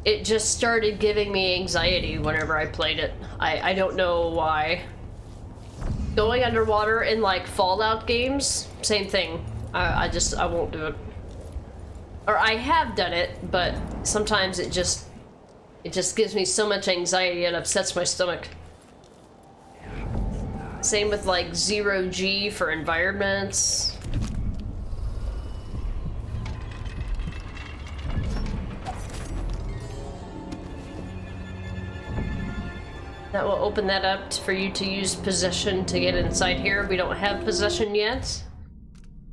it just started giving me anxiety whenever I played it. I don't know why. Going underwater in like Fallout games, same thing. I won't do it. Or I have done it, but sometimes it just gives me so much anxiety and upsets my stomach. Same with like 0G for environments. That will open that up for you to use possession to get inside here. We don't have possession yet.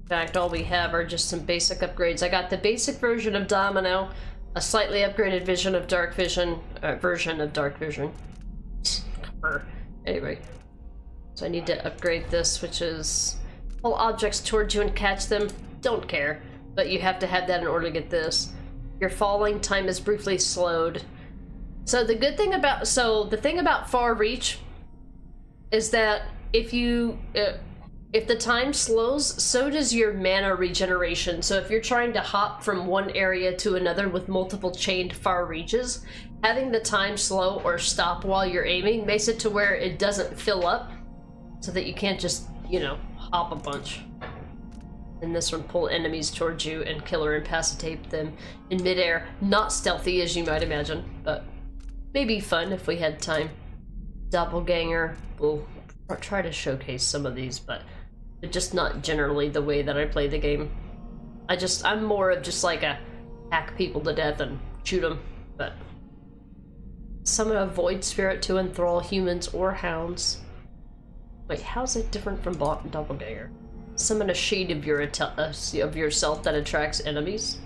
In fact, all we have are just some basic upgrades. I got the basic version of Domino, a slightly upgraded version of Dark Vision. Anyway, so I need to upgrade this, which is pull objects towards you and catch them. Don't care, but you have to have that in order to get this. Your falling time is briefly slowed. So the good thing about, the thing about Far Reach is that if the time slows, so does your mana regeneration. So if you're trying to hop from one area to another with multiple chained far reaches, having the time slow or stop while you're aiming makes it to where it doesn't fill up, so that you can't just, you know, hop a bunch. And this one, pull enemies towards you and kill or incapacitate them in midair. Not stealthy, as you might imagine, but maybe fun if we had time. Doppelganger, we'll try to showcase some of these, but they're just not generally the way that I play the game. I'm more of just like a hack people to death and shoot them, but summon a void spirit to enthrall humans or hounds. Wait, how's it different from Doppelganger? Summon a shade of yourself that attracts enemies.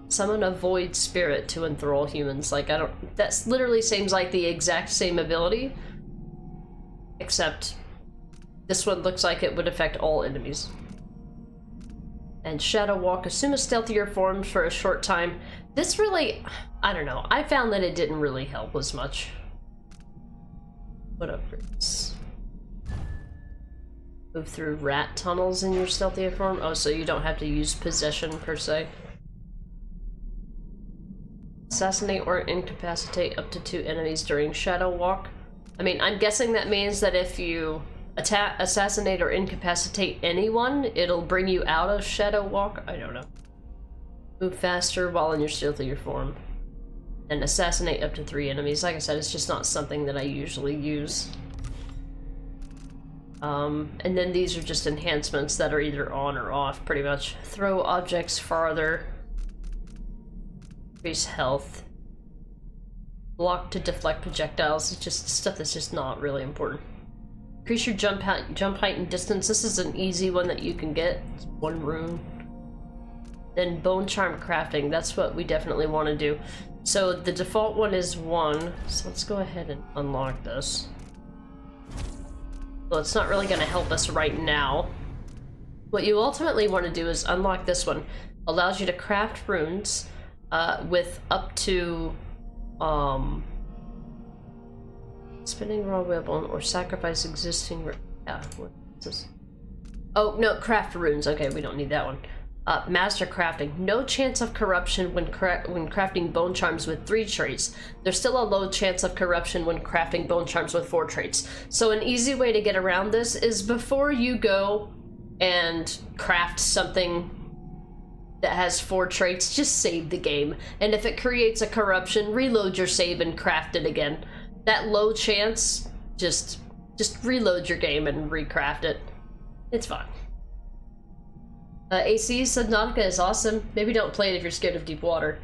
Summon a void spirit to enthrall humans. Like, that literally seems like the exact same ability, except this one looks like it would affect all enemies. And Shadow Walk, assume a stealthier form for a short time. This really, I don't know, I found that it didn't really help as much. What upgrades? Move through rat tunnels in your stealthier form? Oh, so you don't have to use possession per se. Assassinate or incapacitate up to 2 enemies during Shadow Walk. I mean, I'm guessing that means that if you assassinate or incapacitate anyone, it'll bring you out of Shadow Walk? I don't know. Move faster while in your stealthier form. and assassinate up to 3 enemies. Like I said, it's just not something that I usually use. And then these are just enhancements that are either on or off, pretty much. Throw objects farther. Increase health. Block to deflect projectiles. It's just stuff that's just not really important. Increase your jump height and distance. This is an easy one that you can get. It's 1 rune. Then bone charm crafting. That's what we definitely want to do. So the default one is 1. So let's go ahead and unlock this. Well, it's not really going to help us right now. What you ultimately want to do is unlock this one. Allows you to craft runes with up to spinning raw whalebone or sacrifice existing. Yeah, what is this? Oh no, craft runes. Okay, we don't need that one. Master crafting. No chance of corruption when crafting bone charms with 3 traits. There's still a low chance of corruption when crafting bone charms with 4 traits. So an easy way to get around this is before you go and craft something that has 4 traits, just save the game. And if it creates a corruption, reload your save and craft it again. That low chance, just reload your game and recraft it. It's fine. AC Subnautica is awesome. Maybe don't play it if you're scared of deep water.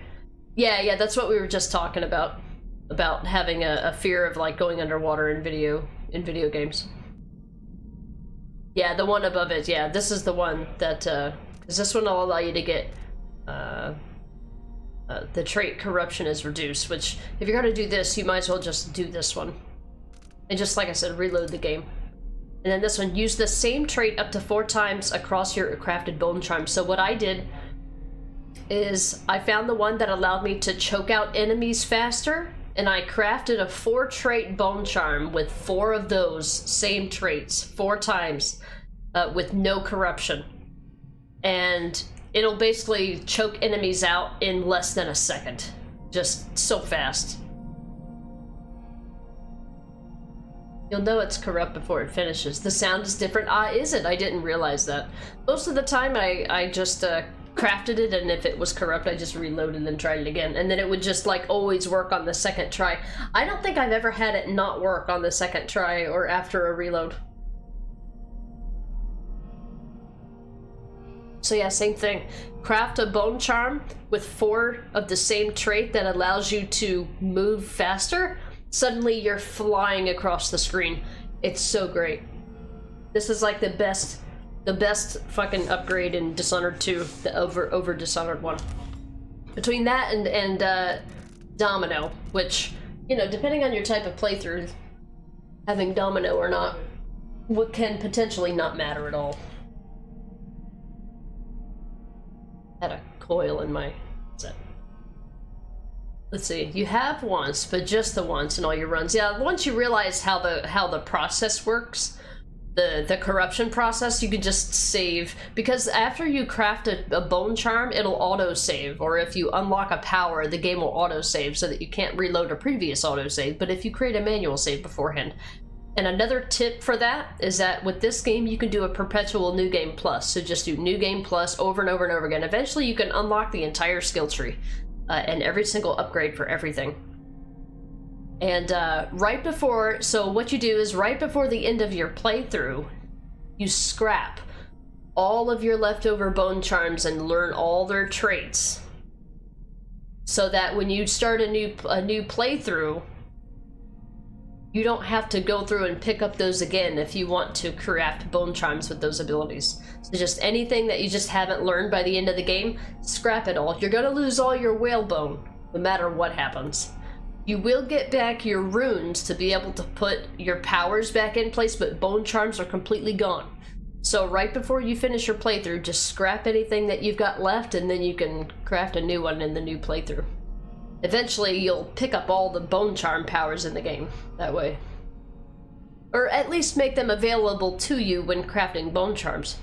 Yeah, that's what we were just talking about. About having a fear of like going underwater in video games. Yeah, the one above it, yeah, this is the one that, because this one will allow you to get, the trait corruption is reduced, which, if you're gonna do this, you might as well just do this one. And just, like I said, reload the game. And then this one, use the same trait up to 4 times across your crafted bone charm. So what I did is, I found the one that allowed me to choke out enemies faster, and I crafted a 4-trait bone charm with 4 of those same traits, 4 times, with no corruption. And it'll basically choke enemies out in less than a second. Just so fast. You'll know it's corrupt before it finishes. The sound is different. Is it? I didn't realize that. Most of the time I just crafted it, and if it was corrupt I just reloaded and tried it again. And then it would just like always work on the second try. I don't think I've ever had it not work on the second try or after a reload. So yeah, same thing. Craft a bone charm with 4 of the same trait that allows you to move faster. Suddenly you're flying across the screen. It's so great. This is like the best fucking upgrade in Dishonored 2, the over Dishonored 1. Between that and Domino, which, you know, depending on your type of playthrough, having Domino or not, what can potentially not matter at all. Had a coil in my set. Let's see, you have once, but just the once in all your runs. Yeah, once you realize how the process works, the corruption process, you can just save, because after you craft a bone charm, it'll auto-save, or if you unlock a power, the game will auto-save so that you can't reload a previous auto-save, but if you create a manual save beforehand. And another tip for that is that with this game, you can do a perpetual New Game Plus. So just do New Game Plus over and over and over again. Eventually, you can unlock the entire skill tree and every single upgrade for everything. And right before, so what you do is right before the end of your playthrough, you scrap all of your leftover bone charms and learn all their traits. So that when you start a new playthrough, you don't have to go through and pick up those again if you want to craft bone charms with those abilities. So just anything that you just haven't learned by the end of the game, scrap it all. You're gonna lose all your whalebone, no matter what happens. You will get back your runes to be able to put your powers back in place, but bone charms are completely gone. So right before you finish your playthrough, just scrap anything that you've got left, and then you can craft a new one in the new playthrough. Eventually, you'll pick up all the bone charm powers in the game that way. Or at least make them available to you when crafting bone charms.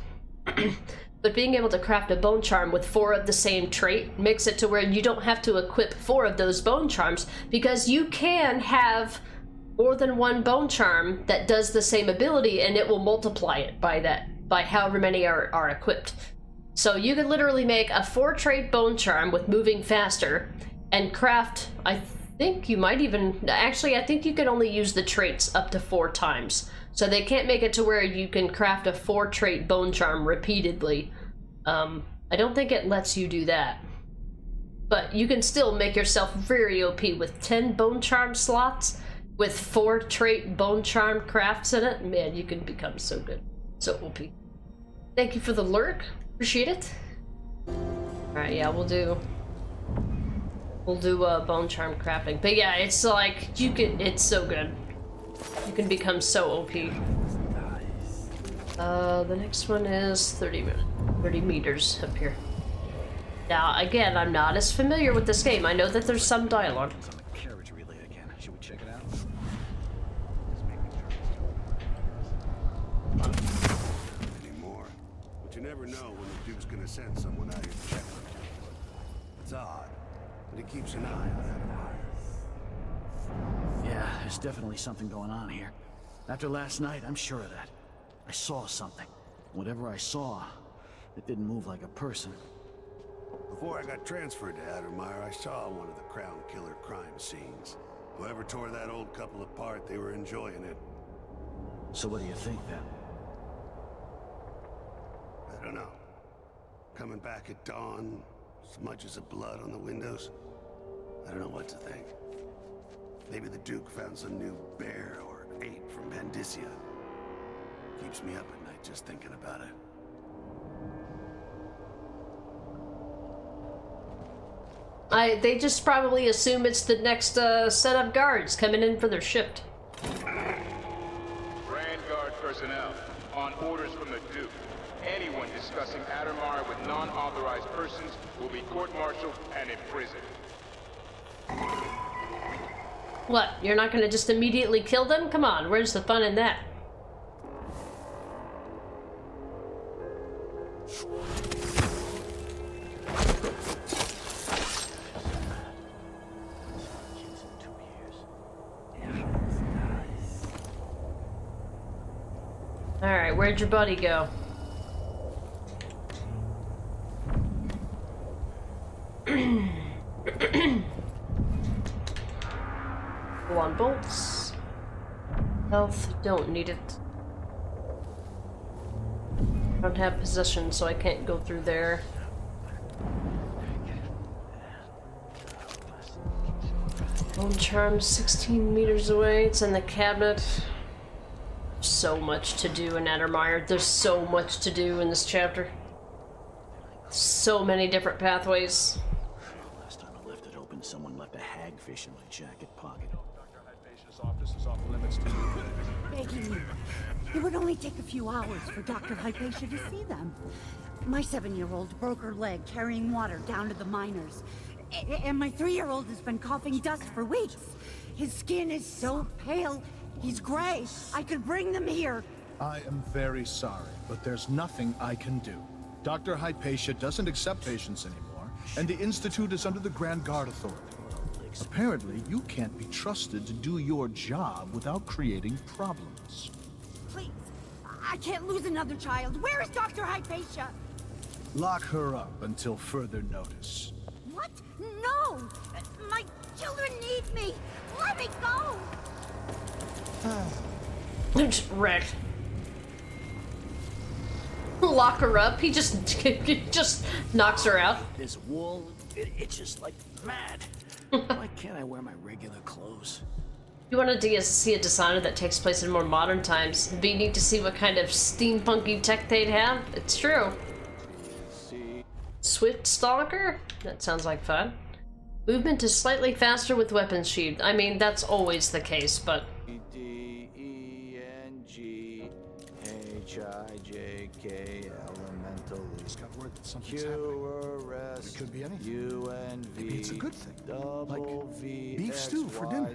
But being able to craft a bone charm with 4 of the same trait makes it to where you don't have to equip 4 of those bone charms, because you can have more than one bone charm that does the same ability, and it will multiply it by however many are equipped. So you can literally make a 4-trait bone charm with moving faster, and craft, I think you might even, actually I think you can only use the traits up to 4 times. So they can't make it to where you can craft a 4-trait bone charm repeatedly. I don't think it lets you do that. But you can still make yourself very OP with 10 bone charm slots with 4-trait bone charm crafts in it. Man, you can become so good. So OP. Thank you for the lurk. Appreciate it. Alright, yeah, we'll do bone charm crafting. But yeah, it's like it's so good. You can become so OP. The next one is 30 meters up here. Now, again, I'm not as familiar with this game. I know that there's some dialogue. Carriage relay again. Should we check it out? Anymore. But you never know when the Duke's gonna send someone out here to check on you. It's odd, but he keeps an eye on that. Yeah, there's definitely something going on here. After last night, I'm sure of that. I saw something. Whatever I saw, it didn't move like a person. Before I got transferred to Addermire, I saw one of the Crown Killer crime scenes. Whoever tore that old couple apart, they were enjoying it. So what do you think, then? I don't know. Coming back at dawn, smudges of blood on the windows. I don't know what to think. Maybe the Duke found some new bear or ape from Pandicia. Keeps me up at night just thinking about it. They just probably assume it's the next set of guards coming in for their shift. Grand Guard personnel, on orders from the Duke, anyone discussing Addermire with non-authorized persons will be court-martialed and imprisoned. What, you're not gonna just immediately kill them? Come on, where's the fun in that? Alright, where'd your buddy go? Go on bolts. Health, don't need it. Don't have possession, so I can't go through there. Bone charm 16 meters away. It's in the cabinet. So much to do in Addermire. There's so much to do in this chapter. So many different pathways. Last time I left it open, someone left a hagfish in my jacket pocket. Dr. Hypatia's office is off limits to you. Begging you. It would only take a few hours for Dr. Hypatia to see them. My 7-year-old broke her leg carrying water down to the miners. And my 3-year-old has been coughing dust for weeks. His skin is so pale. He's gray. I could bring them here. I am very sorry, but there's nothing I can do. Dr. Hypatia doesn't accept patients anymore, and the Institute is under the Grand Guard Authority. Apparently, you can't be trusted to do your job without creating problems. Please, I can't lose another child. Where is Dr. Hypatia? Lock her up until further notice. What? No! My children need me! Let me go! Wrecked. Lock her up. He just knocks her out. This wall, it itches like mad. Why can't I wear my regular clothes? You want to see a Dishonored that takes place in more modern times. It'd be neat to see what kind of steampunky tech they'd have. It's true. Swift Stalker? That sounds like fun. Movement is slightly faster with weapons sheathed. I mean, that's always the case, but... D-E-N-G-H-I-J-K elemental. It's got word that something's happening. It could be anything. Maybe it's a good thing. Like beef stew for dinner.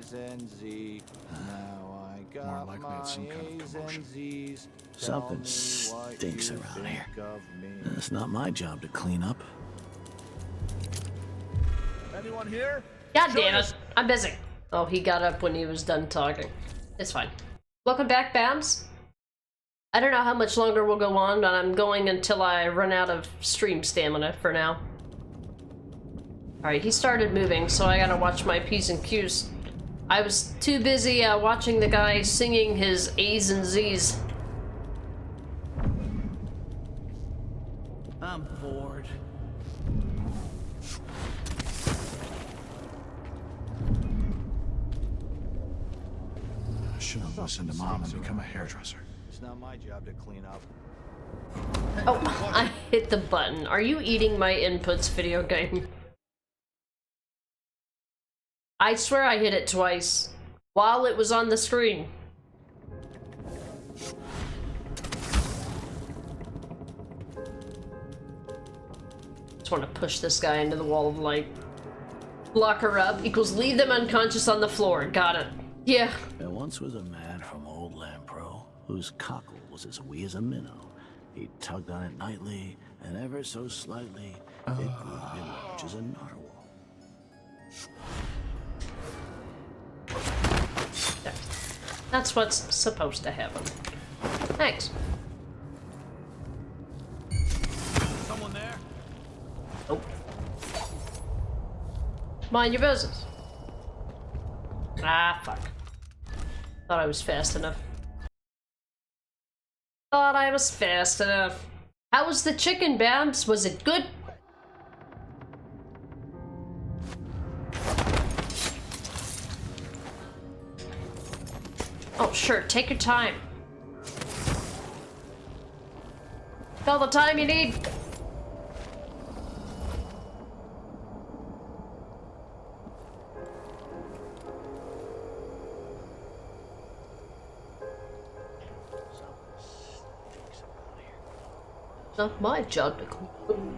More likely it's some kind of commotion. Something stinks around here. It's not my job to clean up. Anyone here? God damn it. I'm busy. Oh, he got up when he was done talking. It's fine. Welcome back, Bams. I don't know how much longer we'll go on, but I'm going until I run out of stream stamina for now. Alright, he started moving, so I gotta watch my P's and Q's. I was too busy watching the guy singing his A's and Z's. I'm bored. I should have listened to Mom and become a hairdresser. It's not my job to clean up. Oh, I hit the button. Are you eating my inputs, video game? I swear I hit it twice while it was on the screen. Just want to push this guy into the wall of light. Lock her up equals leave them unconscious on the floor. Got it. Yeah. There once was a man from Old Lampro whose cockle was as wee as a minnow. He tugged on it nightly, and ever so slightly, it grew to be large as a narwhal. There. That's what's supposed to happen. Thanks. Someone there? Nope. Mind your business. Ah, fuck. Thought I was fast enough. Thought I was fast enough. How was the chicken, Babs? Was it good? Oh, sure. Take your time. All the time you need. Not my job to clean.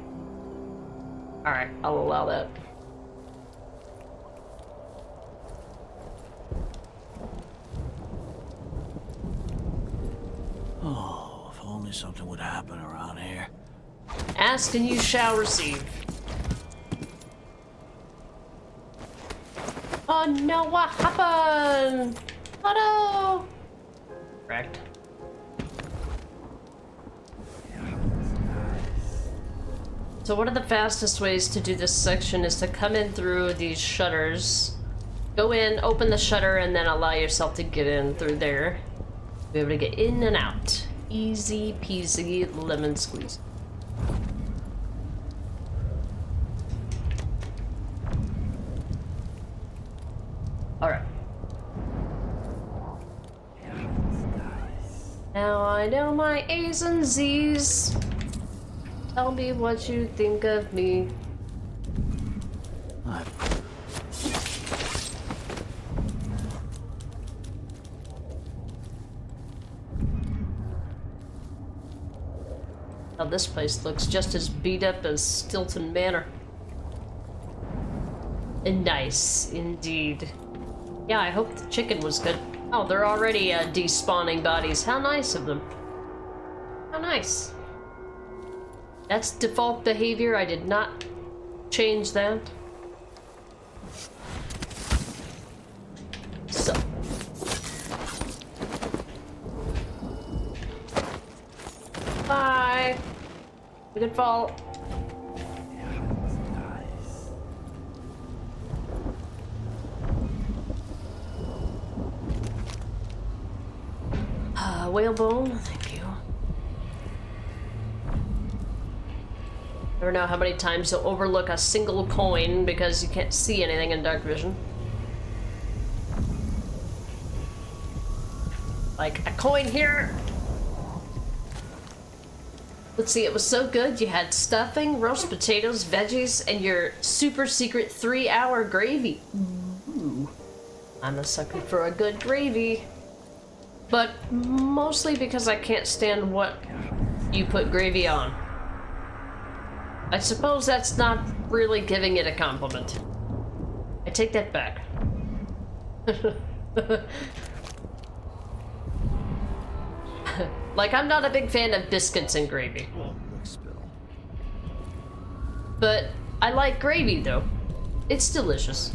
Alright, I'll allow that. Oh, if only something would happen around here. Ask and you shall receive. Oh no, what happened? Oh no! Correct. So one of the fastest ways to do this section is to come in through these shutters. Go in, open the shutter, and then allow yourself to get in through there. Be able to get in and out. Easy peasy lemon squeeze. Alright. Now I know my A's and Z's. Tell me what you think of me. Now this place looks just as beat up as Stilton Manor. And nice, indeed. Yeah, I hope the chicken was good. Oh, they're already despawning bodies. How nice of them. How nice. That's default behavior. I did not change that. So. Bye. Good fall. Whalebone, thank you. Never know how many times you'll overlook a single coin because you can't see anything in dark vision. Like, a coin here! Let's see, it was so good. You had stuffing, roast potatoes, veggies, and your super secret 3-hour gravy. Ooh. I'm a sucker for a good gravy. But mostly because I can't stand what you put gravy on. I suppose that's not really giving it a compliment. I take that back. Like, I'm not a big fan of biscuits and gravy. But I like gravy, though. It's delicious.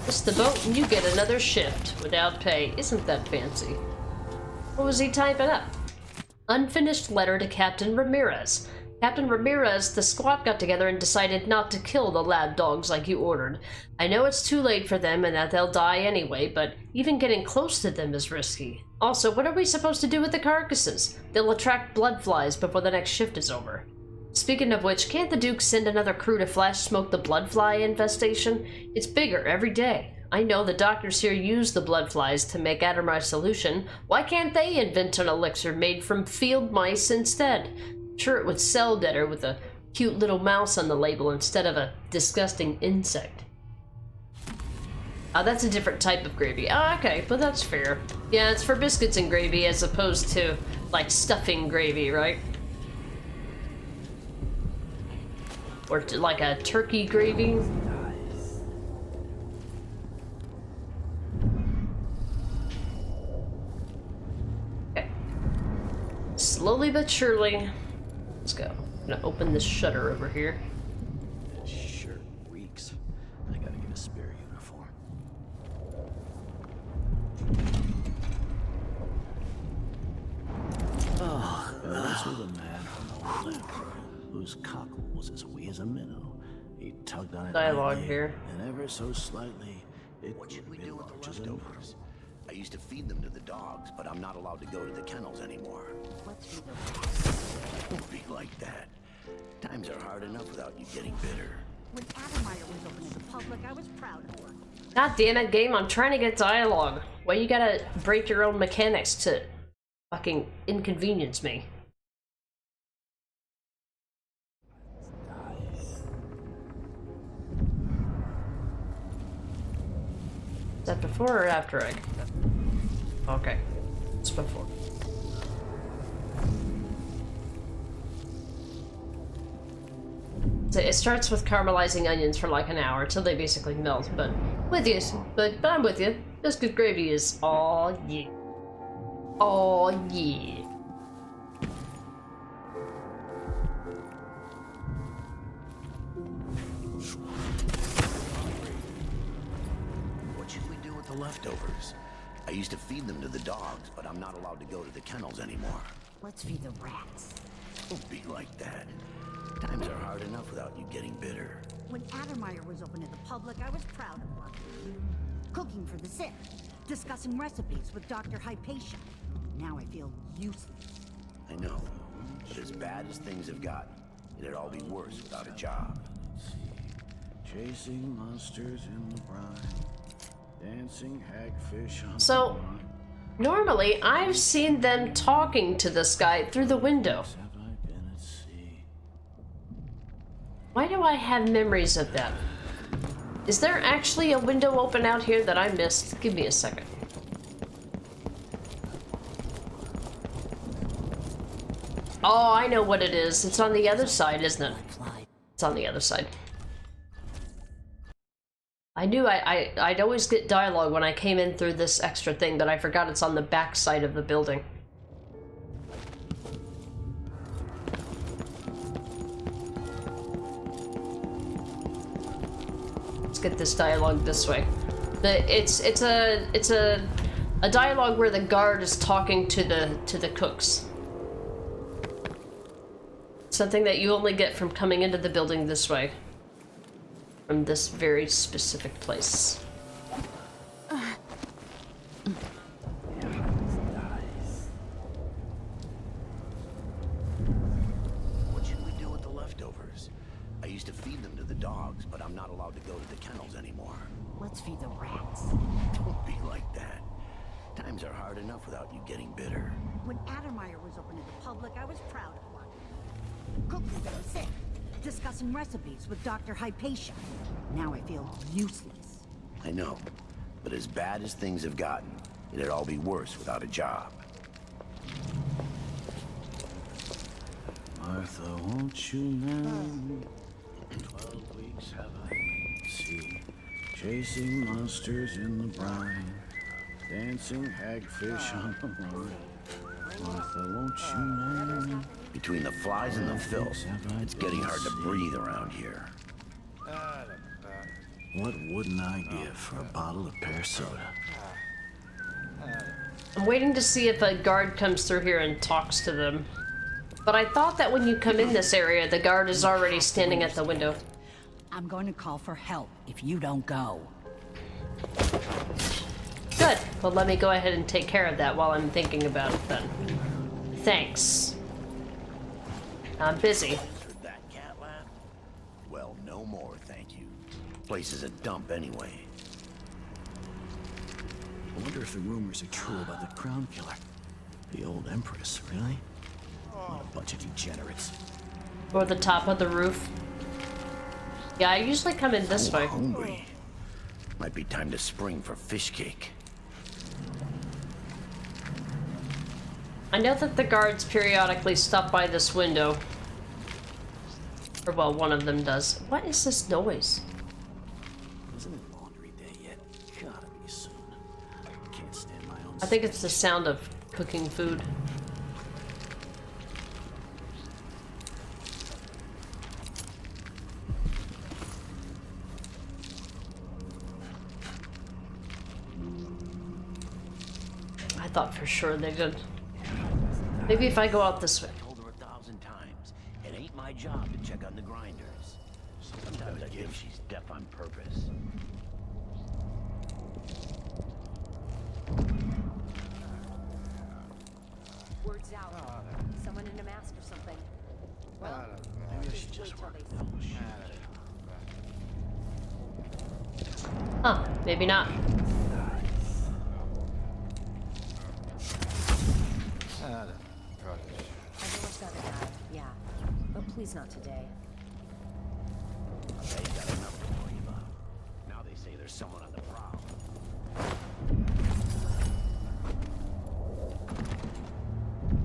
Miss the boat and you get another shift without pay. Isn't that fancy? What was he typing up? Unfinished letter to Captain Ramirez. Captain Ramirez, the squad got together and decided not to kill the lab dogs like you ordered. I know it's too late for them and that they'll die anyway, but even getting close to them is risky. Also, what are we supposed to do with the carcasses? They'll attract blood flies before the next shift is over. Speaking of which, can't the Duke send another crew to flash smoke the blood fly infestation? It's bigger every day. I know the doctors here use the blood flies to make Addermire solution. Why can't they invent an elixir made from field mice instead? Sure, it would sell better with a cute little mouse on the label instead of a disgusting insect. That's a different type of gravy. Oh, okay, but that's fair. Yeah, it's for biscuits and gravy as opposed to, like, stuffing gravy, right? Or like a turkey gravy. Okay. Slowly but surely. Let's go. I'm gonna open this shutter over here. This shirt reeks. I gotta get a spare uniform. Oh, this was a man from Old Lamprey, whose cockle was as wee as a minnow. He tugged on it Dialogue lightly, here. and ever so slightly, what should we do with the leftovers? I used to feed them to the dogs, but I'm not allowed to go to the kennels anymore. Don't be like that. Times are hard enough without you getting bitter. When Addermire was open to the public, I was proud of her. God damn it, game, I'm trying to get dialogue. Why you gotta break your own mechanics to fucking inconvenience me? Is that before or after I... Okay, it's before. So it starts with caramelizing onions for like an hour till they basically melt, but with you, but I'm with you. Biscuit gravy is all yeah. Oh yeah. What should we do with the leftovers? I used to feed them to the dogs, but I'm not allowed to go to the kennels anymore. Let's feed the rats. Don't be like that. Times are hard enough without you getting bitter. When Addermire was open to the public, I was proud of her. Cooking for the sick, discussing recipes with Dr. Hypatia. Now I feel useless. I know, but as bad as things have gotten, it'd all be worse without a job. Let's see. Chasing monsters in the brine, dancing hagfish on So, normally I've seen them talking to this guy through the window. Why do I have memories of that? Is there actually a window open out here that I missed? Give me a second. Oh, I know what it is. It's on the other side, isn't it? It's on the other side. I knew I'd always get dialogue when I came in through this extra thing, but I forgot it's on the back side of the building. Let's get this dialogue this way. It's a dialogue where the guard is talking to the cooks. Something that you only get from coming into the building this way. From this very specific place. What should we do with the leftovers? I used to feed them to the dogs, but I'm not allowed to go to the kennels anymore. Let's feed the rats. Don't be like that. Times are hard enough without you getting bitter. When Addermire was open to the public, I was proud of her. Cooking for the sick, discussing recipes with Dr. Hypatia. Now I feel useless. I know, but as bad as things have gotten, it'd all be worse without a job. Martha, won't you know? 12 weeks have I been at sea, chasing monsters in the brine, dancing hagfish on the line. Martha, won't you know? Between the flies and the filth, it's getting hard to breathe around here. What wouldn't I give for a bottle of pear soda? I'm waiting to see if a guard comes through here and talks to them. But I thought that when you come in this area, the guard is already standing at the window. I'm going to call for help if you don't go. Good. Well, let me go ahead and take care of that while I'm thinking about it then. Thanks. I'm busy. Heard that cat laugh? Well, no more, thank you. Place is a dump anyway. I wonder if the rumors are true about the crown killer. The old empress, really? What a bunch of degenerates. Or the top of the roof. Yeah, I usually come in this way. Hungry. Might be time to spring for fish cake. I know that the guards periodically stop by this window. Or, well, one of them does. What is this noise? Isn't it laundry day yet? Gotta be soon. Can't stand my own. I think it's the sound of cooking food. I thought for sure they did. Maybe if I go out this way. I told her 1,000 times. It ain't my job to check on the grinders. Sometimes I think she's deaf on purpose. Words out. Someone in a mask or something. Well, Maybe I should just work. Huh, maybe not. I've always got a guy, yeah. But please not today. They got enough to worry about. Now they say there's someone on the prowl.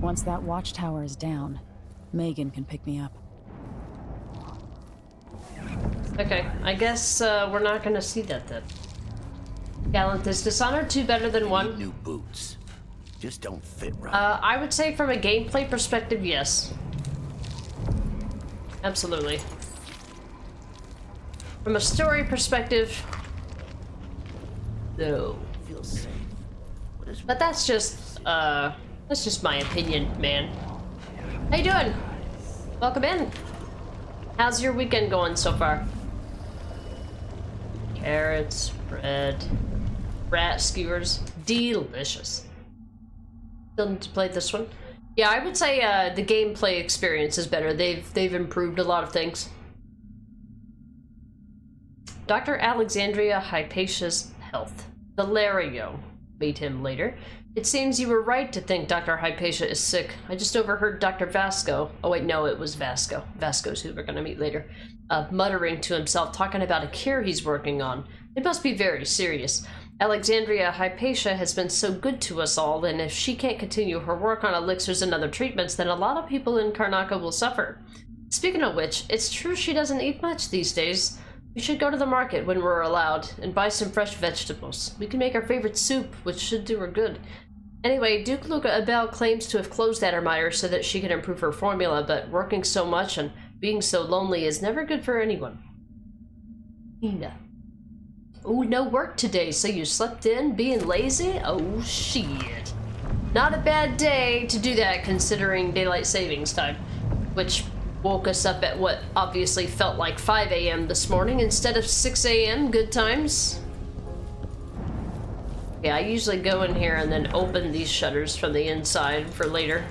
Once that watchtower is down, Megan can pick me up. Okay, I guess we're not gonna see that then. Gallant, is Dishonored 2 better than 1? New boots. Just don't fit right. I would say from a gameplay perspective, yes. Absolutely. From a story perspective, no. Feels safe. But that's just my opinion, man. How you doing? Welcome in. How's your weekend going so far? Carrots, bread, rat skewers, delicious. Still need to play this one. Yeah, I would say the gameplay experience is better. They've improved a lot of things. Dr. Alexandria Hypatia's health. Valerio meet him later. It seems you were right to think Dr. Hypatia is sick. I just overheard Dr. Vasco. Oh wait, no, it was Vasco. Vasco's who we're gonna meet later. Muttering to himself, talking about a cure he's working on. It must be very serious. Alexandria Hypatia has been so good to us all, and if she can't continue her work on elixirs and other treatments, then a lot of people in Karnaca will suffer. Speaking of which, it's true she doesn't eat much these days. We should go to the market when we're allowed and buy some fresh vegetables. We can make our favorite soup, which should do her good. Anyway, Duke Luca Abel claims to have closed Addermeyer so that she can improve her formula, but working so much and being so lonely is never good for anyone. Nina. Oh, no work today, so you slept in, being lazy? Oh, shit. Not a bad day to do that, considering daylight savings time, which woke us up at what obviously felt like 5 a.m. this morning instead of 6 a.m. Good times. Yeah, I usually go in here and then open these shutters from the inside for later.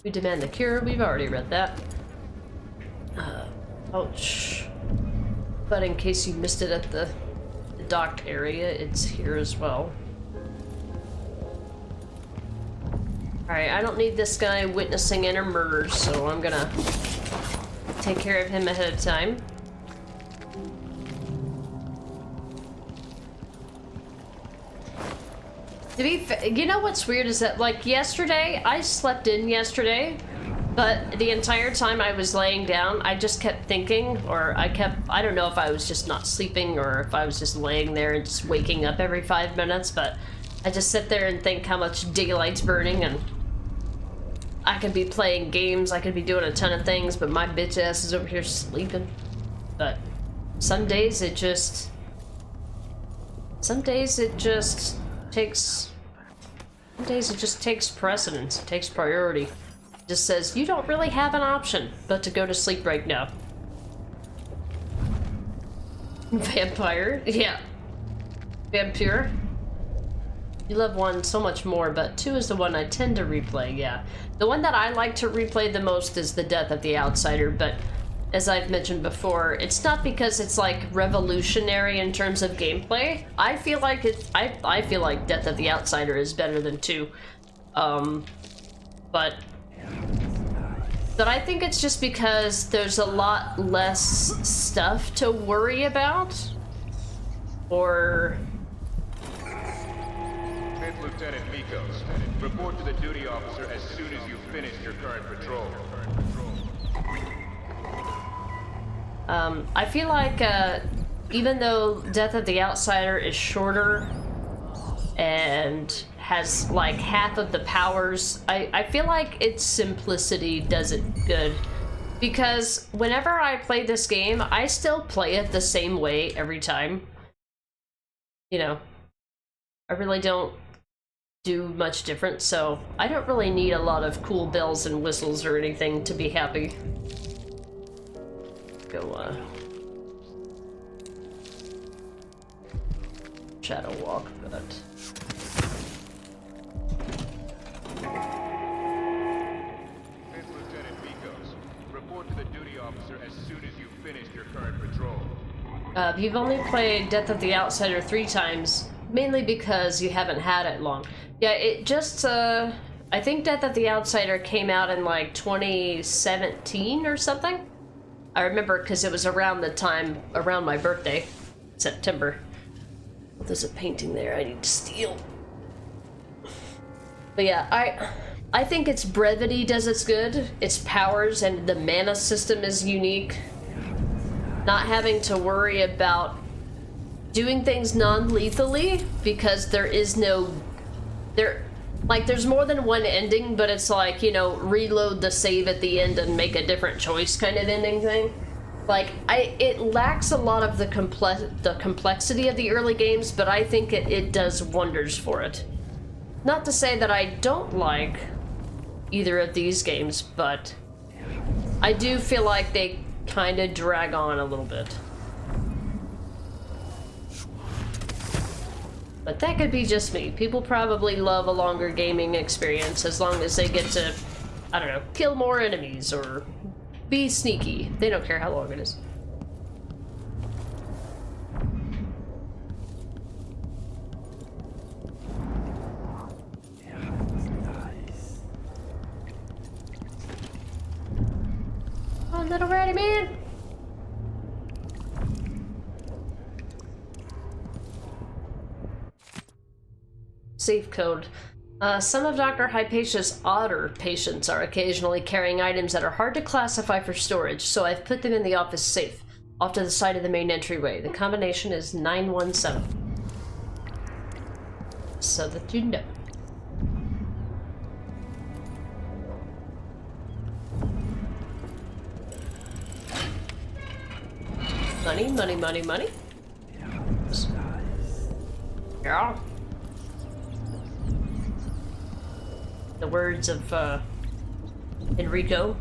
We demand the cure. We've already read that. Ouch. But in case you missed it at the dock area, it's here as well. Alright, I don't need this guy witnessing inner murders, so I'm gonna take care of him ahead of time. You know what's weird is that, like, yesterday, I slept in yesterday, but the entire time I was laying down, I just kept thinking, or I don't know if I was just not sleeping or if I was just laying there and just waking up every 5 minutes, but I just sit there and think how much daylight's burning, and I could be playing games, I could be doing a ton of things, but my bitch ass is over here sleeping. But some days it just takes precedence, it takes priority. It just says, you don't really have an option but to go to sleep right now. Vampire? Yeah. Vampire? You love 1 so much more, but 2 is the one I tend to replay, yeah. The one that I like to replay the most is the Death of the Outsider, but as I've mentioned before, it's not because it's like revolutionary in terms of gameplay. I feel like I feel like Death of the Outsider is better than 2. But I think it's just because there's a lot less stuff to worry about. Or... Fifth Lieutenant Mikos, report to the duty officer as soon as you've finished your current patrol. I feel like, even though Death of the Outsider is shorter and has like half of the powers, I feel like its simplicity does it good. Because whenever I play this game, I still play it the same way every time. You know, I really don't do much different, so I don't really need a lot of cool bells and whistles or anything to be happy. Go, Shadow Walk, but... Fifth Lieutenant Mikos, report to the duty officer as soon as you've finished your current patrol. You've only played Death of the Outsider 3 times, mainly because you haven't had it long. Yeah, it just, I think Death of the Outsider came out in like 2017 or something. I remember because it was around the time, around my birthday, September. Oh, there's a painting there I need to steal. But yeah, I think its brevity does its good. Its powers and the mana system is unique. Not having to worry about doing things non-lethally because there is no... there's more than one ending, but it's like, you know, reload the save at the end and make a different choice kind of ending thing. Like, it lacks a lot of the complexity of the early games, but I think it does wonders for it. Not to say that I don't like either of these games, but I do feel like they kind of drag on a little bit. But that could be just me. People probably love a longer gaming experience as long as they get to, I don't know, kill more enemies or be sneaky. They don't care how long it is. Oh, little ratty man! Safe code. Some of Dr. Hypatia's odder patients are occasionally carrying items that are hard to classify for storage, so I've put them in the office safe, off to the side of the main entryway. The combination is 917. So that you know. Money, money, money, money. Yeah. The words of Enrico.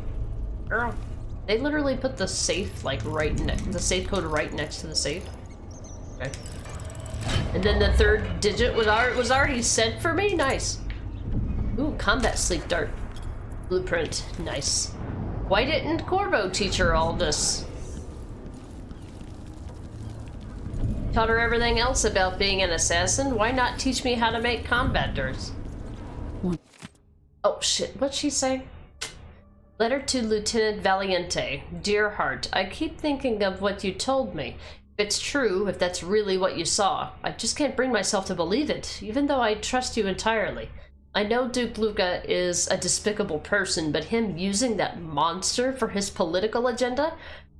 Girl, they literally put the safe like the safe code right next to the safe. Okay. And then the third digit was already set for me. Nice. Ooh, combat sleep dart. Blueprint. Nice. Why didn't Corvo teach her all this? Taught her everything else about being an assassin. Why not teach me how to make combat darts? Oh shit, what'd she say? Letter to Lieutenant Valiente. Dear heart, I keep thinking of what you told me. If it's true, if that's really what you saw, I just can't bring myself to believe it, even though I trust you entirely. I know Duke Luca is a despicable person, but him using that monster for his political agenda?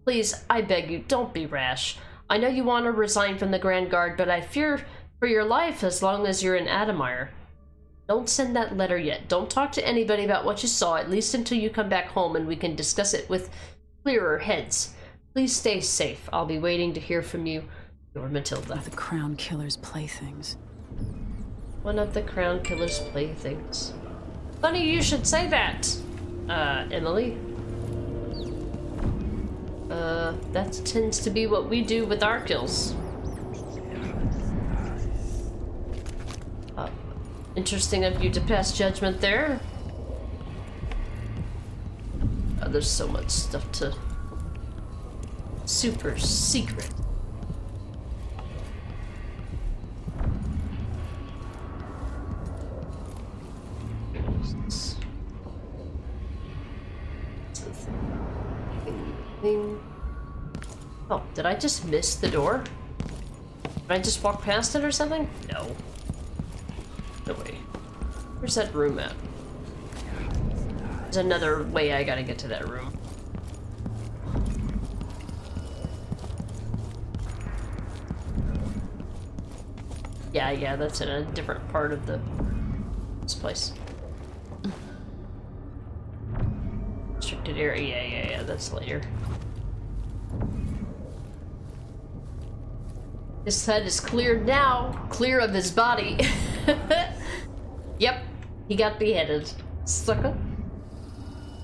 Please, I beg you, don't be rash. I know you want to resign from the Grand Guard, but I fear for your life as long as you're in Adamire. Don't send that letter yet. Don't talk to anybody about what you saw, at least until you come back home and we can discuss it with clearer heads. Please stay safe. I'll be waiting to hear from you. Your Matilda. The Crown Killer's playthings. One of the Crown Killer's playthings. Funny you should say that, Emily. That tends to be what we do with our kills. Interesting of you to pass judgment there. Oh, there's so much stuff to... Super secret. Oh, did I just miss the door? Did I just walk past it or something? No. No way. Where's that room at? There's another way I gotta get to that room. Yeah, that's in a different part of this place. Restricted area, yeah, that's later. His head is cleared now. Clear of his body. Yep, he got beheaded. Sucker.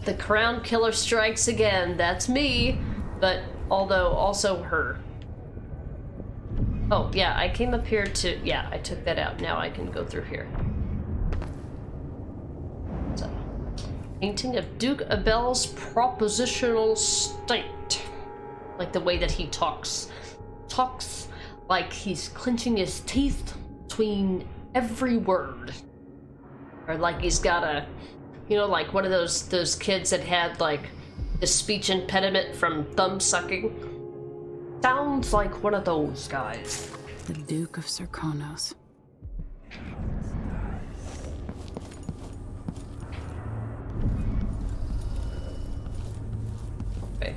The Crown Killer strikes again. That's me, but although also her. Oh, yeah, I came up here to... Yeah, I took that out. Now I can go through here. So, painting of Duke Abel's propositional state. Like the way that he talks. Talks like he's clenching his teeth between every word. Or like he's got a... You know, like one of those kids that had like the speech impediment from thumb sucking. Sounds like one of those guys. The Duke of Serkonos. Okay.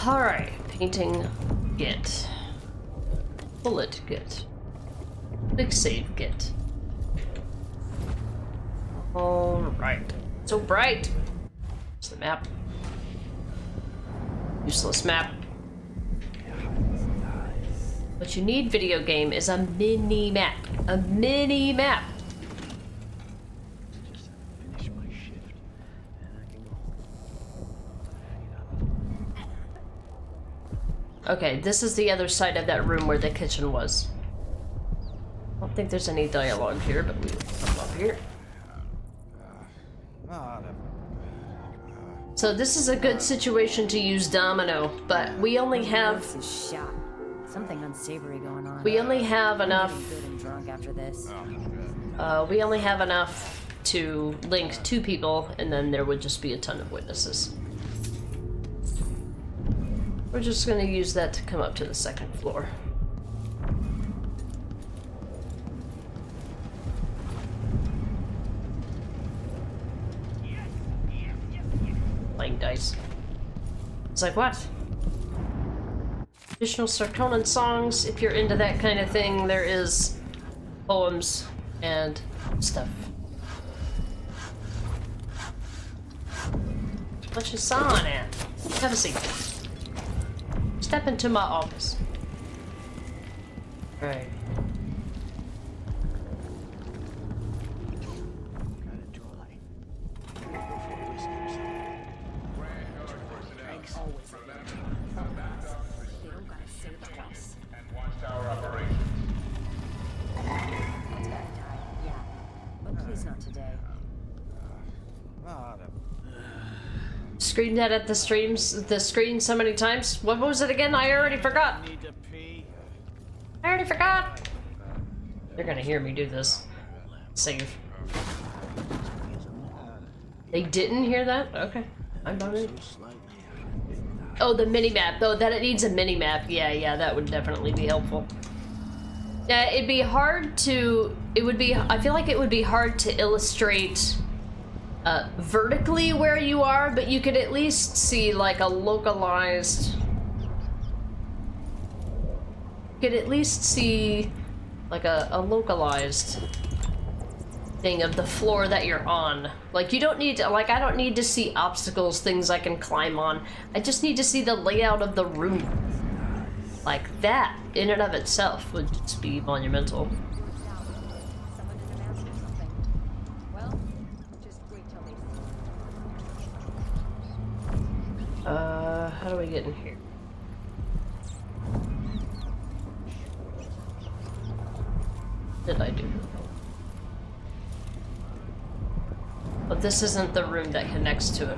Alright, painting get. Bullet get. Big save get. Alright. So bright. It's the map. Useless map. What you need, video game, is a mini map. A mini map. Okay, this is the other side of that room where the kitchen was. I don't think there's any dialogue here, but we come up here. So this is a good situation to use Domino, but we only have... Something unsavory going on. We only have enough... Good and drunk after this. We only have enough to link 2 people, and then there would just be a ton of witnesses. We're just gonna use that to come up to the 2nd floor. Playing dice. It's like, what? Traditional Sarkonan songs, if you're into that kind of thing, there is poems and stuff. What you sawing at? Have a seat. Step into my office. Right. Screamed that at the screen so many times. What was it again? I already forgot. I already forgot. They're gonna hear me do this. Save. They didn't hear that? Okay. I'm on it. Oh, the mini-map. Though, that it needs a mini-map. Yeah, that would definitely be helpful. Yeah, it'd be hard to... I feel like it would be hard to illustrate... vertically where you are, but you could at least see like a localized... You could at least see like a localized thing of the floor that you're on. Like, you don't need to, like, I don't need to see obstacles, things I can climb on. I just need to see the layout of the room. Like, that, in and of itself, would just be monumental. How do we get in here? What did I do? But this isn't the room that connects to it.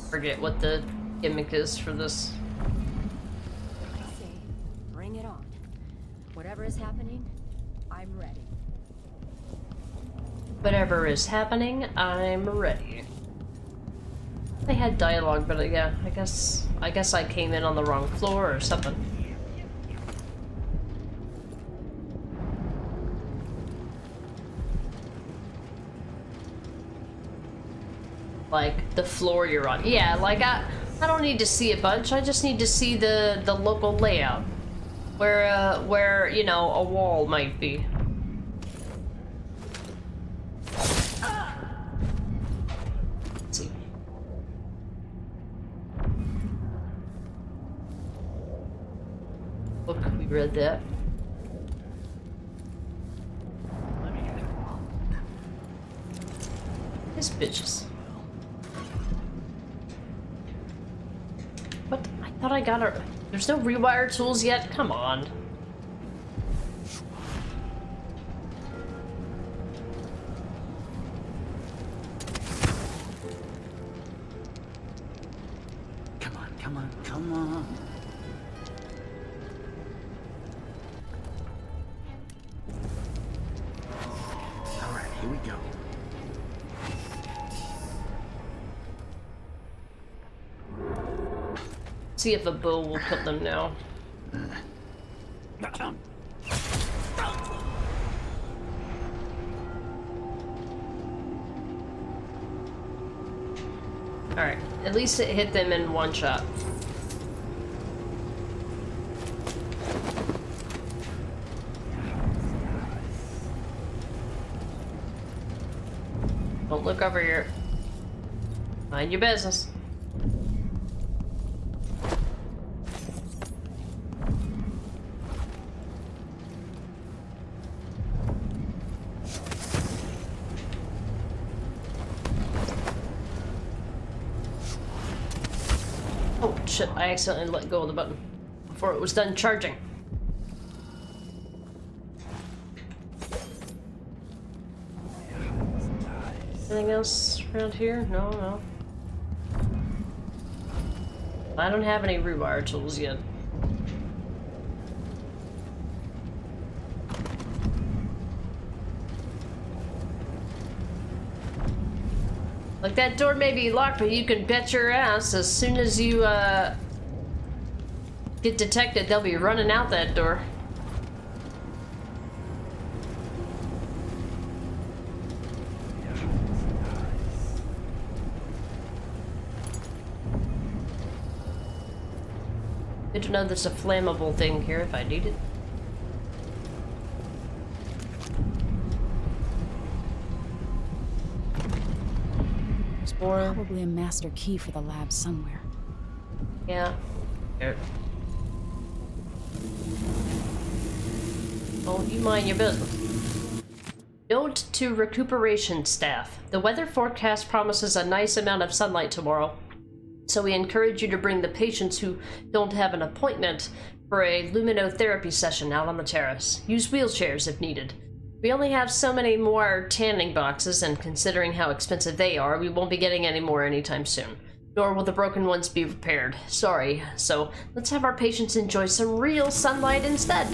Forget what the gimmick is for this. Bring it on. Whatever is happening, I'm ready. Whatever is happening, I'm ready. They had dialogue, but yeah, I guess I came in on the wrong floor or something. Like the floor you're on. Yeah, like I don't need to see a bunch. I just need to see the local layout, where you know, a wall might be. Let's see. Look, we read that. These bitches. What? I thought I got her. There's no rewire tools yet? Come on. Come on, come on, come on. All right, here we go. See if a bow will put them now. Alright, at least it hit them in one shot. Don't look over here. Mind your business. Oh shit, I accidentally let go of the button before it was done charging. Anything else around here? No, no. I don't have any rewire tools yet. Like, that door may be locked, but you can bet your ass as soon as you, get detected, they'll be running out that door. Good to know there's a flammable thing here if I need it. Probably a master key for the lab somewhere. Yeah. Here. Oh, you mind your business. Note to recuperation staff. The weather forecast promises a nice amount of sunlight tomorrow, so we encourage you to bring the patients who don't have an appointment for a luminotherapy session out on the terrace. Use wheelchairs if needed. We only have so many more tanning boxes, and considering how expensive they are, we won't be getting any more anytime soon. Nor will the broken ones be repaired. Sorry. So, let's have our patients enjoy some real sunlight instead.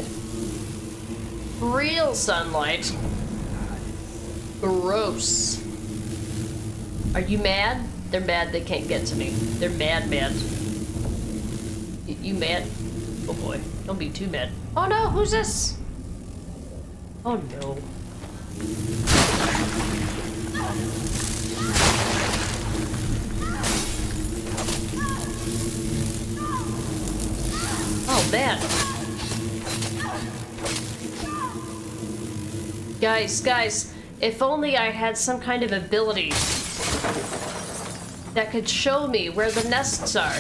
Real sunlight? Gross. Are you mad? They're mad they can't get to me. They're mad. You mad? Oh boy. Don't be too mad. Oh no, who's this? Oh no. Oh man. Guys, if only I had some kind of ability that could show me where the nests are.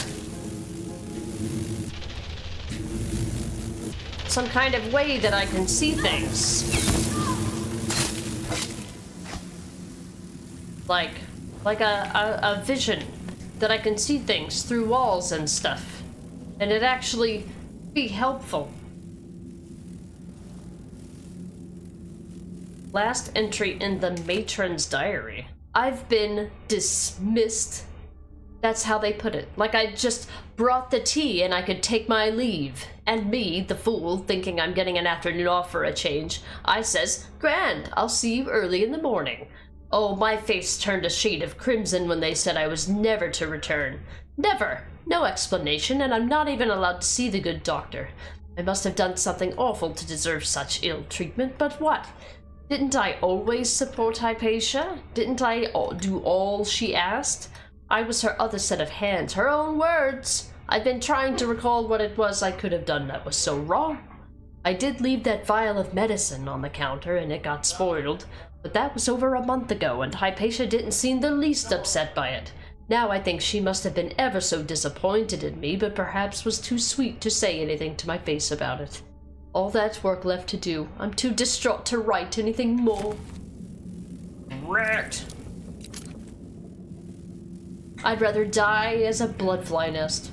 Some kind of way that I can see things. Like a vision that I can see things through walls and stuff. And it actually be helpful. Last entry in the matron's diary. I've been dismissed. That's how they put it. Like I just brought the tea and I could take my leave. And me, the fool, thinking I'm getting an afternoon off for a change, I says, "Grand, I'll see you early in the morning." Oh, my face turned a shade of crimson when they said I was never to return. Never! No explanation, and I'm not even allowed to see the good doctor. I must have done something awful to deserve such ill treatment, but what? Didn't I always support Hypatia? Didn't I do all she asked? I was her other set of hands, her own words. I've been trying to recall what it was I could have done that was so wrong. I did leave that vial of medicine on the counter and it got spoiled, but that was over a month ago and Hypatia didn't seem the least upset by it. Now I think she must have been ever so disappointed in me, but perhaps was too sweet to say anything to my face about it. All that work left to do. I'm too distraught to write anything more. Rat. I'd rather die as a bloodfly nest.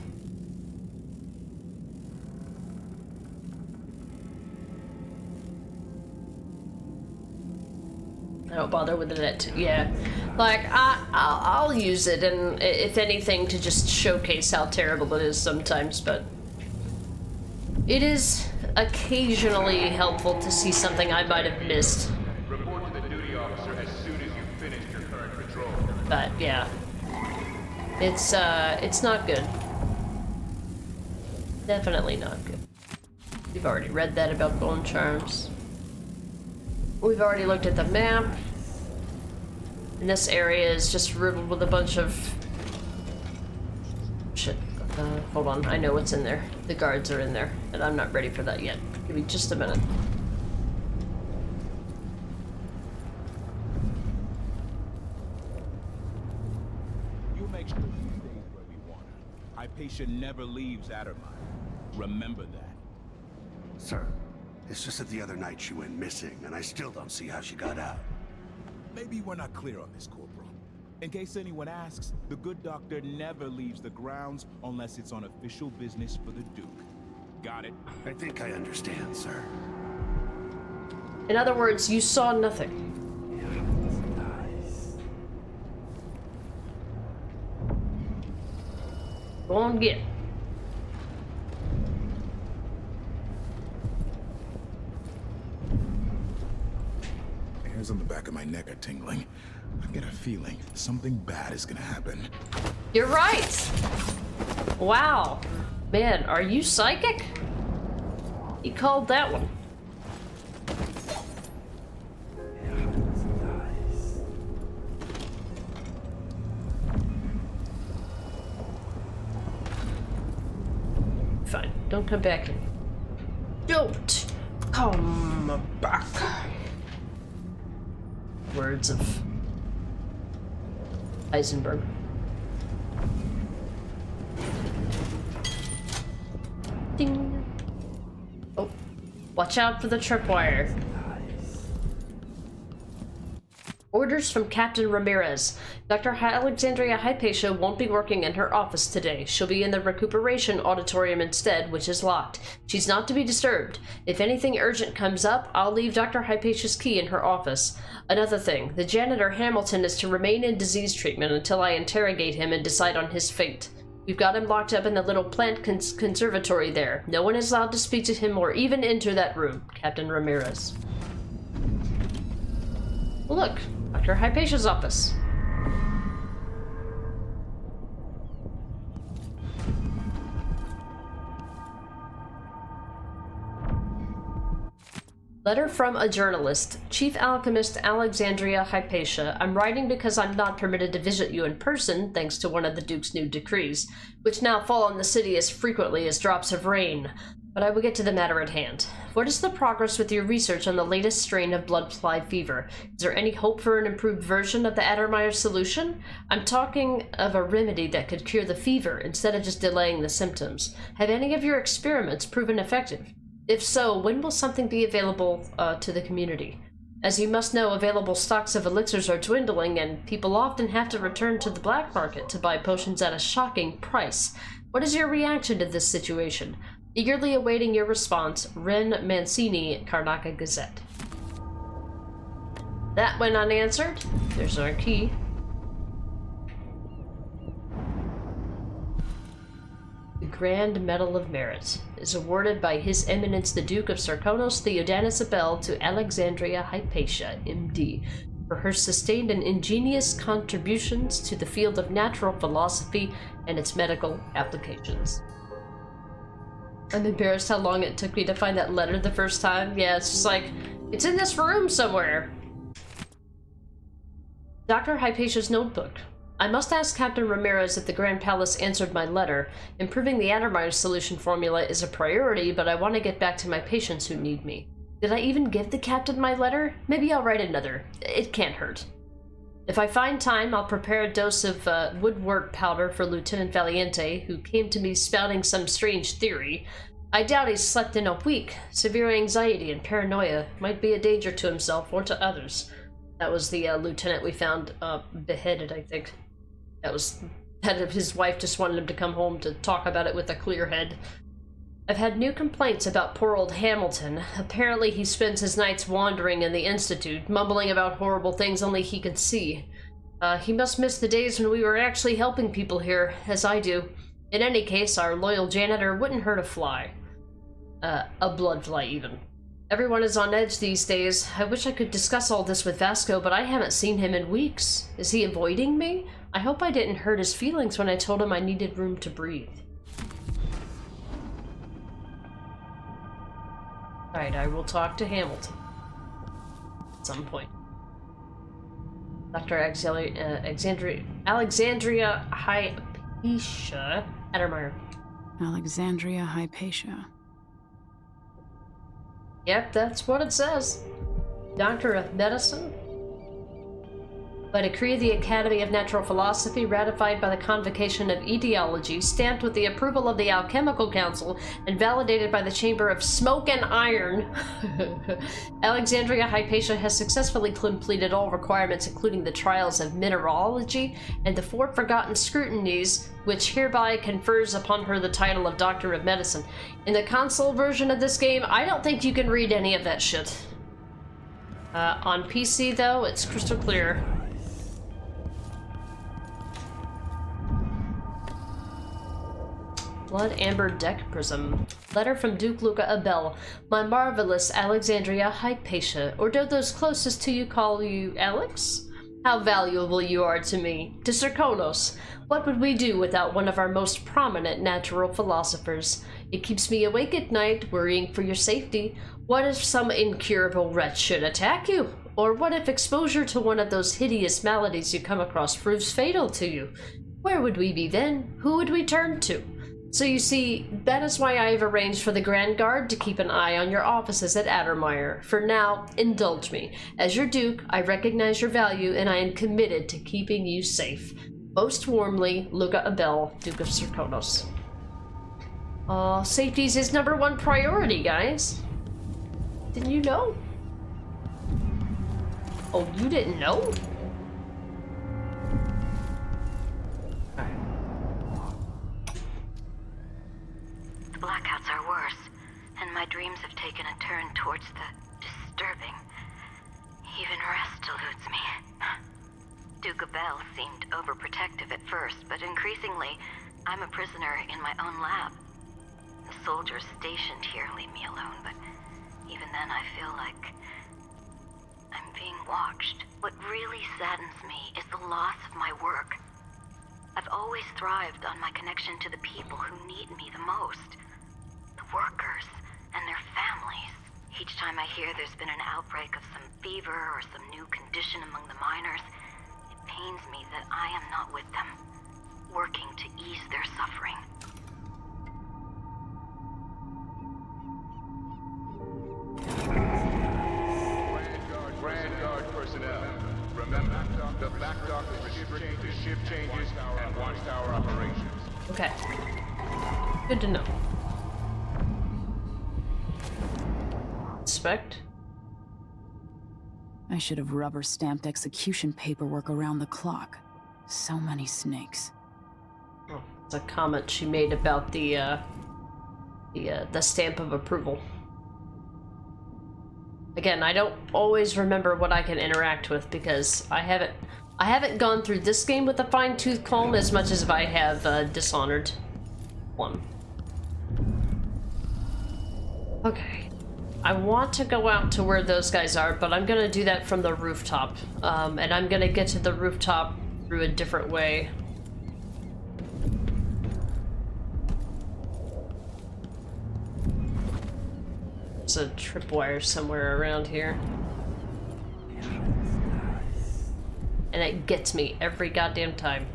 I don't bother with it. Yeah, like I'll use it, and if anything, to just showcase how terrible it is sometimes. But it is occasionally helpful to see something I might have missed. Report to the duty officer as soon as you've finished your current patrol. But yeah, it's not good. Definitely not good. We've already read that about bone charms. We've already looked at the map. And this area is just riddled with a bunch of shit. Hold on, I know what's in there. The guards are in there, and I'm not ready for that yet. Give me just a minute. You make sure she stays where we want her. Hypatia never leaves Addermire. Remember that. Sir, it's just that the other night she went missing, and I still don't see how she got out. Maybe we're not clear on this, Corporal. In case anyone asks, the good doctor never leaves the grounds unless it's on official business for the Duke. Got it? I think I understand, sir. In other words, you saw nothing. Go on, get. Hairs on the back of my neck are tingling. I get a feeling something bad is gonna happen. You're right! Wow. Man, are you psychic? He called that one. Fine, don't come back in. Don't come back. Words of Heisenberg. Ding. Oh, watch out for the tripwire. Orders from Captain Ramirez. Dr. Alexandria Hypatia won't be working in her office today. She'll be in the recuperation auditorium instead, which is locked. She's not to be disturbed. If anything urgent comes up, I'll leave Dr. Hypatia's key in her office. Another thing, the janitor Hamilton is to remain in disease treatment until I interrogate him and decide on his fate. We've got him locked up in the little plant conservatory there. No one is allowed to speak to him or even enter that room. Captain Ramirez. Well, look, Dr. Hypatia's office. Letter from a journalist. Chief Alchemist Alexandria Hypatia. I'm writing because I'm not permitted to visit you in person, thanks to one of the Duke's new decrees, which now fall on the city as frequently as drops of rain. But I will get to the matter at hand. What is the progress with your research on the latest strain of blood fly fever? Is there any hope for an improved version of the Addermeyer solution? I'm talking of a remedy that could cure the fever instead of just delaying the symptoms. Have any of your experiments proven effective? If so, when will something be available to the community? As you must know, available stocks of elixirs are dwindling, and people often have to return to the black market to buy potions at a shocking price. What is your reaction to this situation? Eagerly awaiting your response, Ren Mancini, Karnaca Gazette. That went unanswered. There's our key. The Grand Medal of Merit is awarded by His Eminence the Duke of Sarkonos Theodanis Abel to Alexandria Hypatia, M.D., for her sustained and ingenious contributions to the field of natural philosophy and its medical applications. I'm embarrassed how long it took me to find that letter the first time. Yeah, it's just like, it's in this room somewhere. Dr. Hypatia's notebook. I must ask Captain Ramirez if the Grand Palace answered my letter. Improving the Addermeyer solution formula is a priority, but I want to get back to my patients who need me. Did I even give the captain my letter? Maybe I'll write another. It can't hurt. If I find time, I'll prepare a dose of woodwort powder for Lieutenant Valiente, who came to me spouting some strange theory. I doubt he's slept in a week. Severe anxiety and paranoia might be a danger to himself or to others. That was the lieutenant we found beheaded, I think. That his wife just wanted him to come home to talk about it with a clear head. I've had new complaints about poor old Hamilton. Apparently he spends his nights wandering in the Institute, mumbling about horrible things only he can see. He must miss the days when we were actually helping people here, as I do. In any case, our loyal janitor wouldn't hurt a fly. A blood fly, even. Everyone is on edge these days. I wish I could discuss all this with Vasco, but I haven't seen him in weeks. Is he avoiding me? I hope I didn't hurt his feelings when I told him I needed room to breathe. Alright, I will talk to Hamilton. At some point. Dr. Alexandria Hypatia Addermeyer. Alexandria Hypatia. Yep, that's what it says. Doctor of Medicine. By decree of the Academy of Natural Philosophy, ratified by the Convocation of Etiology, stamped with the approval of the Alchemical Council, and validated by the Chamber of Smoke and Iron, Alexandria Hypatia has successfully completed all requirements, including the trials of mineralogy and the 4 forgotten scrutinies, which hereby confers upon her the title of Doctor of Medicine. In the console version of this game, I don't think you can read any of that shit. On PC, though, it's crystal clear. Blood Amber Deck Prism. Letter from Duke Luca Abel. My marvelous Alexandria Hypatia, or do those closest to you call you Alex? How valuable you are to me, to Sarkonos. What would we do without one of our most prominent natural philosophers? It keeps me awake at night, worrying for your safety. What if some incurable wretch should attack you? Or what if exposure to one of those hideous maladies you come across proves fatal to you? Where would we be then? Who would we turn to? So you see, that is why I have arranged for the Grand Guard to keep an eye on your offices at Addermeyer. For now, indulge me. As your Duke, I recognize your value, and I am committed to keeping you safe. Most warmly, Luca Abel, Duke of Sarkonos. Safety's his #1 priority, guys. Didn't you know? Oh, you didn't know? Blackouts are worse, and my dreams have taken a turn towards the disturbing. Even rest eludes me. Duke Abel seemed overprotective at first, but increasingly, I'm a prisoner in my own lab. The soldiers stationed here leave me alone, but even then I feel like I'm being watched. What really saddens me is the loss of my work. I've always thrived on my connection to the people who need me the most. The workers and their families. Each time I hear there's been an outbreak of some fever or some new condition among the miners, it pains me that I am not with them, working to ease their suffering. The back dock is restricted to ship changes and watchtower operations. Okay. Good to know. Inspect. I should have rubber-stamped execution paperwork around the clock. So many snakes. Oh, it's a comment she made about the stamp of approval. Again, I don't always remember what I can interact with because I haven't gone through this game with a fine-tooth comb as much as I have Dishonored 1. Okay. I want to go out to where those guys are, but I'm gonna do that from the rooftop. And I'm gonna get to the rooftop through a different way. There's a tripwire somewhere around here. And it gets me every goddamn time.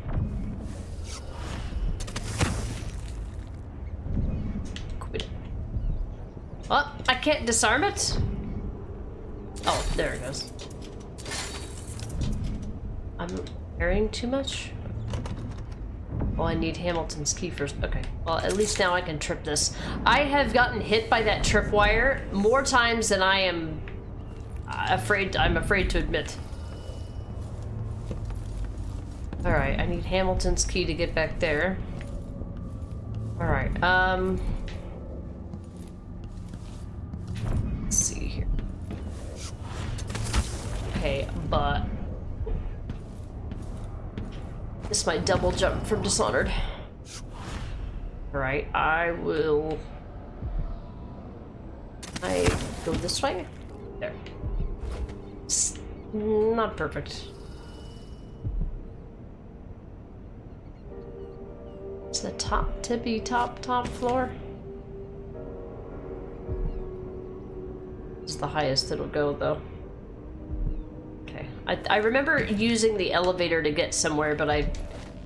Quit it. Oh, I can't disarm it? Oh, there it goes. I'm carrying too much? Well, I need Hamilton's key first. Okay. Well, at least now I can trip this. I have gotten hit by that tripwire more times than I am afraid to admit. Alright, I need Hamilton's key to get back there. Alright, let's see here. Okay, but this might double jump from Dishonored. Alright, I go this way? There. It's not perfect. It's the tippy top floor. It's the highest it'll go though. Okay, I remember using the elevator to get somewhere, but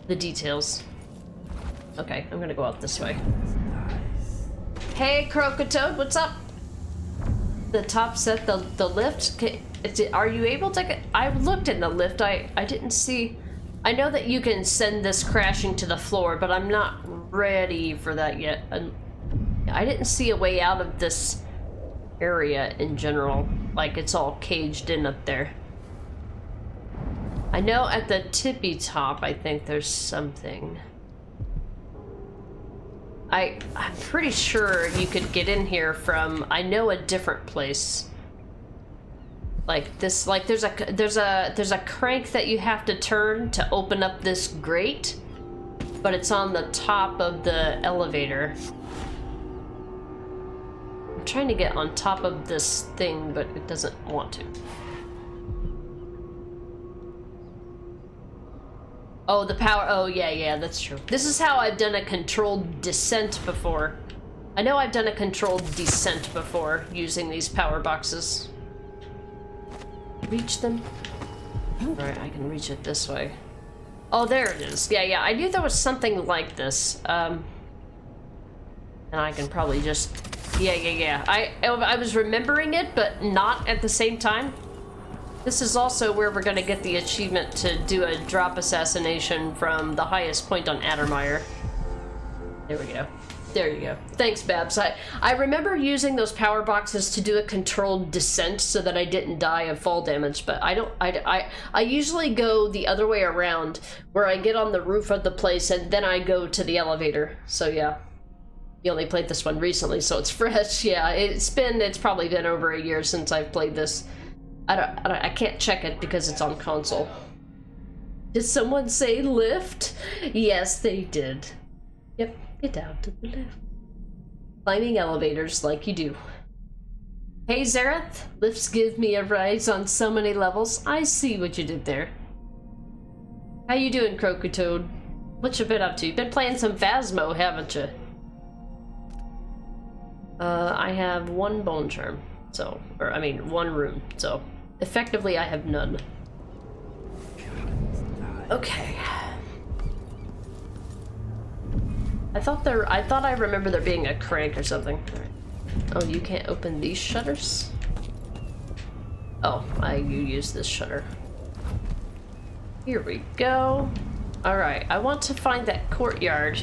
the details. Okay, I'm gonna go out this way. Hey, Crocatoad, what's up? The top set, the lift. Are you able to? I looked in the lift. I didn't see. I know that you can send this crashing to the floor, but I'm not ready for that yet. I didn't see a way out of this area in general. Like it's all caged in up there. I know at the tippy top, I think there's something. I'm pretty sure you could get in here from, I know, a different place. Like this, like there's a crank that you have to turn to open up this grate, but it's on the top of the elevator. I'm trying to get on top of this thing, but it doesn't want to. Oh, the power. Oh, yeah, that's true. This is how I've done a controlled descent before. I know I've done a controlled descent before using these power boxes. Reach them? Alright, I can reach it this way. Oh, there it is. Yeah, I knew there was something like this. And I can probably just... Yeah. I was remembering it, but not at the same time. This is also where we're gonna get the achievement to do a drop assassination from the highest point on Addermire. There we go. There you go. Thanks, Babs. I remember using those power boxes to do a controlled descent so that I didn't die of fall damage, but I usually go the other way around, where I get on the roof of the place and then I go to the elevator. So yeah. You only played this one recently, so it's fresh. Yeah, it's probably been over a year since I've played this. I can't check it because it's on console. Did someone say lift? Yes, they did. Yep, get down to the lift. Climbing elevators like you do. Hey, Zareth. Lifts give me a rise on so many levels. I see what you did there. How you doing, Crocatoad? What you been up to? Been playing some Phasmo, haven't you? I have one bone charm. So, or I mean, one rune. So, effectively, I have none. Okay. I thought I remember there being a crank or something. All right. Oh, you can't open these shutters? Oh, you use this shutter. Here we go. Alright, I want to find that courtyard.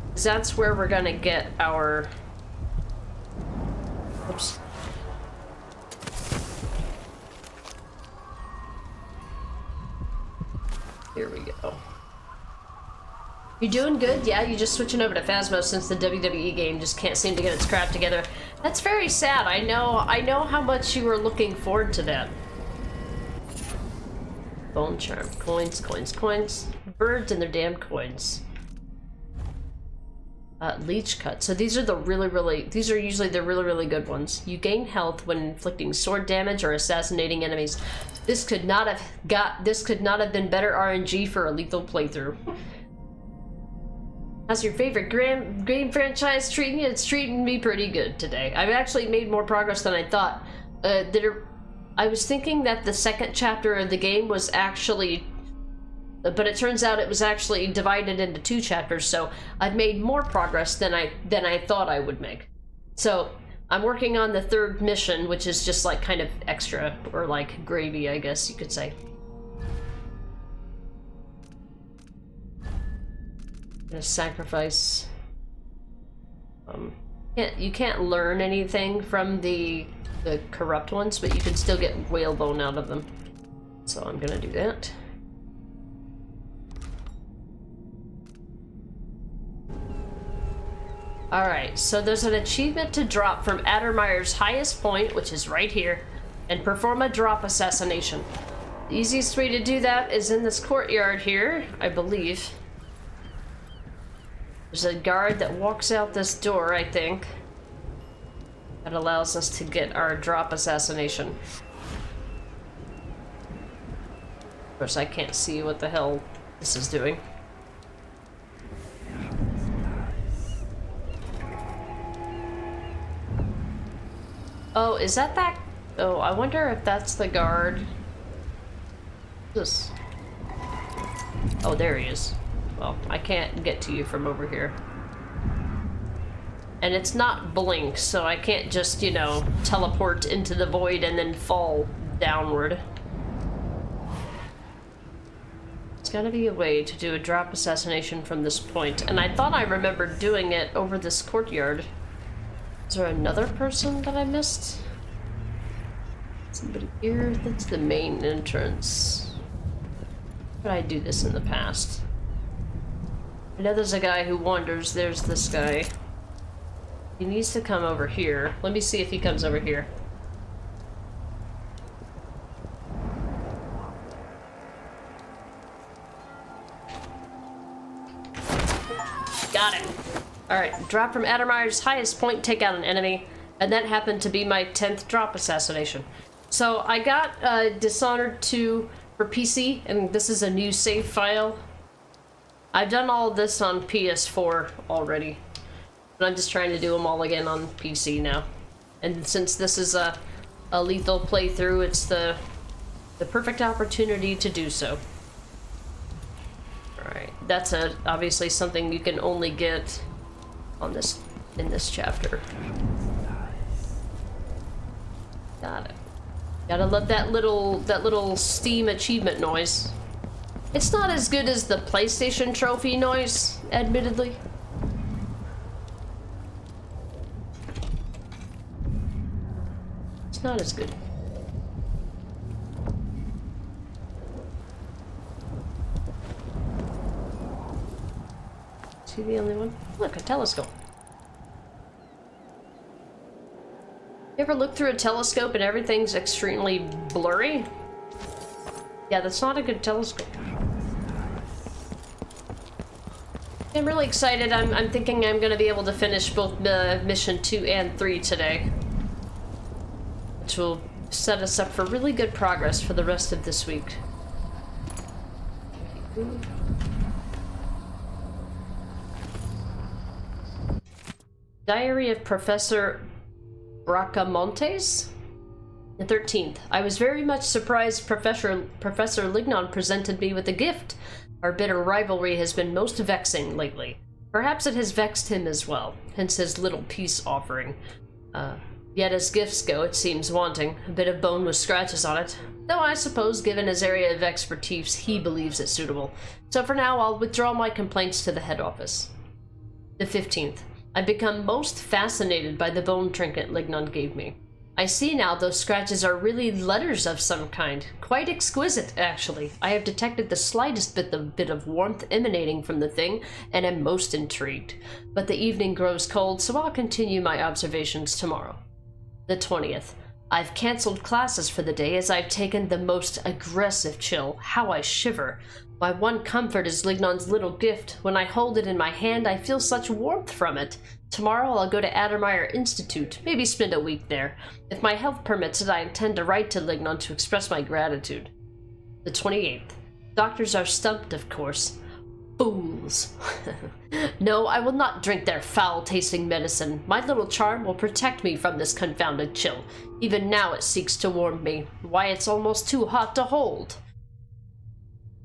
Because that's where we're gonna get our... Oops. Here we go. You doing good? Yeah, you just switching over to Phasmo since the WWE game just can't seem to get its crap together. That's very sad. I know how much you were looking forward to that. Bone charm. Coins, coins, coins. Birds and their damn coins. Leech cut. So these are the these are usually the really good ones. You gain health when inflicting sword damage or assassinating enemies. This could not have been better RNG for a lethal playthrough. How's your favorite game franchise treating you? It's treating me pretty good today. I've actually made more progress than I thought. I was thinking that the second chapter of the game was actually... But it turns out it was actually divided into 2 chapters, so I've made more progress than I thought I would make. So I'm working on the 3rd mission, which is just like kind of extra, or like gravy, I guess you could say. I'm gonna sacrifice. You can't learn anything from the corrupt ones, but you can still get whalebone out of them. So I'm gonna do that. Alright, so there's an achievement to drop from Addermire's highest point, which is right here, and perform a drop assassination. The easiest way to do that is in this courtyard here, I believe. There's a guard that walks out this door, I think, that allows us to get our drop assassination. Of course, I can't see what the hell this is doing. Oh, is that? Oh, I wonder if that's the guard. This. Oh, there he is. Well, I can't get to you from over here. And it's not blink, so I can't just, you know, teleport into the void and then fall downward. There's gotta be a way to do a drop assassination from this point, and I thought I remembered doing it over this courtyard. Is there another person that I missed? Somebody here? That's the main entrance. How did I do this in the past? I know there's a guy who wanders. There's this guy. He needs to come over here. Let me see if he comes over here. Got it. Alright, drop from Addermire's highest point, take out an enemy, and that happened to be my 10th drop assassination. So I got Dishonored 2 for PC, and this is a new save file. I've done all this on PS4 already, but I'm just trying to do them all again on PC now. And since this is a lethal playthrough, it's the perfect opportunity to do so. Alright, that's obviously something you can only get on in this chapter. Got it. Gotta love that little Steam achievement noise. It's not as good as the PlayStation trophy noise, admittedly. It's not as good. Is he the only one? Look, a telescope. You ever look through a telescope and everything's extremely blurry? Yeah, that's not a good telescope. I'm really excited. I'm thinking I'm going to be able to finish both mission 2 and 3 today, which will set us up for really good progress for the rest of this week. Diary of Professor Bracamontes? The 13th. I was very much surprised Professor Lignon presented me with a gift. Our bitter rivalry has been most vexing lately. Perhaps it has vexed him as well, hence his little peace offering. Yet as gifts go, it seems wanting. A bit of bone with scratches on it. Though I suppose, given his area of expertise, he believes it suitable. So for now, I'll withdraw my complaints to the head office. The 15th. I've become most fascinated by the bone trinket Lignon gave me. I see now those scratches are really letters of some kind. Quite exquisite, actually. I have detected the slightest bit of warmth emanating from the thing, and am most intrigued. But the evening grows cold, so I'll continue my observations tomorrow. The 20th. I've cancelled classes for the day as I've taken the most aggressive chill. How I shiver. My one comfort is Lignon's little gift. When I hold it in my hand, I feel such warmth from it. Tomorrow I'll go to Addermeyer Institute, maybe spend a week there. If my health permits it, I intend to write to Lignon to express my gratitude. The 28th. Doctors are stumped, of course. Fools. No, I will not drink their foul-tasting medicine. My little charm will protect me from this confounded chill. Even now it seeks to warm me. Why, it's almost too hot to hold.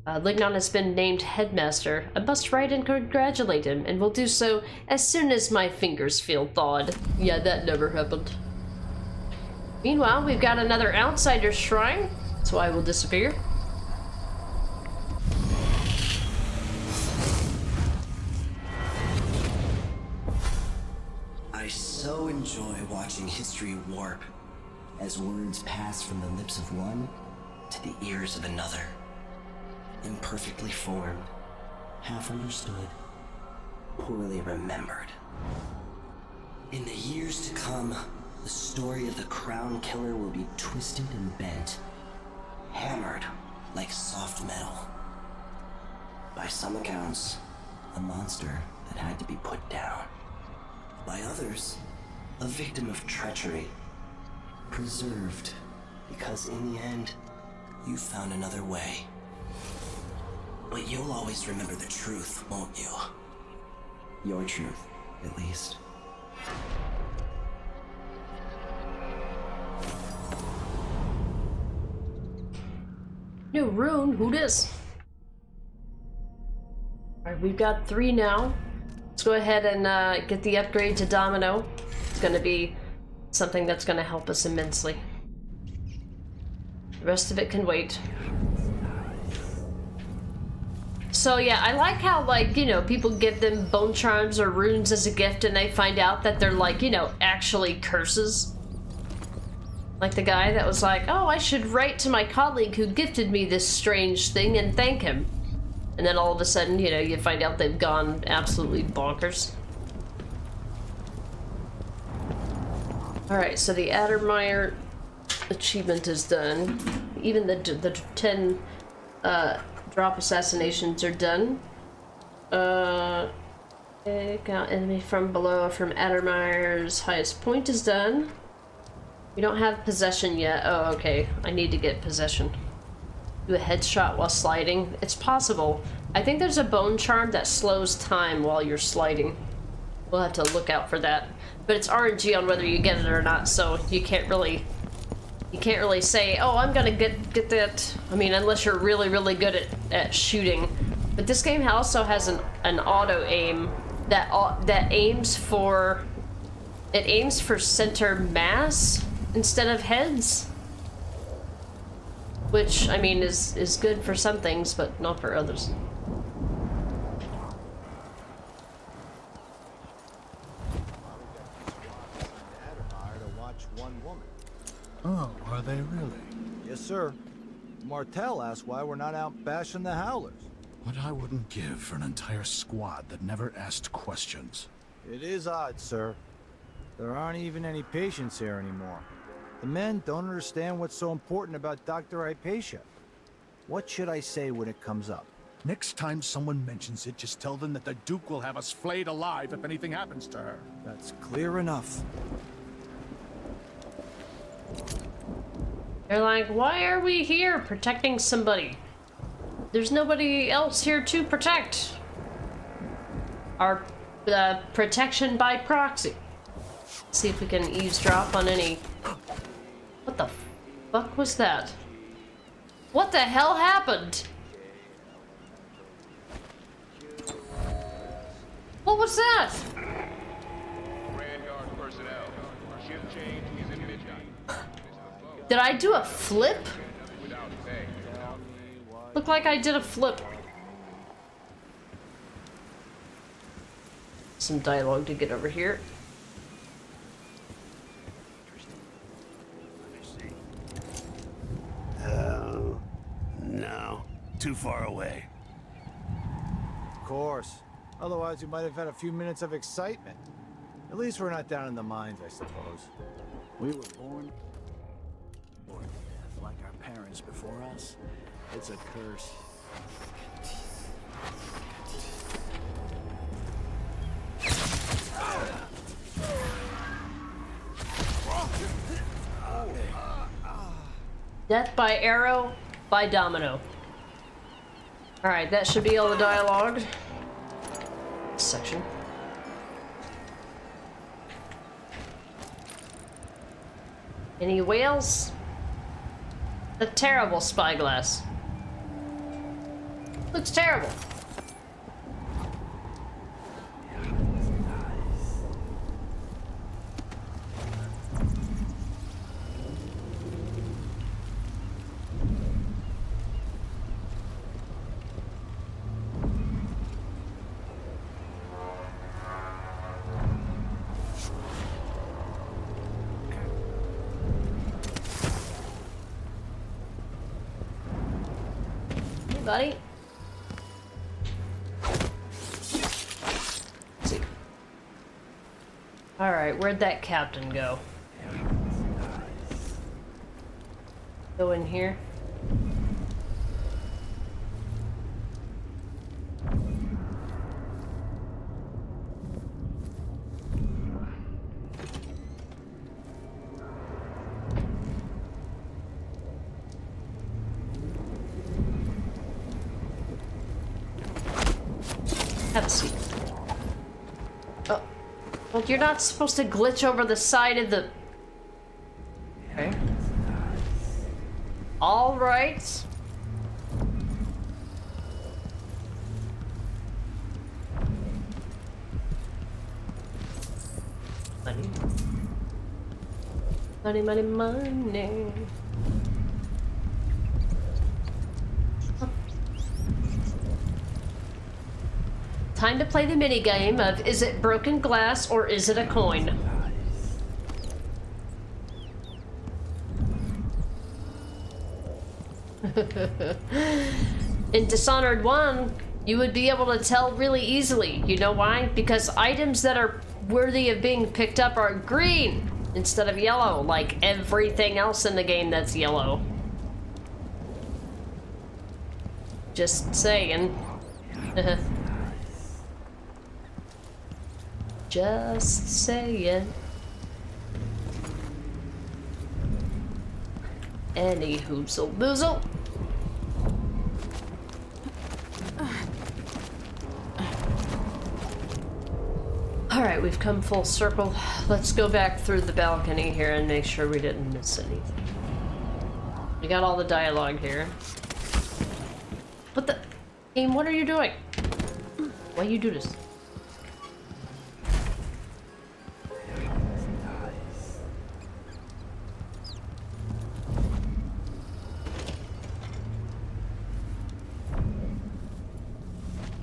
Lignon has been named headmaster. I must write and congratulate him, and will do so as soon as my fingers feel thawed. Yeah, that never happened. Meanwhile, we've got another outsider shrine, so I will disappear. I so enjoy watching history warp as words pass from the lips of one to the ears of another. Imperfectly formed, half understood, poorly remembered. In the years to come, the story of the Crown Killer will be twisted and bent, hammered like soft metal. By some accounts, a monster that had to be put down. By others, a victim of treachery, preserved because in the end, you found another way. But you'll always remember the truth, won't you? Your truth, at least. New rune, who dis? Alright, we've got 3 now. Let's go ahead and get the upgrade to Domino. It's gonna be something that's gonna help us immensely. The rest of it can wait. So yeah, I like how, like, you know, people give them bone charms or runes as a gift and they find out that they're, like, you know, actually curses. Like the guy that was like, oh, I should write to my colleague who gifted me this strange thing and thank him. And then all of a sudden, you know, you find out they've gone absolutely bonkers. Alright, so the Addermeyer achievement is done. Even the 10 drop assassinations are done. Take out enemy from below from Addermeyer's highest point is done. We don't have possession yet. Oh, okay. I need to get possession. Do a headshot while sliding. It's possible. I think there's a bone charm that slows time while you're sliding. We'll have to look out for that. But it's RNG on whether you get it or not, so you can't really say, oh, I'm gonna get that. I mean, unless you're really, really good at shooting. But this game also has an auto aim that aims for center mass instead of heads. Which, I mean, is good for some things, but not for others. Oh, are they really? Yes, sir. Martel asked why we're not out bashing the Howlers. What I wouldn't give for an entire squad that never asked questions. It is odd, sir. There aren't even any patients here anymore. The men don't understand what's so important about Dr. Hypatia. What should I say when it comes up? Next time someone mentions it, just tell them that the Duke will have us flayed alive if anything happens to her. That's clear enough. They're like, why are we here protecting somebody? There's nobody else here to protect. Our protection by proxy. See if we can eavesdrop on any... What the fuck was that? What the hell happened? What was that? Grand Guard personnel. Shift change is Did I do a flip? Looked like I did a flip. Some dialogue to get over here. No. Too far away. Of course. Otherwise, we might have had a few minutes of excitement. At least we're not down in the mines, I suppose. We were born to death like our parents before us. It's a curse. Death by arrow by domino. Alright, that should be all the dialogue. Section. Any whales? A terrible spyglass. Looks terrible. Buddy. Let's see. Alright, where'd that captain go? Go in here. Have a seat. Oh. Well, you're not supposed to glitch over the side of the... Okay. All right. Money. Money, money, money. Time to play the minigame of is it broken glass or is it a coin? In Dishonored 1, you would be able to tell really easily. You know why? Because items that are worthy of being picked up are green instead of yellow, like everything else in the game that's yellow. Just saying. Just saying. Any hoozle boozle. Alright, we've come full circle. Let's go back through the balcony here and make sure we didn't miss anything. We got all the dialogue here. What the? Game, what are you doing? Why you do this?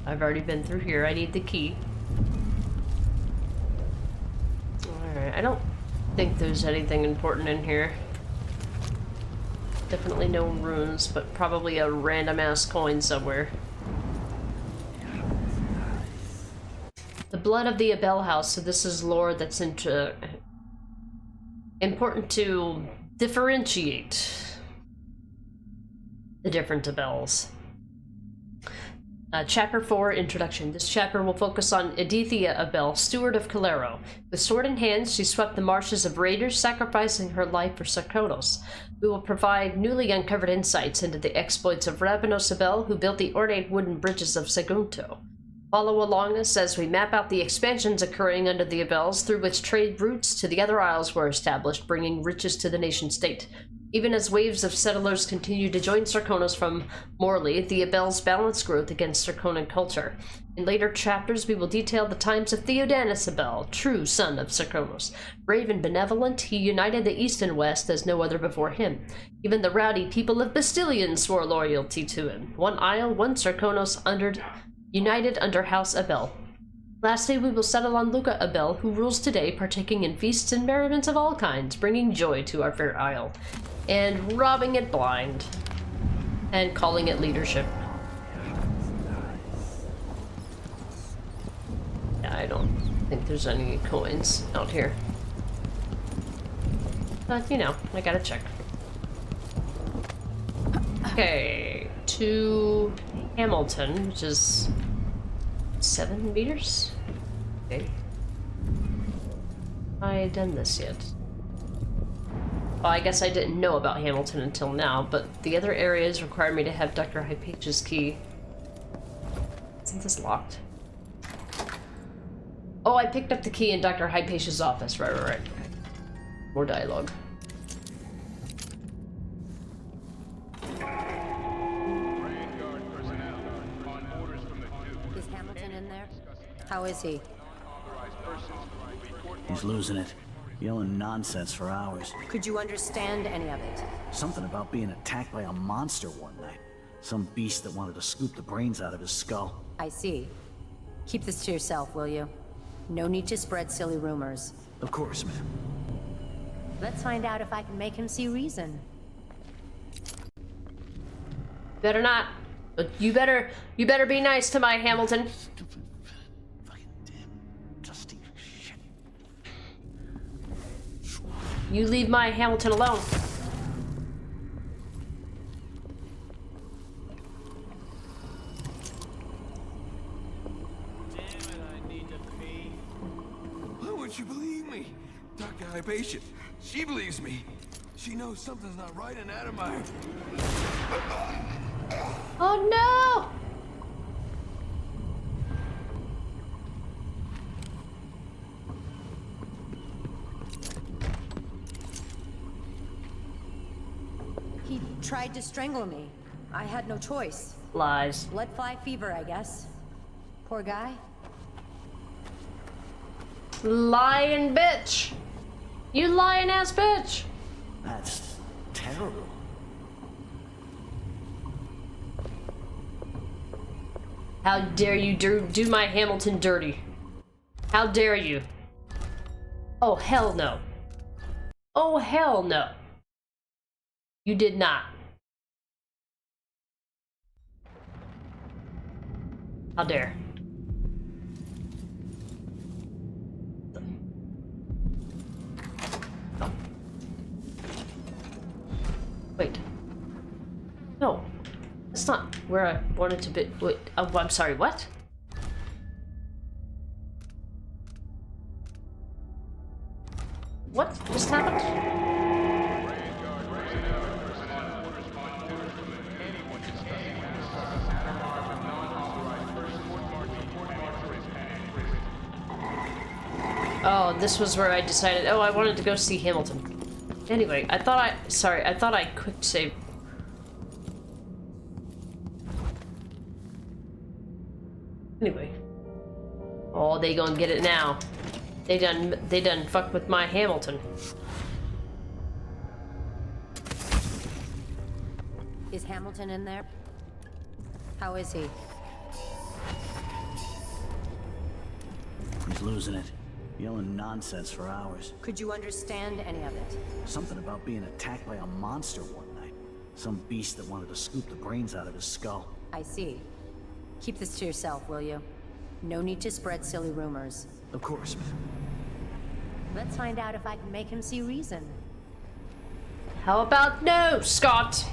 I've already been through here. I need the key. Alright, I don't think there's anything important in here. Definitely no runes, but probably a random ass coin somewhere. The blood of the Abel house, so this is lore that's important to differentiate the different Abels. Chapter 4, Introduction. This chapter will focus on Edithia Abel, steward of Calero. With sword in hand, she swept the marshes of raiders, sacrificing her life for Sarkonos. We will provide newly uncovered insights into the exploits of Rabinos Abel, who built the ornate wooden bridges of Sagunto. Follow along us as we map out the expansions occurring under the Abels, through which trade routes to the other isles were established, bringing riches to the nation-state. Even as waves of settlers continue to join Sarkonos from Morley, the Abels balance growth against Sarkonan culture. In later chapters, we will detail the times of Theodanis Abel, true son of Sarkonos. Brave and benevolent, he united the East and West as no other before him. Even the rowdy people of Bastilion swore loyalty to him. One Isle, one Sarkonos, united under House Abel. Lastly, we will settle on Luca Abel, who rules today, partaking in feasts and merriments of all kinds, bringing joy to our fair isle, and robbing it blind, and calling it leadership. Yeah, I don't think there's any coins out here. But, you know, I gotta check. Okay, to Hamilton, which is 7 meters? Okay. I done this yet? Well, I guess I didn't know about Hamilton until now, but the other areas require me to have Dr. Hypatia's key. Isn't this locked? Oh, I picked up the key in Dr. Hypatia's office. Right. More dialogue. Is Hamilton in there? How is he? He's losing it. Yelling nonsense for hours. Could you understand any of it? Something about being attacked by a monster one night. Some beast that wanted to scoop the brains out of his skull. I see. Keep this to yourself, will you? No need to spread silly rumors. Of course, ma'am. Let's find out if I can make him see reason. Better not. But you better be nice to my Hamilton. You leave my Hamilton alone. Why won't you believe me? Dr. Hypatia, she believes me. She knows something's not right in Adamire. Oh no! He tried to strangle me. I had no choice. Lies. Let fly fever, I guess. Poor guy. Lying bitch! You lying ass bitch! That's terrible. How dare you do my Hamilton dirty? How dare you? Oh, hell no. Oh, hell no. You did not. How dare. Oh. Wait. No. That's not where I wanted to be. Wait, oh, I'm sorry, what? What just happened? Oh, this was where I decided, oh, I wanted to go see Hamilton. Anyway, I thought I quick saved. Anyway. Oh, they gonna get it now. They done fucked with my Hamilton. Is Hamilton in there? How is he? He's losing it. Yelling nonsense for hours. Could you understand any of it? Something about being attacked by a monster one night. Some beast that wanted to scoop the brains out of his skull. I see. Keep this to yourself, will you? No need to spread silly rumors. Of course, ma'am. Let's find out if I can make him see reason. How about no, Scott?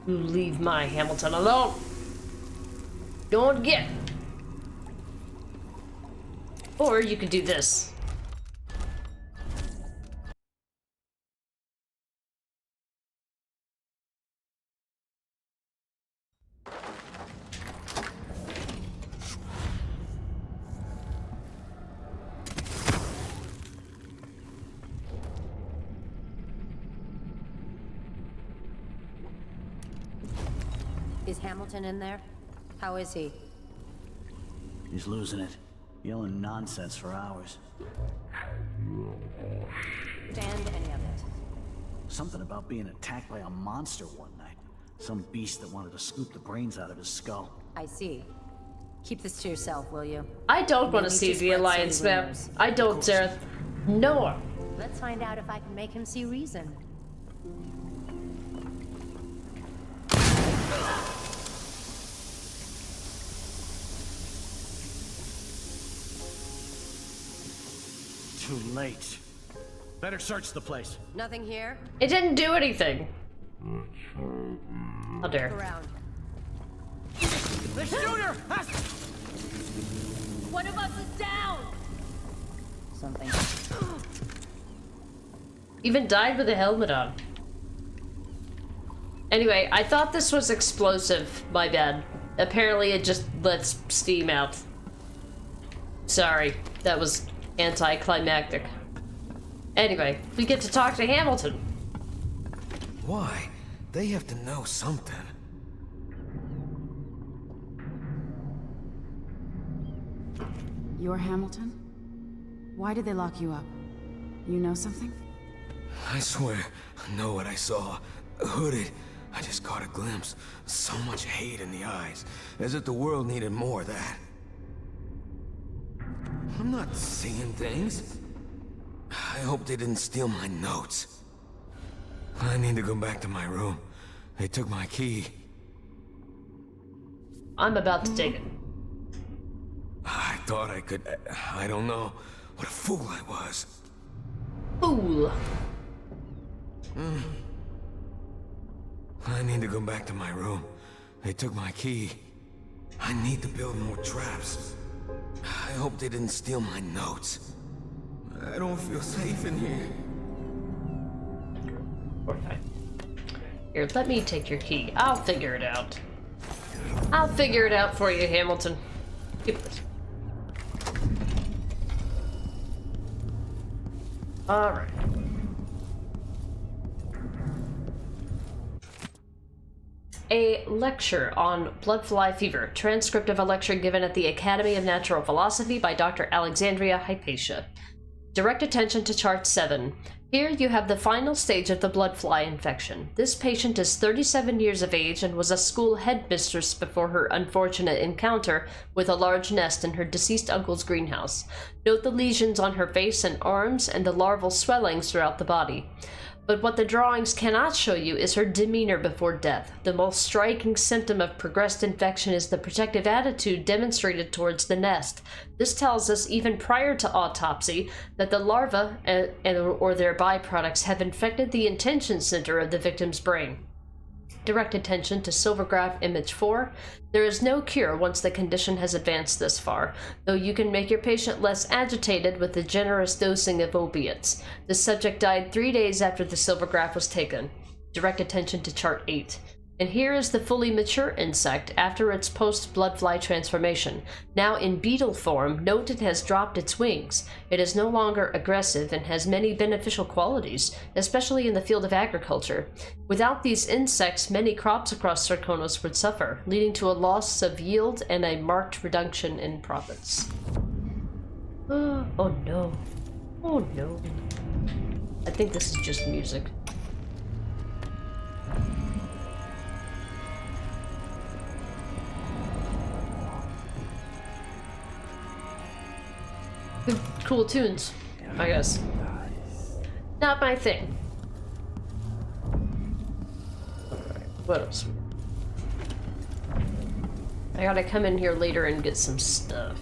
You leave my Hamilton alone. Don't get. Or you could do this. Is Hamilton in there? How is he? He's losing it. Yelling nonsense for hours. Stand any of it. Something about being attacked by a monster one night. Some beast that wanted to scoop the brains out of his skull. I see. Keep this to yourself, will you? I don't want to Maybe see to the spread Alliance silly map. rumors. I don't, Zareth. No. Let's find out if I can make him see reason. Too late. Better search the place. Nothing here? It didn't do anything. How dare. Around. The shooter has... One of us is down! Something. Even died with a helmet on. Anyway, I thought this was explosive. My bad. Apparently it just lets steam out. Sorry, that was anticlimactic. Anyway, we get to talk to Hamilton. Why? They have to know something. You're Hamilton? Why did they lock you up? You know something? I swear, I know what I saw. Hooded. I just caught a glimpse. So much hate in the eyes. As if the world needed more of that. I'm not seeing things. I hope they didn't steal my notes. I need to go back to my room. They took my key. I'm about to take it. I thought I could... I don't know. What a fool I was. Fool. I need to go back to my room. They took my key. I need to build more traps. I hope they didn't steal my notes. I don't feel safe in here. Okay. Here, let me take your key. I'll figure it out. I'll figure it out for you, Hamilton. Give this. Alright. A lecture on blood fly fever. Transcript of a lecture given at the Academy of Natural Philosophy by Dr. Alexandria Hypatia. Direct attention to chart 7. Here you have the final stage of the blood fly infection. This patient is 37 years of age and was a school headmistress before her unfortunate encounter with a large nest in her deceased uncle's greenhouse. Note the lesions on her face and arms and the larval swellings throughout the body. But what the drawings cannot show you is her demeanor before death. The most striking symptom of progressed infection is the protective attitude demonstrated towards the nest. This tells us, even prior to autopsy, that the larvae or their byproducts have infected the intention center of the victim's brain. Direct attention to Silvergraph Image 4. There is no cure once the condition has advanced this far, though you can make your patient less agitated with the generous dosing of opiates. The subject died 3 days after the Silvergraph was taken. Direct attention to Chart 8. And here is the fully mature insect after its post-blood fly transformation. Now in beetle form, note it has dropped its wings. It is no longer aggressive and has many beneficial qualities, especially in the field of agriculture. Without these insects, many crops across Sarkonos would suffer, leading to a loss of yield and a marked reduction in profits. Oh no. Oh no. I think this is just music. Cool tunes, I guess. Not my thing. Alright, what else? I gotta come in here later and get some stuff.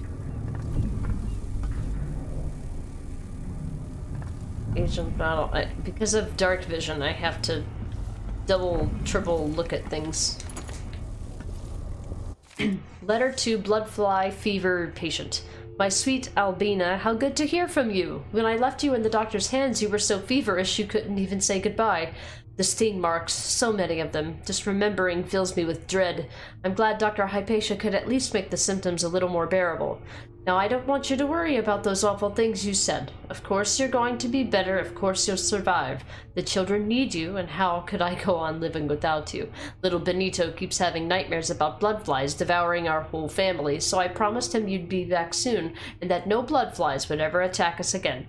Agent battle. Because of dark vision, I have to double, triple look at things. Letter to bloodfly fever patient. My sweet Albina, how good to hear from you. When I left you in the doctor's hands, you were so feverish you couldn't even say goodbye. The sting marks, so many of them. Just remembering fills me with dread. I'm glad Dr. Hypatia could at least make the symptoms a little more bearable. Now, I don't want you to worry about those awful things you said. Of course you're going to be better, of course you'll survive. The children need you, and how could I go on living without you? Little Benito keeps having nightmares about bloodflies devouring our whole family, so I promised him you'd be back soon, and that no bloodflies would ever attack us again.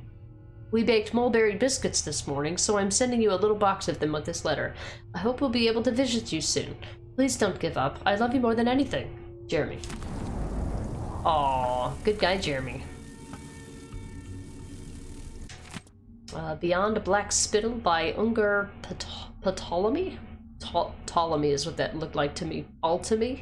We baked mulberry biscuits this morning, so I'm sending you a little box of them with this letter. I hope we'll be able to visit you soon. Please don't give up. I love you more than anything. Jeremy. Aw, good guy, Jeremy. Beyond a Black Spittle by Ungar Ptolemy? Ptolemy is what that looked like to me. Ultimi?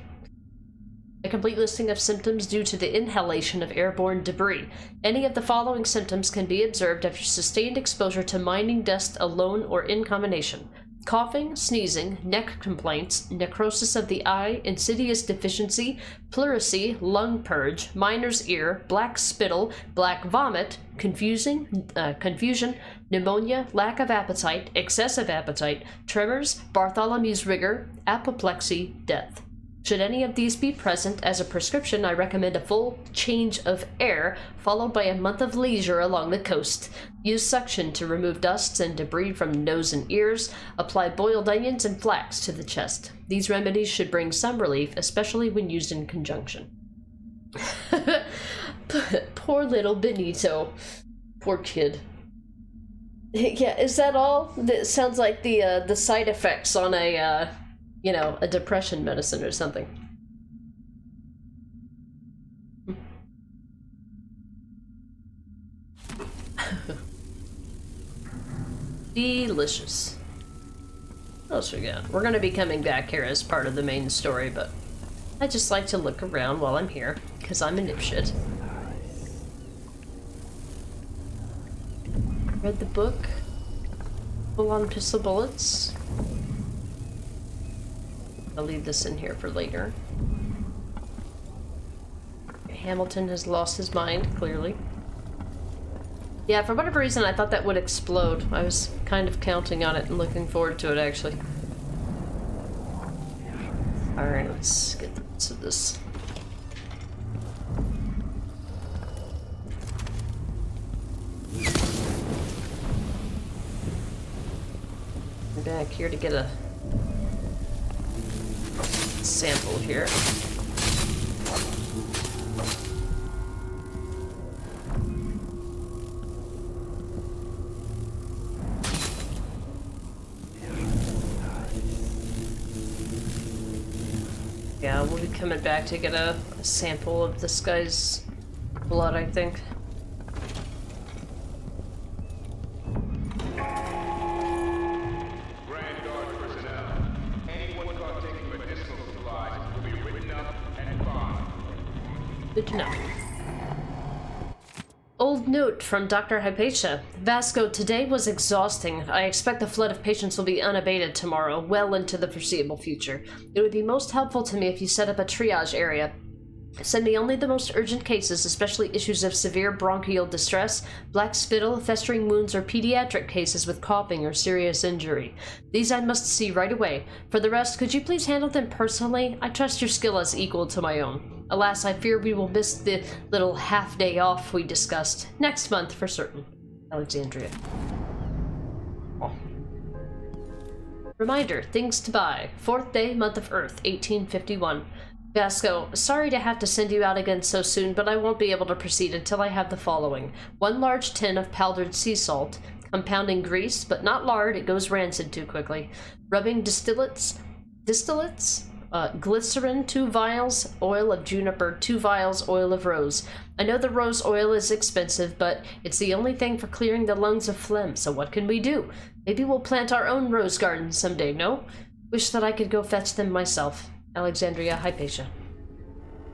A complete listing of symptoms due to the inhalation of airborne debris. Any of the following symptoms can be observed after sustained exposure to mining dust alone or in combination. Coughing, sneezing, neck complaints, necrosis of the eye, insidious deficiency, pleurisy, lung purge, miner's ear, black spittle, black vomit, confusion, pneumonia, lack of appetite, excessive appetite, tremors, Bartholomew's rigor, apoplexy, death. Should any of these be present as a prescription, I recommend a full change of air, followed by a month of leisure along the coast. Use suction to remove dusts and debris from nose and ears. Apply boiled onions and flax to the chest. These remedies should bring some relief, especially when used in conjunction. Poor little Benito. Poor kid. Yeah, is that all? That sounds like the side effects on a, you know, a depression medicine or something. Delicious. What else we got? We're gonna be coming back here as part of the main story, but I just like to look around while I'm here, because I'm a dipshit. Read the book. Full on pistol bullets. I'll leave this in here for later. Hamilton has lost his mind, clearly. Yeah, for whatever reason, I thought that would explode. I was kind of counting on it and looking forward to it, actually. Alright, let's get to this. I'm back here to get a sample here. Yeah, we'll be coming back to get a sample of this guy's blood, I think. Good to know. Old note from Dr. Hypatia. Vasco, today was exhausting. I expect the flood of patients will be unabated tomorrow, well into the foreseeable future. It would be most helpful to me if you set up a triage area. Send me only the most urgent cases, especially issues of severe bronchial distress, black spittle, festering wounds, or pediatric cases with coughing or serious injury. These I must see right away. For the rest, could you please handle them personally? I trust your skill as equal to my own. Alas, I fear we will miss the little half-day off we discussed. Next month, for certain. Alexandria. Oh. Reminder, things to buy. 4th day, month of Earth, 1851. Vasco, sorry to have to send you out again so soon, but I won't be able to proceed until I have the following. 1 large tin of powdered sea salt, compounding grease, but not lard, it goes rancid too quickly. Rubbing distillates, glycerin, 2 vials, oil of juniper, 2 vials, oil of rose. I know the rose oil is expensive, but it's the only thing for clearing the lungs of phlegm, so what can we do? Maybe we'll plant our own rose garden someday, no? Wish that I could go fetch them myself. Alexandria Hypatia.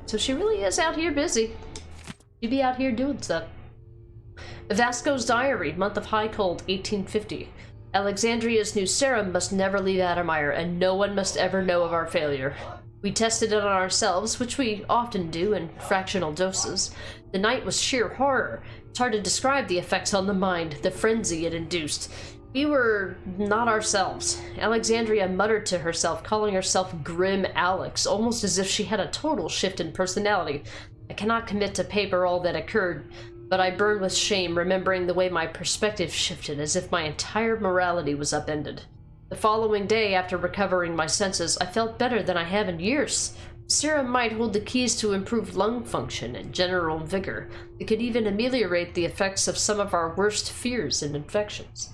So she really is out here busy. She'd be out here doing stuff. Vasco's diary, month of high cold, 1850. Alexandria's new serum must never leave Adamire, and no one must ever know of our failure. We tested it on ourselves, which we often do in fractional doses. The night was sheer horror. It's hard to describe the effects on the mind, the frenzy it induced. We were not ourselves. Alexandria muttered to herself, calling herself Grim Alex, almost as if she had a total shift in personality. I cannot commit to paper all that occurred, but I burn with shame remembering the way my perspective shifted as if my entire morality was upended. The following day, after recovering my senses, I felt better than I have in years. Serum might hold the keys to improved lung function and general vigor. It could even ameliorate the effects of some of our worst fears and infections.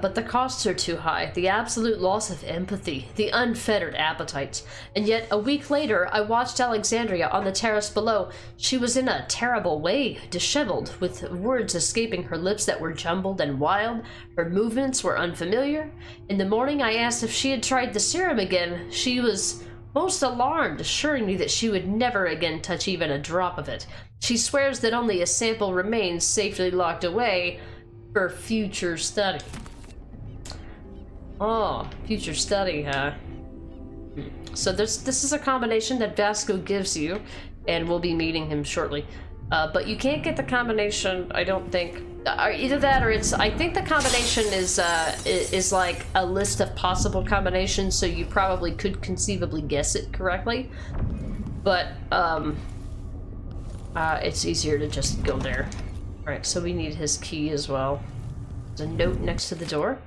But the costs are too high, the absolute loss of empathy, the unfettered appetites. And yet, a week later, I watched Alexandria on the terrace below. She was in a terrible way, disheveled, with words escaping her lips that were jumbled and wild. Her movements were unfamiliar. In the morning, I asked if she had tried the serum again. She was most alarmed, assuring me that she would never again touch even a drop of it. She swears that only a sample remains safely locked away for future study. Oh, future study, huh? So this is a combination that Vasco gives you, and we'll be meeting him shortly. But you can't get the combination, I don't think. Either that or it's... I think the combination is like a list of possible combinations, so you probably could conceivably guess it correctly. But it's easier to just go there. Alright, so we need his key as well. There's a note next to the door.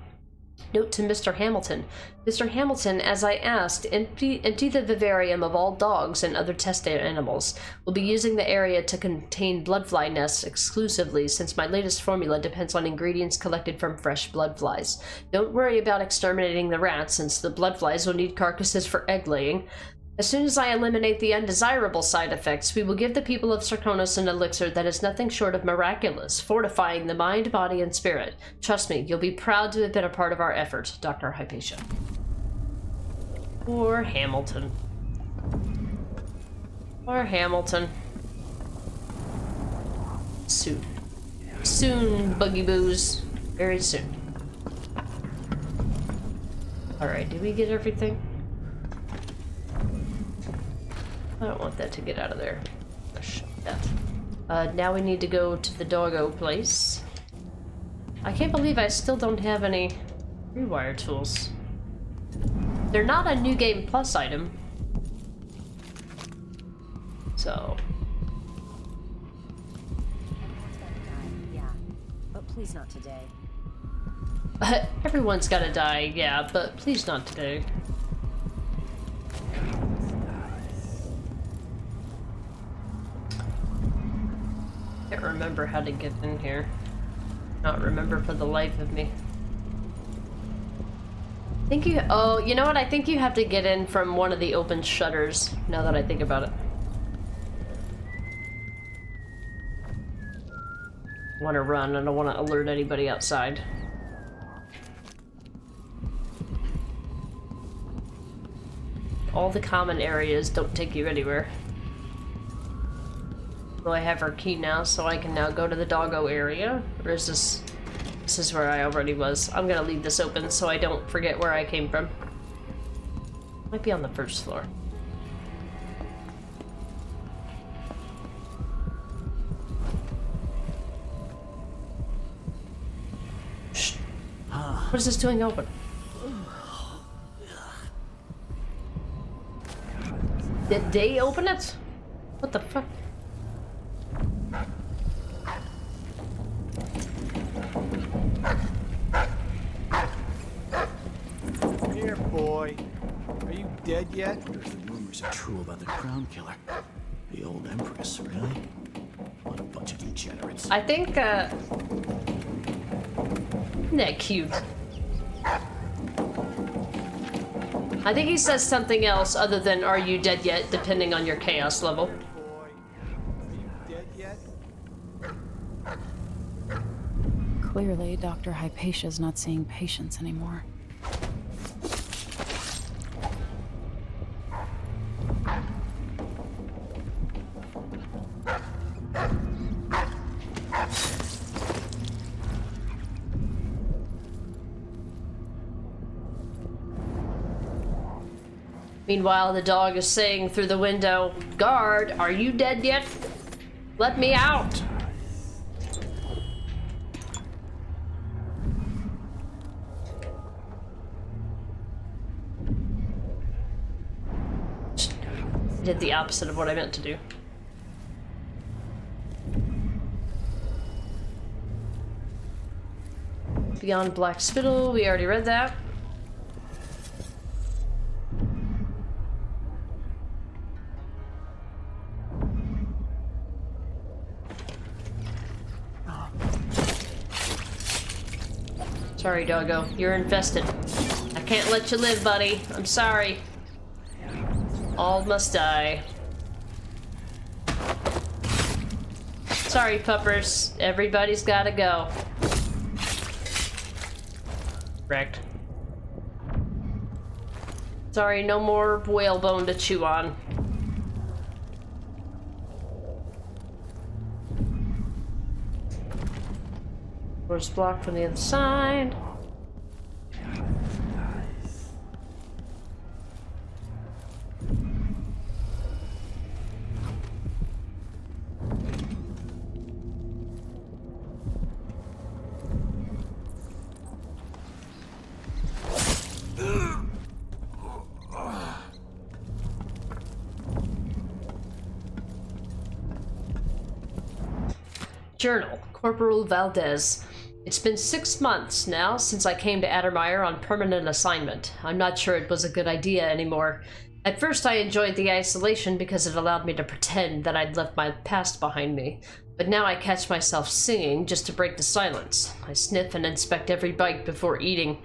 Note to Mr. Hamilton. Mr. Hamilton, as I asked, empty the vivarium of all dogs and other test animals. We'll be using the area to contain bloodfly nests exclusively, since my latest formula depends on ingredients collected from fresh bloodflies. Don't worry about exterminating the rats, since the bloodflies will need carcasses for egg laying. As soon as I eliminate the undesirable side effects, we will give the people of Sarkonos an elixir that is nothing short of miraculous, fortifying the mind, body, and spirit. Trust me, you'll be proud to have been a part of our effort, Dr. Hypatia. Poor Hamilton. Poor Hamilton. Soon. Soon, Buggy Boos. Very soon. Alright, did we get everything? I don't want that to get out of there. Shut that. Now we need to go to the doggo place. I can't believe I still don't have any rewire tools. They're not a New Game Plus item. So. Yeah, but please not today. Everyone's gotta die, yeah, but please not today. Can't remember how to get in here. Not remember for the life of me. I think you... Oh, you know what? I think you have to get in from one of the open shutters, now that I think about it. I want to run. I don't want to alert anybody outside. All the common areas don't take you anywhere. Will I have her key now, so I can now go to the doggo area? Or is this... This is where I already was. I'm gonna leave this open so I don't forget where I came from. Might be on the first floor. Shh. What is this doing open? Did they open it? What the fuck? Here, boy. Are you dead yet? If the rumors are true about the Crown Killer. The old Empress, really? What a bunch of degenerates. I think, isn't that cute? I think he says something else other than, "Are you dead yet?" depending on your chaos level. Clearly, Dr. Hypatia's not seeing patients anymore. Meanwhile, the dog is saying through the window, "Guard, are you dead yet? Let me out!" Did the opposite of what I meant to do. Beyond Black Spittle, we already read that. Sorry, doggo. You're infested. I can't let you live, buddy. I'm sorry. All must die. Sorry, puppers. Everybody's gotta go. Correct. Sorry, no more whalebone to chew on. Door's blocked from the other side. Journal, Corporal Valdez. It's been 6 months now since I came to Addermire on permanent assignment. I'm not sure it was a good idea anymore. At first I enjoyed the isolation because it allowed me to pretend that I'd left my past behind me. But now I catch myself singing just to break the silence. I sniff and inspect every bite before eating.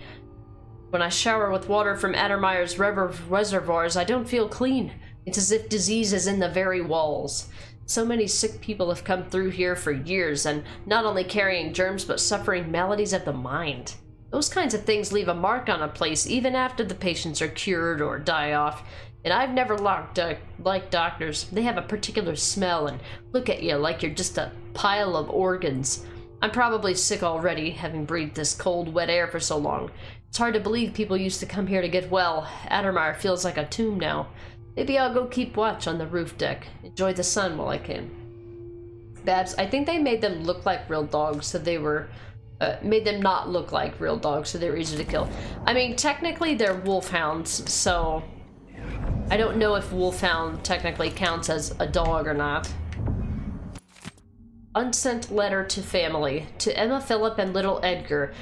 When I shower with water from Addermire's reservoirs, I don't feel clean. It's as if disease is in the very walls. So many sick people have come through here for years, and not only carrying germs, but suffering maladies of the mind. Those kinds of things leave a mark on a place even after the patients are cured or die off. And I've never liked doctors. They have a particular smell and look at you like you're just a pile of organs. I'm probably sick already, having breathed this cold, wet air for so long. It's hard to believe people used to come here to get well. Addermire feels like a tomb now. Maybe I'll go keep watch on the roof deck. Enjoy the sun while I can. Babs, I think they made them look like real dogs, so they were... made them not look like real dogs, so they were easy to kill. I mean, technically they're wolfhounds, so... I don't know if wolfhound technically counts as a dog or not. Unsent letter to family. To Emma, Philip, and little Edgar.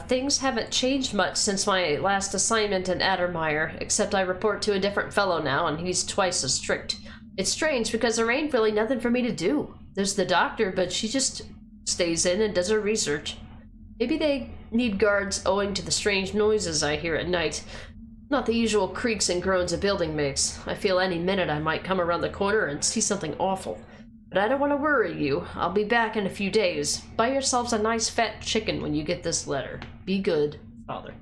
Things haven't changed much since my last assignment in Addermire, except I report to a different fellow now, and he's twice as strict. It's strange, because there ain't really nothing for me to do. There's the doctor, but she just stays in and does her research. Maybe they need guards owing to the strange noises I hear at night. Not the usual creaks and groans a building makes. I feel any minute I might come around the corner and see something awful. But I don't want to worry you. I'll be back in a few days. Buy yourselves a nice fat chicken when you get this letter. Be good, Father.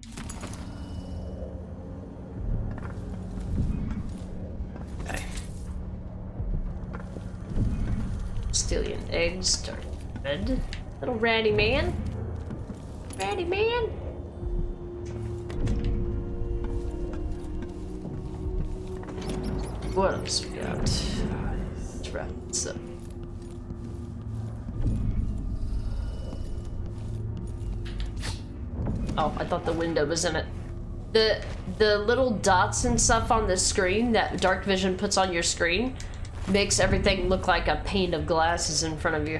Okay. Stillion eggs start red. Little ratty man. Ratty man. What else we got? Let's wrap this up. Oh, I thought the window was in it. The little dots and stuff on the screen that Dark Vision puts on your screen makes everything look like a pane of glasses in front of you.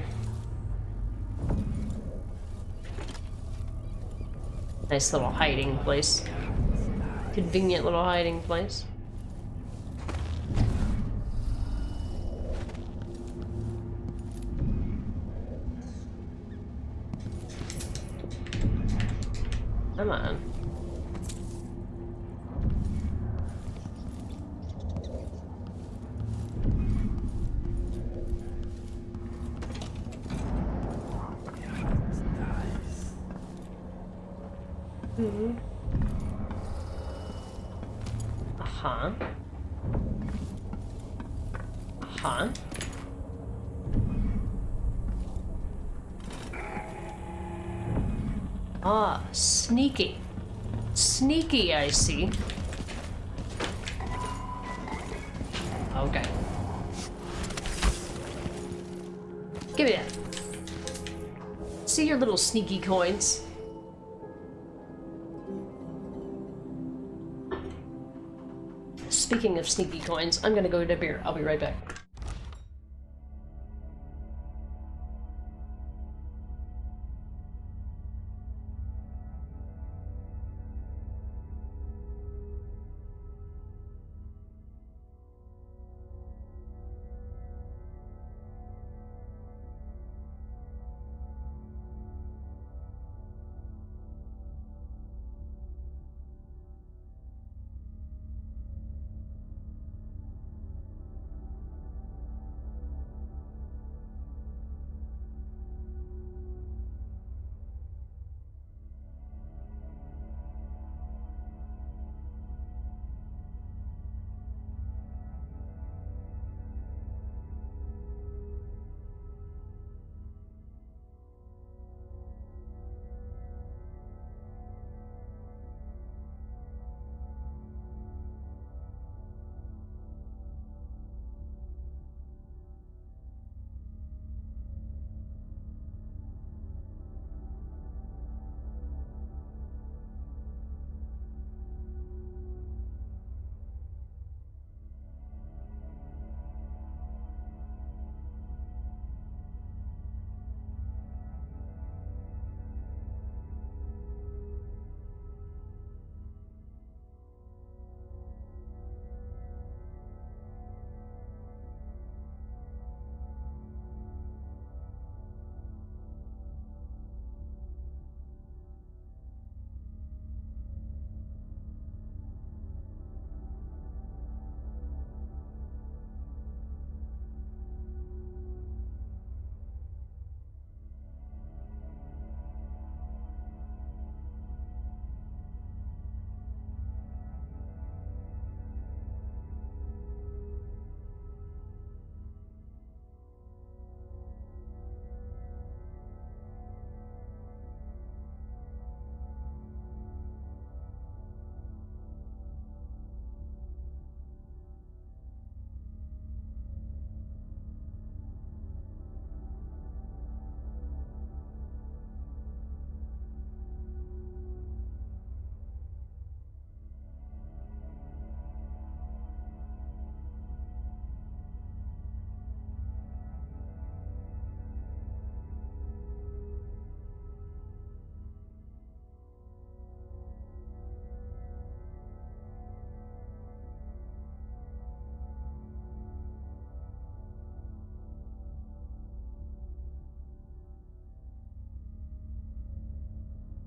Nice little hiding place. Convenient little hiding place. Come on. Food. Uh-huh. Uh-huh. Ah, sneaky. Sneaky, I see. Okay. Give me that. See your little sneaky coins. speaking of sneaky coins, I'm gonna go get a beer. I'll be right back.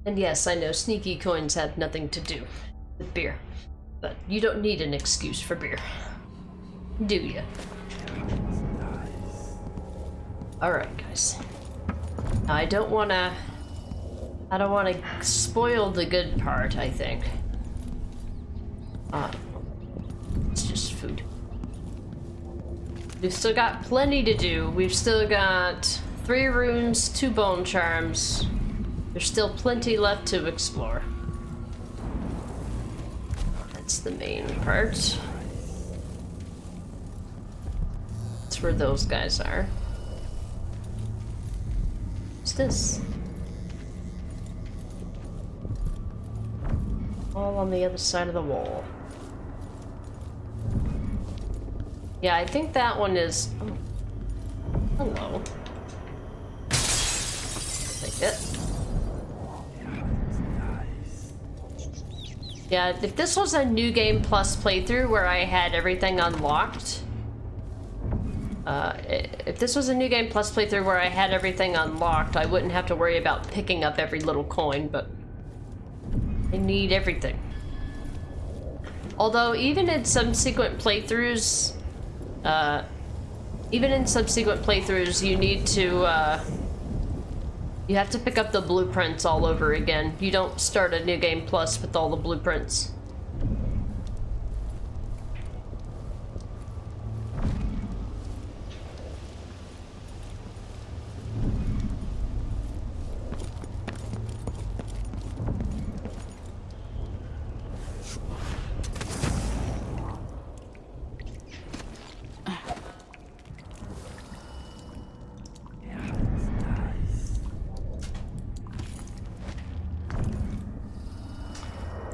And yes, I know sneaky coins have nothing to do with beer, but you don't need an excuse for beer, do you? Alright, guys. Now, I don't wanna spoil the good part, I think. It's just food. We've still got plenty to do. We've still got 3 runes, 2 bone charms. There's still plenty left to explore. That's the main part. That's where those guys are. What's this? All on the other side of the wall. Yeah, I think that one is... Oh. Hello. Take it. Yeah, if this was a New Game Plus playthrough where I had everything unlocked... if this was a New Game Plus playthrough where I had everything unlocked, I wouldn't have to worry about picking up every little coin, but... I need everything. Although, even in subsequent playthroughs... you need to, you have to pick up the blueprints all over again. You don't start a New Game Plus with all the blueprints.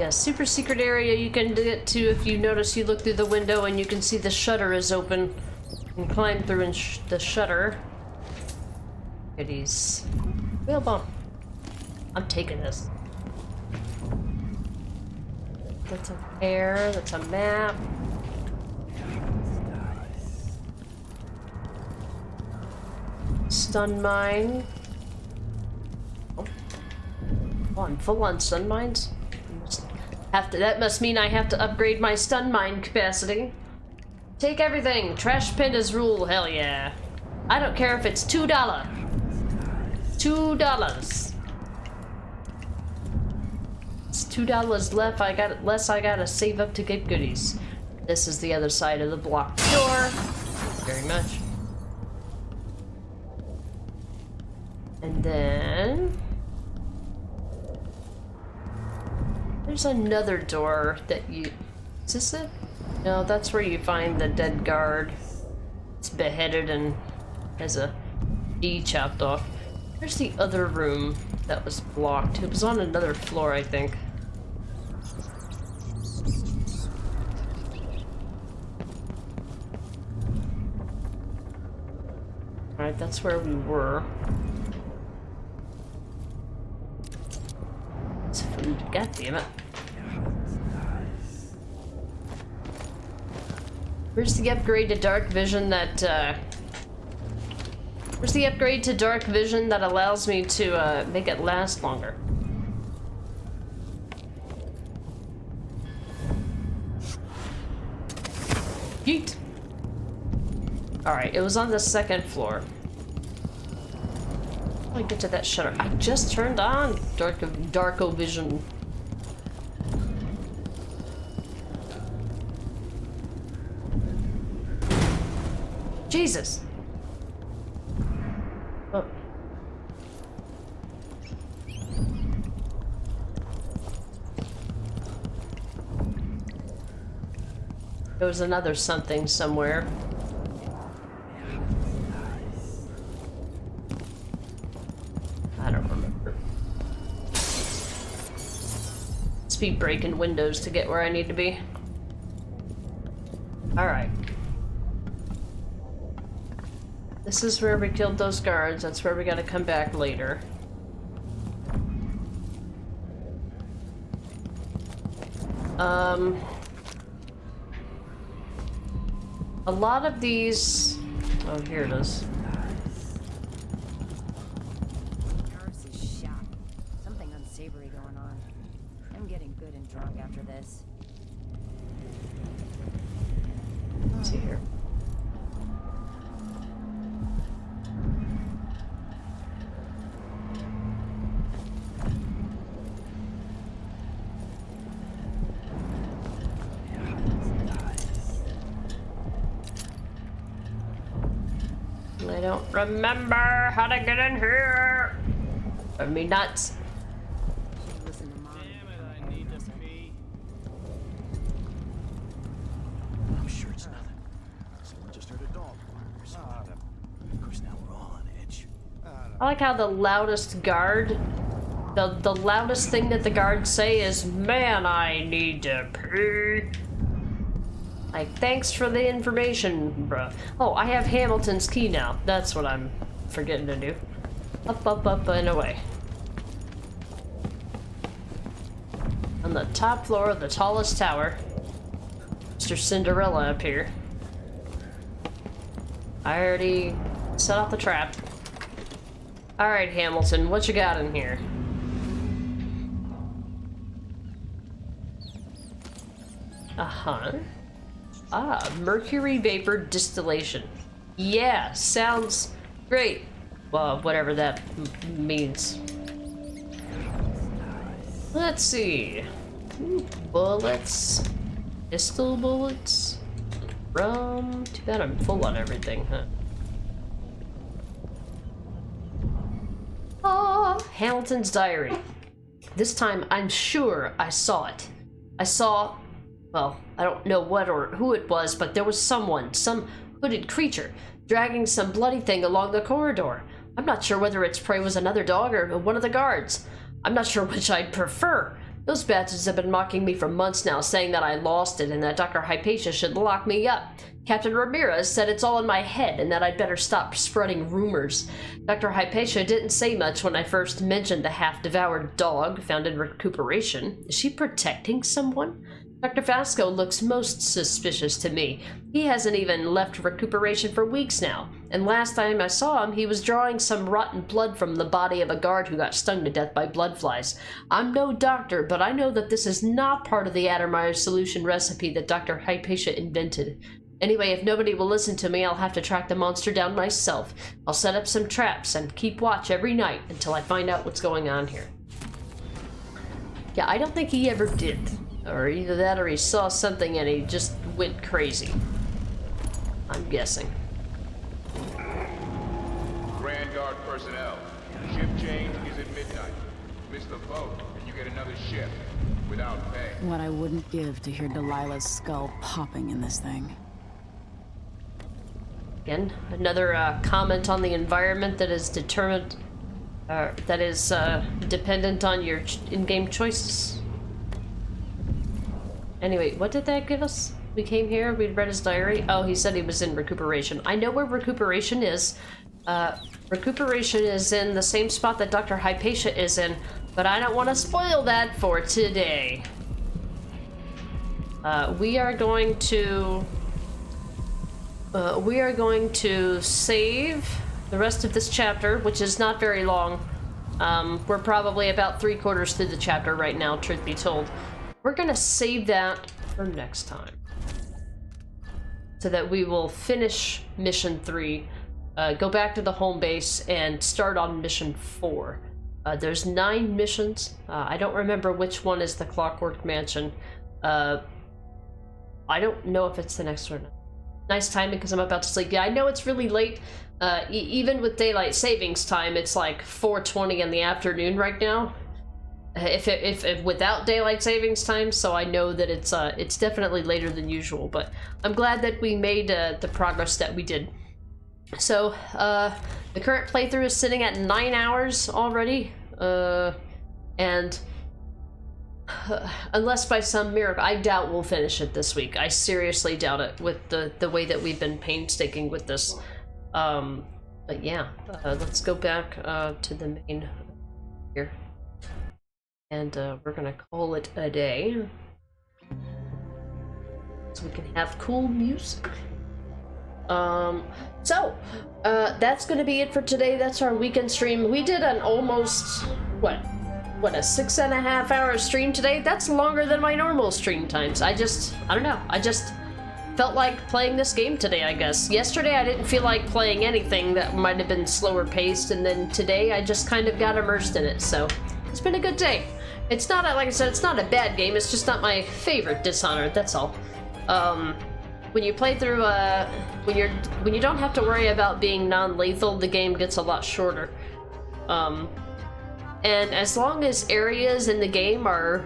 Yeah, super secret area you can get to if you notice you look through the window and you can see the shutter is open. You can climb through and the shutter. Goodies. Wheel bump. I'm taking this. That's a air, that's a map. Stun mine. Oh, I'm full on stun mines. That must mean I have to upgrade my stun mine capacity. Take everything. Trash pin is rule. Hell yeah. I don't care if it's $2. $2. It's $2 left. I gotta save up to get goodies. This is the other side of the block door. Very much. And then there's another door that you... Is this it? No, that's where you find the dead guard. It's beheaded and has a D chopped off. There's the other room that was blocked. It was on another floor, I think. Alright, that's where we were. It's food. God damn it. Where's the upgrade to dark vision that, Where's the upgrade to dark vision that allows me to, make it last longer? Yeet! Alright, it was on the second floor. How do I get to that shutter? I just turned on Darko Vision. Jesus! Oh. There was another something somewhere. I don't remember. Let's be breaking windows to get where I need to be. Alright. This is where we killed those guards. That's where we gotta come back later. A lot of these... Oh, here it is. Jarvis's shop. Something unsavory going on. I'm getting good and drunk after this. Let's see here. I don't remember how to get in here. I mean, nuts. I'm sure it's nothing. Someone just heard a dog bark or something. Of course, now we're all on edge. I like how the loudest guard, the loudest thing that the guards say is, "Man, I need to pee." Like, thanks for the information, bruh. Oh, I have Hamilton's key now. That's what I'm forgetting to do. Up, up, up, and away. On the top floor of the tallest tower. Mr. Cinderella up here. I already set off the trap. Alright, Hamilton, what you got in here? Uh-huh. Ah, mercury vapor distillation. Yeah, sounds great. Well, whatever that means. Let's see. Ooh, bullets. Pistol bullets. Rum. Too bad I'm full on everything, huh? Oh, Hamilton's diary. This time, I'm sure I saw it. I saw... Well, I don't know what or who it was, but there was someone, some hooded creature, dragging some bloody thing along the corridor. I'm not sure whether its prey was another dog or one of the guards. I'm not sure which I'd prefer. Those bastards have been mocking me for months now, saying that I lost it and that Dr. Hypatia should lock me up. Captain Ramirez said it's all in my head and that I'd better stop spreading rumors. Dr. Hypatia didn't say much when I first mentioned the half-devoured dog found in recuperation. Is she protecting someone? Dr. Vasco looks most suspicious to me. He hasn't even left recuperation for weeks now, and last time I saw him, he was drawing some rotten blood from the body of a guard who got stung to death by blood flies. I'm no doctor, but I know that this is not part of the Addermeyer solution recipe that Dr. Hypatia invented. Anyway, if nobody will listen to me, I'll have to track the monster down myself. I'll set up some traps and keep watch every night until I find out what's going on here. Yeah, I don't think he ever did. Or either that or he saw something and he just went crazy. I'm guessing. Grand Guard personnel, shift change is at midnight. Miss the boat and you get another shift without pay. What I wouldn't give to hear Delilah's skull popping in this thing. Again, another comment on the environment that is determined, that is dependent on your in-game choices. Anyway, what did that give us? We came here, we read his diary. Oh, he said he was in recuperation. I know where recuperation is. Recuperation is in the same spot that Dr. Hypatia is in, but I don't want to spoil that for today. We are going to save the rest of this chapter, which is not very long. We're probably about 3/4 through the chapter right now, truth be told. We're gonna save that for next time, so that we will finish mission 3, go back to the home base, and start on mission 4. There's 9 missions. I don't remember which one is the Clockwork Mansion. I don't know if it's the next one. Nice timing because I'm about to sleep. Yeah, I know it's really late. Even with daylight savings time, it's like 4:20 in the afternoon right now. If without daylight savings time, so I know that it's definitely later than usual. But I'm glad that we made the progress that we did. So the current playthrough is sitting at 9 hours already, and unless by some miracle, I doubt we'll finish it this week. I seriously doubt it with the way that we've been painstaking with this. But yeah, let's go back to the main here. And we're gonna call it a day. So we can have cool music. That's gonna be it for today. That's our weekend stream. We did an almost, what a 6.5 hour stream today? That's longer than my normal stream times. I don't know. I just felt like playing this game today, I guess. Yesterday I didn't feel like playing anything that might have been slower paced, and then today I just kind of got immersed in it, so it's been a good day. It's not, like I said, it's not a bad game, it's just not my favorite Dishonored, that's all. When you play through, when you don't have to worry about being non-lethal, the game gets a lot shorter. And as long as areas in the game are,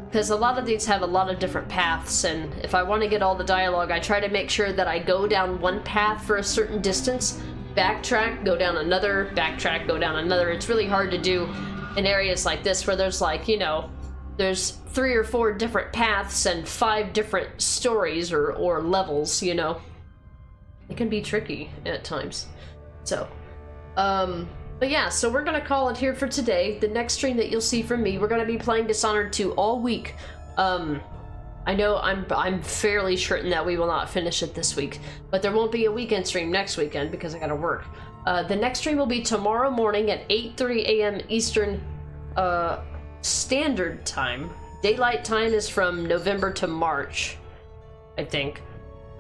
because a lot of these have a lot of different paths, and if I want to get all the dialogue, I try to make sure that I go down one path for a certain distance, backtrack, go down another, backtrack, go down another. It's really hard to do in areas like this where there's like, you know, there's 3 or 4 different paths and 5 different stories or levels, you know. It can be tricky at times. So, but yeah, so we're gonna call it here for today. The next stream that you'll see from me, we're gonna be playing Dishonored 2 all week. I know I'm fairly certain that we will not finish it this week, but there won't be a weekend stream next weekend because I gotta work. The next stream will be tomorrow morning at 8:30 a.m. Eastern Standard Time. Daylight time is from November to March, I think.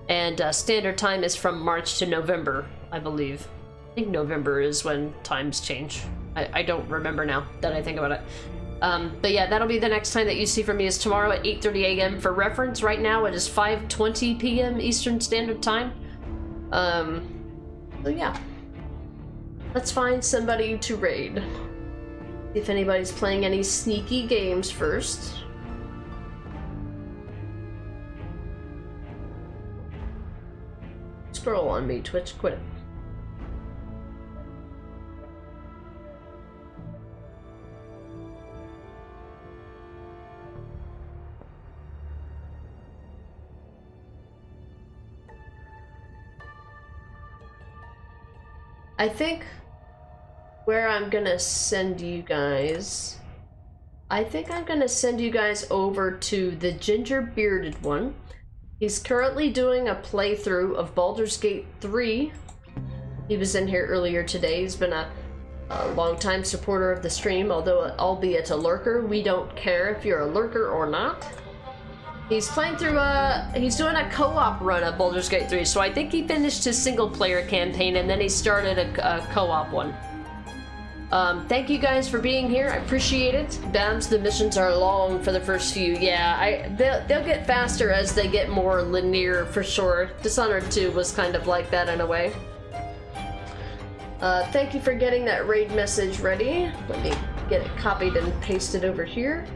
And Standard Time is from March to November, I believe. I think November is when times change. I don't remember now that I think about it. But yeah, that'll be the next time that you see from me is tomorrow at 8:30 a.m. For reference, right now it is 5:20 p.m. Eastern Standard Time. So yeah. Let's find somebody to raid. If anybody's playing any sneaky games first. Scroll on me, Twitch, quit it. I think where I'm gonna send you guys, I think I'm gonna send you guys over to the ginger bearded one. He's currently doing a playthrough of Baldur's Gate 3. He was in here earlier today. He's been a long-time supporter of the stream, although albeit a lurker. We don't care if you're a lurker or not. He's playing through he's doing a co-op run of Baldur's Gate 3, so I think he finished his single-player campaign and then he started a co-op one. Thank you guys for being here. I appreciate it. Babs, the missions are long for the first few. Yeah, they'll get faster as they get more linear for sure. Dishonored 2 was kind of like that in a way. Thank you for getting that raid message ready. Let me get it copied and pasted over here.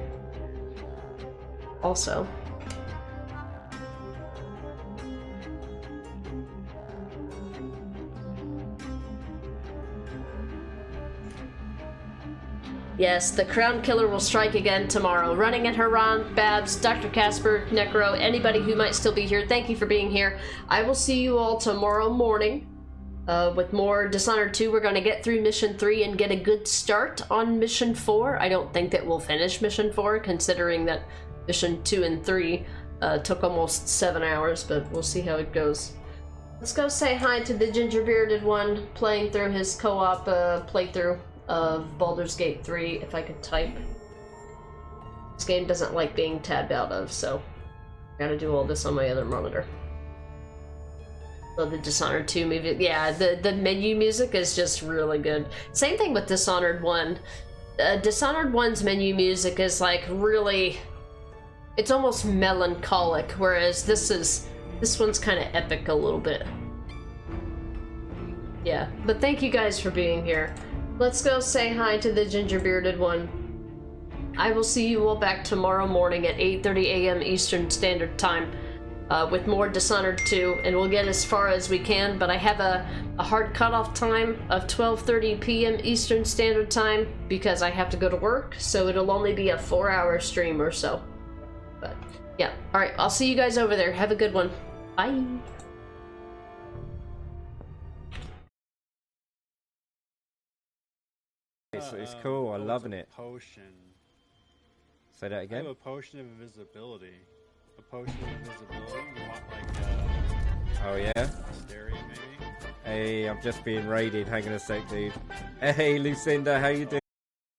Also. Yes, the Crown Killer will strike again tomorrow. Running at Haran, Babs, Dr. Casper, Necro, anybody who might still be here, thank you for being here. I will see you all tomorrow morning with more Dishonored 2. We're going to get through Mission 3 and get a good start on Mission 4. I don't think that we'll finish Mission 4, considering that Mission 2 and 3 took almost 7 hours, but we'll see how it goes. Let's go say hi to the ginger-bearded one playing through his co-op playthrough of Baldur's Gate 3, if I could type. This game doesn't like being tabbed out of, so I gotta do all this on my other monitor. Love the Dishonored 2 movie. Yeah, the menu music is just really good. Same thing with Dishonored 1. Dishonored 1's menu music is like really... it's almost melancholic, whereas this one's kind of epic a little bit. Yeah, but thank you guys for being here. Let's go say hi to the ginger-bearded one. I will see you all back tomorrow morning at 8:30 a.m. Eastern Standard Time with more Dishonored 2, and we'll get as far as we can, but I have a hard cutoff time of 12:30 p.m. Eastern Standard Time because I have to go to work, so it'll only be a 4-hour stream or so. But yeah, alright, I'll see you guys over there. Have a good one. Bye! It's cool. I'm loving it. Potion. Say that again. I have a potion of invisibility. A potion of invisibility. You want like oh yeah. Hysteria maybe? Hey, I'm just being raided. Hang on a sec, dude. Hey, Lucinda, how you doing?